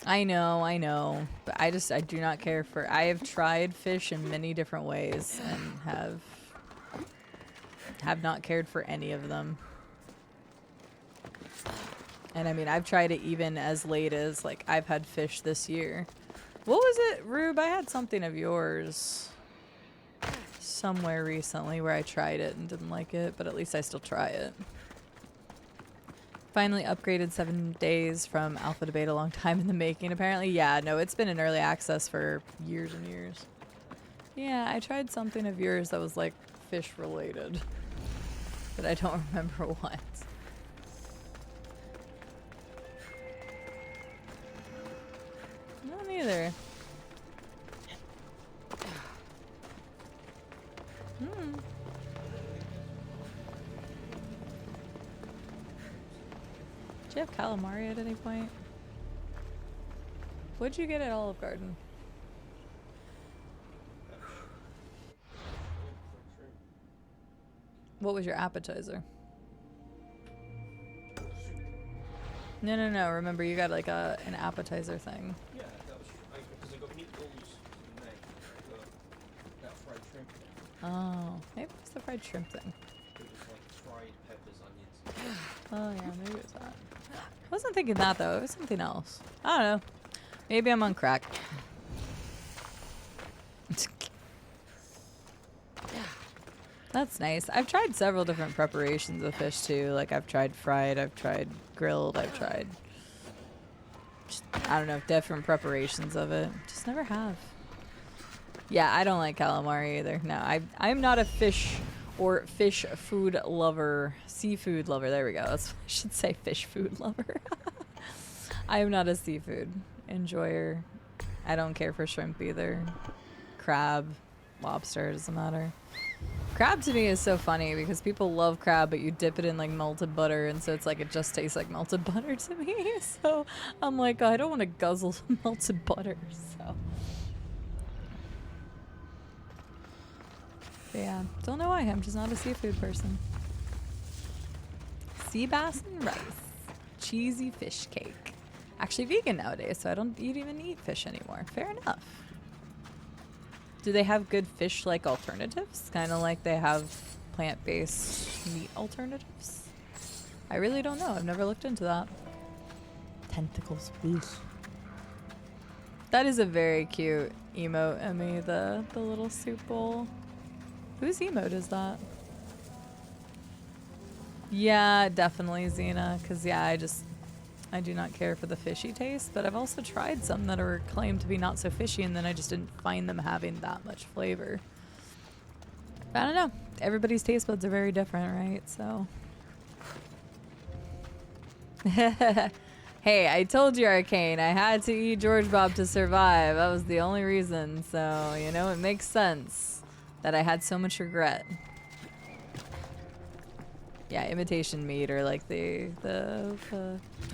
I know, but I do not care for, I have tried fish in many different ways and have not cared for any of them. And I mean, I've tried it even as late as, like, I've had fish this year. What was it, Rube? I had something of yours somewhere recently where I tried it and didn't like it, but at least I still try it. Finally upgraded 7 days from alpha to beta, long time in the making, apparently. Yeah, no, it's been in early access for years and years. Yeah, I tried something of yours that was, like, fish related, but I don't remember what. No, neither. Did you have calamari at any point? What'd you get at Olive Garden? What was your appetizer? No. Remember, you got like an appetizer thing. Yeah, that was because I got meatballs and that fried shrimp thing. Oh, maybe it's the fried shrimp thing. It was like fried peppers, onions. Oh yeah, maybe it was that. What wasn't thinking that though. It was something else. I don't know. Maybe I'm on crack. That's nice. I've tried several different preparations of fish too. Like I've tried fried, I've tried grilled, I've tried just, I don't know, different preparations of it. Just never have. Yeah, I don't like calamari either. No, I'm not a fish or fish food lover. Seafood lover. There we go. That's what I should say, fish food lover. I am not a seafood enjoyer. I don't care for shrimp either. Crab, lobster, doesn't matter. Crab to me is so funny because people love crab, but you dip it in like melted butter, and so it's like it just tastes like melted butter to me. So I'm like, oh, I don't want to guzzle some melted butter. So but yeah, don't know why. I'm just not a seafood person. Sea bass and rice, cheesy fish cake. Actually vegan nowadays, so I don't even eat fish anymore. Fair enough. Do they have good fish-like alternatives? Kind of like they have plant-based meat alternatives? I really don't know. I've never looked into that. Tentacles. Ugh. That is a very cute emote, Emmy, the little soup bowl. Whose emote is that? Yeah, definitely Xena, because yeah, I do not care for the fishy taste, but I've also tried some that are claimed to be not so fishy, and then I just didn't find them having that much flavor. But I don't know. Everybody's taste buds are very different, right? So. Hey, I told you, Arcane, I had to eat George Bob to survive. That was the only reason. So, you know, it makes sense that I had so much regret. Yeah, imitation meat or like the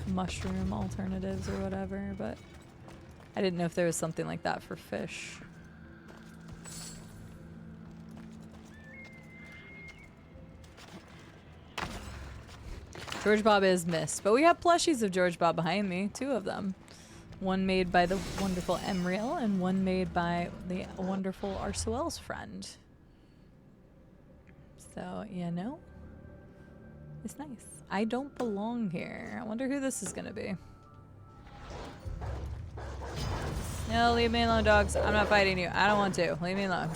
mushroom alternatives or whatever, but I didn't know if there was something like that for fish. George Bob is missed, but we have plushies of George Bob behind me, 2 of them. One made by the wonderful Emriel and one made by the wonderful Arsuel's friend. So, you know. It's nice. I don't belong here. I wonder who this is gonna be. No, leave me alone, dogs. I'm not fighting you. I don't want to. Leave me alone.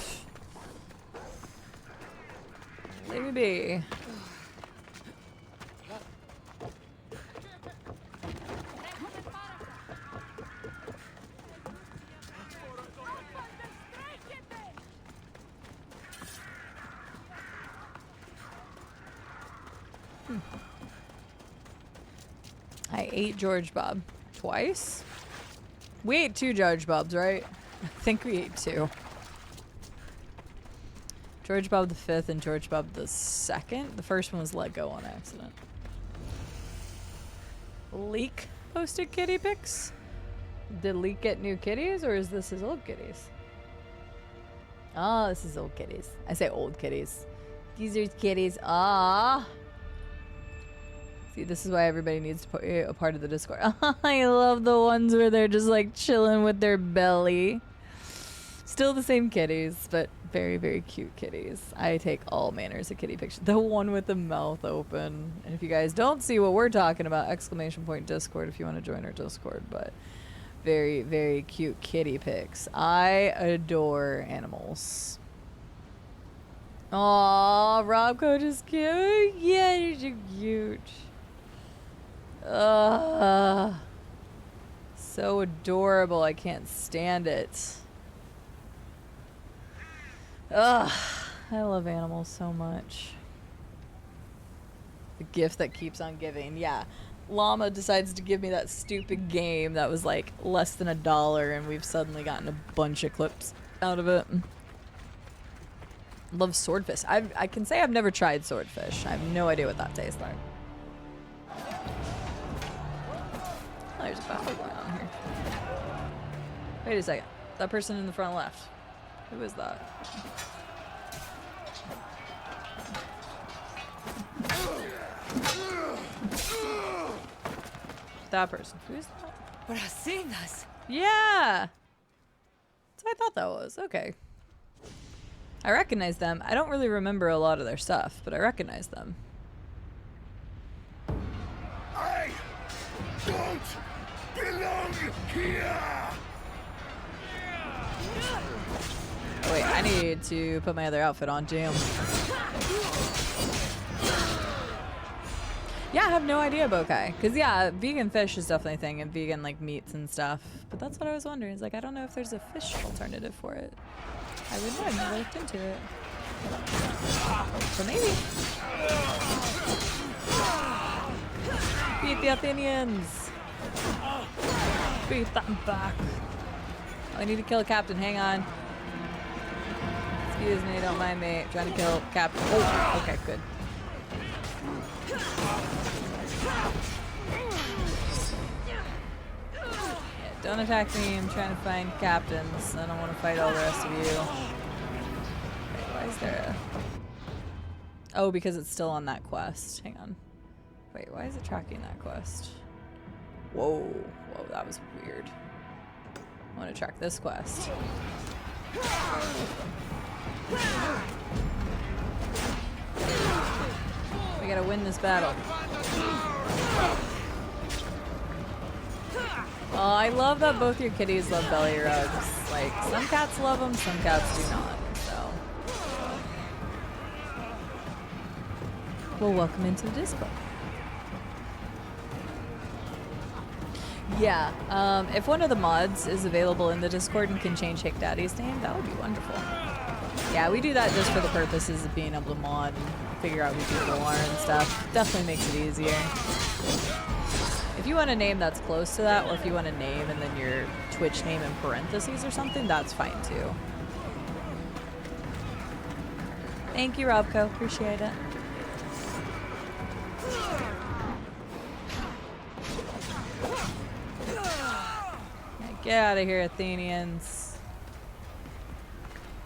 Leave me be. I ate George Bob twice. We ate 2 George Bobs, right? I think we ate 2. George Bob the 5th and George Bob the 2nd. The first one was let go on accident. Leek posted kitty pics. Did Leek get new kitties, or is this his old kitties? Oh, this is old kitties. I say old kitties. These are kitties. Ah. See, this is why everybody needs to be a part of the Discord. I love the ones where they're just like chilling with their belly. Still the same kitties, but very, very cute kitties. I take all manners of kitty pictures. The one with the mouth open. And if you guys don't see what we're talking about, ! Discord if you want to join our Discord. But very, very cute kitty pics. I adore animals. Aw, Rob Coach is cute. Yeah, you're cute. So adorable. I can't stand it. Ugh, I love animals so much. The gift that keeps on giving. Yeah, Llama decides to give me that stupid game that was like less than $1, and we've suddenly gotten a bunch of clips out of it. Love swordfish. I can say I've never tried swordfish. I have no idea what that tastes like. Oh, there's a battle going on here. Wait a second. That person in the front left. Who is that? That person. Who is that? We're seeing us. Yeah. That's what I thought that was. Okay. I recognize them. I don't really remember a lot of their stuff, but I recognize them. Hey! Oh, wait, I need to put my other outfit on. Damn. Yeah, I have no idea about Kai. Because, yeah, vegan fish is definitely a thing, and vegan, like, meats and stuff. But that's what I was wondering. Is like, I don't know if there's a fish alternative for it. I would know. I never looked into it. So maybe. Beat the Athenians. Beat them back. Oh, I need to kill a captain. Hang on. Excuse me, don't mind me. Trying to kill captain. Oh, okay, good. Yeah, don't attack me. I'm trying to find captains. I don't want to fight all the rest of you. Wait, why is there a... Oh, because it's still on that quest. Hang on. Wait, why is it tracking that quest? Whoa. Whoa, that was weird. I want to track this quest. We gotta win this battle. Oh, I love that both your kitties love belly rubs. Like, some cats love them, some cats do not. So, well, welcome into the Discord. Yeah, if one of the mods is available in the Discord and can change Hick Daddy's name, that would be wonderful. Yeah, we do that just for the purposes of being able to mod and figure out who people are and stuff. Definitely makes it easier. If you want a name that's close to that, or if you want a name and then your Twitch name in parentheses or something, that's fine too. Thank you, Robco. Appreciate it. Get out of here, Athenians.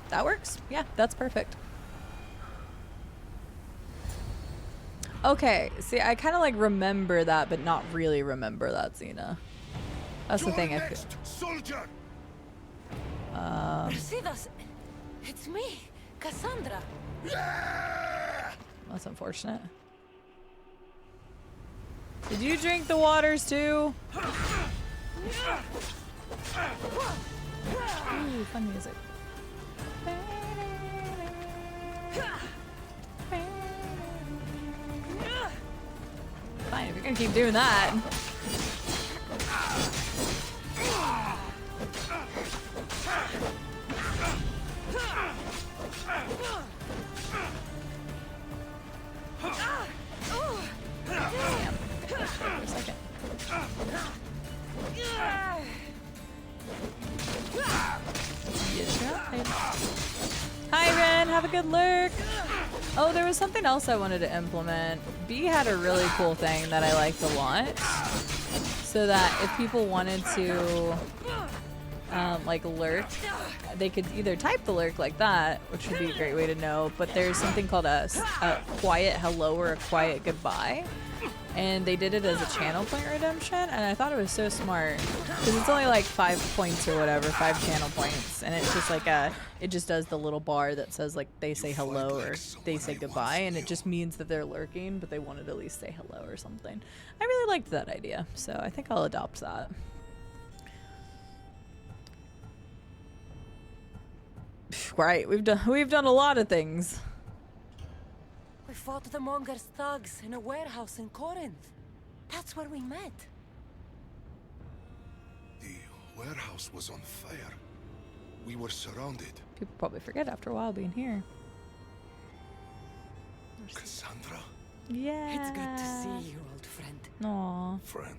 That works? Yeah, that's perfect. Okay, see, I kind of like remember that, but not really remember that, Xena. That's the thing. Soldier. Mercedes, it's me, Cassandra. That's unfortunate. Did you drink the waters too? Ooh, fun music. Fine, if you're gonna keep doing that. Damn. For a second. Hi, Ren. Have a good lurk. Oh, there was something else I wanted to implement. B had a really cool thing that I liked a lot. So that if people wanted to, like, lurk, they could either type the lurk like that, which would be a great way to know, but there's something called a quiet hello or a quiet goodbye. And they did it as a channel point redemption, and I thought it was so smart because it's only like 5 points or whatever, 5 channel points, and it's just like it just does the little bar that says like they say hello or they say goodbye, and it just means that they're lurking, but they wanted to at least say hello or something. I really liked that idea, so I think I'll adopt that. Right, we've done a lot of things. We fought the Monger's thugs in a warehouse in Corinth. That's where we met. The warehouse was on fire. We were surrounded. People probably forget after a while being here. Cassandra. Yeah. It's good to see you, old friend. Aww. Friend.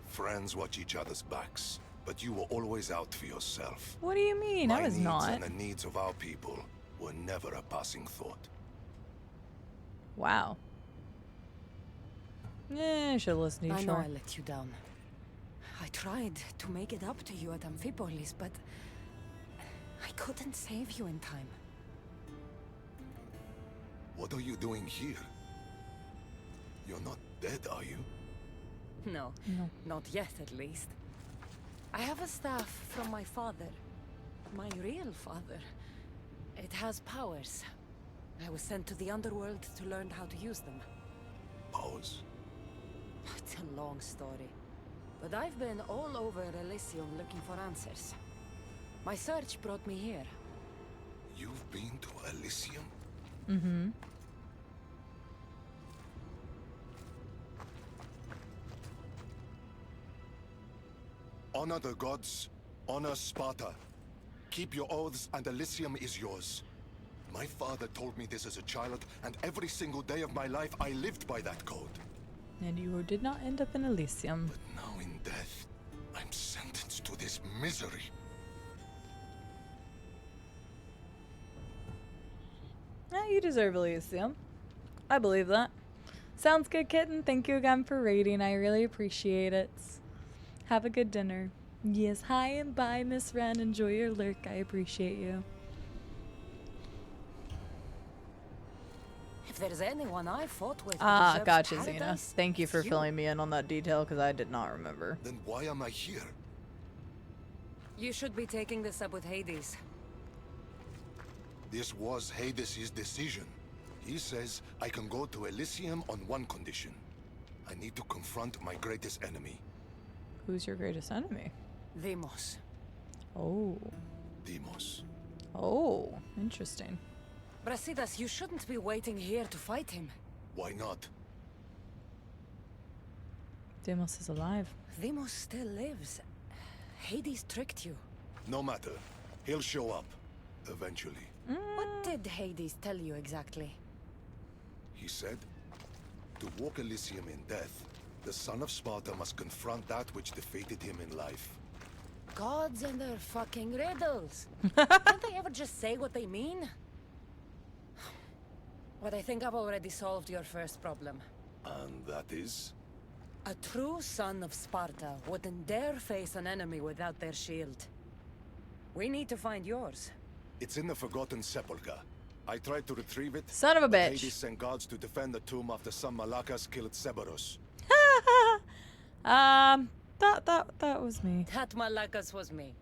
Friends watch each other's backs, but you were always out for yourself. What do you mean? I was not. My needs and the needs of our people were never a passing thought. Wow. I should have listened to you. I know I let you down. I tried to make it up to you at Amphipolis, but I couldn't save you in time. What are you doing here? You're not dead, are you? No, not yet at least. I have a staff from my father. My real father. It has powers. I was sent to the underworld to learn how to use them. Powers? It's a long story. but I've been all over Elysium looking for answers. My search brought me here. You've been to Elysium? Mm-hmm. Honor the gods, honor Sparta. Keep your oaths and Elysium is yours. My father told me this as a child, and every single day of my life I lived by that code. And you did not end up in Elysium. But now in death, I'm sentenced to this misery. Yeah, you deserve Elysium. I believe that. Sounds good, kitten. Thank you again for raiding. I really appreciate it. Have a good dinner. Yes, hi and bye, Miss Wren. Enjoy your lurk. I appreciate you. If there's anyone I fought with, Gotcha, Xena. Thank you for filling me in on that detail, because I did not remember. Then why am I here? You should be taking this up with Hades. This was Hades' decision. He says I can go to Elysium on one condition. I need to confront my greatest enemy. Who's your greatest enemy? Deimos. Oh. Deimos. Oh, interesting. Brasidas, you shouldn't be waiting here to fight him. Why not? Deimos is alive. Deimos still lives. Hades tricked you. No matter. He'll show up. Eventually. What did Hades tell you exactly? He said, to walk Elysium in death, the son of Sparta must confront that which defeated him in life. Gods and their fucking riddles. Can't they ever just say what they mean? But I think I've already solved your first problem. And that is? A true son of Sparta wouldn't dare face an enemy without their shield. We need to find yours. It's in the Forgotten Sepulchre. I tried to retrieve it. Son of a bitch. Hades sent guards to defend the tomb after some Malakas killed Cerberus. That was me. That Malakas was me.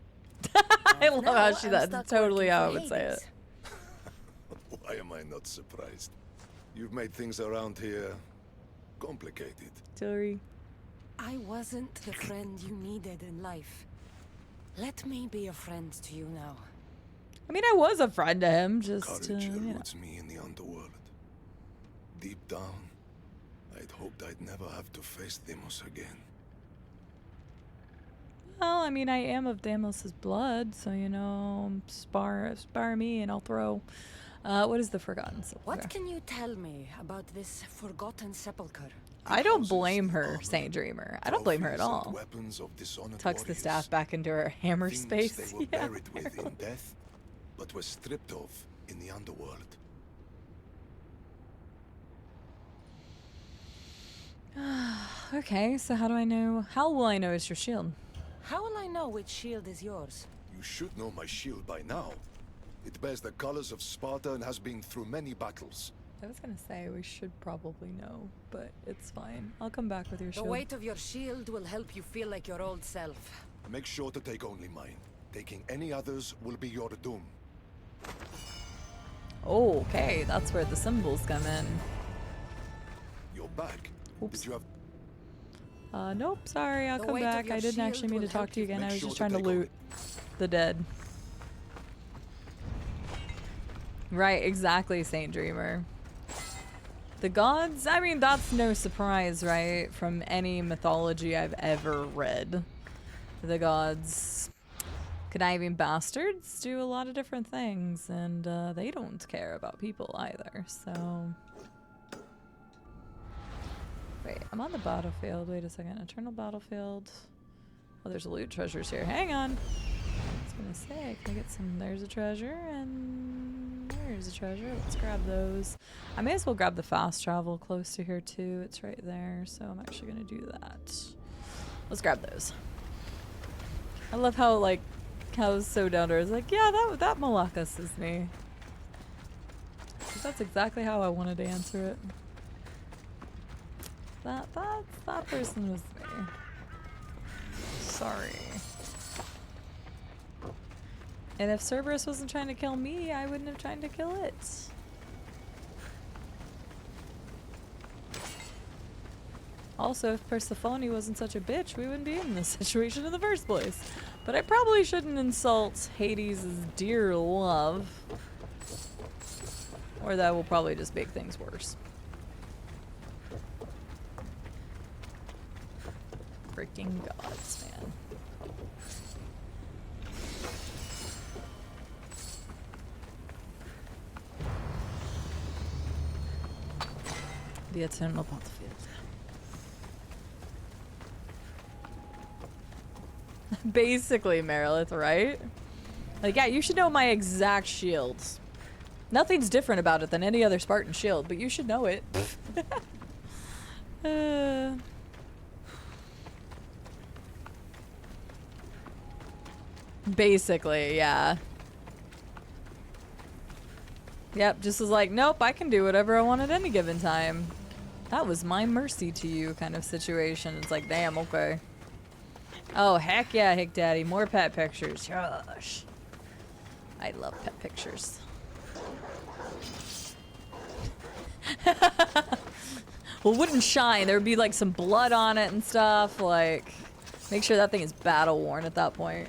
I love how she that's totally how I would say it. Why am I not surprised? You've made things around here complicated. Sorry. I wasn't the friend you needed in life. Let me be a friend to you now. I mean, I was a friend to him, just Courage you know. eludes me in the underworld. Deep down, I'd hoped I'd never have to face Deimos again. Well, I mean, I am of Deimos' blood, so, you know, spar me and I'll throw. What is the Forgotten Sepulchre? What can you tell me about this Forgotten Sepulchre? I don't blame her, Saint Dreamer. I don't blame her at all. Tucks the staff back into her hammer space. They were buried with in death, but were stripped of in the underworld. Okay, so how do I know? How will I know it's your shield? How will I know which shield is yours? You should know my shield by now. It bears the colors of Sparta and has been through many battles. I was gonna say we should probably know, but it's fine. I'll come back with your shield. The weight of your shield will help you feel like your old self. Make sure to take only mine. Taking any others will be your doom. Oh, okay, that's where the symbols come in. You're back. Oops. Did you have... Nope, sorry, I'll come back. I didn't actually mean to talk to you again. I was just trying to loot the dead. Right, exactly, Saint Dreamer. The gods, I mean, that's no surprise, right? From any mythology I've ever read. The gods, conniving bastards, do a lot of different things, and they don't care about people either, so... Wait, I'm on the battlefield. Wait a second. Eternal battlefield. Oh, there's loot treasures here. Hang on. I was gonna say, can I get some... There's a treasure, and there's a treasure. Let's grab those. I may as well grab the fast travel close to here, too. It's right there, so I'm actually gonna do that. Let's grab those. I love how, like, how it's so down to earth. It's like, yeah, that Malakas is me. 'Cause that's exactly how I wanted to answer it. That person was me. Sorry. And if Cerberus wasn't trying to kill me, I wouldn't have tried to kill it. Also, if Persephone wasn't such a bitch, we wouldn't be in this situation in the first place. But I probably shouldn't insult Hades' dear love. Or that will probably just make things worse. Freaking gods, man. The eternal battlefield. Basically, Merilith, right? Like, yeah, you should know my exact shields. Nothing's different about it than any other Spartan shield, but you should know it. Basically, yeah. Yep, just was like, nope, I can do whatever I want at any given time. That was my mercy to you kind of situation. It's like, damn, okay. Oh, heck yeah, Hick Daddy. More pet pictures. Gosh. I love pet pictures. Well, it wouldn't shine. There would be like some blood on it and stuff. Like, make sure that thing is battle worn at that point.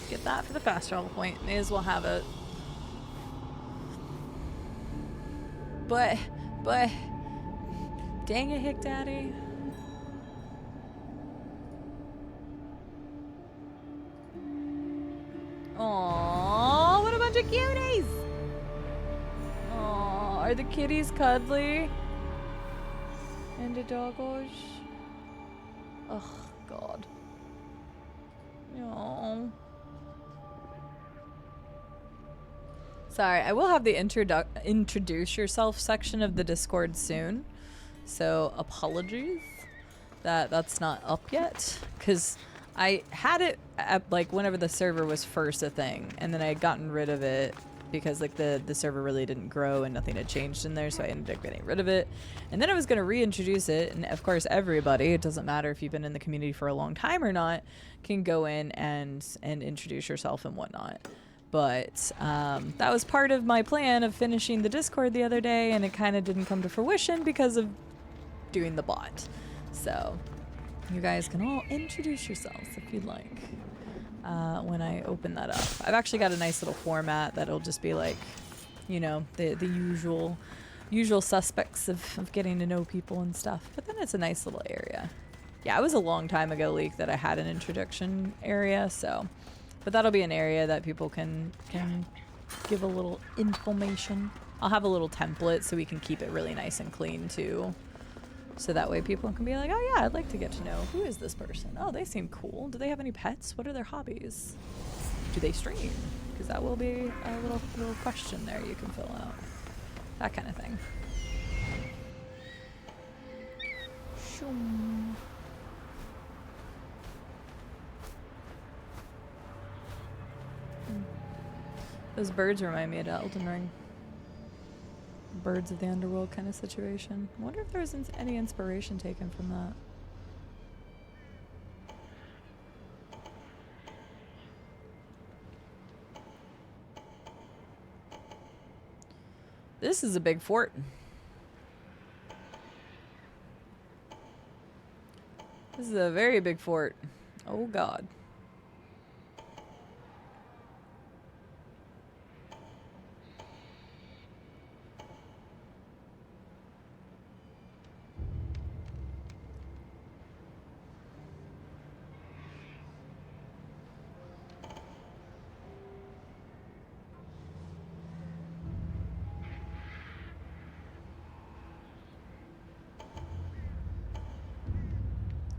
Get that for the fast travel point. May as well have it. But, dang it, Hick Daddy. Aww, what a bunch of cuties! Aww, are the kitties cuddly? And the doggos? Oh, God. Aww. Sorry, I will have the introduce yourself section of the Discord soon. So apologies that that's not up yet, because I had it at like whenever the server was first a thing, and then I had gotten rid of it because like the server really didn't grow and nothing had changed in there, so I ended up getting rid of it. And then I was going to reintroduce it, and of course everybody, it doesn't matter if you've been in the community for a long time or not, can go in and introduce yourself and whatnot. But that was part of my plan of finishing the Discord the other day, and it kind of didn't come to fruition because of doing the bot. So you guys can all introduce yourselves if you'd like when I open that up. I've actually got a nice little format that'll just be like, you know, the usual suspects of getting to know people and stuff. But then it's a nice little area. Yeah, it was a long time ago, Leak, that I had an introduction area, so... But that'll be an area that people can give a little information. I'll have a little template so we can keep it really nice and clean too. So that way people can be like, oh yeah, I'd like to get to know, who is this person? Oh, they seem cool. Do they have any pets? What are their hobbies? Do they stream? Because that will be a little question there you can fill out. That kind of thing. Shoom. Those birds remind me of Elden Ring. Birds of the underworld kind of situation. I wonder if there was any inspiration taken from that. This is a big fort. This is a very big fort. Oh God.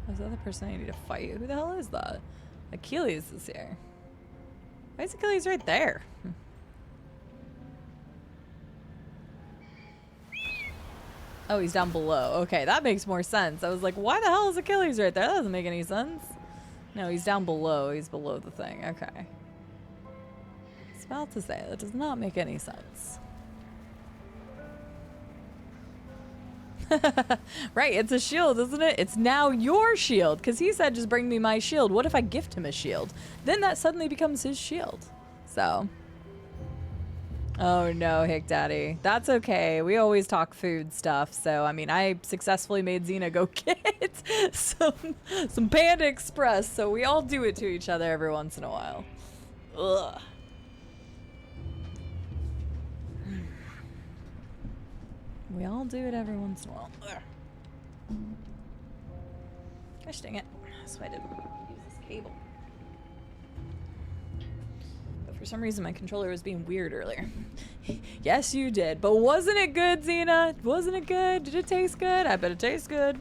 Who's the other person I need to fight? Who the hell is that? Achilles is here. Why is Achilles right there? Oh, he's down below. Okay, that makes more sense. I was like, why the hell is Achilles right there? That doesn't make any sense. No, he's down below. He's below the thing. Okay. I was about to say, that does not make any sense. Right, it's a shield, isn't it? It's now your shield, because he said just bring me my shield. What if I gift him a shield? Then that suddenly becomes his shield. So. Oh no, Hick Daddy. That's okay. We always talk food stuff. So, I mean, I successfully made Xena go get some Panda Express. So we all do it to each other every once in a while. Ugh. We all do it every once in a while. Ugh. Gosh dang it. That's why I didn't use this cable. For some reason, my controller was being weird earlier. Yes, you did. But wasn't it good, Xena? Wasn't it good? Did it taste good? I bet it tastes good.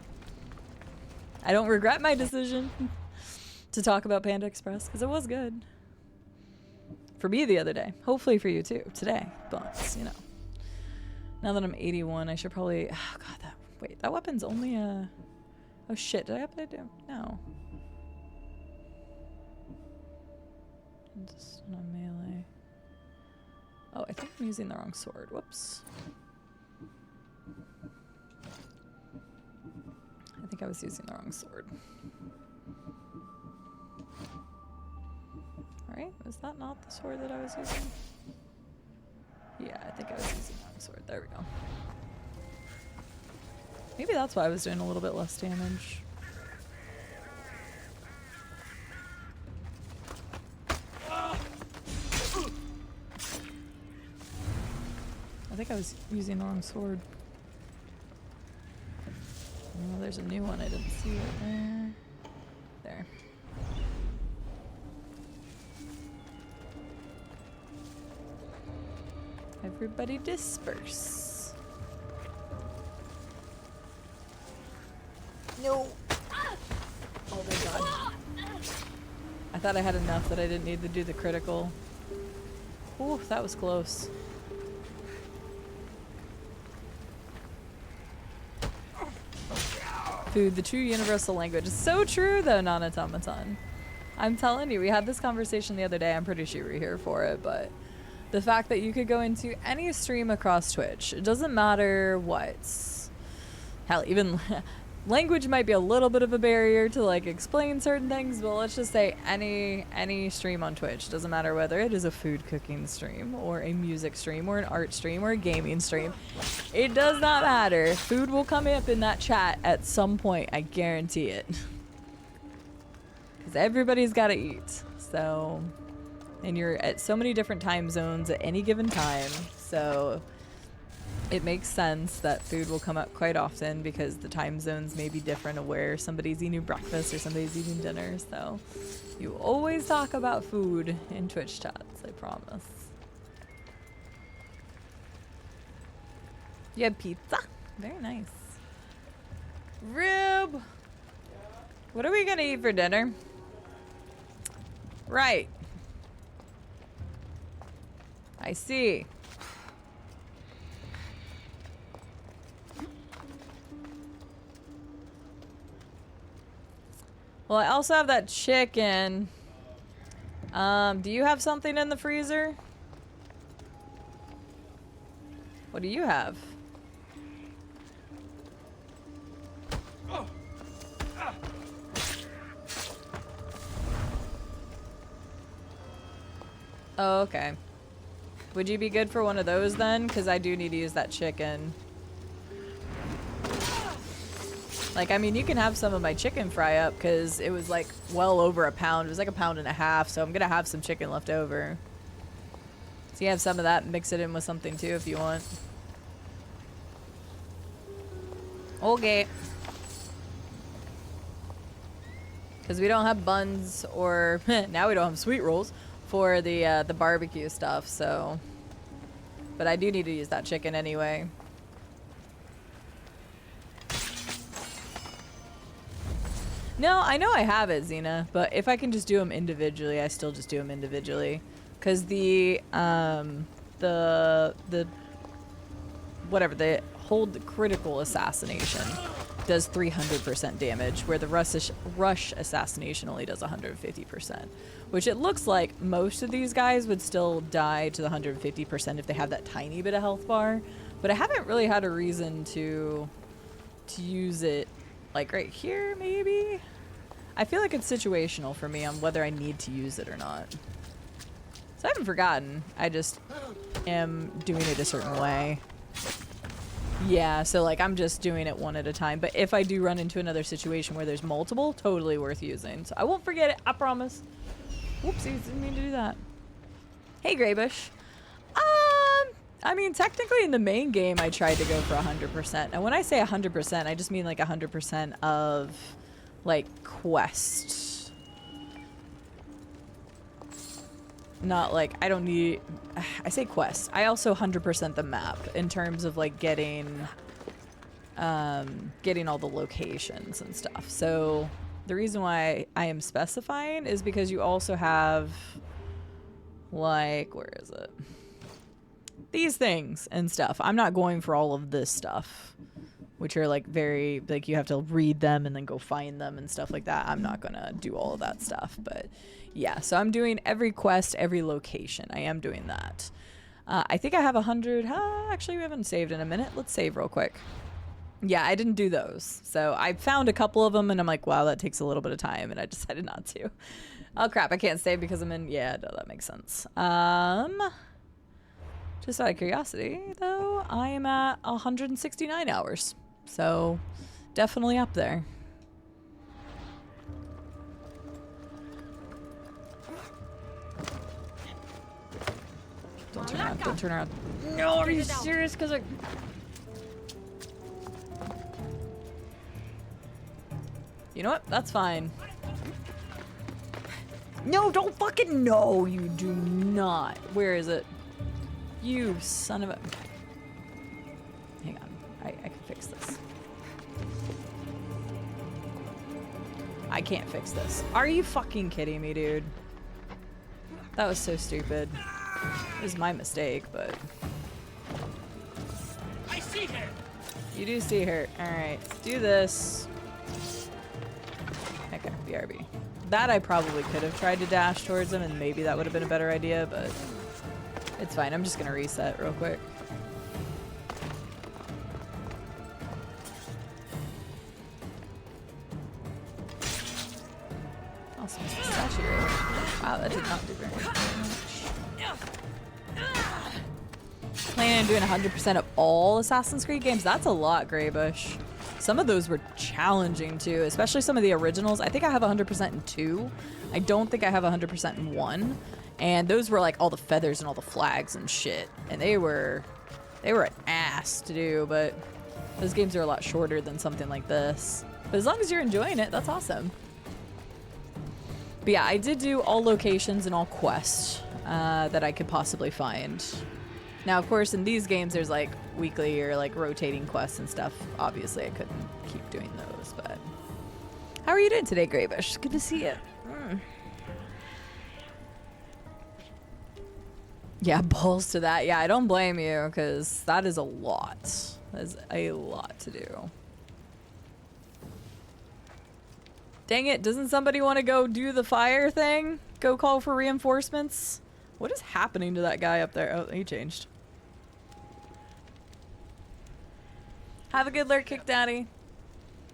I don't regret my decision to talk about Panda Express, because it was good. For me the other day. Hopefully for you too, today. But, you know. Now that I'm 81, I should probably... Oh, God, wait, that weapon's only a... Oh, shit. Did I update it? No. Just on a melee. Oh, I think I'm using the wrong sword. Whoops. I think I was using the wrong sword. Alright, was that not the sword that I was using? Yeah, I think I was using the wrong sword. There we go. Maybe that's why I was doing a little bit less damage. I think I was using the wrong sword. Oh, there's a new one. I didn't see it there. There. Everybody disperse. No. Oh my god. I thought I had enough that I didn't need to do the critical. Ooh, that was close. Food, the true universal language. It's so true though, non-automaton. I'm telling you, we had this conversation the other day. I'm pretty sure you were here for it, but the fact that you could go into any stream across Twitch, it doesn't matter what. Hell, even language might be a little bit of a barrier to like explain certain things, but let's just say any stream on Twitch, doesn't matter whether it is a food cooking stream or a music stream or an art stream or a gaming stream. It does not matter. Food will come up in that chat at some point, I guarantee it. Because everybody's got to eat. So, and you're at so many different time zones at any given time. So it makes sense that food will come up quite often because the time zones may be different of where somebody's eating breakfast or somebody's eating dinner. So you always talk about food in Twitch chats, I promise. You had pizza? Very nice. Rube! What are we gonna eat for dinner? Right. I see. Well, I also have that chicken. Do you have something in the freezer? What do you have? Oh, okay. Would you be good for one of those then? Because I do need to use that chicken. Like, I mean, you can have some of my chicken fry up because it was like well over a pound. It was like 1.5 pounds, so I'm going to have some chicken left over. So you have some of that and mix it in with something too if you want. Okay. Because we don't have buns or now we don't have sweet rolls for the barbecue stuff, so. But I do need to use that chicken anyway. No, I know I have it, Xena, but if I can just do them individually, I still just do them individually. Because the whatever, the hold critical assassination does 300% damage, where the rush assassination only does 150%, which it looks like most of these guys would still die to the 150% if they have that tiny bit of health bar, but I haven't really had a reason to use it, like right here maybe. I feel like it's situational for me on whether I need to use it or not. So I haven't forgotten, I just am doing it a certain way. Yeah, so like I'm just doing it one at a time, but if I do run into another situation where there's multiple, totally worth using. So I won't forget it, I promise. Whoopsies, didn't mean to do that. Hey, Greybush. I mean, technically in the main game I tried to go for 100%. And when I say 100%, I just mean like 100% of like quest. Not like, I don't need, I say quest. I also 100% the map in terms of like getting all the locations and stuff. So the reason why I am specifying is because you also have like, where is it? These things and stuff. I'm not going for all of this stuff, which are like very, like you have to read them and then go find them and stuff like that. I'm not gonna do all of that stuff, but yeah, so I'm doing every quest, every location. I am doing that. I think I have 100. Actually, we haven't saved in a minute. Let's save real quick. Yeah, I didn't do those. So I found a couple of them and I'm like, wow, that takes a little bit of time, and I decided not to. Oh crap, I can't save because I'm in, yeah, no, that makes sense. Just out of curiosity though, I am at 169 hours. So definitely up there. Don't turn around, don't turn around. No, are you serious? Because I... You know what? That's fine. No, don't fucking... No, you do not. Where is it? You son of a... Hang on. I can fix this. I can't fix this. Are you fucking kidding me, dude? That was so stupid. It was my mistake, but... I see her. You do see her. Alright, do this. Okay, BRB. That I probably could have tried to dash towards him, and maybe that would have been a better idea, but... It's fine, I'm just gonna reset real quick. Also, missed the statue right here. Wow, that did not do very much. Planning on doing 100% of all Assassin's Creed games? That's a lot, Greybush. Some of those were challenging too, especially some of the originals. I think I have 100% in 2. I don't think I have 100% in 1. And those were like all the feathers and all the flags and shit. And they were an ass to do, but those games are a lot shorter than something like this. But as long as you're enjoying it, that's awesome. But yeah, I did do all locations and all quests that I could possibly find. Now, of course, in these games, there's like weekly or like rotating quests and stuff. Obviously, I couldn't keep doing those, but... How are you doing today, Greybush? Good to see you. Yeah, balls to that. Yeah, I don't blame you, because that is a lot. That is a lot to do. Dang it, doesn't somebody want to go do the fire thing? Go call for reinforcements? What is happening to that guy up there? Oh, he changed. Have a good lurk, Kick Daddy.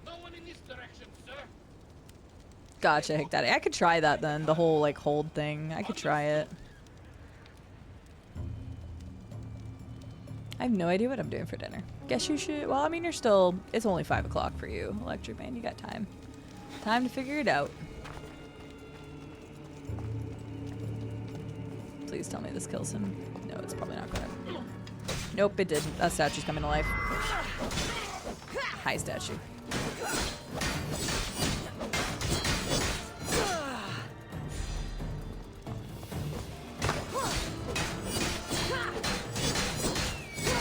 No one in this direction, sir. Gotcha, Hick Daddy. I could try that then, the whole like hold thing. I could try it. I have no idea what I'm doing for dinner. Guess you should, well, I mean, you're still, it's only 5 o'clock for you, Electric Man. You got time. Time to figure it out. Please tell me this kills him. No, it's probably not gonna. Nope, it didn't. That statue's coming to life. Hi, statue.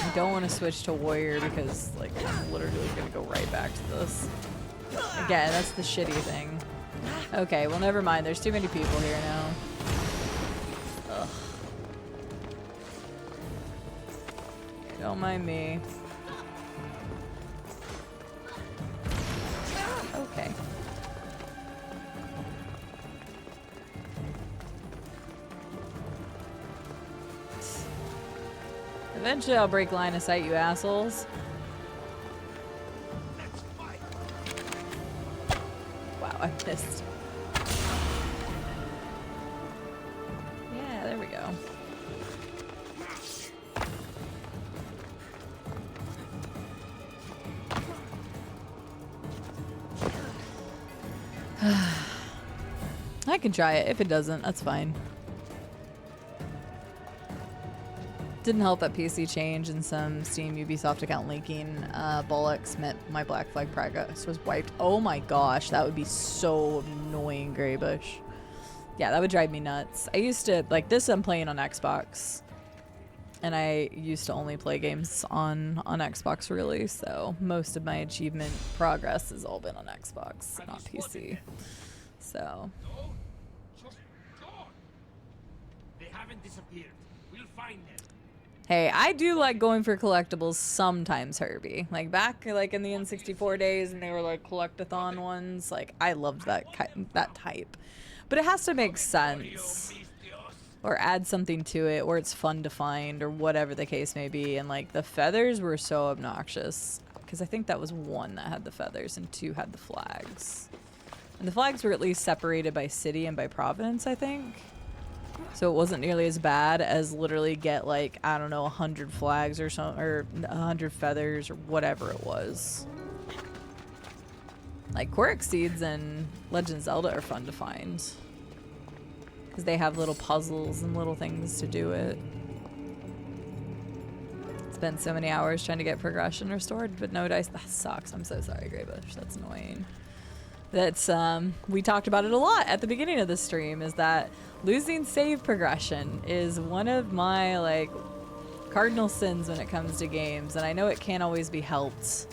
I don't want to switch to warrior because, like, I'm literally gonna go right back to this. Again, that's the shitty thing. Okay, well, never mind. There's too many people here now. Ugh. Don't mind me. Eventually I'll break line of sight, you assholes. Wow, I missed. Yeah, there we go. I can try it. If it doesn't, that's fine. Didn't help that PC change and some Steam Ubisoft account linking bollocks meant my Black Flag progress was wiped. Oh my gosh, that would be so annoying, Greybush. Yeah, that would drive me nuts. I used to, like this I'm playing on Xbox. And I used to only play games on Xbox really, so most of my achievement progress has all been on Xbox, not PC. So. They haven't disappeared. We'll find them. Hey, I do like going for collectibles sometimes, Herbie. Like back like in the N64 days and they were like collectathon ones, like I loved that type. But it has to make sense. Or add something to it, or it's fun to find, or whatever the case may be. And like the feathers were so obnoxious. Because I think that was 1 that had the feathers and 2 had the flags. And the flags were at least separated by city and by province, I think. So it wasn't nearly as bad as literally get like, I don't know, 100 flags or something, or 100 feathers or whatever it was. Like Quirk Seeds and Legend of Zelda are fun to find. Because they have little puzzles and little things to do it. Spent so many hours trying to get progression restored, but no dice. That sucks. I'm so sorry, Greybush. That's annoying. That's, we talked about it a lot at the beginning of the stream, is that losing save progression is one of my, like, cardinal sins when it comes to games, and I know it can't always be helped.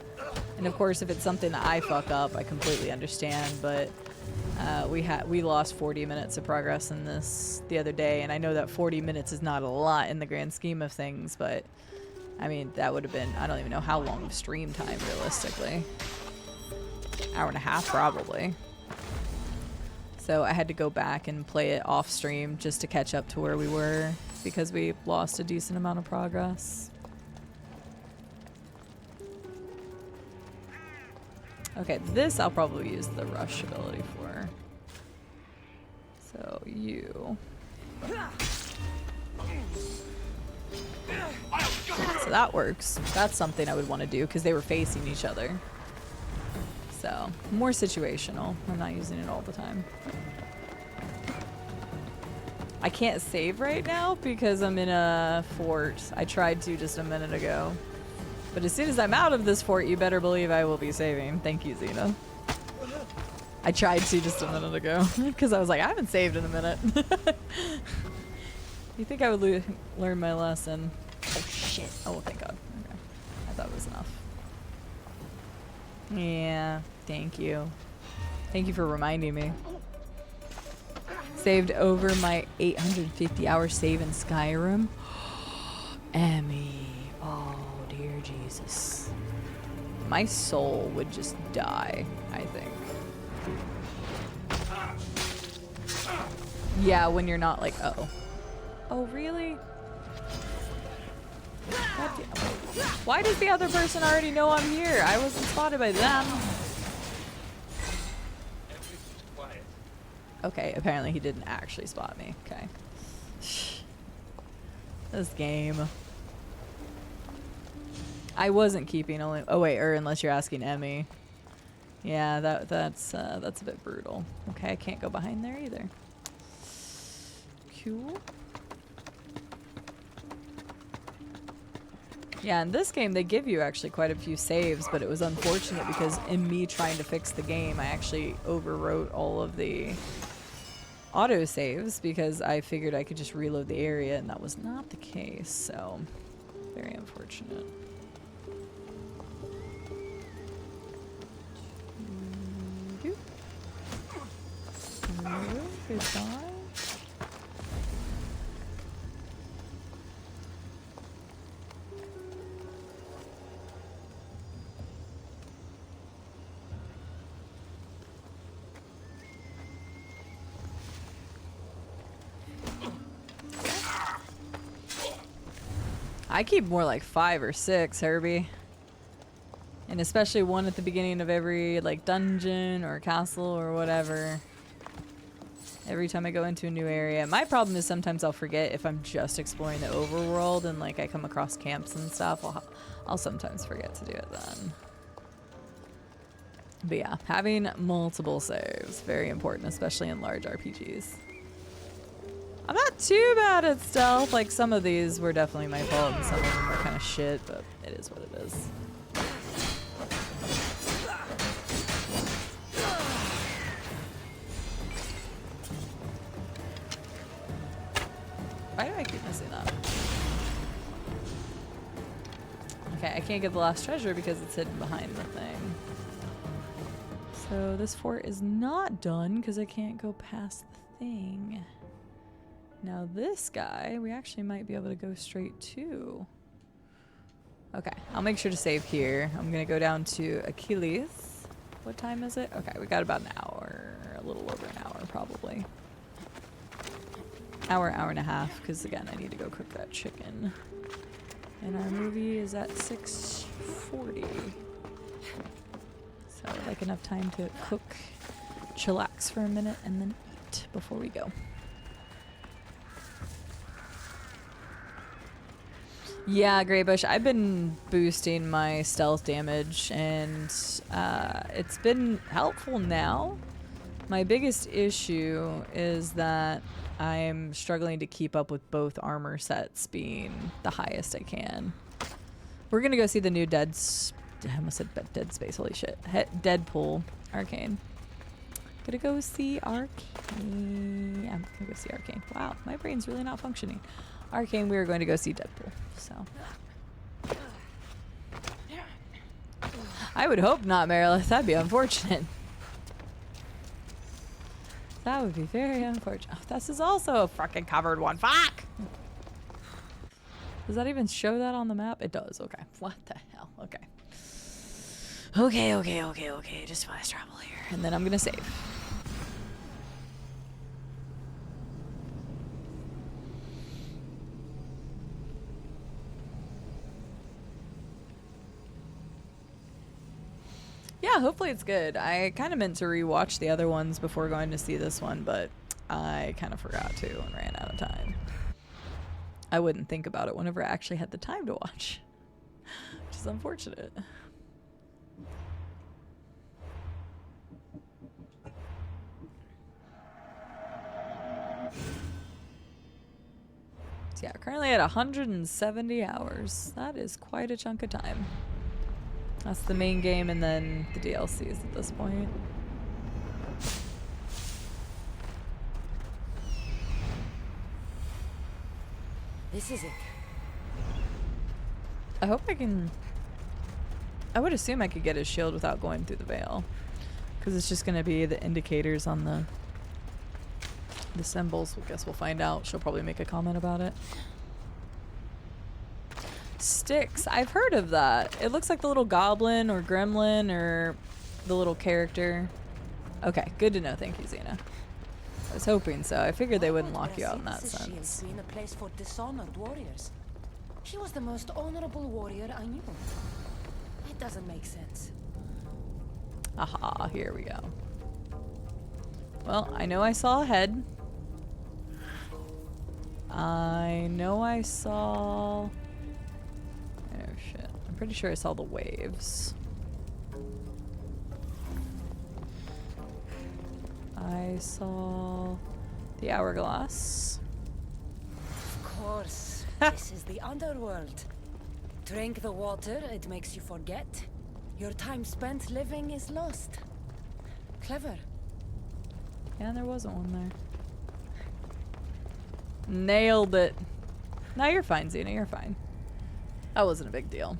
And of course, if it's something that I fuck up, I completely understand, but we lost 40 minutes of progress in this the other day, and I know that 40 minutes is not a lot in the grand scheme of things, but I mean, that would have been, I don't even know how long of stream time realistically. Hour and a half probably. So I had to go back and play it off stream just to catch up to where we were because we lost a decent amount of progress. Okay, this I'll probably use the rush ability for. So you. So that works. That's something I would want to do because they were facing each other. So, more situational. I'm not using it all the time. I can't save right now because I'm in a fort. I tried to just a minute ago. But as soon as I'm out of this fort, you better believe I will be saving. Thank you, Xena. I tried to just a minute ago because I was like, I haven't saved in a minute. You think I would learn my lesson? Oh, shit. Oh, thank God. Okay. I thought it was enough. Yeah, thank you. Thank you for reminding me. Saved over my 850-hour save in Skyrim. Emmy. Oh, dear Jesus. My soul would just die, I think. Yeah, when you're not like, uh-oh. Oh, really? Why does the other person already know I'm here? I wasn't spotted by them. Okay, apparently he didn't actually spot me. Okay. This game. I wasn't keeping only. Oh wait, or unless you're asking Emmy. Yeah, that's a bit brutal. Okay, I can't go behind there either. Cool. Yeah, in this game they give you actually quite a few saves, but it was unfortunate because in me trying to fix the game, I actually overwrote all of the auto saves because I figured I could just reload the area, and that was not the case, so very unfortunate. Goodbye. I keep more like 5 or 6, Herbie. And especially one at the beginning of every like dungeon or castle or whatever. Every time I go into a new area. My problem is sometimes I'll forget if I'm just exploring the overworld and like I come across camps and stuff. I'll sometimes forget to do it then. But yeah, having multiple saves, very important, especially in large RPGs. I'm not too bad at stealth. Like some of these were definitely my fault and some of them were kind of shit, but it is what it is. Why do I keep missing that? Okay, I can't get the last treasure because it's hidden behind the thing. So this fort is not done because I can't go past the thing. Now this guy, we actually might be able to go straight to. Okay, I'll make sure to save here. I'm gonna go down to Achilles. What time is it? Okay, we got about an hour, a little over an hour probably. Hour and a half, because again, I need to go cook that chicken. And our movie is at 6:40. So like enough time to cook, chillax for a minute, and then eat before we go. Yeah, Greybush, I've been boosting my stealth damage, and it's been helpful now. My biggest issue is that I'm struggling to keep up with both armor sets being the highest I can. We're gonna go see the new I almost said Dead Space, holy shit. Deadpool Arcane. Gonna go see Arcane. Yeah, I'm gonna go see Arcane. Wow, my brain's really not functioning. Arcane, we are going to go see Deadpool, so. I would hope not, Merilith. That'd be unfortunate. That would be very unfortunate. Oh, this is also a fucking covered one. Fuck! Does that even show that on the map? It does. Okay. What the hell? Okay. Okay. Just fast travel here. And then I'm gonna save. Yeah, hopefully it's good. I kind of meant to rewatch the other ones before going to see this one, but I kind of forgot to and ran out of time. I wouldn't think about it whenever I actually had the time to watch, which is unfortunate. So yeah, currently at 170 hours. That is quite a chunk of time. That's the main game and then the DLCs at this point. This is it. I hope I can... I would assume I could get his shield without going through the veil. Because it's just going to be the indicators on the symbols. I guess we'll find out. She'll probably make a comment about it. Sticks. I've heard of that. It looks like the little goblin or gremlin or the little character. Okay, good to know. Thank you, Xena. I was hoping so. I figured they wouldn't lock you out in that sense. Being a place for dishonored warriors. He was the most honorable warrior I knew. It doesn't make sense. Aha, here we go. Well, I know I saw a head. I know I saw... Oh shit. I'm pretty sure I saw the waves. I saw the hourglass. Of course. This is the underworld. Drink the water, it makes you forget. Your time spent living is lost. Clever. Yeah, there wasn't one there. Nailed it. No, you're fine, Xena. You're fine. That wasn't a big deal.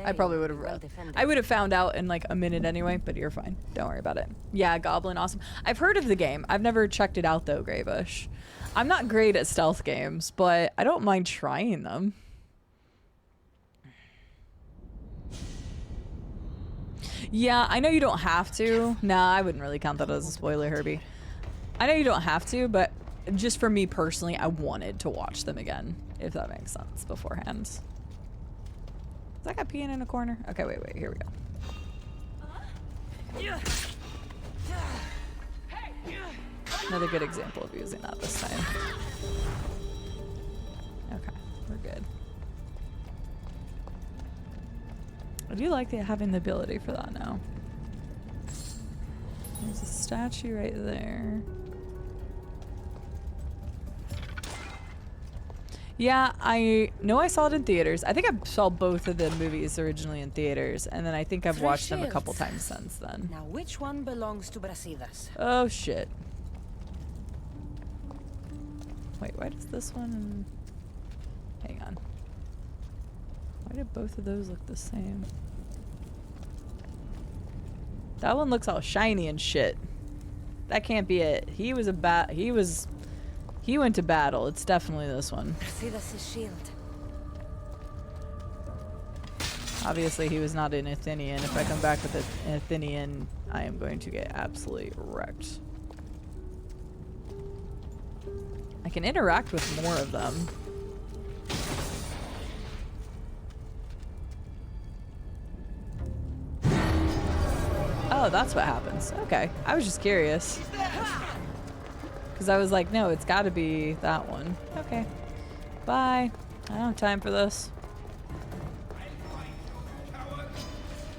I probably would have I would have found out in like a minute anyway, but you're fine. Don't worry about it. Yeah, Goblin, awesome. I've heard of the game. I've never checked it out though, Greybush. I'm not great at stealth games, but I don't mind trying them. Yeah, I know you don't have to. Nah, I wouldn't really count that as a spoiler, Herbie. I know you don't have to, but just for me personally, I wanted to watch them again, if that makes sense, beforehand. that guy peeing in a corner? Okay, wait, here we go. Another good example of using that this time. Okay, we're good. I do like having the ability for that now. There's a statue right there. Yeah, I know I saw it in theaters. I think I saw both of the movies originally in theaters, and then I think I've watched them a couple times since then. Now, which one belongs to Brasidas? Oh, shit. Wait, why does this one... Hang on. Why did both of those look the same? That one looks all shiny and shit. That can't be it. He went to battle. It's definitely this one. Brasidas' shield. Obviously, he was not an Athenian. If I come back with an Athenian, I am going to get absolutely wrecked. I can interact with more of them. Oh, that's what happens. Okay. I was just curious. Because I was like, no, it's got to be that one. Okay. Bye. I don't have time for this.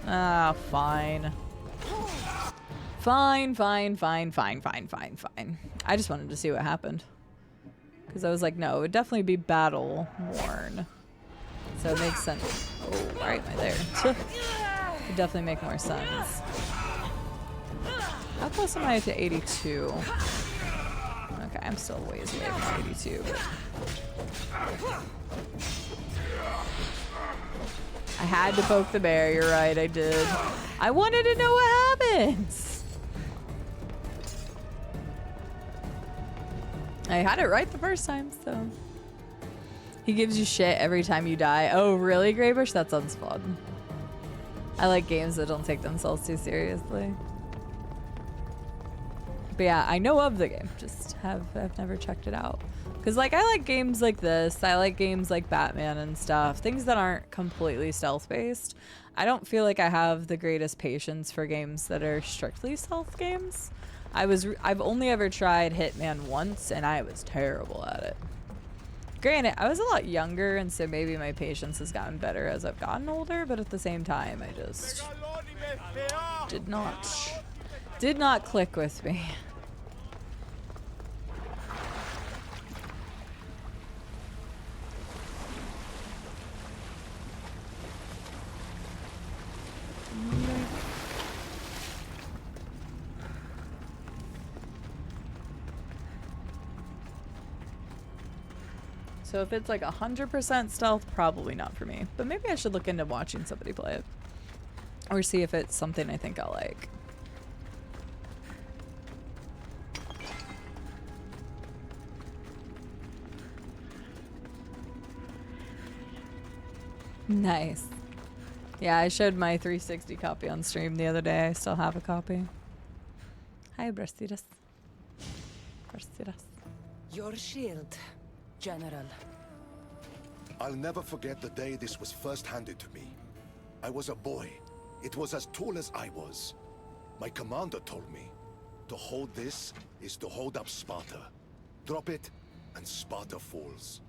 Ah, fine. Fine. I just wanted to see what happened. Because I was like, no, it would definitely be battle worn. So it makes sense. Oh, why am I there? Would definitely make more sense. How close am I to 82? Okay, I'm still ways away from 82. But... I had to poke the bear, you're right, I did. I wanted to know what happens! I had it right the first time, so... He gives you shit every time you die. Oh, really, Greybush? That sounds fun. I like games that don't take themselves too seriously. But yeah, I know of the game, just I've never checked it out. Because like I like games like this, I like games like Batman and stuff, things that aren't completely stealth based. I don't feel like I have the greatest patience for games that are strictly stealth games. I've only ever tried Hitman once and I was terrible at it. Granted, I was a lot younger and so maybe my patience has gotten better as I've gotten older, but at the same time I just did not click with me. So if it's like 100% stealth, probably not for me. But maybe I should look into watching somebody play it. Or see if it's something I think I'll like. Nice. Yeah, I showed my 360 copy on stream the other day. I still have a copy. Hi, Brasidas. Your shield, General. I'll never forget the day this was first handed to me. I was a boy. It was as tall as I was. My commander told me, to hold this is to hold up Sparta. Drop it, and Sparta falls.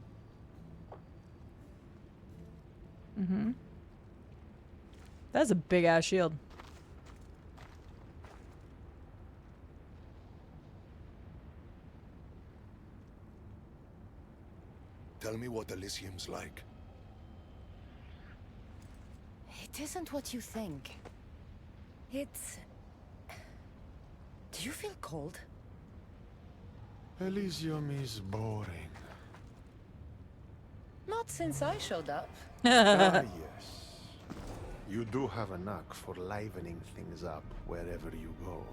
Mm-hmm. That's a big-ass shield. Tell me what Elysium's like. It isn't what you think. It's... Do you feel cold? Elysium is boring. Not since I showed up. Ah, yes. You do have a knack for livening things up wherever you go.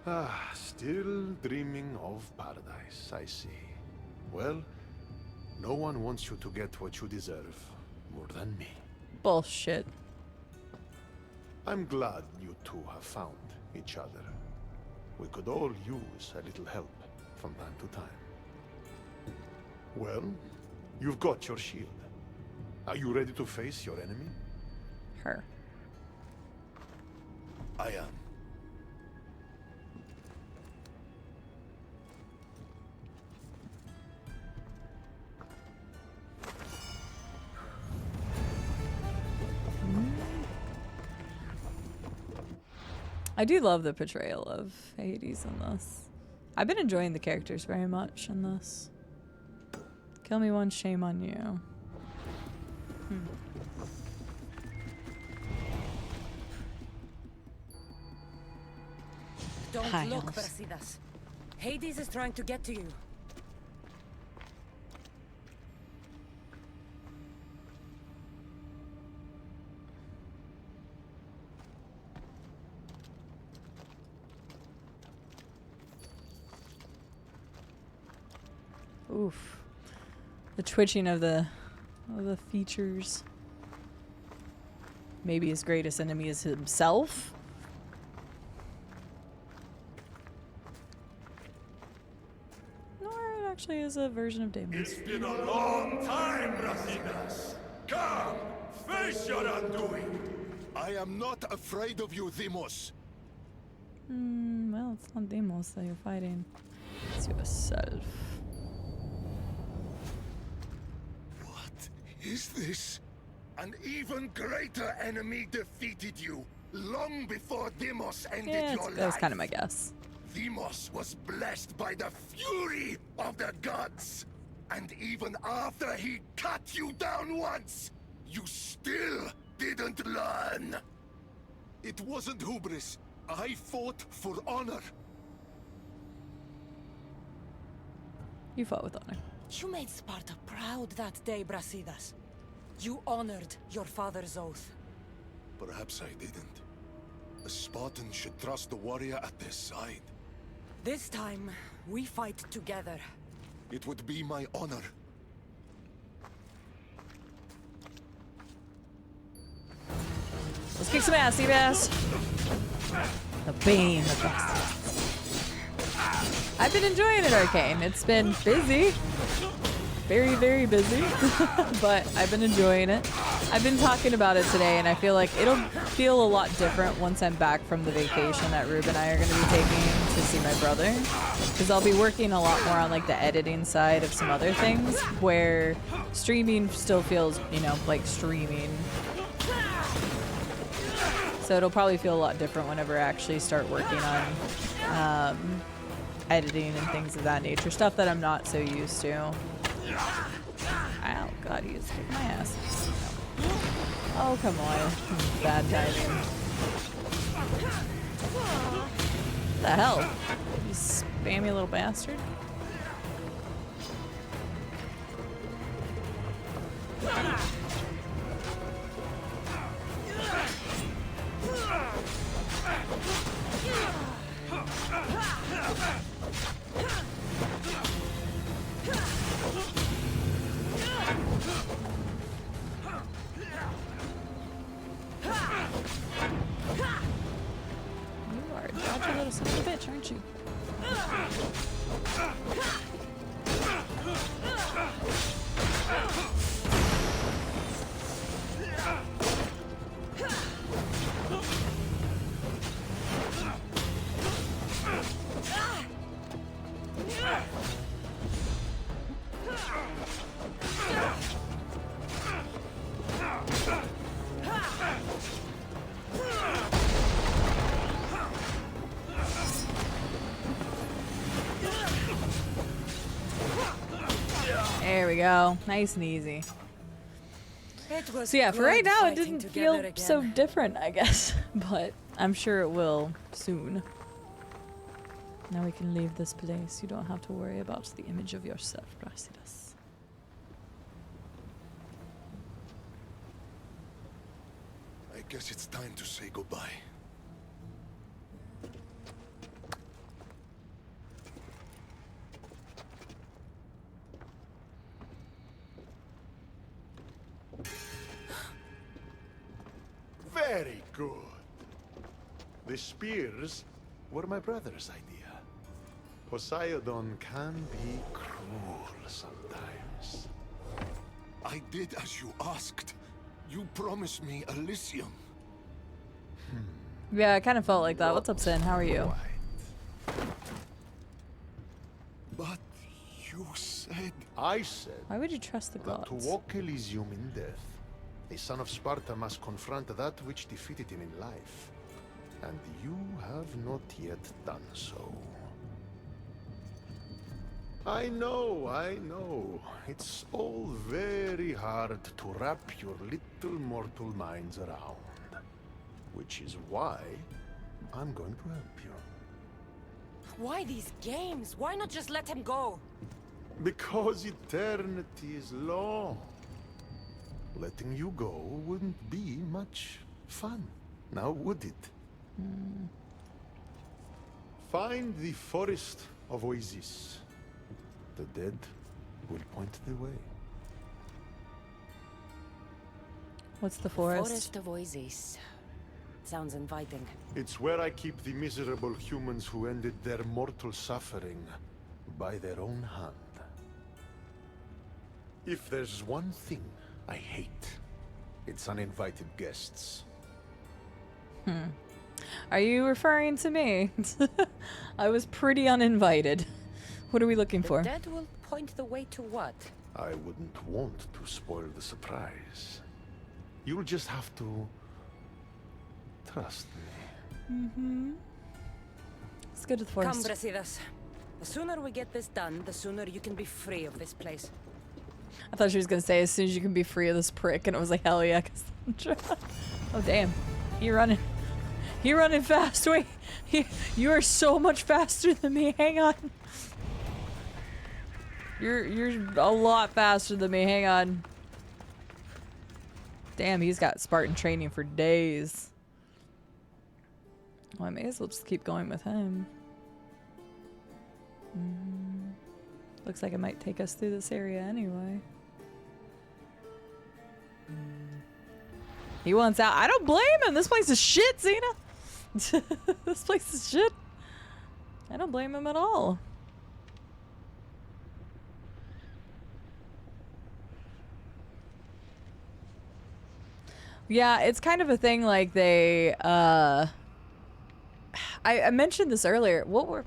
Ah, still dreaming of paradise, I see. Well, no one wants you to get what you deserve more than me. Bullshit. I'm glad you two have found each other. We could all use a little help from time to time. Well, you've got your shield. Are you ready to face your enemy? Her. I am. I do love the portrayal of Hades in this. I've been enjoying the characters very much in this. Kill me once, shame on you. Don't Hi, look, elves. Brasidas. Hades is trying to get to you. Oof. The twitching of the features. Maybe his greatest enemy is himself. Nor it actually is a version of Deimos. It's been a long time, Brasidas. Come, face your undoing. I am not afraid of you, Deimos. Well, it's not Deimos that you're fighting. It's yourself. What is this? An even greater enemy defeated you long before Deimos ended Yeah, your life. that was kind of my guess. Deimos was blessed by the fury of the gods. And even after he cut you down once, you still didn't learn. It wasn't hubris. I fought for honor. You fought with honor. You made Sparta proud that day, Brasidas. You honored your father's oath. Perhaps I didn't. A Spartan should trust the warrior at their side. This time, we fight together. It would be my honor. Let's kick some ass, Seabass. The Bane of Bastard. I've been enjoying it, Arcane. It's been busy. Very, very busy. But I've been enjoying it. I've been talking about it today, and I feel like it'll feel a lot different once I'm back from the vacation that Rube and I are going to be taking to see my brother. Because I'll be working a lot more on like the editing side of some other things, where streaming still feels, you know, like streaming. So it'll probably feel a lot different whenever I actually start working on editing and things of that nature. Stuff that I'm not so used to. Ow, God, he just kicked my ass. Oh, come on. Bad timing. What the hell? You spammy little bastard. You are a dodgy little son of a bitch, aren't you? There we go. Nice and easy. So yeah, for right now it didn't feel so different, I guess. But I'm sure it will soon. Now we can leave this place. You don't have to worry about the image of yourself, Brasidas. I guess it's time to say goodbye. Very good. The spears were my brother's idea. Poseidon can be cruel sometimes. I did as you asked. You promised me Elysium. Yeah, I kind of felt like that. What's up, Sin? How are you? But you said... I said... Why would you trust the that to gods? walk Elysium in death, a son of Sparta must confront that which defeated him in life. And you have not yet done so. I know. It's all very hard to wrap your little mortal minds around. Which is why I'm going to help you. Why these games? Why not just let him go? Because eternity is long. Letting you go wouldn't be much fun, now would it? Find the forest of Oasis. The dead will point the way. What's the forest? Forest of Oasis. Sounds inviting. It's where I keep the miserable humans who ended their mortal suffering by their own hand. If there's one thing I hate, it's uninvited guests. Are you referring to me? I was pretty uninvited. What are we looking for? The dead will point the way to what? I wouldn't want to spoil the surprise. You'll just have to trust me. Let's go to the forest. Come, Brasidas. The sooner we get this done, the sooner you can be free of this place. I thought she was gonna say as soon as you can be free of this prick, and it was like hell yeah. Oh damn, you're running. You're running fast. Wait, you are so much faster than me. Hang on. You're a lot faster than me. Hang on. Damn, he's got Spartan training for days. Well, I may as well just keep going with him. Looks like it might take us through this area anyway. He wants out. I don't blame him. This place is shit, Xena. This place is shit. I don't blame him at all. Yeah, it's kind of a thing like they, I mentioned this earlier. We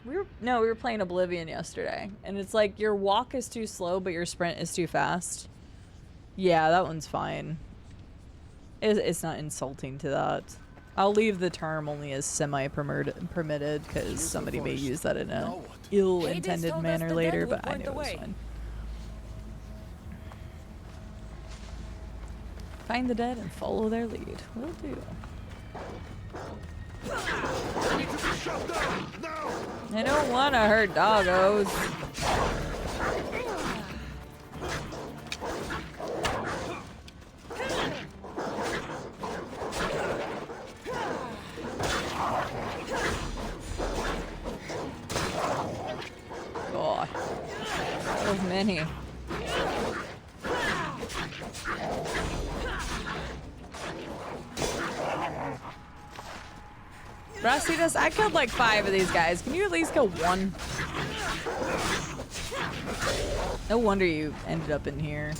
were playing Oblivion yesterday, and it's like your walk is too slow, but your sprint is too fast. Yeah, that one's fine. It's not insulting to that. I'll leave the term only as semi-permitted, because somebody may use that in a ill-intended manner later, but I know it's fine. Find the dead and follow their lead. Will do. I don't want to hurt doggos. God. So many. Brasidas, I killed like 5 of these guys. Can you at least kill 1? No wonder you ended up in here.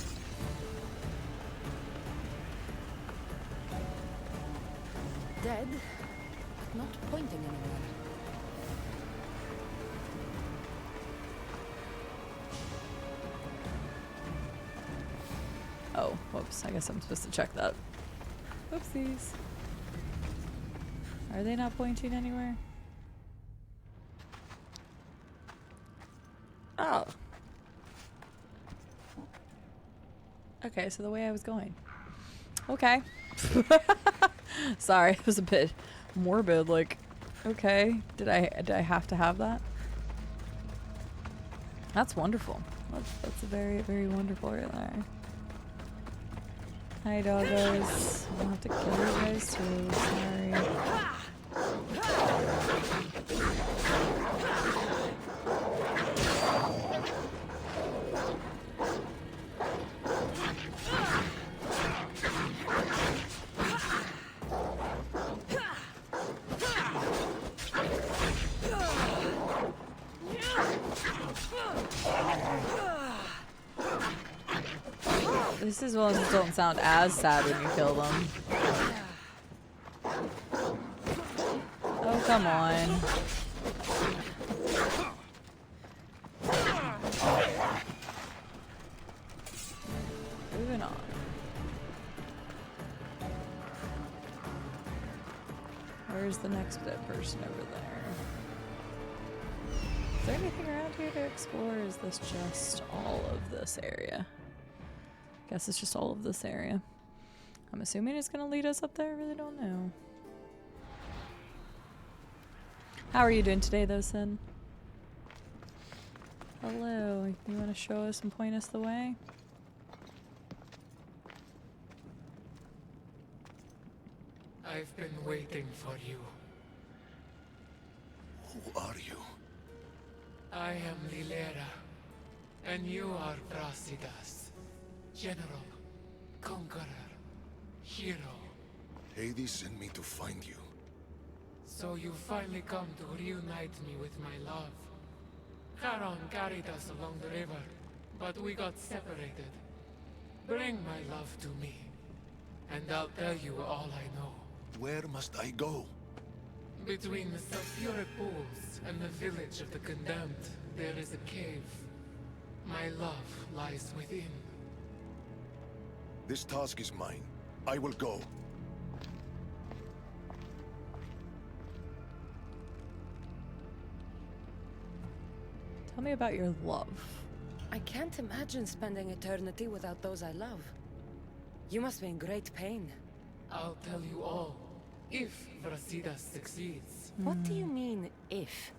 Dead? Not pointing anywhere. Oh, whoops. I guess I'm supposed to check that. Whoopsies. Are they not pointing anywhere? Oh. Okay, so the way I was going. Okay. Sorry, it was a bit morbid, like, okay. Did I have to have that? That's wonderful. That's a very, very wonderful right there. Hi, doggos. I'll have to kill you guys too. Sorry. Odyssey's ones don't sound as sad when you kill them. Oh, come on. Moving on. Where's the next dead person over there? Is there anything around here to explore, or is this just all of this area? Guess it's just all of this area. I'm assuming it's gonna lead us up there, I really don't know. How are you doing today though, Sin? Hello, you wanna show us and point us the way? I've been waiting for you. Who are you? I am Lilera, and you are Brasidas, General, Conqueror, Hero. Hades sent me to find you. So you finally come to reunite me with my love. Charon carried us along the river, but we got separated. Bring my love to me, and I'll tell you all I know. Where must I go? Between the sulfuric pools and the village of the condemned, there is a cave. My love lies within. This task is mine. I will go. Tell me about your love. I can't imagine spending eternity without those I love. You must be in great pain. I'll tell you all, if Brasidas succeeds. What do you mean, if?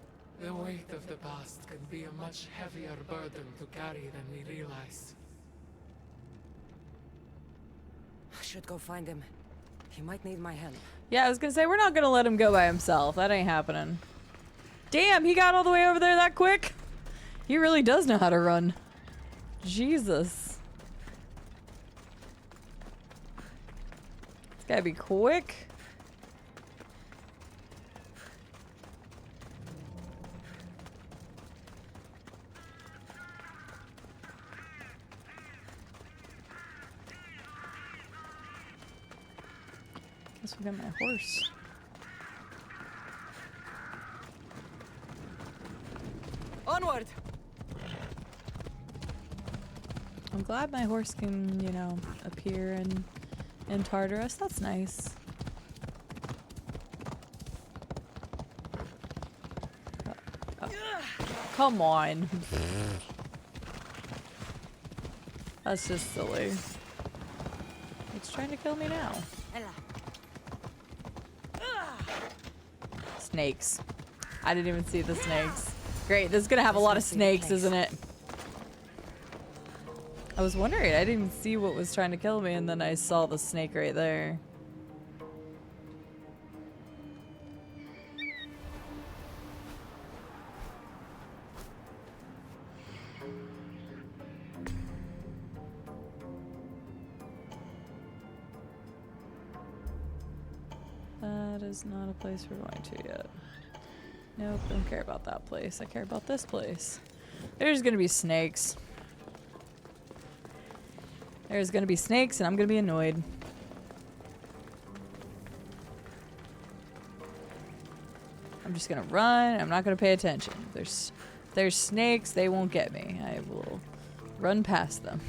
The weight of the past can be a much heavier burden to carry than we realize. I should go find him. He might need my help. Yeah, I was gonna say, we're not gonna let him go by himself. That ain't happening. Damn, he got all the way over there that quick? He really does know how to run. Jesus. It's gotta be quick. Guess we got my horse. Onward! I'm glad my horse can, you know, appear in Tartarus. That's nice. Oh. Come on. That's just silly. It's trying to kill me now. Snakes. I didn't even see the snakes. Great, this is gonna have a lot of snakes, isn't it? I was wondering, I didn't even see what was trying to kill me, and then I saw the snake right there. That is not a place we're going to yet. Nope, don't care about that place. I care about this place. There's gonna be snakes. There's gonna be snakes, and I'm gonna be annoyed. I'm just gonna run. I'm not gonna pay attention. There's snakes. They won't get me. I will run past them.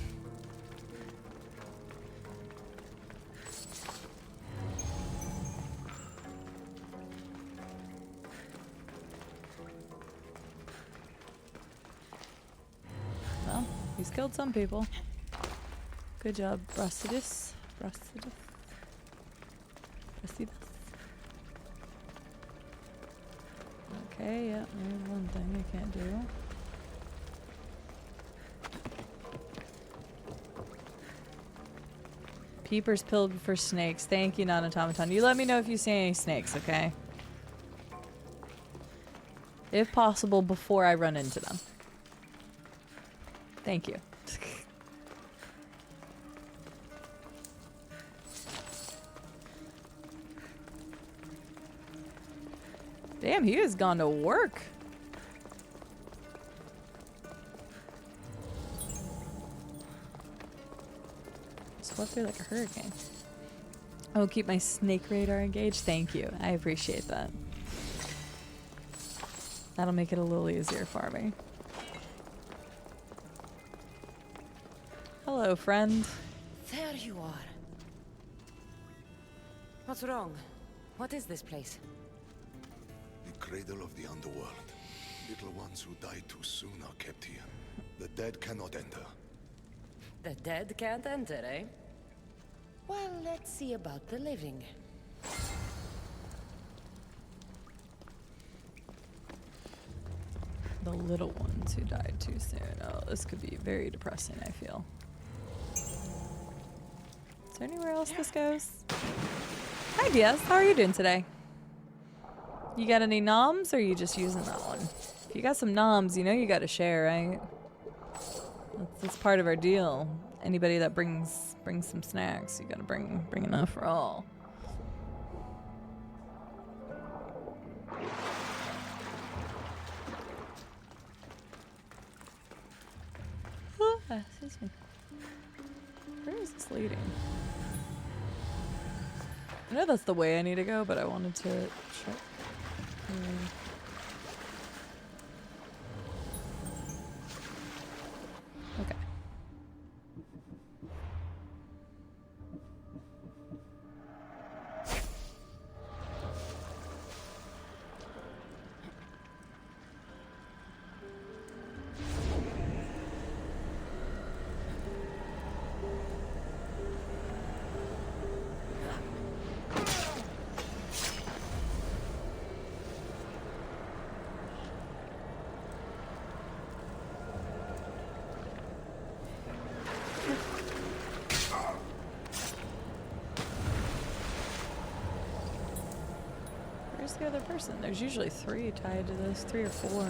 Well, he's killed some people. Good job, Brasidas. Brasidas. Okay, yeah, there's one thing I can't do. Peepers pilled for snakes. Thank you, non-automaton. You let me know if you see any snakes, okay? If possible, before I run into them. Thank you. Damn, he has gone to work. swept through like a hurricane. I will keep my snake radar engaged. Thank you. I appreciate that. That'll make it a little easier for me. Hello, friend. There you are. What's wrong? What is this place? The cradle of the underworld. Little ones who die too soon are kept here. The dead cannot enter. The dead can't enter, eh? Well, let's see about the living. The little ones who died too soon. Oh, this could be very depressing, I feel. Is there anywhere else this goes? Hi, Diaz. How are you doing today? You got any noms, or are you just using that one? If you got some noms, you know you gotta share, right? That's part of our deal. Anybody that brings some snacks, you gotta bring enough for all. Excuse me. Where is this leading? I know that's the way I need to go, but I wanted to check. Okay. Where's the other person? There's usually 3 tied to this, 3 or 4.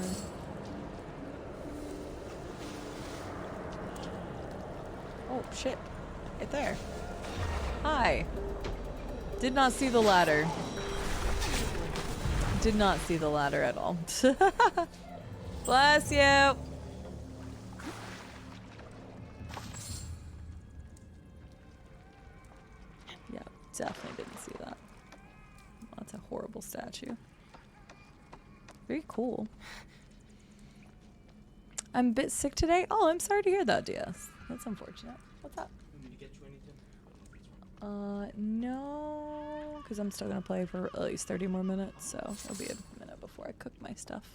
Oh, shit. Right there. Hi. Did not see the ladder. Did not see the ladder at all. Bless you. Yeah, definitely didn't see that. That's a horrible statue. Very cool. I'm a bit sick today. Oh, I'm sorry to hear that, DS. That's unfortunate. What's up? Did you get you anything? No, because I'm still gonna play for at least 30 more minutes, so it'll be a minute before I cook my stuff.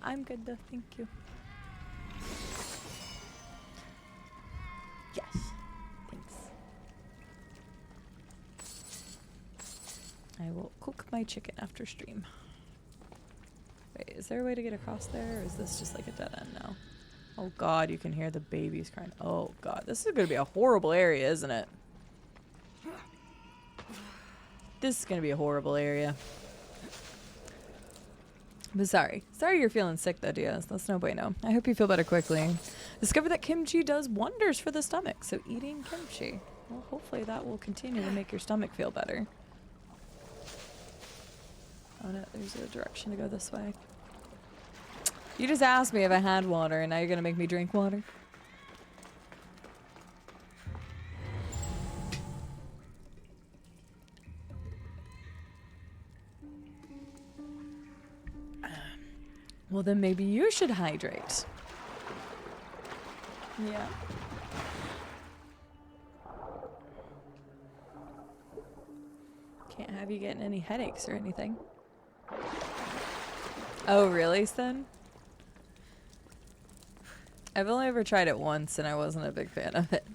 I'm good though, thank you. Yes, thanks. I will cook my chicken after stream. Wait, is there a way to get across there, or is this just like a dead end now? Oh god, you can hear the babies crying. Oh god, this is gonna be a horrible area, isn't it? This is gonna be a horrible area. But sorry you're feeling sick though, Diaz. That's no bueno. I hope you feel better quickly. Discover that kimchi does wonders for the stomach, so eating kimchi, well, hopefully that will continue to make your stomach feel better. Oh no, there's a direction to go this way. You just asked me if I had water, and now you're gonna make me drink water? Well, then maybe you should hydrate. Yeah. Can't have you getting any headaches or anything. Oh, really, Sten? I've only ever tried it once, and I wasn't a big fan of it.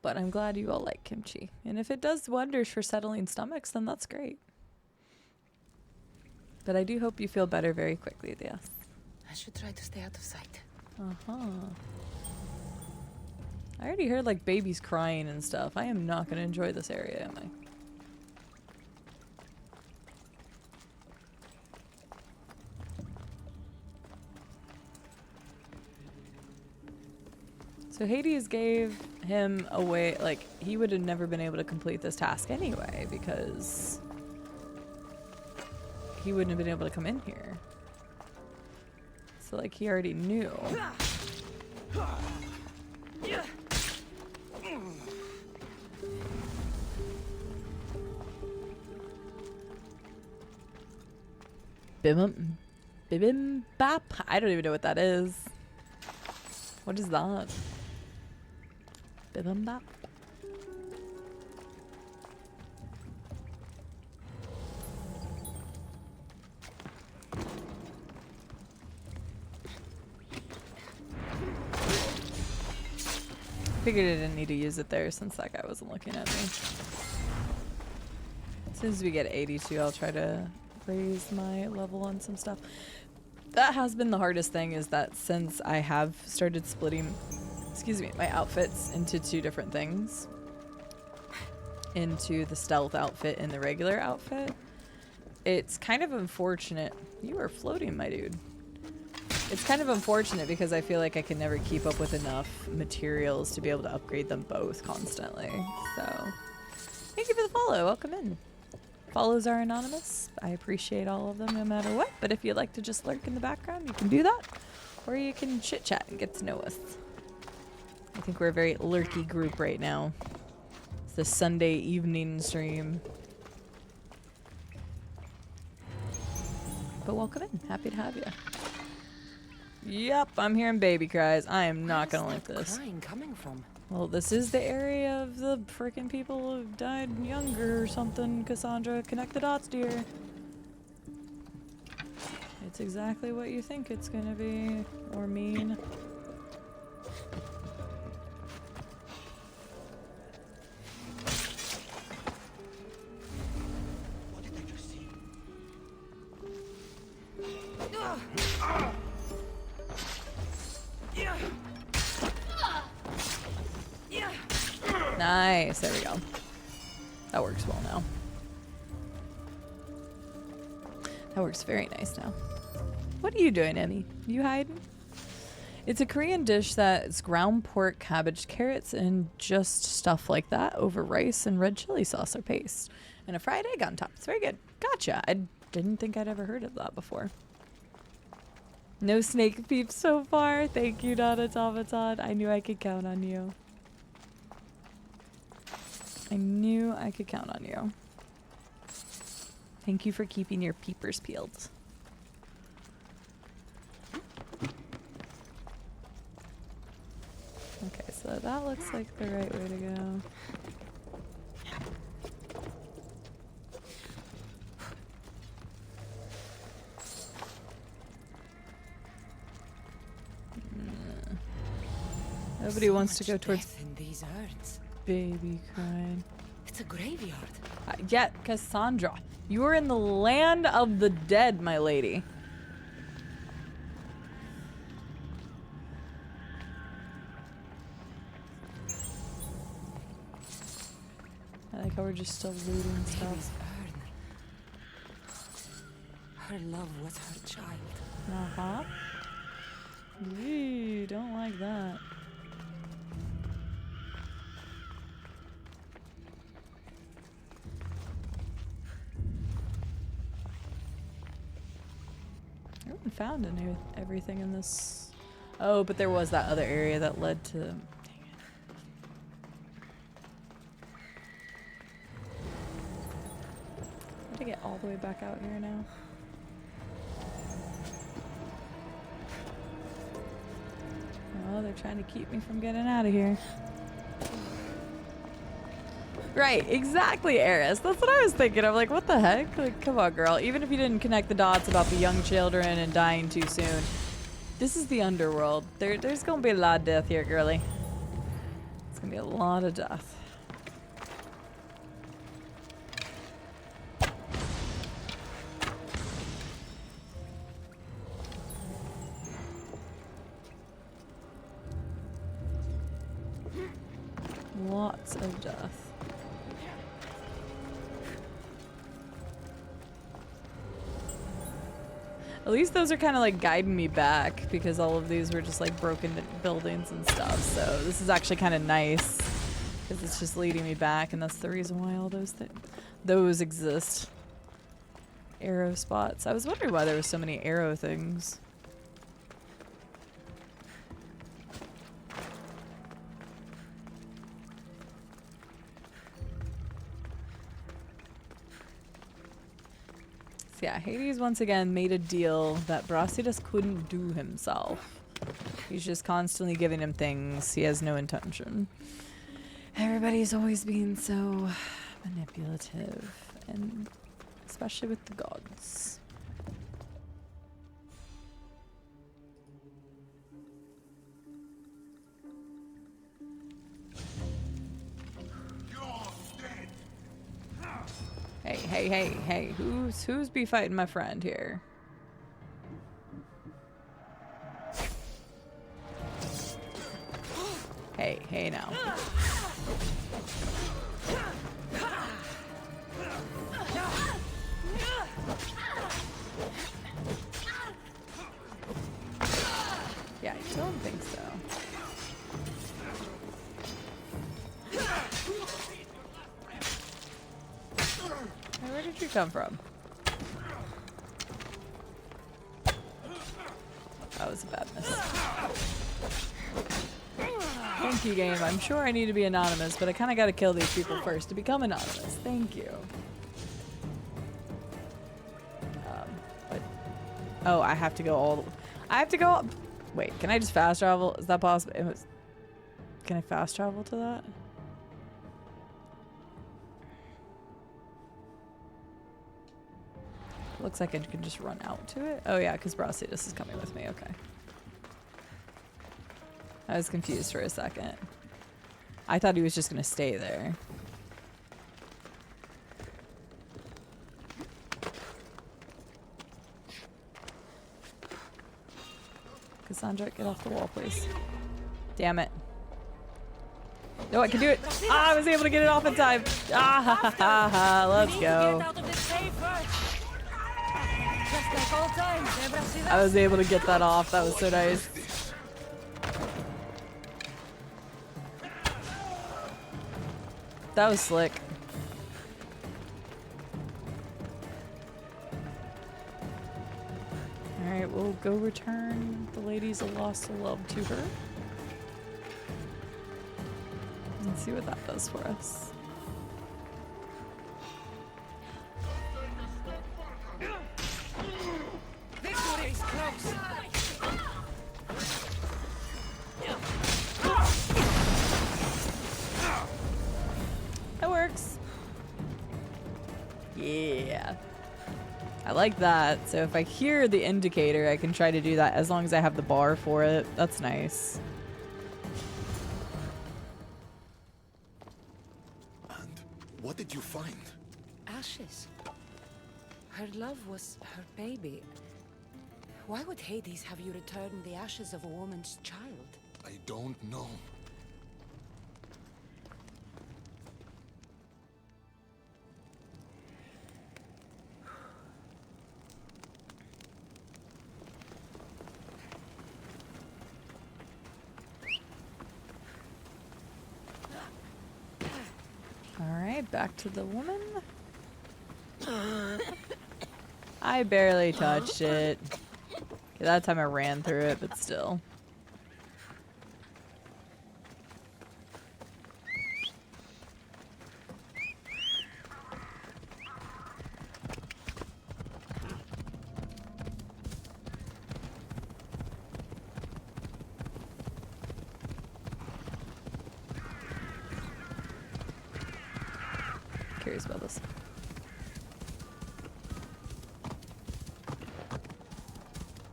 But I'm glad you all like kimchi. And if it does wonders for settling stomachs, then that's great. But I do hope you feel better very quickly, yes. I should try to stay out of sight. Uh-huh. I already heard like babies crying and stuff. I am not going to enjoy this area, am I? So Hades gave him away, like, he would have never been able to complete this task anyway, because he wouldn't have been able to come in here. So, like, he already knew. Bibimbap? I don't even know what that is. What is that? Bibimbap? Figured I didn't need to use it there since that guy wasn't looking at me. As soon as we get 82, I'll try to raise my level on some stuff. That has been the hardest thing, is that since I have started splitting, excuse me, my outfits into two different things, into the stealth outfit and the regular outfit, it's kind of unfortunate. You are floating, my dude. It's kind of unfortunate because I feel like I can never keep up with enough materials to be able to upgrade them both constantly. So, thank you for the follow. Welcome in. Follows are anonymous. I appreciate all of them no matter what. But if you'd like to just lurk in the background, you can do that. Or you can chit chat and get to know us. I think we're a very lurky group right now. It's the Sunday evening stream. But welcome in. Happy to have you. Yep, I'm hearing baby cries. I am not gonna like this. Crying coming from? Well, this is the area of the frickin' people who died younger or something, Cassandra. Connect the dots, dear. It's exactly what you think it's gonna be, or mean. What did I just see? Nice, there we go. That works well now. That works very nice now. What are you doing, Emmy? You hiding? It's a Korean dish that's ground pork, cabbage, carrots, and just stuff like that over rice and red chili sauce or paste. And a fried egg on top. It's very good. Gotcha. I didn't think I'd ever heard of that before. No snake peeps so far. Thank you, Donna Tomaton. I knew I could count on you. I knew I could count on you. Thank you for keeping your peepers peeled. Okay, so that looks like the right way to go. Nobody wants to go towards in these urns. Baby crying. It's a graveyard. Yeah, Cassandra, you are in the land of the dead, my lady. I like how we're just still looting stuff. Her love was her child. Uh-huh. Eee, don't like that. I haven't found everything in this. Oh, but there was that other area that led to. Dang it. I have to get all the way back out here now. Oh, they're trying to keep me from getting out of here. Right, exactly, Eris. That's what I was thinking. I'm like, what the heck? Like, come on, girl. Even if you didn't connect the dots about the young children and dying too soon, this is the underworld. There's gonna be a lot of death here, girly. It's gonna be a lot of death. Lots of death. At least those are kind of like guiding me back, because all of these were just like broken buildings and stuff. So this is actually kind of nice because it's just leading me back, and that's the reason why all those exist. Arrow spots. I was wondering why there were so many arrow things. So yeah, Hades once again made a deal that Brasidas couldn't do himself. He's just constantly giving him things he has no intention. Everybody's always being so manipulative, and especially with the gods. Hey, who's be fighting my friend here? Hey now. Yeah, I don't think so. Hey, where did you come from? That was a bad miss. Thank you, game. I'm sure I need to be anonymous, but I kind of got to kill these people first to become anonymous. Thank you. But, oh, I have to go all the... I have to go... Wait, can I just fast travel? Is that possible? Can I fast travel to that? Looks like I can just run out to it. Oh yeah, because Brasidas is coming with me. Okay. I was confused for a second. I thought he was just going to stay there. Cassandra, get off the wall, please. Damn it. No, I can do it. Ah, I was able to get it off in time. Ah, ha, ha, ha, ha. Let's go. I was able to get that off. That was so nice. That was slick. Alright, we'll go return the ladies a lost love to her. And see what that does for us. Victory is close. That works. Yeah. I like that. So if I hear the indicator, I can try to do that as long as I have the bar for it. That's nice. And what did you find? Ashes. Her love was her baby. Why would Hades have you return the ashes of a woman's child? I don't know. Alright, back to the woman. I barely touched it. Okay, that time I ran through it, but still. Curious about this.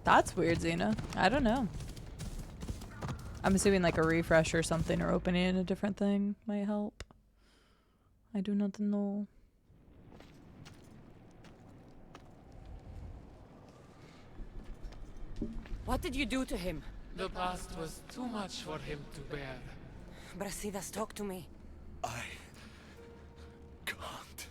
That's weird, Xena. I don't know. I'm assuming like a refresh or something or opening a different thing might help. I do not know. What did you do to him? The past was too much for him to bear. Brasidas, talk to me. I can't.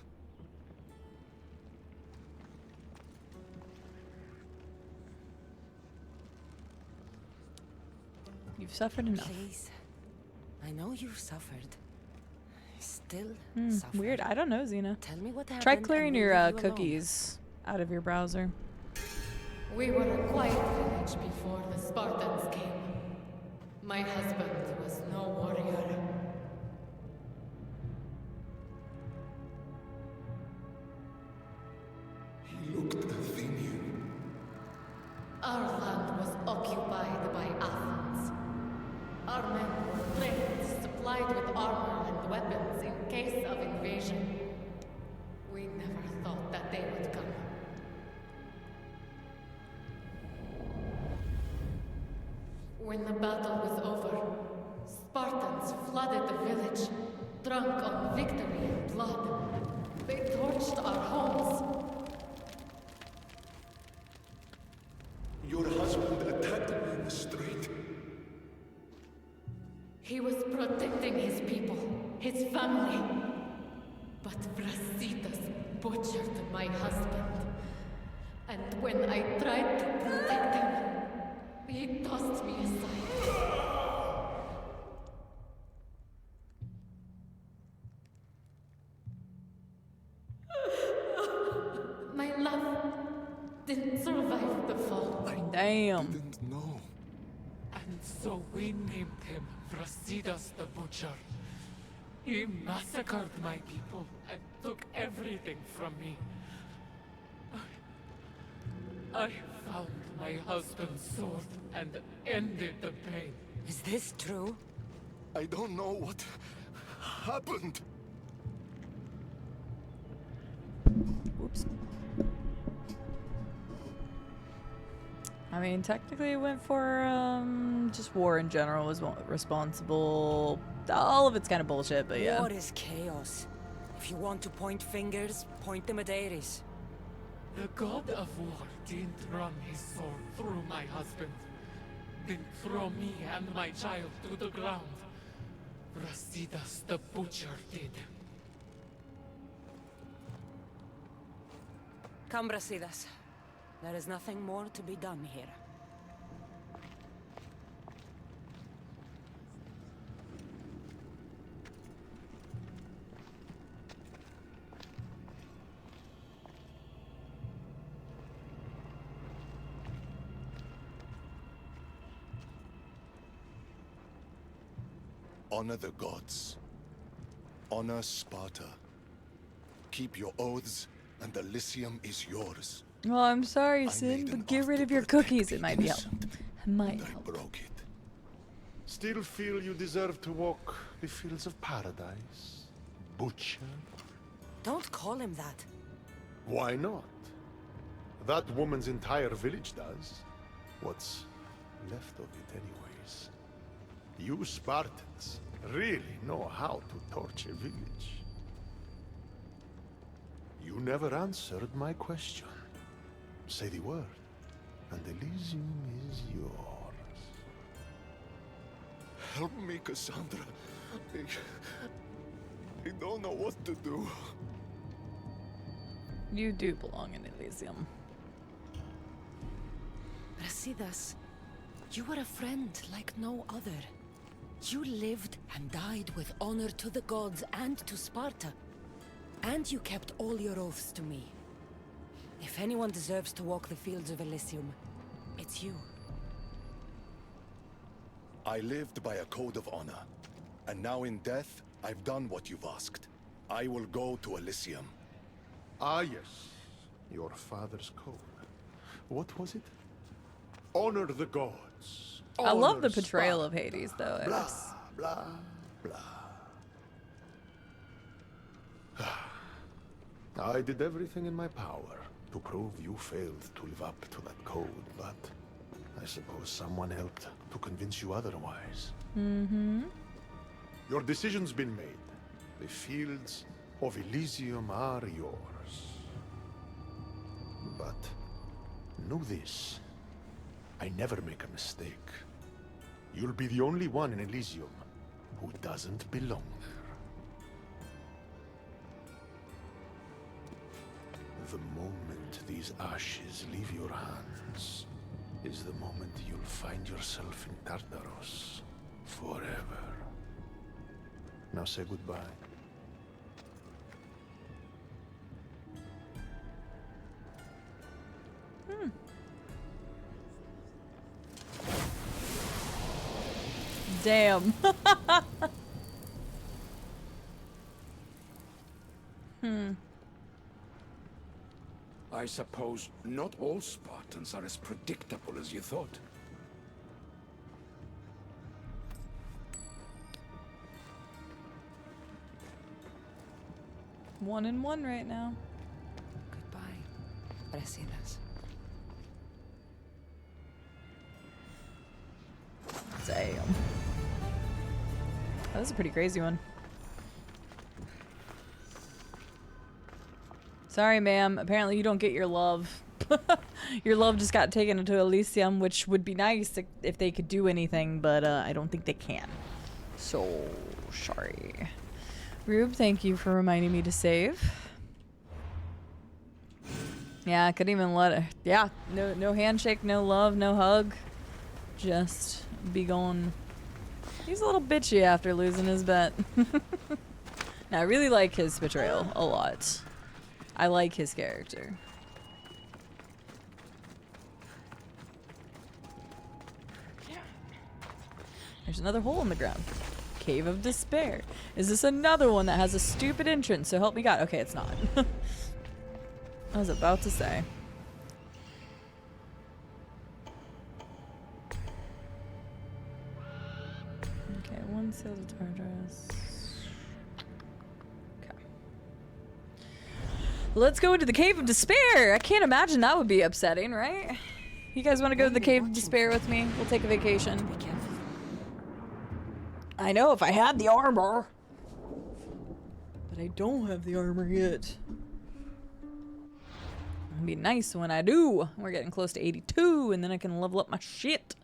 You've suffered enough. Please. I know you've suffered. Still suffer. Weird. I don't know, Xena. Tell me what happened. Try clearing and your we'll leave you cookies out of your browser. We were a quiet village before the Spartans came. My husband was no warrior. He looked occupied by Athens. Our men were trained, supplied with armor and weapons in case of invasion. We never thought that they would come. When the battle was over, Spartans flooded the village, drunk on victory and blood. They torched our homes. Your husband attacked me in the street. He was protecting his people, his family. But Brasidas butchered my husband. And when I tried to protect him, he tossed me aside. My love didn't survive the fall. Damn. Didn't know. And so we named him Brasidas the Butcher. He massacred my people and took everything from me. I found my husband's sword and ended the pain. Is this true? I don't know what happened. Whoops. I mean, technically it went for, just war in general was responsible. All of it's kind of bullshit, but yeah. War is chaos. If you want to point fingers, point them at Ares. The god of war didn't run his sword through my husband. Didn't throw me and my child to the ground. Brasidas the Butcher did. Come, Brasidas. There is nothing more to be done here. Honor the gods. Honor Sparta. Keep your oaths, and the Elysium is yours. Well, I'm sorry, Sin, but get rid of your cookies. It might be help. It might help. Broke it. Still feel you deserve to walk the fields of paradise, Butcher? Don't call him that. Why not? That woman's entire village does. What's left of it, anyways. You Spartans really know how to torch a village. You never answered my question. Say the word, and Elysium is yours. Help me, Cassandra. I don't know what to do. You do belong in Elysium. Brasidas, you were a friend like no other. You lived and died with honor to the gods and to Sparta. And you kept all your oaths to me. If anyone deserves to walk the fields of Elysium, it's you. I lived by a code of honor. And now in death, I've done what you've asked. I will go to Elysium. Ah, yes. Your father's code. What was it? Honor the gods. I love the Honor portrayal Sparta. of Hades, though. Blah, It's- blah, blah. I did everything in my power to prove you failed to live up to that code, but I suppose someone helped to convince you otherwise. Mm-hmm. Your decision's been made. The fields of Elysium are yours. But know this. I never make a mistake. You'll be the only one in Elysium who doesn't belong there. The moment these ashes leave your hands is the moment you'll find yourself in Tartarus forever. Now say goodbye. Damn. I suppose not all Spartans are as predictable as you thought. 1-1 right now. Goodbye, Brasidas. Damn. That was a pretty crazy one. Sorry, ma'am. Apparently you don't get your love. Your love just got taken into Elysium, which would be nice if they could do anything, but I don't think they can. So, sorry. Rube, thank you for reminding me to save. Yeah, I couldn't even let it. Yeah, no handshake, no love, no hug. Just be going. He's a little bitchy after losing his bet. Now, I really like his betrayal a lot. I like his character. There's another hole in the ground. Cave of Despair. Is this another one that has a stupid entrance? So help me God. Okay, it's not. I was about to say. Okay, one sealed with hard dress. Okay. Let's go into the Cave of Despair. I can't imagine that would be upsetting, right? You guys want to go to the Cave of Despair with me? We'll take a vacation. I know if I had the armor. But I don't have the armor yet. It'll be nice when I do. We're getting close to 82 and then I can level up my shit.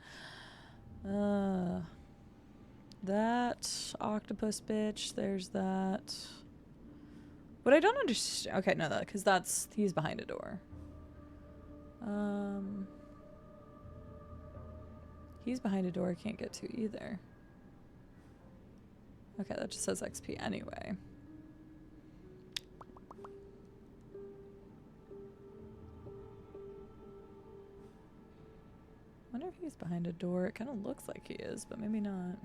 That octopus bitch, there's that. What I don't understand. Okay, no, that because he's behind a door. He's behind a door I can't get to either. Okay, that just says XP anyway. Wonder if he's behind a door. It kind of looks like he is, but maybe not.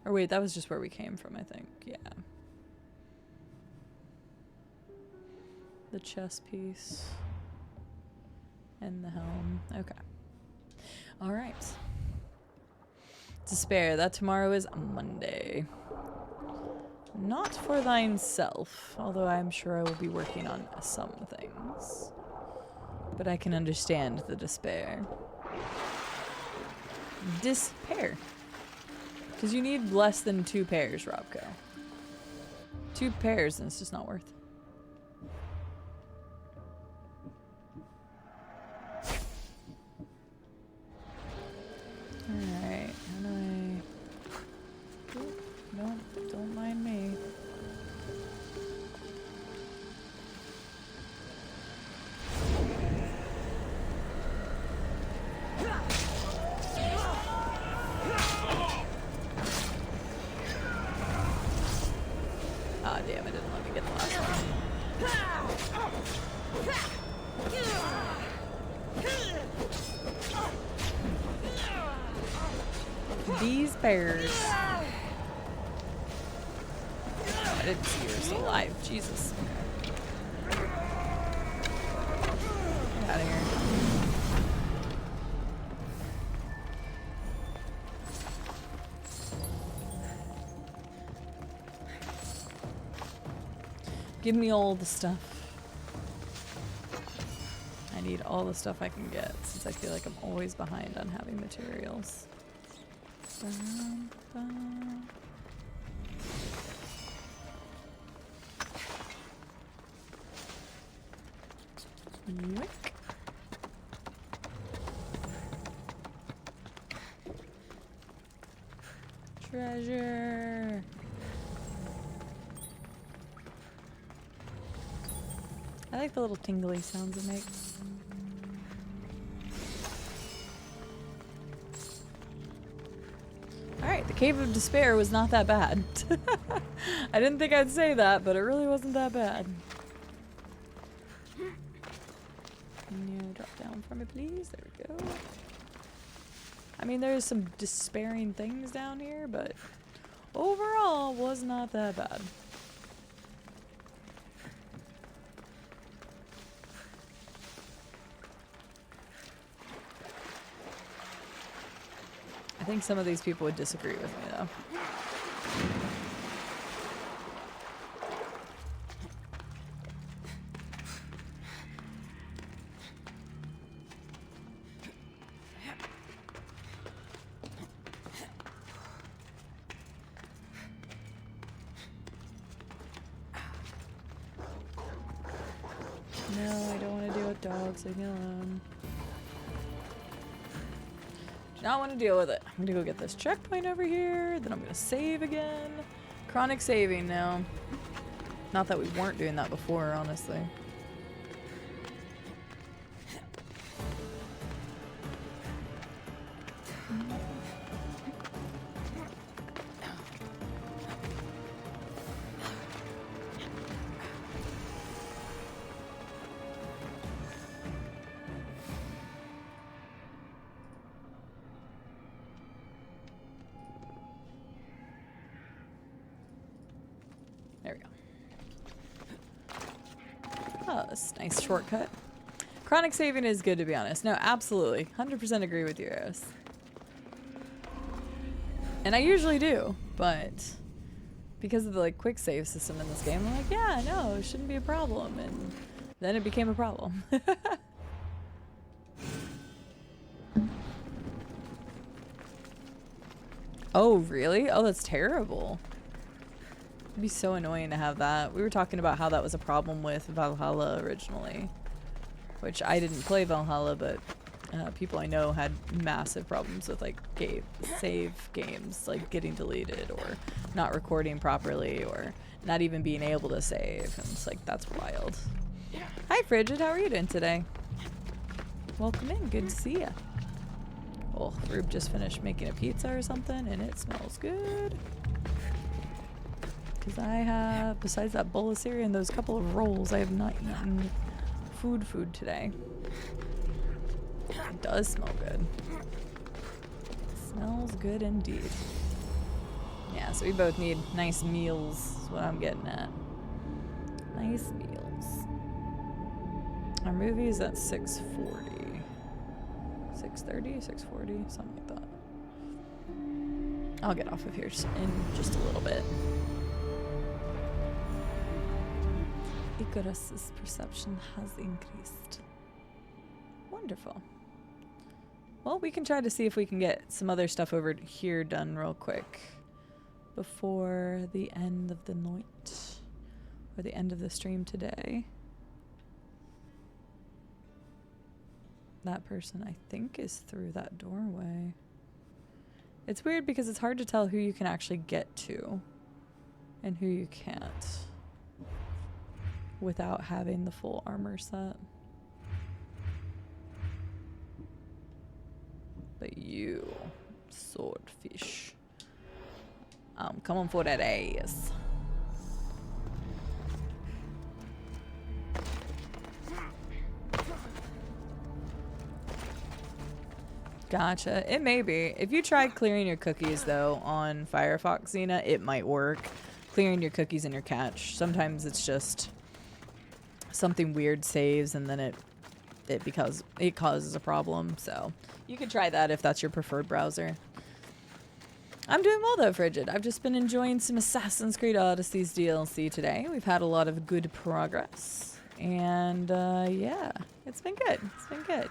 Or wait, that was just where we came from, I think. Yeah. The chess piece. And the helm. Okay. Alright. Despair, that tomorrow is Monday. Not for thine self, although I'm sure I will be working on some things. But I can understand the despair. Despair. Because you need less than 2 pairs, Robco. 2 pairs and it's just not worth it. Alright, how do I... Ooh, no, don't mind me. Ah, damn, it didn't let me get the last one. These bears. I didn't see you were still alive. Jesus. Get out of here. Give me all the stuff. I need all the stuff I can get since I feel like I'm always behind on having materials. Bum, bum. Yoink. Treasure. I like the little tingly sounds it makes. Alright, the Cave of Despair was not that bad. I didn't think I'd say that, but it really wasn't that bad. Can you drop down for me, please? There we go. I mean, there's some despairing things down here, but overall, was not that bad. I think some of these people would disagree with me, though. dogs, leave me alone. Do not want to deal with it. I'm gonna go get this checkpoint over here, then I'm gonna save again. Chronic saving now. Not that we weren't doing that before, honestly. There we go. Oh, that's a nice shortcut. Chronic saving is good, to be honest. No, absolutely. 100% agree with you, Rose. And I usually do, but because of the like quick save system in this game, I'm like, yeah, no, it shouldn't be a problem. And then it became a problem. Oh, really? Oh, that's terrible. It'd be so annoying to have that. We were talking about how that was a problem with Valhalla originally, which I didn't play Valhalla, but people I know had massive problems with like save games like getting deleted or not recording properly or not even being able to save. And it's like, that's wild. Hi Frigid, how are you doing today? Welcome in, good to see ya. Oh, Rube just finished making a pizza or something and it smells good. Because I have, besides that bowl of cereal and those couple of rolls, I have not eaten food today. It does smell good. It smells good indeed. Yeah, so we both need nice meals is what I'm getting at. Nice meals. Our movie is at 6:40. 6:30, 6:40, something like that. I'll get off of here in just a little bit. Icarus's perception has increased. Wonderful. Well, we can try to see if we can get some other stuff over here done real quick before the end of the night or the end of the stream today. That person, I think, is through that doorway. It's weird because it's hard to tell who you can actually get to and who you can't without having the full armor set. But you, swordfish, I'm coming for that ass. Gotcha. It may be. If you try clearing your cookies, though, on Firefox, Xena, it might work. Clearing your cookies in your cache. Sometimes it's just something weird saves and then it causes a problem. So you could try that if that's your preferred browser. I'm doing well, though, Frigid. I've just been enjoying some Assassin's Creed Odyssey's DLC today. We've had a lot of good progress. And, yeah, it's been good. It's been good.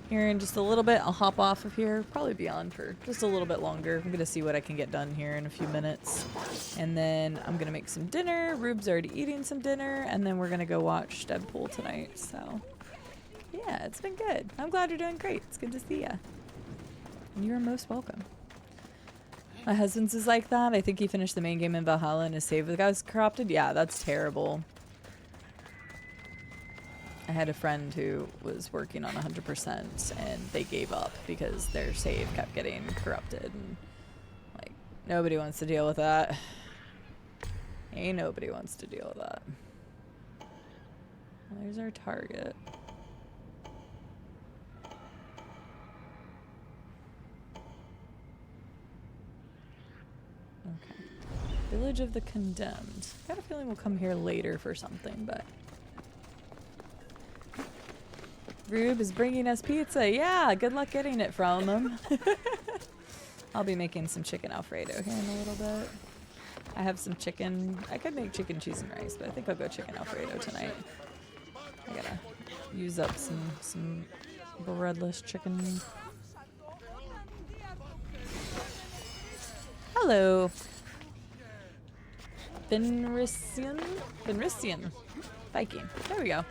Here in just a little bit, I'll hop off of here. Probably be on for just a little bit longer. I'm going to see what I can get done here in a few minutes. And then I'm going to make some dinner. Rube's already eating some dinner. And then we're going to go watch Deadpool tonight. So, yeah, it's been good. I'm glad you're doing great. It's good to see ya. And you're most welcome. My husband's is like that. I think he finished the main game in Valhalla and his save got corrupted. Yeah, that's terrible. I had a friend who was working on 100% and they gave up because their save kept getting corrupted. And, like, nobody wants to deal with that. Ain't nobody wants to deal with that. Well, there's our target. Okay. Village of the Condemned. I got a feeling we'll come here later for something, but... Rube is bringing us pizza. Yeah, good luck getting it from him. I'll be making some chicken Alfredo here in a little bit. I have some chicken. I could make chicken cheese and rice, but I think I'll go chicken Alfredo tonight. I gotta use up some breadless chicken. Hello. Fenrisian Viking. There we go.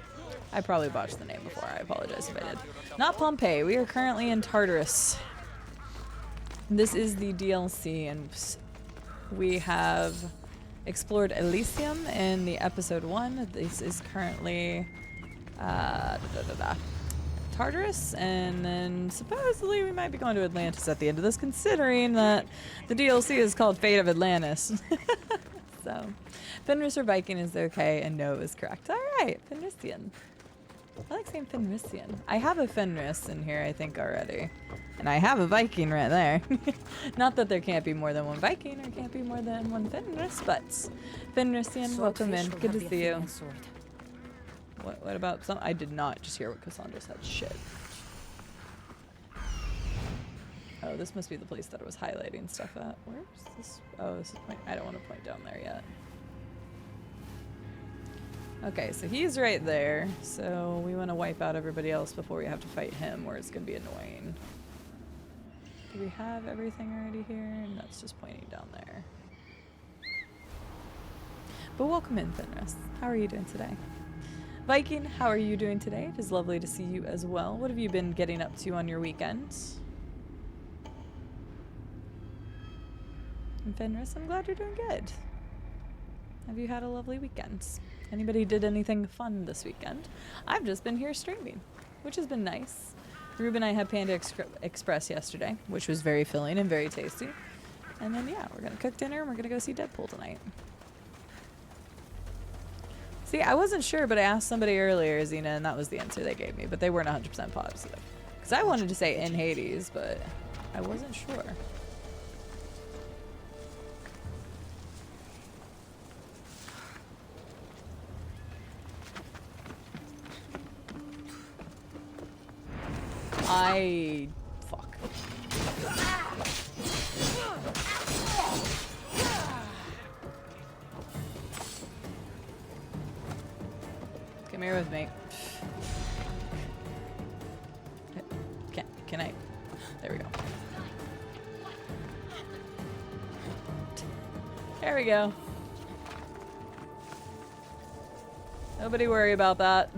I probably botched the name before. I apologize if I did. Not Pompeii. We are currently in Tartarus. This is the DLC, and we have explored Elysium in the episode 1. This is currently Tartarus, and then supposedly we might be going to Atlantis at the end of this, considering that the DLC is called Fate of Atlantis. So, Fenris or Viking is okay, and no is correct. Alright, Fenrisian. I like saying Fenrisian. I have a Fenris in here, I think, already. And I have a Viking right there. Not that there can't be more than one Viking or can't be more than one Fenris, but Fenrisian, welcome in. Good to see you. What about some? I did not just hear what Cassandra said. Shit. Oh, this must be the place that I was highlighting stuff at. Where's this? Oh, this is point. I don't want to point down there yet. Okay, so he's right there. So we want to wipe out everybody else before we have to fight him, or it's going to be annoying. Do we have everything already here? And that's just pointing down there. But welcome in, Fenris. How are you doing today? Viking, how are you doing today? It is lovely to see you as well. What have you been getting up to on your weekends? And Fenris, I'm glad you're doing good. Have you had a lovely weekend? Anybody did anything fun this weekend? I've just been here streaming, which has been nice. Ruben and I had Panda Express yesterday, which was very filling and very tasty. And then, yeah, we're going to cook dinner and we're going to go see Deadpool tonight. See, I wasn't sure, but I asked somebody earlier, Xena, and that was the answer they gave me. But they weren't 100% positive. Because I wanted to say in Hades, but I wasn't sure. Fuck. Come here with me. Can I? There we go. There we go. Nobody worry about that.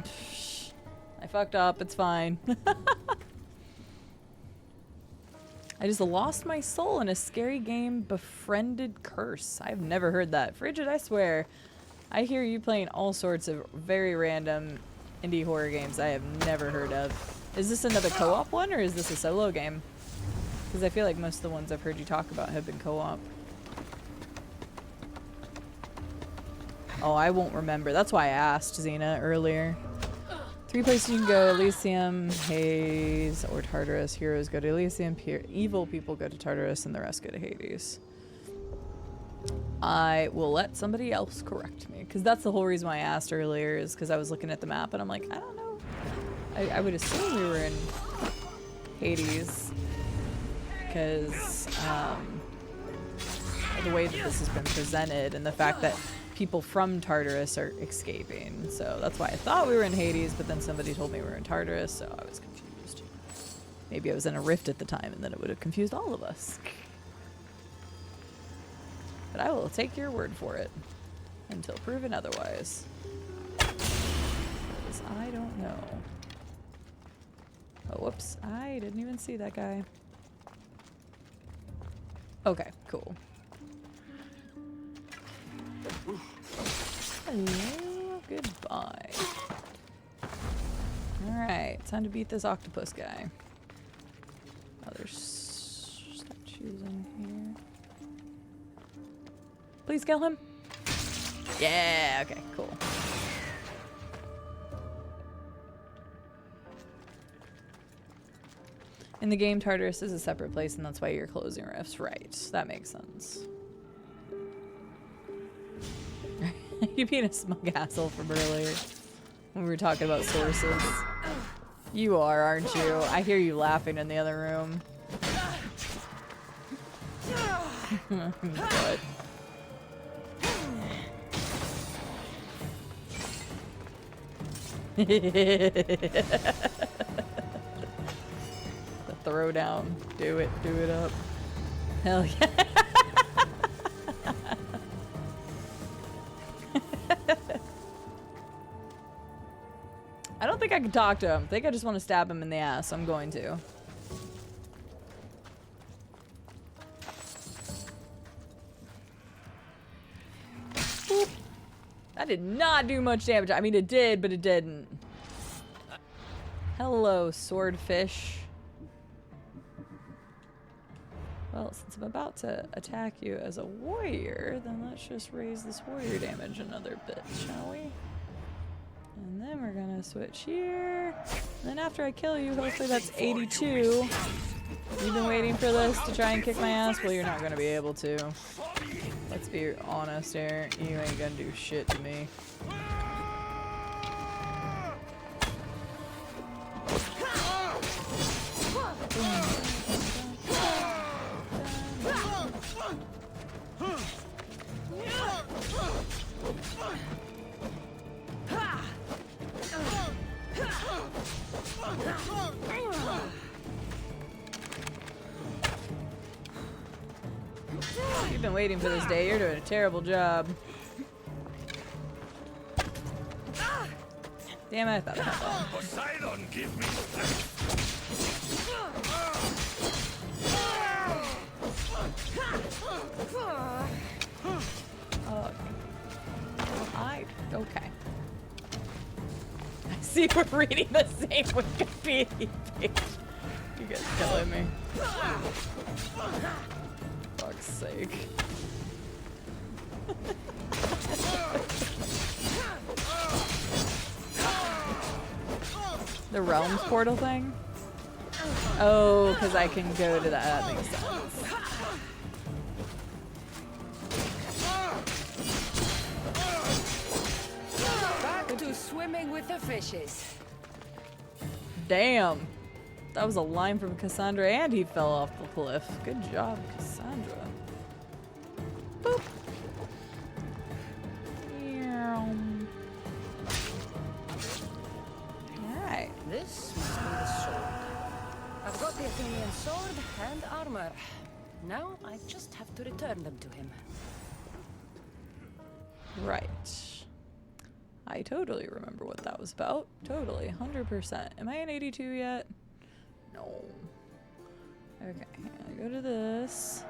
I fucked up. It's fine. I just lost my soul in a scary game, Befriended Curse. I've never heard that. Frigid, I swear. I hear you playing all sorts of very random indie horror games I have never heard of. Is this another co-op one, or is this a solo game? Because I feel like most of the ones I've heard you talk about have been co-op. Oh, I won't remember. That's why I asked Xena earlier. 3 places you can go: Elysium, Hades, or Tartarus. Heroes go to Elysium, evil people go to Tartarus, and the rest go to Hades. I will let somebody else correct me, because that's the whole reason why I asked earlier, is because I was looking at the map and I'm like, I don't know. I would assume we were in Hades, because the way that this has been presented and the fact that people from Tartarus are escaping. So that's why I thought we were in Hades, but then somebody told me we were in Tartarus, so I was confused. Maybe I was in a rift at the time, and then it would have confused all of us. But I will take your word for it until proven otherwise. Because I don't know. Oh, whoops. I didn't even see that guy. Okay, cool. Hello, goodbye. Alright, time to beat this octopus guy. Oh, there's statues in here. Please kill him. Yeah, okay, cool. In the game, Tartarus is a separate place, and that's why you're closing rifts. Right, that makes sense. You being a smug asshole from earlier when we were talking about sources. You are, aren't you? I hear you laughing in the other room. But the throwdown. Do it up. Hell yeah. I I can talk to him. I think I just want to stab him in the ass. I'm going to. Boop. That did not do much damage. I mean, it did, but it didn't. Hello, swordfish. Well, since I'm about to attack you as a warrior, then let's just raise this warrior damage another bit, shall we? And then we're gonna switch here. And then after I kill you, hopefully that's 82. You've been waiting for this to try and kick my ass? Well, you're not gonna be able to. Let's be honest here. You ain't gonna do shit to me. You've been waiting for this day. You're doing a terrible job. Damn it, I thought I had that. Poseidon, give me Okay. I see we're reading the same Wikipedia page. You guys killing me. Fuck's sake. The Realms portal thing? Oh, because I can go to that. That makes sense. Back to swimming with the fishes. Damn. That was a line from Cassandra and he fell off the cliff. Good job, Cassandra. Boop. Alright. This must be the sword. I've got the Athenian sword and armor. Now I just have to return them to him. Right. I totally remember what that was about. Totally. 100%. Am I in 82 yet? No. Okay. I go to this.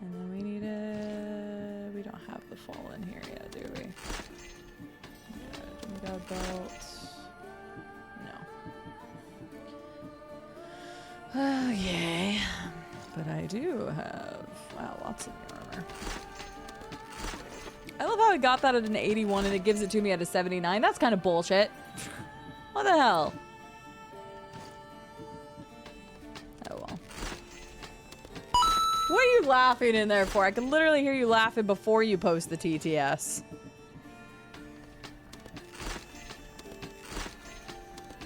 And then we need a... We don't have the fall in here yet, do we? We got belt. No. Okay. But I do have... Wow, lots of armor. I love how I got that at an 81 and it gives it to me at a 79. That's kind of bullshit. What the hell? Oh well. What are you laughing in there for? I can literally hear you laughing before you post the TTS.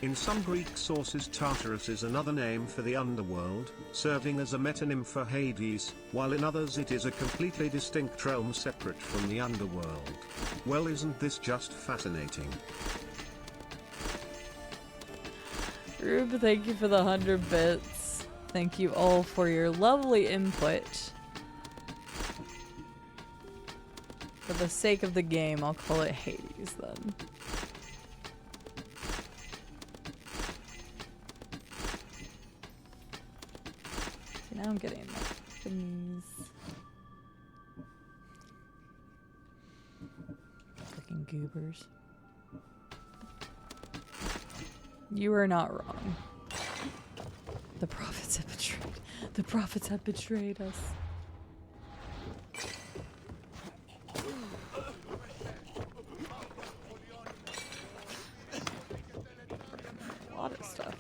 In some Greek sources, Tartarus is another name for the underworld, serving as a metonym for Hades, while in others it is a completely distinct realm separate from the underworld. Well, isn't this just fascinating? Rube, thank you for the 100 bits. Thank you all for your lovely input. For the sake of the game, I'll call it Hades then. Now I'm getting the thingies. Fucking goobers. You are not wrong. The prophets have betrayed. The prophets have betrayed us. A lot of stuff.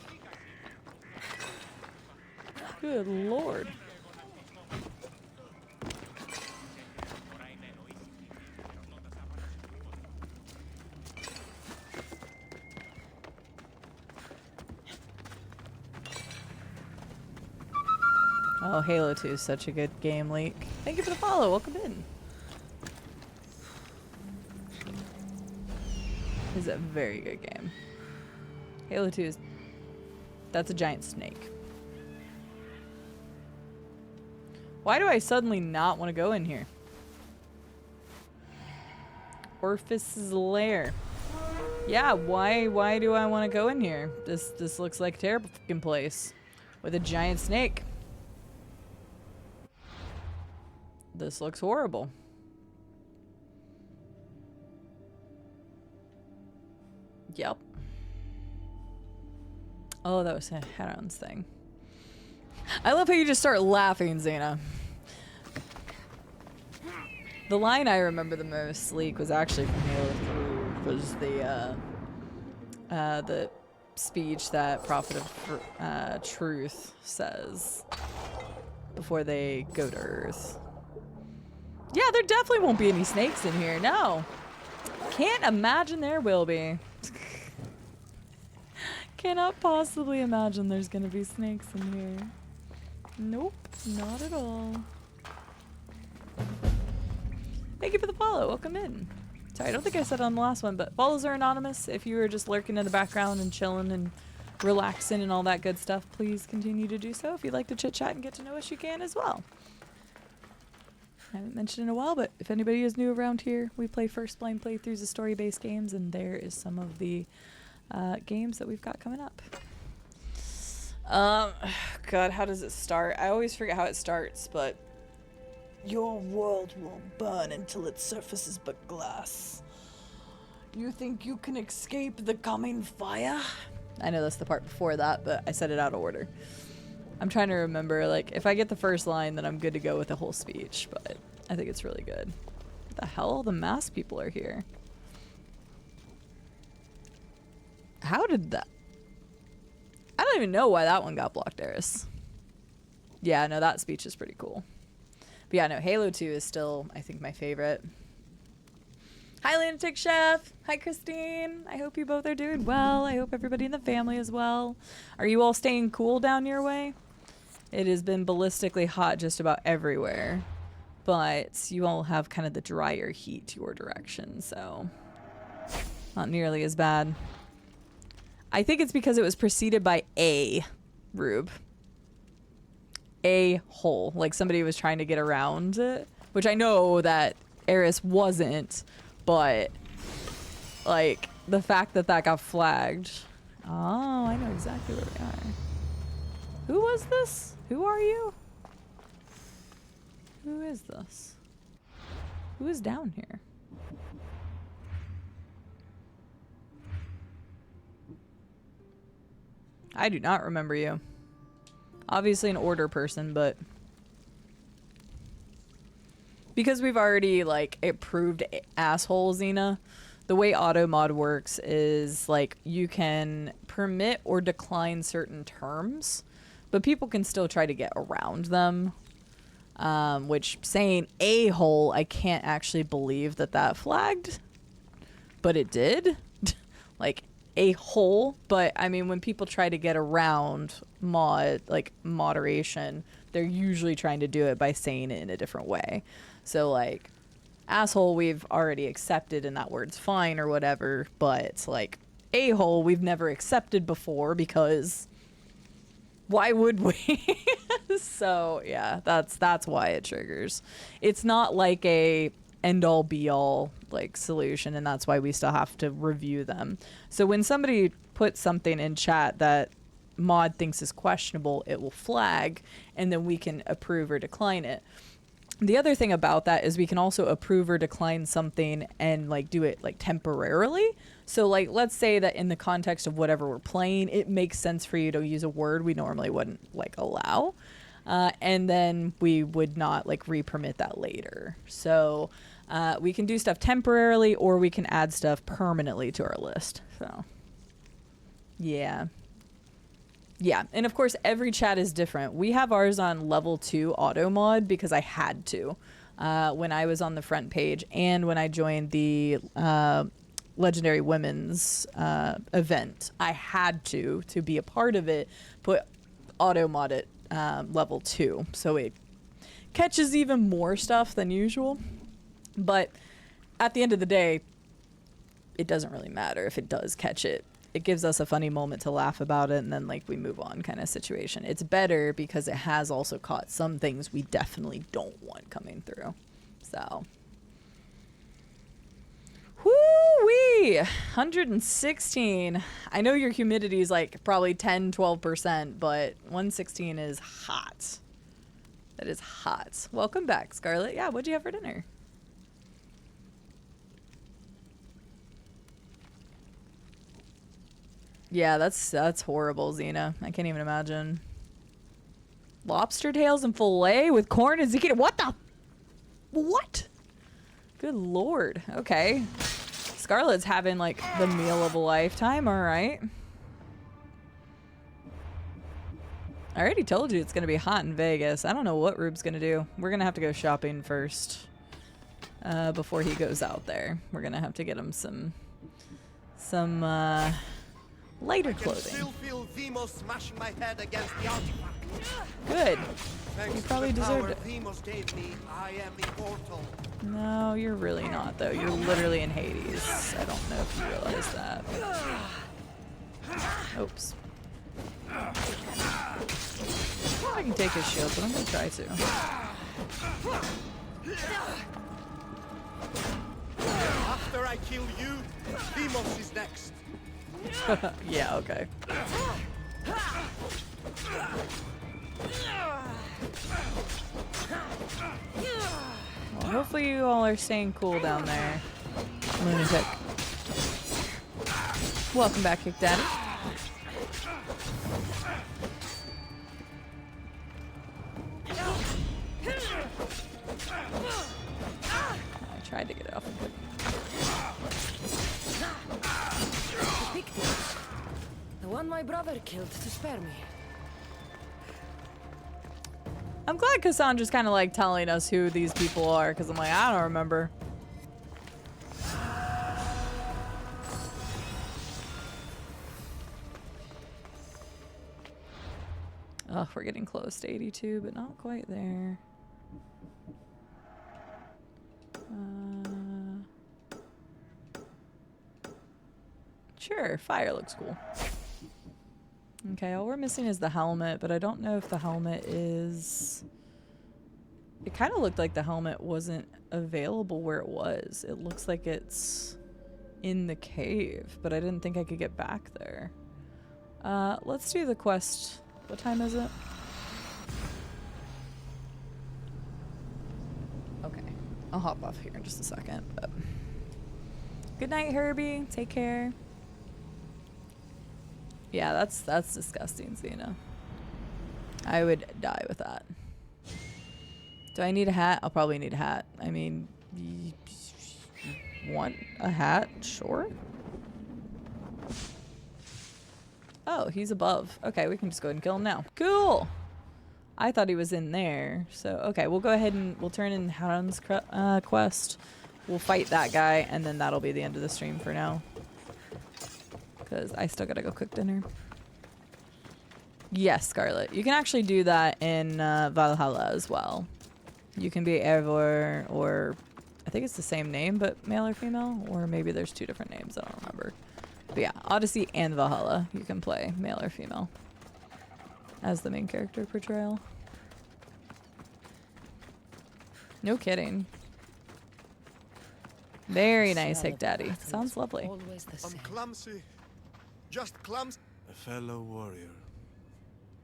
Good lord. Oh, Halo 2 is such a good game, Leak. Thank you for the follow. Welcome in. It's a very good game. Halo 2 is... That's a giant snake. Why do I suddenly not want to go in here? Orpheus's lair. Yeah, why do I want to go in here? This looks like a terrible fucking place with a giant snake. This looks horrible. Yep. Oh, that was a Heron's thing. I love how you just start laughing, Xena. The line I remember the most, Sleek, was actually from Halo 3, was the speech that Prophet of Truth says before they go to Earth. Yeah, there definitely won't be any snakes in here, no. Can't imagine there will be. Cannot possibly imagine there's gonna be snakes in here. Nope, not at all. Thank you for the follow. Welcome in. Sorry, I don't think I said it on the last one, but follows are anonymous. If you were just lurking in the background and chilling and relaxing and all that good stuff, please continue to do so. If you'd like to chit chat and get to know us, you can as well. I haven't mentioned in a while, but if anybody is new around here, we play first blind playthroughs of story-based games, and there is some of the games that we've got coming up. God, how does it start? I always forget how it starts, but your world will burn until its surface is but glass. You think you can escape the coming fire? I know that's the part before that, but I said it out of order. I'm trying to remember, like, if I get the first line, then I'm good to go with the whole speech, but I think it's really good. What the hell? The masked people are here. How did that... I don't even know why that one got blocked, Eris. Yeah, no, that speech is pretty cool. But yeah, no, Halo 2 is still, I think, my favorite. Hi, Lunatic Chef. Hi, Christine. I hope you both are doing well. I hope everybody in the family is well. Are you all staying cool down your way? It has been ballistically hot just about everywhere. But you all have kind of the drier heat your direction, so not nearly as bad. I think it's because it was preceded by a Rube. A hole. Like somebody was trying to get around it. Which I know that Eris wasn't. But, like, the fact that that got flagged. Oh, I know exactly where we are. Who was this? Who are you? Who is this? Who is down here? I do not remember you. Obviously an order person, but... because we've already, like, approved asshole Xena, the way auto mod works is, like, you can permit or decline certain terms, but people can still try to get around them. Which, saying a-hole, I can't actually believe that that flagged. But it did. Like, a hole. But, I mean, when people try to get around moderation, they're usually trying to do it by saying it in a different way. So, like, asshole we've already accepted and that word's fine or whatever, but, like, a-hole we've never accepted before because why would we? So, yeah, that's why it triggers. It's not like a end-all be-all, like, solution, and that's why we still have to review them. So when somebody puts something in chat that mod thinks is questionable, it will flag, and then we can approve or decline it. The other thing about that is we can also approve or decline something and, like, do it, like, temporarily. So, like, let's say that in the context of whatever we're playing, it makes sense for you to use a word we normally wouldn't, like, allow. And then we would not, like, re-permit that later. So we can do stuff temporarily, or we can add stuff permanently to our list. So, yeah. Yeah, and of course every chat is different. We have ours on level 2 auto mod because I had to when I was on the front page and when I joined the Legendary Women's event. I had to be a part of it, put auto mod at level 2, so it catches even more stuff than usual. But at the end of the day, it doesn't really matter if it does catch it. It gives us a funny moment to laugh about it, and then, like, we move on kind of situation. It's better because it has also caught some things we definitely don't want coming through. So. Woo-wee! 116. I know your humidity is like probably 10, 12%, but 116 is hot. That is hot. Welcome back, Scarlet. Yeah, what'd you have for dinner? Yeah, that's horrible, Xena. I can't even imagine. Lobster tails and filet with corn and zucchini. What the? What? Good lord. Okay. Scarlet's having like the meal of a lifetime. All right. I already told you it's going to be hot in Vegas. I don't know what Rube's going to do. We're going to have to go shopping first before he goes out there. We're going to have to get him some lighter clothing. I can still feel Vemos smashing my head against the artifact. Good. Thanks You probably to the deserved power it. Vemos gave me, I am immortal. No, you're really not, though. You're literally in Hades. I don't know if you realize that. Oops. I can take his shield, but I'm gonna try to. After I kill you, Vemos is next. Yeah, okay. Well, hopefully you all are staying cool down there. Lunatic. Welcome back, Kick Daddy. I tried to get it off and The pictures. The one my brother killed to spare me. I'm glad Cassandra's kind of like telling us who these people are, because I'm like, I don't remember. Oh, we're getting close to 82, but not quite there. Sure, fire looks cool. Okay, all we're missing is the helmet, but I don't know if the helmet is... It kind of looked like the helmet wasn't available where it was. It looks like it's in the cave, but I didn't think I could get back there. Let's do the quest. What time is it? Okay, I'll hop off here in just a second. But... Good night, Herbie. Take care. Yeah, that's disgusting, Xena. I would die with that. Do I need a hat? I'll probably need a hat. I mean, want a hat? Sure. Oh, he's above. Okay, we can just go ahead and kill him now. Cool. I thought he was in there. So, okay, we'll go ahead and we'll turn in Haran's quest. We'll fight that guy, and then that'll be the end of the stream for now. Because I still gotta go cook dinner. Yes, Scarlet. You can actually do that in Valhalla as well. You can be Eivor, or I think it's the same name, but male or female, or maybe there's two different names. I don't remember. But yeah, Odyssey and Valhalla, you can play male or female as the main character portrayal. No kidding. Very nice, Hick Daddy. Sounds lovely. I'm clumsy. Just clumsy. A fellow warrior.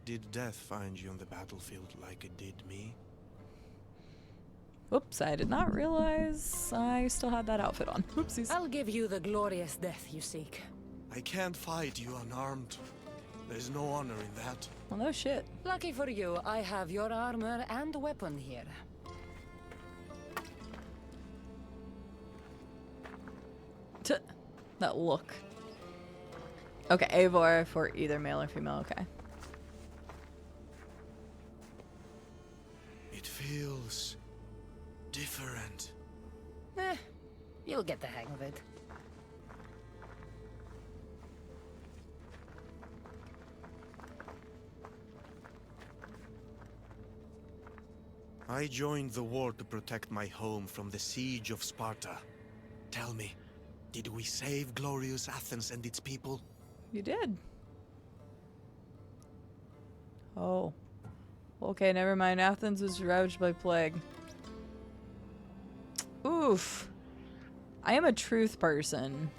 Did death find you on the battlefield like it did me? Whoops, I did not realize I still had that outfit on. Oopsies. I'll give you the glorious death you seek. I can't fight you unarmed. There's no honor in that. Well, no shit. Lucky for you, I have your armor and weapon here. That look. Okay, Eivor for either male or female, okay. It feels different. You'll get the hang of it. I joined the war to protect my home from the siege of Sparta. Tell me, did we save glorious Athens and its people? You did. Oh. Okay, never mind. Athens was ravaged by plague. Oof. I am a truth person.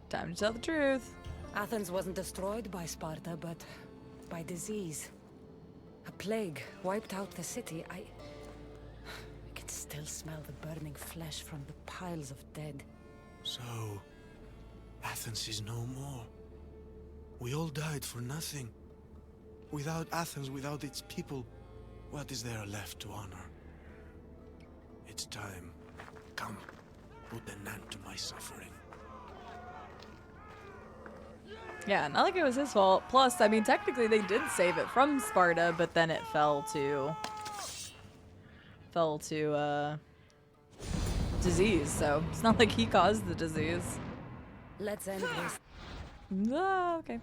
Time to tell the truth. Athens wasn't destroyed by Sparta, but by disease. A plague wiped out the city. I can still smell the burning flesh from the piles of dead. So, Athens is no more. We all died for nothing. Without Athens, without its people, what is there left to honor? It's time. Come, put an end to my suffering. Yeah, not like it was his fault. Plus, I mean, technically they did save it from Sparta, but then it fell to disease, so it's not like he caused the disease. Let's end this. Oh, okay.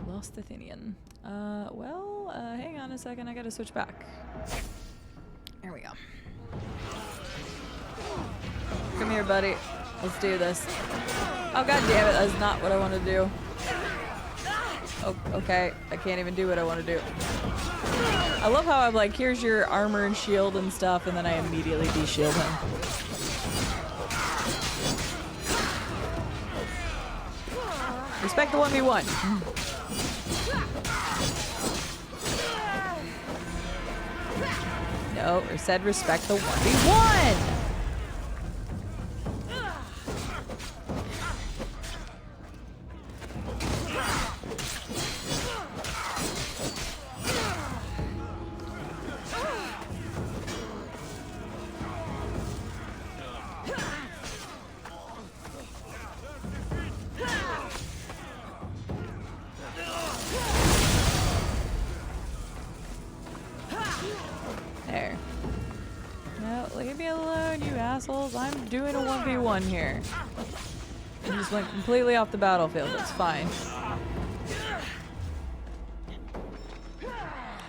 Lost Athenian. Hang on a second, I gotta switch back. There we go. Come here, buddy. Let's do this. Oh, god damn it, that's not what I want to do. Oh, okay, I can't even do what I want to do. I love how I'm like, here's your armor and shield and stuff, and then I immediately de-shield him. Respect the 1v1. No, I said respect the 1v1! There. No, leave me alone, you assholes. I'm doing a 1v1 here. I just went completely off the battlefield. It's fine.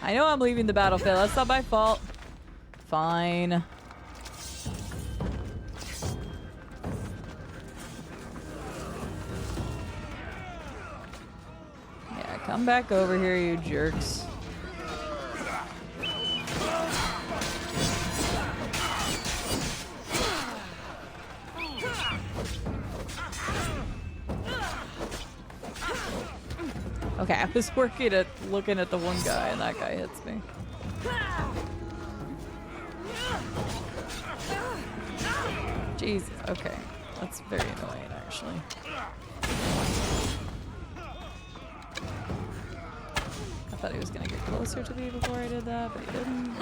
I know I'm leaving the battlefield. That's not my fault. Fine. Yeah, come back over here, you jerks. Okay, I was looking at the one guy and that guy hits me. Jesus, okay. That's very annoying, actually. I thought he was gonna get closer to me before I did that, but he didn't.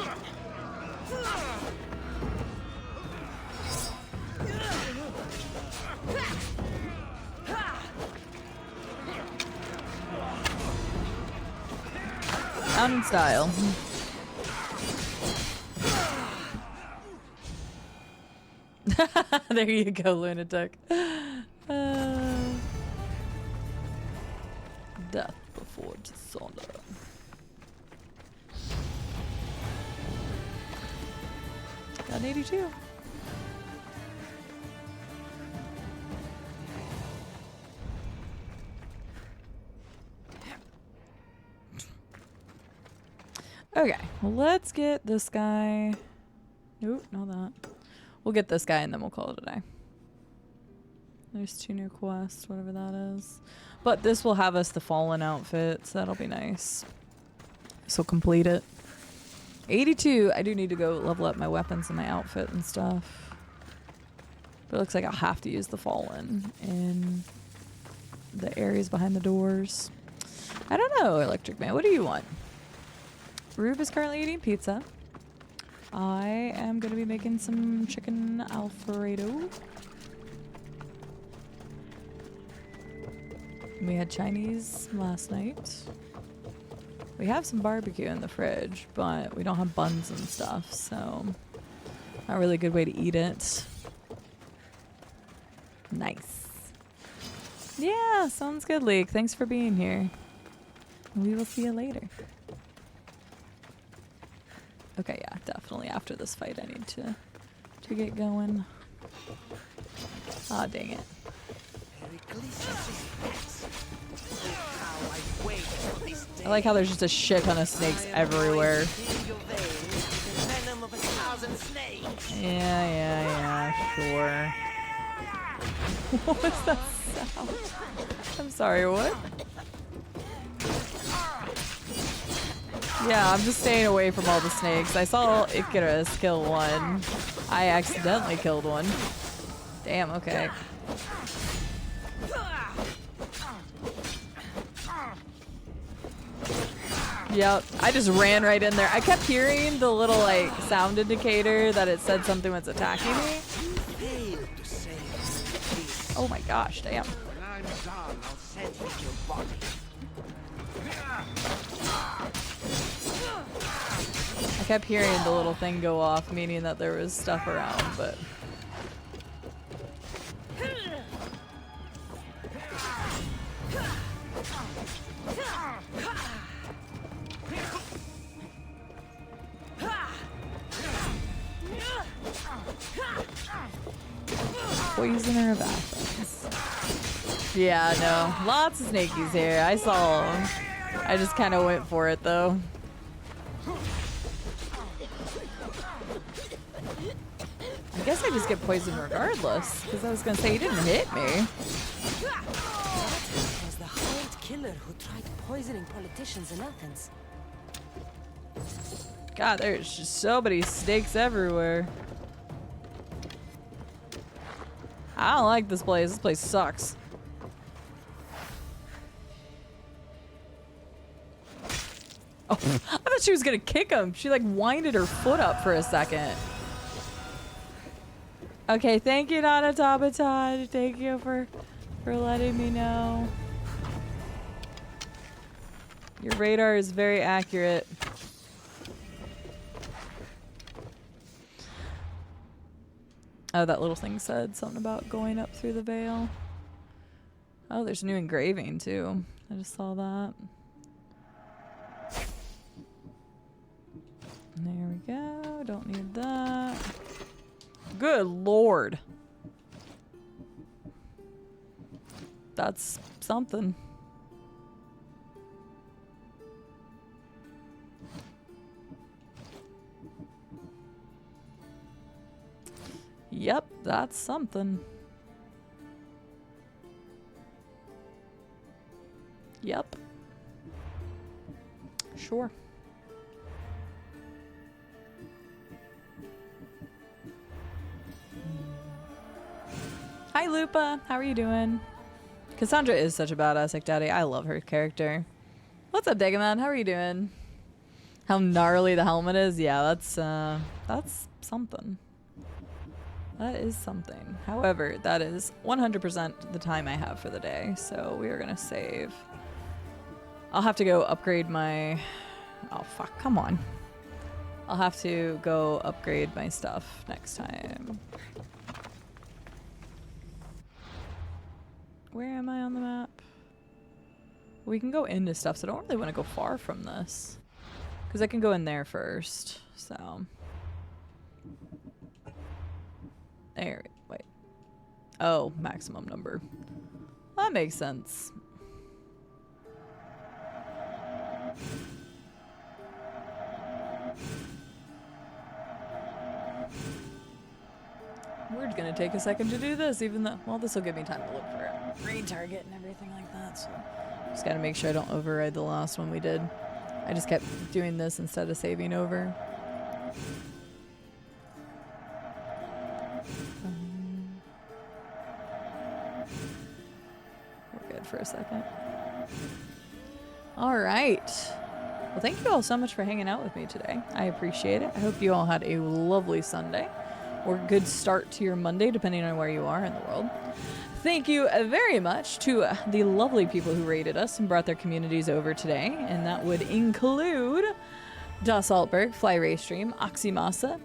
Out in style. There you go, lunatic. Death before dishonor. Got an 82. Okay, well, let's get this guy. Nope, not that. We'll get this guy and then we'll call it a day. There's 2 new quests, whatever that is. But this will have us the Fallen outfit, so that'll be nice. So complete it. 82, I do need to go level up my weapons and my outfit and stuff. But it looks like I'll have to use the Fallen in the areas behind the doors. I don't know, Electric Man, what do you want? Rube is currently eating pizza. I am going to be making some chicken Alfredo. We had Chinese last night. We have some barbecue in the fridge, but we don't have buns and stuff, so not really a good way to eat it. Nice. Yeah, sounds good, Leek. Thanks for being here. We will see you later. Okay, yeah, definitely after this fight I need to get going. Ah, dang it. I like how there's just a shit ton of snakes everywhere. Yeah, sure. What was that sound? I'm sorry, what? Yeah, I'm just staying away from all the snakes. I saw Icarus kill one. I accidentally killed one. Damn, okay. Yep, I just ran right in there. I kept hearing the little like sound indicator that it said something was attacking me. Oh my gosh, damn. I kept hearing the little thing go off, meaning that there was stuff around, but... Poisoner of Athens. Yeah, no. Lots of snakies here. I saw them. I just kind of went for it, though. I guess I just get poisoned regardless, because I was going to say he didn't hit me. That was the hired killer who tried poisoning politicians in Athens. God, there's just so many snakes everywhere. I don't like this place. This place sucks. Oh, I thought she was gonna kick him. She like winded her foot up for a second. Okay, thank you, Nana Tabataj. Thank you for letting me know. Your radar is very accurate. Oh, that little thing said something about going up through the veil. Oh, there's a new engraving too. I just saw that. There we go. Don't need that. Good lord. That's something. Yep, that's something. Yep. Sure. Hi, Lupa. How are you doing? Cassandra is such a badass like daddy. I love her character. What's up, Degaman? How are you doing? How gnarly the helmet is? Yeah, that's something. That is something. However, that is 100% the time I have for the day, so we are gonna save. I'll have to go upgrade my... Oh, fuck. Come on. I'll have to go upgrade my stuff next time. Where am I on the map? We can go into stuff, so I don't really want to go far from this. Because I can go in there first, so... There, wait. Oh, maximum number. That makes sense. We're gonna take a second to do this, even though, well, this will give me time to look for a green target and everything like that, so. Just gotta make sure I don't override the last one we did. I just kept doing this instead of saving over. We're good for a second. All right. Well, thank you all so much for hanging out with me today. I appreciate it. I hope you all had a lovely Sunday or good start to your Monday, depending on where you are in the world. Thank you very much to the lovely people who rated us and brought their communities over today, and that would include Das Altberg, Fly Raystream, Oxymasa,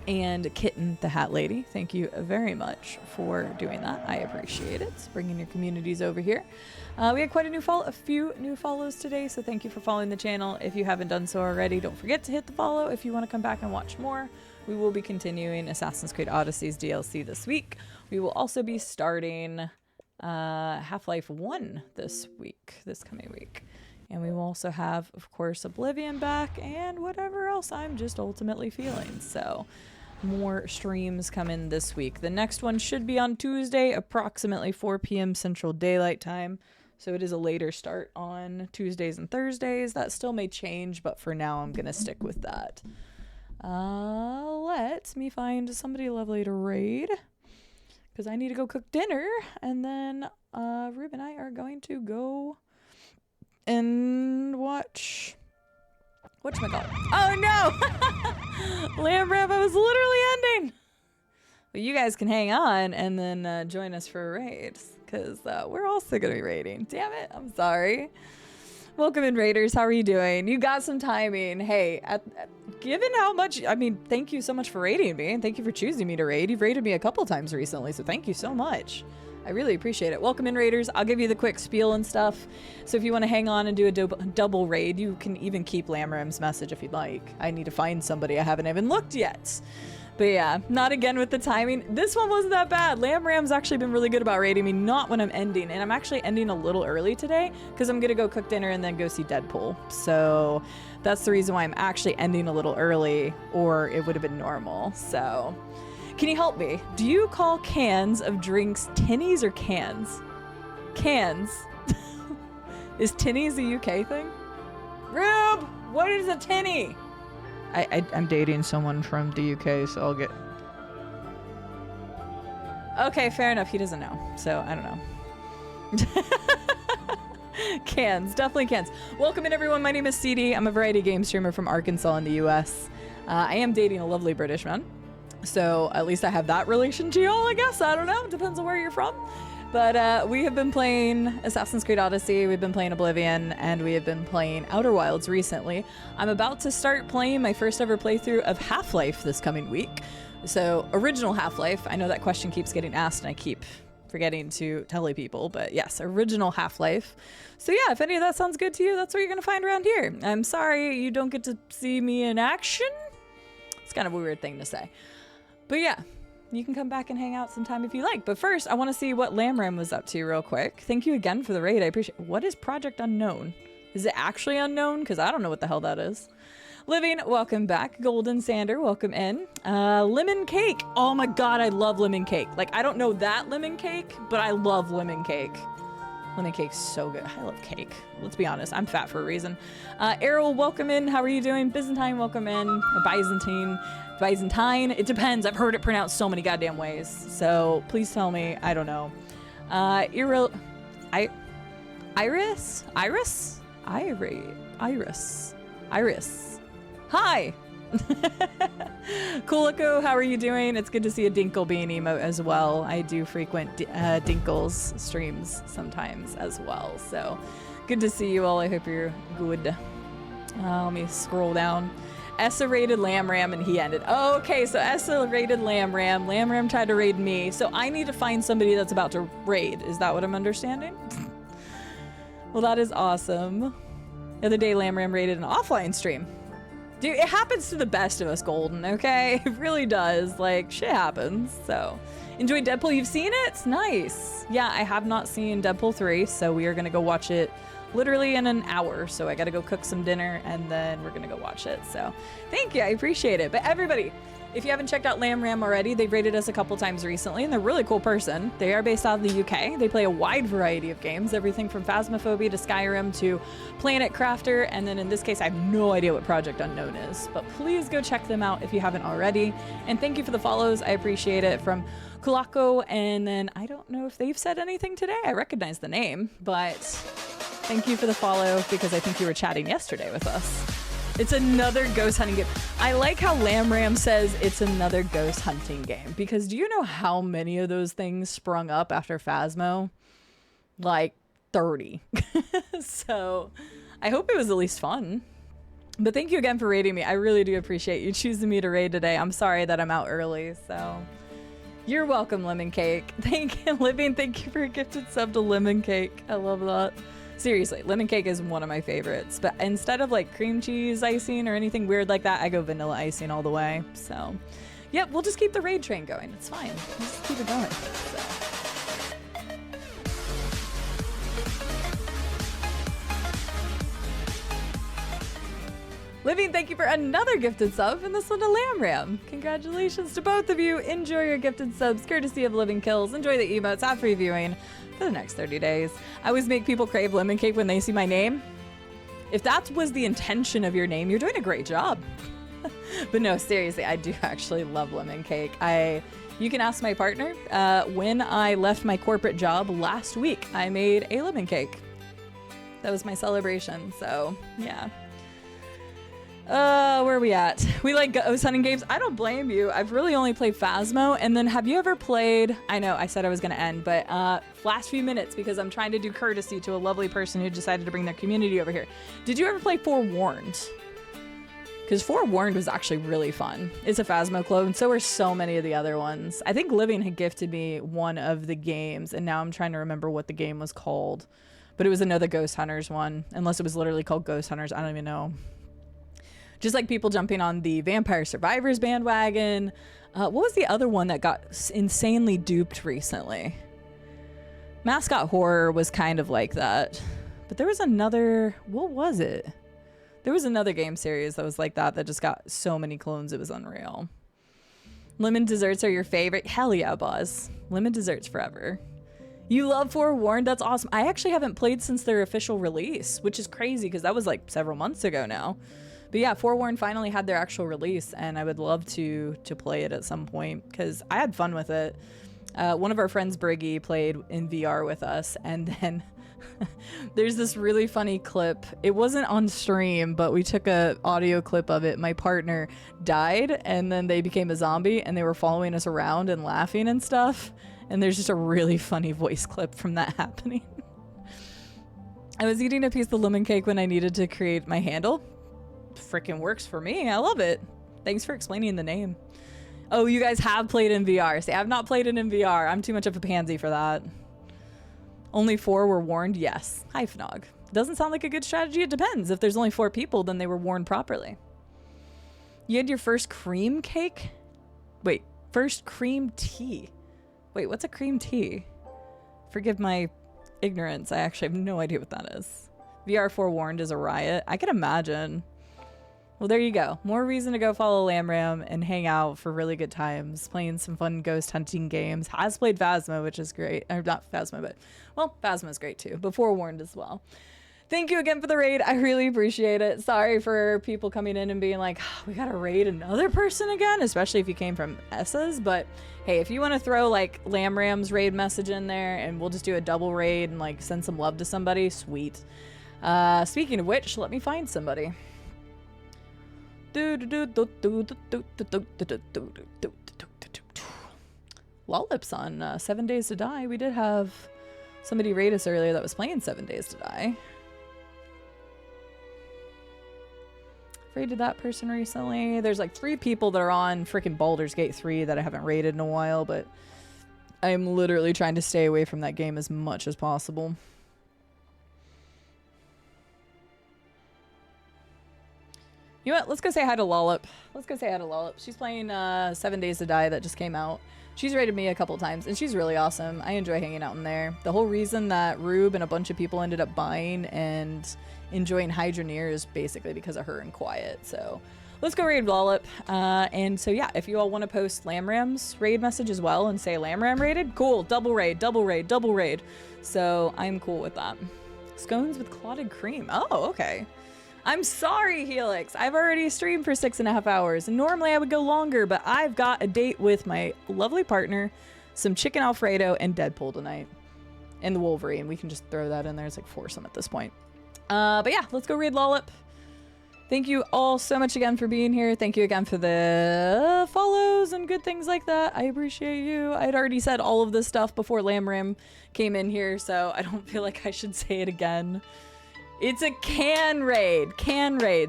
and Kitten the Hat Lady. Thank you very much for doing that. I appreciate it. Bringing your communities over here. We had quite a few new follows today, so thank you for following the channel. If you haven't done so already, don't forget to hit the follow if you want to come back and watch more. We will be continuing Assassin's Creed Odyssey's DLC this week. We will also be starting Half-Life 1 this coming week. And we will also have, of course, Oblivion back and whatever else I'm just ultimately feeling. So more streams coming this week. The next one should be on Tuesday, approximately 4 p.m. Central Daylight Time. So it is a later start on Tuesdays and Thursdays. That still may change, but for now I'm going to stick with that. Let me find somebody lovely to raid, because I need to go cook dinner. And then Rube and I are going to go and watch whatchamacallit. Oh no! Lamb Ramp, I was literally ending. Well, you guys can hang on and then join us for a raid, because we're also gonna be raiding. Damn it, I'm sorry. Welcome in, raiders. How are you doing? You got some timing. Hey, given how much, I mean, thank you so much for raiding me, and thank you for choosing me to raid. You've raided me a couple times recently, so thank you so much. I really appreciate it. Welcome in, raiders. I'll give you the quick spiel and stuff. So if you want to hang on and do a double raid, you can even keep Lamram's message if you'd like. I need to find somebody. I haven't even looked yet. But yeah, not again with the timing. This one wasn't that bad. Lamram's actually been really good about raiding me, not when I'm ending. And I'm actually ending a little early today because I'm going to go cook dinner and then go see Deadpool. So that's the reason why I'm actually ending a little early, or it would have been normal. So can you help me? Do you call cans of drinks tinnies or cans? Cans. Is tinnies a UK thing? Rube, what is a tinny? I'm dating someone from the UK, so I'll get... Okay, fair enough. He doesn't know, so I don't know. Cans, definitely cans. Welcome in, everyone. My name is CD. I'm a variety game streamer from Arkansas in the US. I am dating a lovely British man, so at least I have that relation to y'all, I guess. I don't know. Depends on where you're from. But we have been playing Assassin's Creed Odyssey, we've been playing Oblivion, and we have been playing Outer Wilds recently. I'm about to start playing my first ever playthrough of Half-Life this coming week. So, original Half-Life. I know that question keeps getting asked and I keep forgetting to tell people, but yes, original Half-Life. So yeah, if any of that sounds good to you, that's what you're gonna find around here. I'm sorry you don't get to see me in action. It's kind of a weird thing to say. But yeah. You can come back and hang out sometime if you like. But first, I want to see what Lamram was up to real quick. Thank you again for the raid. I appreciate it. What is Project Unknown? Is it actually unknown? Because I don't know what the hell that is. Living, welcome back. Golden Sander, welcome in. Lemon cake. Oh my god, I love lemon cake. Like, I don't know that lemon cake, but I love lemon cake. Lemon cake's so good. I love cake. Let's be honest. I'm fat for a reason. Errol, welcome in. How are you doing? Byzantine, welcome in. Byzantine. It depends. I've heard it pronounced so many goddamn ways. So please tell me. I don't know. Iris. Hi. Kuliko, how are you doing? It's good to see a Dinkle being emote as well. I do frequent Dinkle's streams sometimes as well. So good to see you all. I hope you're good. Let me scroll down. Essa raided Lamram and he ended. Oh, okay, so Essa raided Lamram. Lamram tried to raid me. So I need to find somebody that's about to raid. Is that what I'm understanding? Well, that is awesome. The other day, Lamram raided an offline stream. Dude, it happens to the best of us, Golden, okay? It really does. Like, shit happens. So, enjoyed Deadpool. You've seen it? It's nice. Yeah, I have not seen Deadpool 3, so we are going to go watch it literally in an hour. So I got to go cook some dinner, and then we're going to go watch it. So, thank you. I appreciate it. But everybody, if you haven't checked out Lamram already, they've rated us a couple times recently, and they're a really cool person. They are based out of the UK. They play a wide variety of games, everything from Phasmophobia to Skyrim to Planet Crafter, and then in this case, I have no idea what Project Unknown is, but please go check them out if you haven't already. And thank you for the follows. I appreciate it. From Kulako, and then I don't know if they've said anything today. I recognize the name, but thank you for the follow because I think you were chatting yesterday with us. It's another ghost hunting game. I like how Lamram says it's another ghost hunting game, because do you know how many of those things sprung up after Phasmo? Like 30. So I hope it was at least fun. But thank you again for raiding me. I really do appreciate you choosing me to raid today. I'm sorry that I'm out early, so you're welcome, Lemon Cake. Thank you, Living. Thank you for a gifted sub to Lemon Cake. I love that. Seriously, lemon cake is one of my favorites, but instead of like cream cheese icing or anything weird like that, I go vanilla icing all the way. So, yep, we'll just keep the raid train going. It's fine. We'll just keep it going. So. Living, thank you for another gifted sub, and this one to Lamb Ram. Congratulations to both of you. Enjoy your gifted subs, courtesy of Living Kills. Enjoy the emotes, have free viewing for the next 30 days. I always make people crave lemon cake when they see my name. If that was the intention of your name, you're doing a great job. But no, seriously, I do actually love lemon cake. You can ask my partner. When I left my corporate job last week, I made a lemon cake. That was my celebration, so yeah. Where are we at? We like ghost hunting games. I don't blame you. I've really only played Phasmo. And then have you ever played, I know I said I was going to end, but last few minutes because I'm trying to do courtesy to a lovely person who decided to bring their community over here. Did you ever play Forewarned? Because Forewarned was actually really fun. It's a Phasmo clone. So are so many of the other ones. I think Living had gifted me one of the games, and now I'm trying to remember what the game was called. But it was another Ghost Hunters one, unless it was literally called Ghost Hunters. I don't even know. Just like people jumping on the Vampire Survivors bandwagon. What was the other one that got insanely duped recently? Mascot Horror was kind of like that. But there was another, what was it? There was another game series that was like that just got so many clones it was unreal. Lemon desserts are your favorite? Hell yeah, boss. Lemon desserts forever. You love Forewarned? That's awesome. I actually haven't played since their official release, which is crazy because that was like several months ago now. But yeah, Forewarned finally had their actual release, and I would love to play it at some point because I had fun with it. One of our friends, Briggy, played in VR with us, and then there's this really funny clip. It wasn't on stream, but we took a audio clip of it. My partner died, and then they became a zombie, and they were following us around and laughing and stuff. And there's just a really funny voice clip from that happening. I was eating a piece of lemon cake when I needed to create my handle. Freaking works for me. I love it. Thanks for explaining the name. Oh, you guys have played in VR. See, I've not played it in VR. I'm too much of a pansy for that. Only 4 were warned? Yes. Hi, Fnog. Doesn't sound like a good strategy. It depends. If there's only 4 people, then they were warned properly. You had your first cream cake? Wait, first cream tea. Wait, what's a cream tea? Forgive my ignorance. I actually have no idea what that is. VR Forewarned is a riot. I can imagine. Well, there you go. More reason to go follow Lamb Ram and hang out for really good times, playing some fun ghost hunting games. Has played Phasmo, which is great. Or not Phasmo, but, well, Phasmo's great too, but Forewarned as well. Thank you again for the raid. I really appreciate it. Sorry for people coming in and being like, oh, we gotta raid another person again, especially if you came from Essa's. But hey, if you want to throw like Lamb Ram's raid message in there and we'll just do a double raid and like send some love to somebody, sweet. Speaking of which, let me find somebody. Lollips on 7 Days to Die. We did have somebody raid us earlier that was playing 7 Days to Die. Raided that person recently. There's like 3 people that are on freaking Baldur's Gate 3 that I haven't raided in a while, but I'm literally trying to stay away from that game as much as possible. You know what? Let's go say hi to Lollip. Let's go say hi to Lollip. She's playing 7 Days to Die that just came out. She's raided me a couple times, and she's really awesome. I enjoy hanging out in there. The whole reason that Rube and a bunch of people ended up buying and enjoying Hydroneer is basically because of her and Quiet. So let's go raid Lollip. And so yeah, if you all want to post Lamb Ram's raid message as well and say Lamb Ram raided, cool. Double raid, double raid, double raid. So I'm cool with that. Scones with clotted cream. Oh, okay. I'm sorry, Helix. I've already streamed for 6.5 hours. Normally I would go longer, but I've got a date with my lovely partner, some chicken Alfredo, and Deadpool tonight. And the Wolverine. We can just throw that in there. It's like foursome at this point. But yeah, let's go read Lollip. Thank you all so much again for being here. Thank you again for the follows and good things like that. I appreciate you. I had already said all of this stuff before Lamb Ram came in here, so I don't feel like I should say it again. It's a can raid.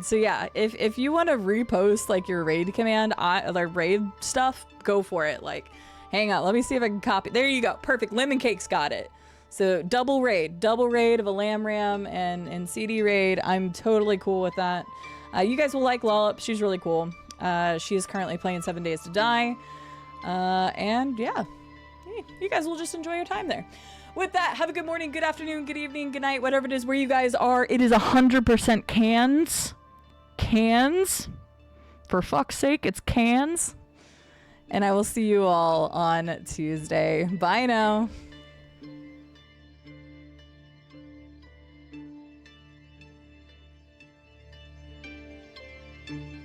So yeah, if you want to repost like your raid command, like raid stuff, go for it. Like, hang on, let me see if I can copy. There you go. Perfect. Lemon Cake's got it. So double raid of a Lamb Ram and CD raid. I'm totally cool with that. You guys will like Lollip. She's really cool. She is currently playing 7 Days to Die. And yeah, you guys will just enjoy your time there. With that, have a good morning, good afternoon, good evening, good night, whatever it is where you guys are. It is 100% cans. cans. For fuck's sake, it's cans. And I will see you all on Tuesday. Bye now. Thank you.